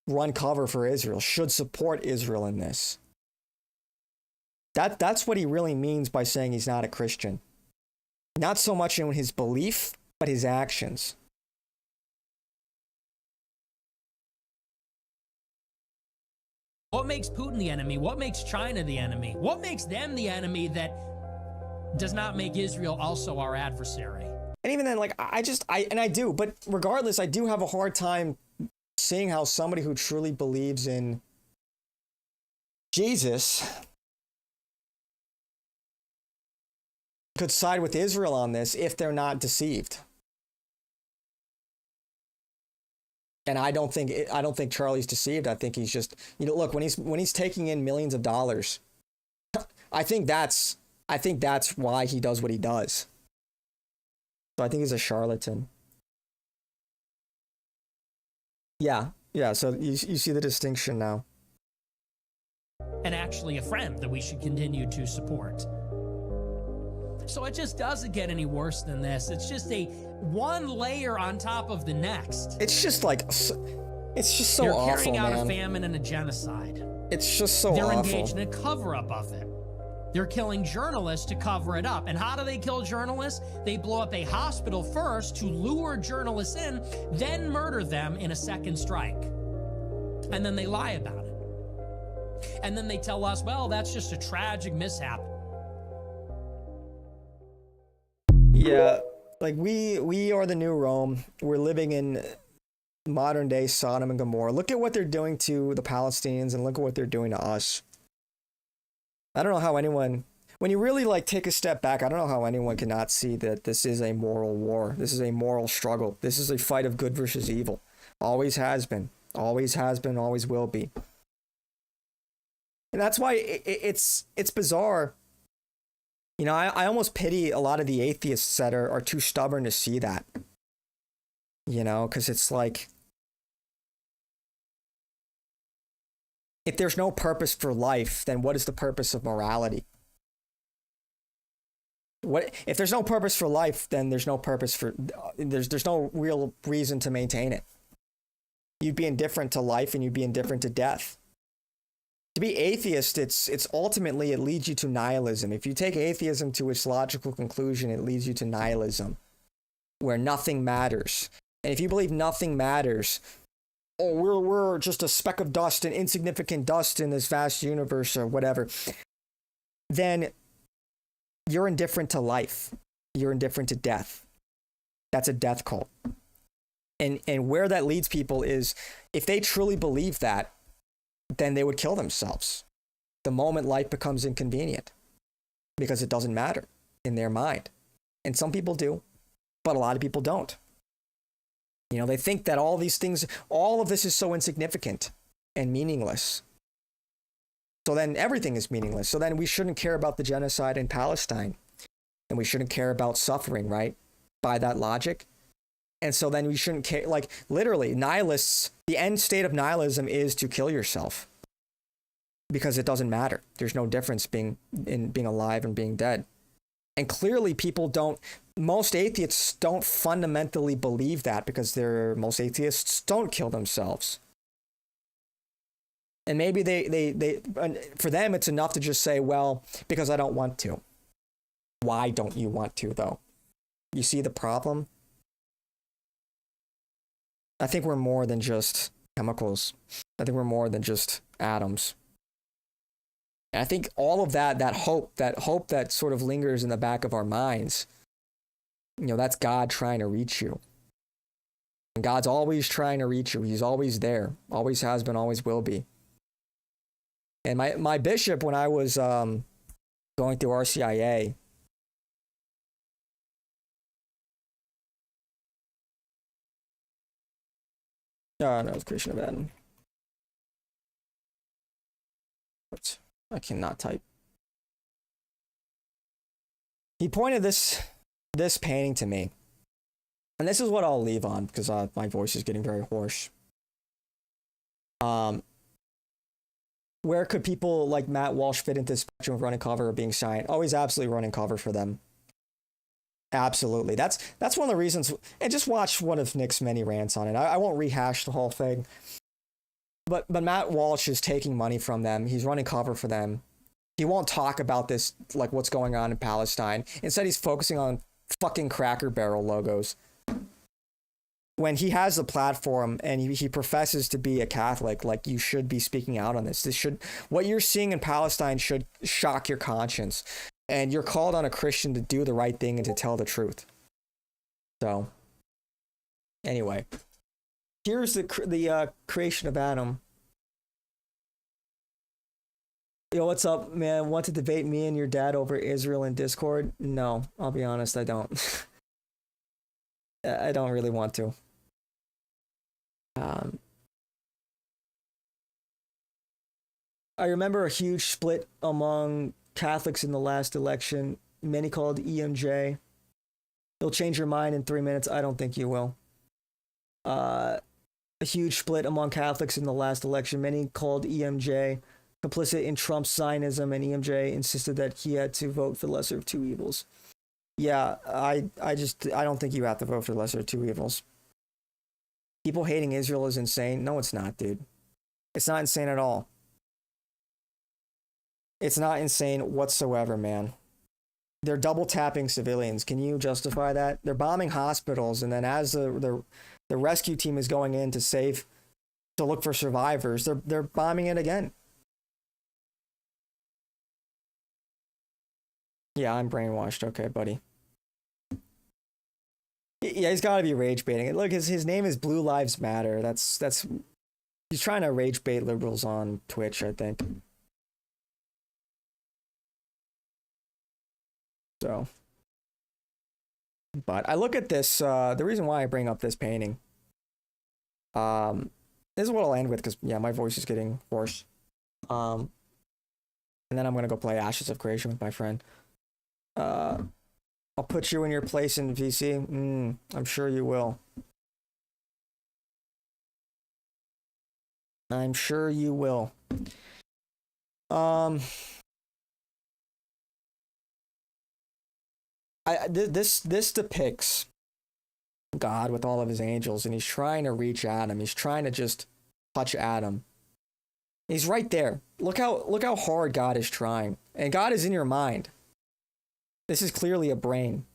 run cover for Israel, should support Israel in this? That's what he really means by saying he's not a Christian. Not so much in his belief, but his actions. What makes Putin the enemy? What makes China the enemy? What makes them the enemy that does not make Israel also our adversary? And even then, like, I do, but regardless, I do have a hard time seeing how somebody who truly believes in Jesus could side with Israel on this if they're not deceived. And I don't think Charlie's deceived. I think he's just, look, when he's taking in millions of dollars, I think that's why he does what he does. So I think he's a charlatan. Yeah. So you see the distinction now. And actually a friend that we should continue to support. So it just doesn't get any worse than this. It's just a one layer on top of the next. It's just like, it's just so They're awful, carrying out man. a famine and a genocide. It's just so They're awful. engaged in a cover-up of it. They're killing journalists to cover it up. And how do they kill journalists? They blow up a hospital first to lure journalists in, then murder them in a second strike. And then they lie about it. And then they tell us, well, that's just a tragic mishap. Yeah, like we are the new Rome. We're living in modern day Sodom and Gomorrah. Look at what they're doing to the Palestinians and look at what they're doing to us. I don't know how anyone, when you really like take a step back, I don't know how anyone cannot see that this is a moral war. This is a moral struggle. This is a fight of good versus evil. Always has been, always will be. And that's why it's bizarre. I almost pity a lot of the atheists that are too stubborn to see that. Because it's like, if there's no purpose for life, then what is the purpose of morality? If there's no purpose for life, then there's no purpose for, there's no real reason to maintain it. You'd be indifferent to life and you'd be indifferent to death. To be atheist, it's ultimately, it leads you to nihilism. If you take atheism to its logical conclusion, it leads you to nihilism, where nothing matters. And if you believe nothing matters, we're just a speck of dust, an insignificant dust in this vast universe or whatever, then you're indifferent to life. You're indifferent to death. That's a death cult. And where that leads people is, if they truly believe that, then they would kill themselves the moment life becomes inconvenient, because it doesn't matter in their mind. And some people do, but a lot of people don't. They think that all these things, all of this is so insignificant and meaningless. So then everything is meaningless. So then we shouldn't care about the genocide in Palestine, and we shouldn't care about suffering, right? By that logic. And so then we shouldn't care, like literally nihilists, the end state of nihilism is to kill yourself, because it doesn't matter. There's no difference in being alive and being dead. And clearly most atheists don't fundamentally believe that, because most atheists don't kill themselves. And maybe they for them, it's enough to just say, well, because I don't want to. Why don't you want to, though? You see the problem? I think we're more than just chemicals. I think we're more than just atoms. And I think all of that hope that sort of lingers in the back of our minds, that's God trying to reach you. And God's always trying to reach you. He's always there. Always has been, always will be. And my bishop, when I was going through RCIA, no, it's creation of Adam. What? I cannot type. He pointed this painting to me. And this is what I'll leave on, because my voice is getting very hoarse. Where could people like Matt Walsh fit into the spectrum of running cover or being signed? Oh, he's absolutely running cover for them. Absolutely. That's one of the reasons. And just watch one of Nick's many rants on it. I won't rehash the whole thing. But Matt Walsh is taking money from them. He's running cover for them. He won't talk about this, like what's going on in Palestine. Instead, he's focusing on fucking Cracker Barrel logos. when he has the platform and he professes to be a Catholic, like, you should be speaking out on this. What you're seeing in Palestine should shock your conscience, and you're called on a Christian to do the right thing and to tell the truth. So, anyway, here's the creation of Adam. Yo, what's up, man? Want to debate me and your dad over Israel in Discord? No, I'll be honest, I don't. I don't really want to. I remember a huge split among Catholics in the last election. Many called EMJ. You'll change your mind in 3 minutes. I don't think you will. A huge split among Catholics in the last election. Many called EMJ complicit in Trump's Zionism, and EMJ insisted that he had to vote for the lesser of two evils. Yeah, I don't think you have to vote for the lesser of two evils. People hating Israel is insane. No, it's not, dude. It's not insane at all. It's not insane whatsoever, man. They're double tapping civilians. Can you justify that? They're bombing hospitals, and then as the rescue team is going in to look for survivors, they're bombing it again. Yeah, I'm brainwashed. Okay, buddy. Yeah, he's got to be rage baiting. Look, his name is Blue Lives Matter. That's he's trying to rage bait liberals on Twitch, I think. So, but I look at this. The reason why I bring up this painting. This is what I'll end with because yeah, my voice is getting hoarse. And then I'm gonna go play Ashes of Creation with my friend. I'll put you in your place in VC. I'm sure you will. I'm sure you will. This depicts God with all of his angels, and he's trying to reach Adam. He's trying to just touch Adam. He's right there. Look how hard God is trying, and God is in your mind. This is clearly a brain.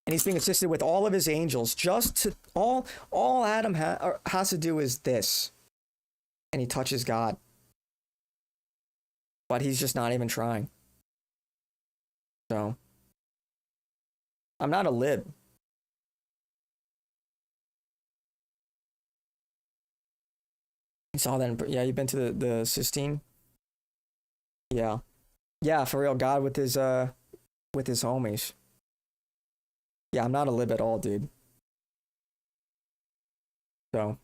And he's being assisted with all of his angels. All Adam has to do is this. And he touches God. But he's just not even trying. So, I'm not a lib. You saw that? Yeah, you've been to the Sistine? Yeah. Yeah, for real. God with his homies. Yeah, I'm not a lib at all, dude. So.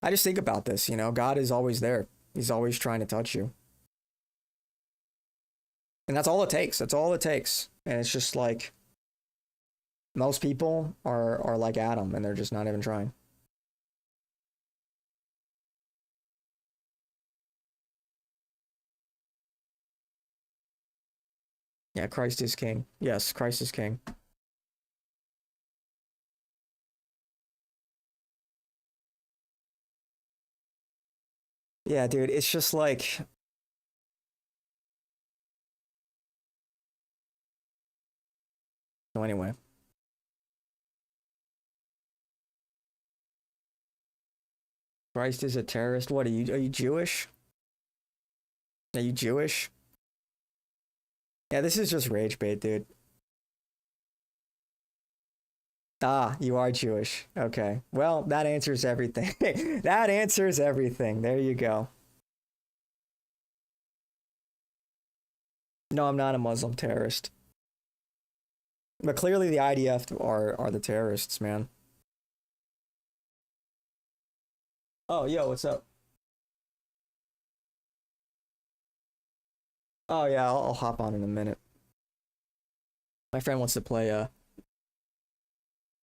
I just think about this, God is always there. He's always trying to touch you. And that's all it takes. That's all it takes. And it's just like, most people are like Adam, and they're just not even trying. Yeah, Christ is king. Yes, Christ is king. Yeah, dude, it's just like... So anyway. Christ is a terrorist. What, are you Jewish? Are you Jewish? Yeah, this is just rage bait, dude. Ah, you are Jewish. Okay. Well, that answers everything. That answers everything. There you go. No, I'm not a Muslim terrorist. But clearly the IDF are the terrorists, man. Oh, yo, what's up? Oh, yeah, I'll hop on in a minute. My friend wants to play,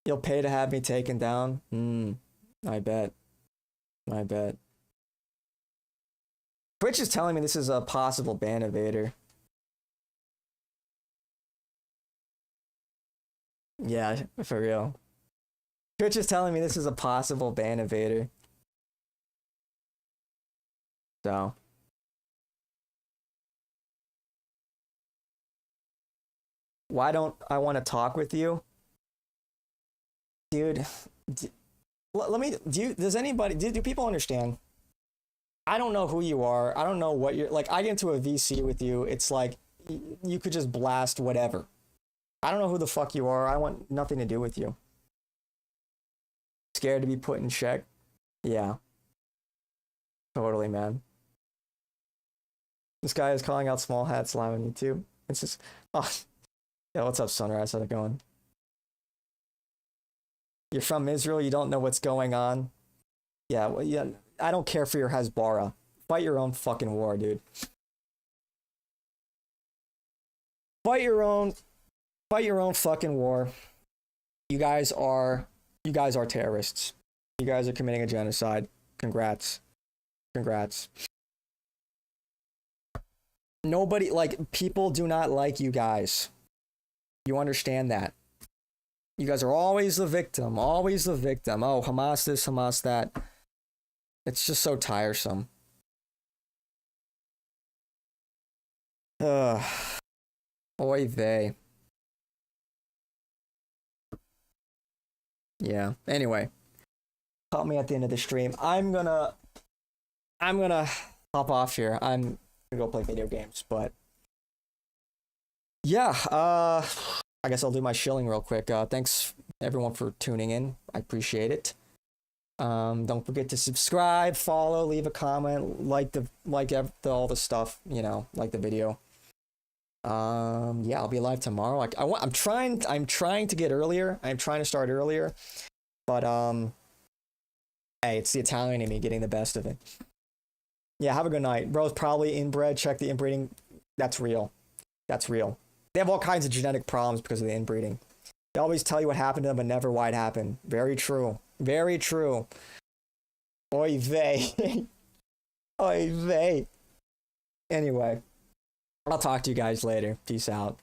You'll pay to have me taken down? I bet. I bet. Twitch is telling me this is a possible ban evader. Yeah, for real. Twitch is telling me this is a possible ban evader. So. Why don't I want to talk with you? Dude, let me, does anybody, do people understand? I don't know who you are. I don't know what you're, like, I get into a VC with you. It's like, you could just blast whatever. I don't know who the fuck you are. I want nothing to do with you. Scared to be put in check? Yeah. Totally, man. This guy is calling out small hat slamming me too. It's just, oh. Yeah, what's up, Sunrise? How's it going? You're from Israel, you don't know what's going on. Yeah, well, yeah, I don't care for your Hasbara. Fight your own fucking war, dude. Fight your own fucking war. You guys are terrorists. You guys are committing a genocide. Congrats. Congrats. Nobody, like, people do not like you guys. You understand that. You guys are always the victim. Always the victim. Oh, Hamas this, Hamas that. It's just so tiresome. Ugh. Oy vey. Yeah. Anyway. Caught me at the end of the stream. I'm gonna hop off here. I'm gonna go play video games, but yeah, I guess I'll do my shilling real quick. Thanks everyone for tuning in. I appreciate it. Don't forget to subscribe, follow, leave a comment, like all the stuff, you know, like the video. Yeah, I'll be live tomorrow. I'm trying to get earlier. I'm trying to start earlier, but hey, it's the Italian in me getting the best of it. Yeah, have a good night. Bro's probably inbred. Check the inbreeding. That's real. That's real. They have all kinds of genetic problems because of the inbreeding. They always tell you what happened to them, but never why it happened. Very true. Very true. Oy vey. Oy vey. Anyway, I'll talk to you guys later. Peace out.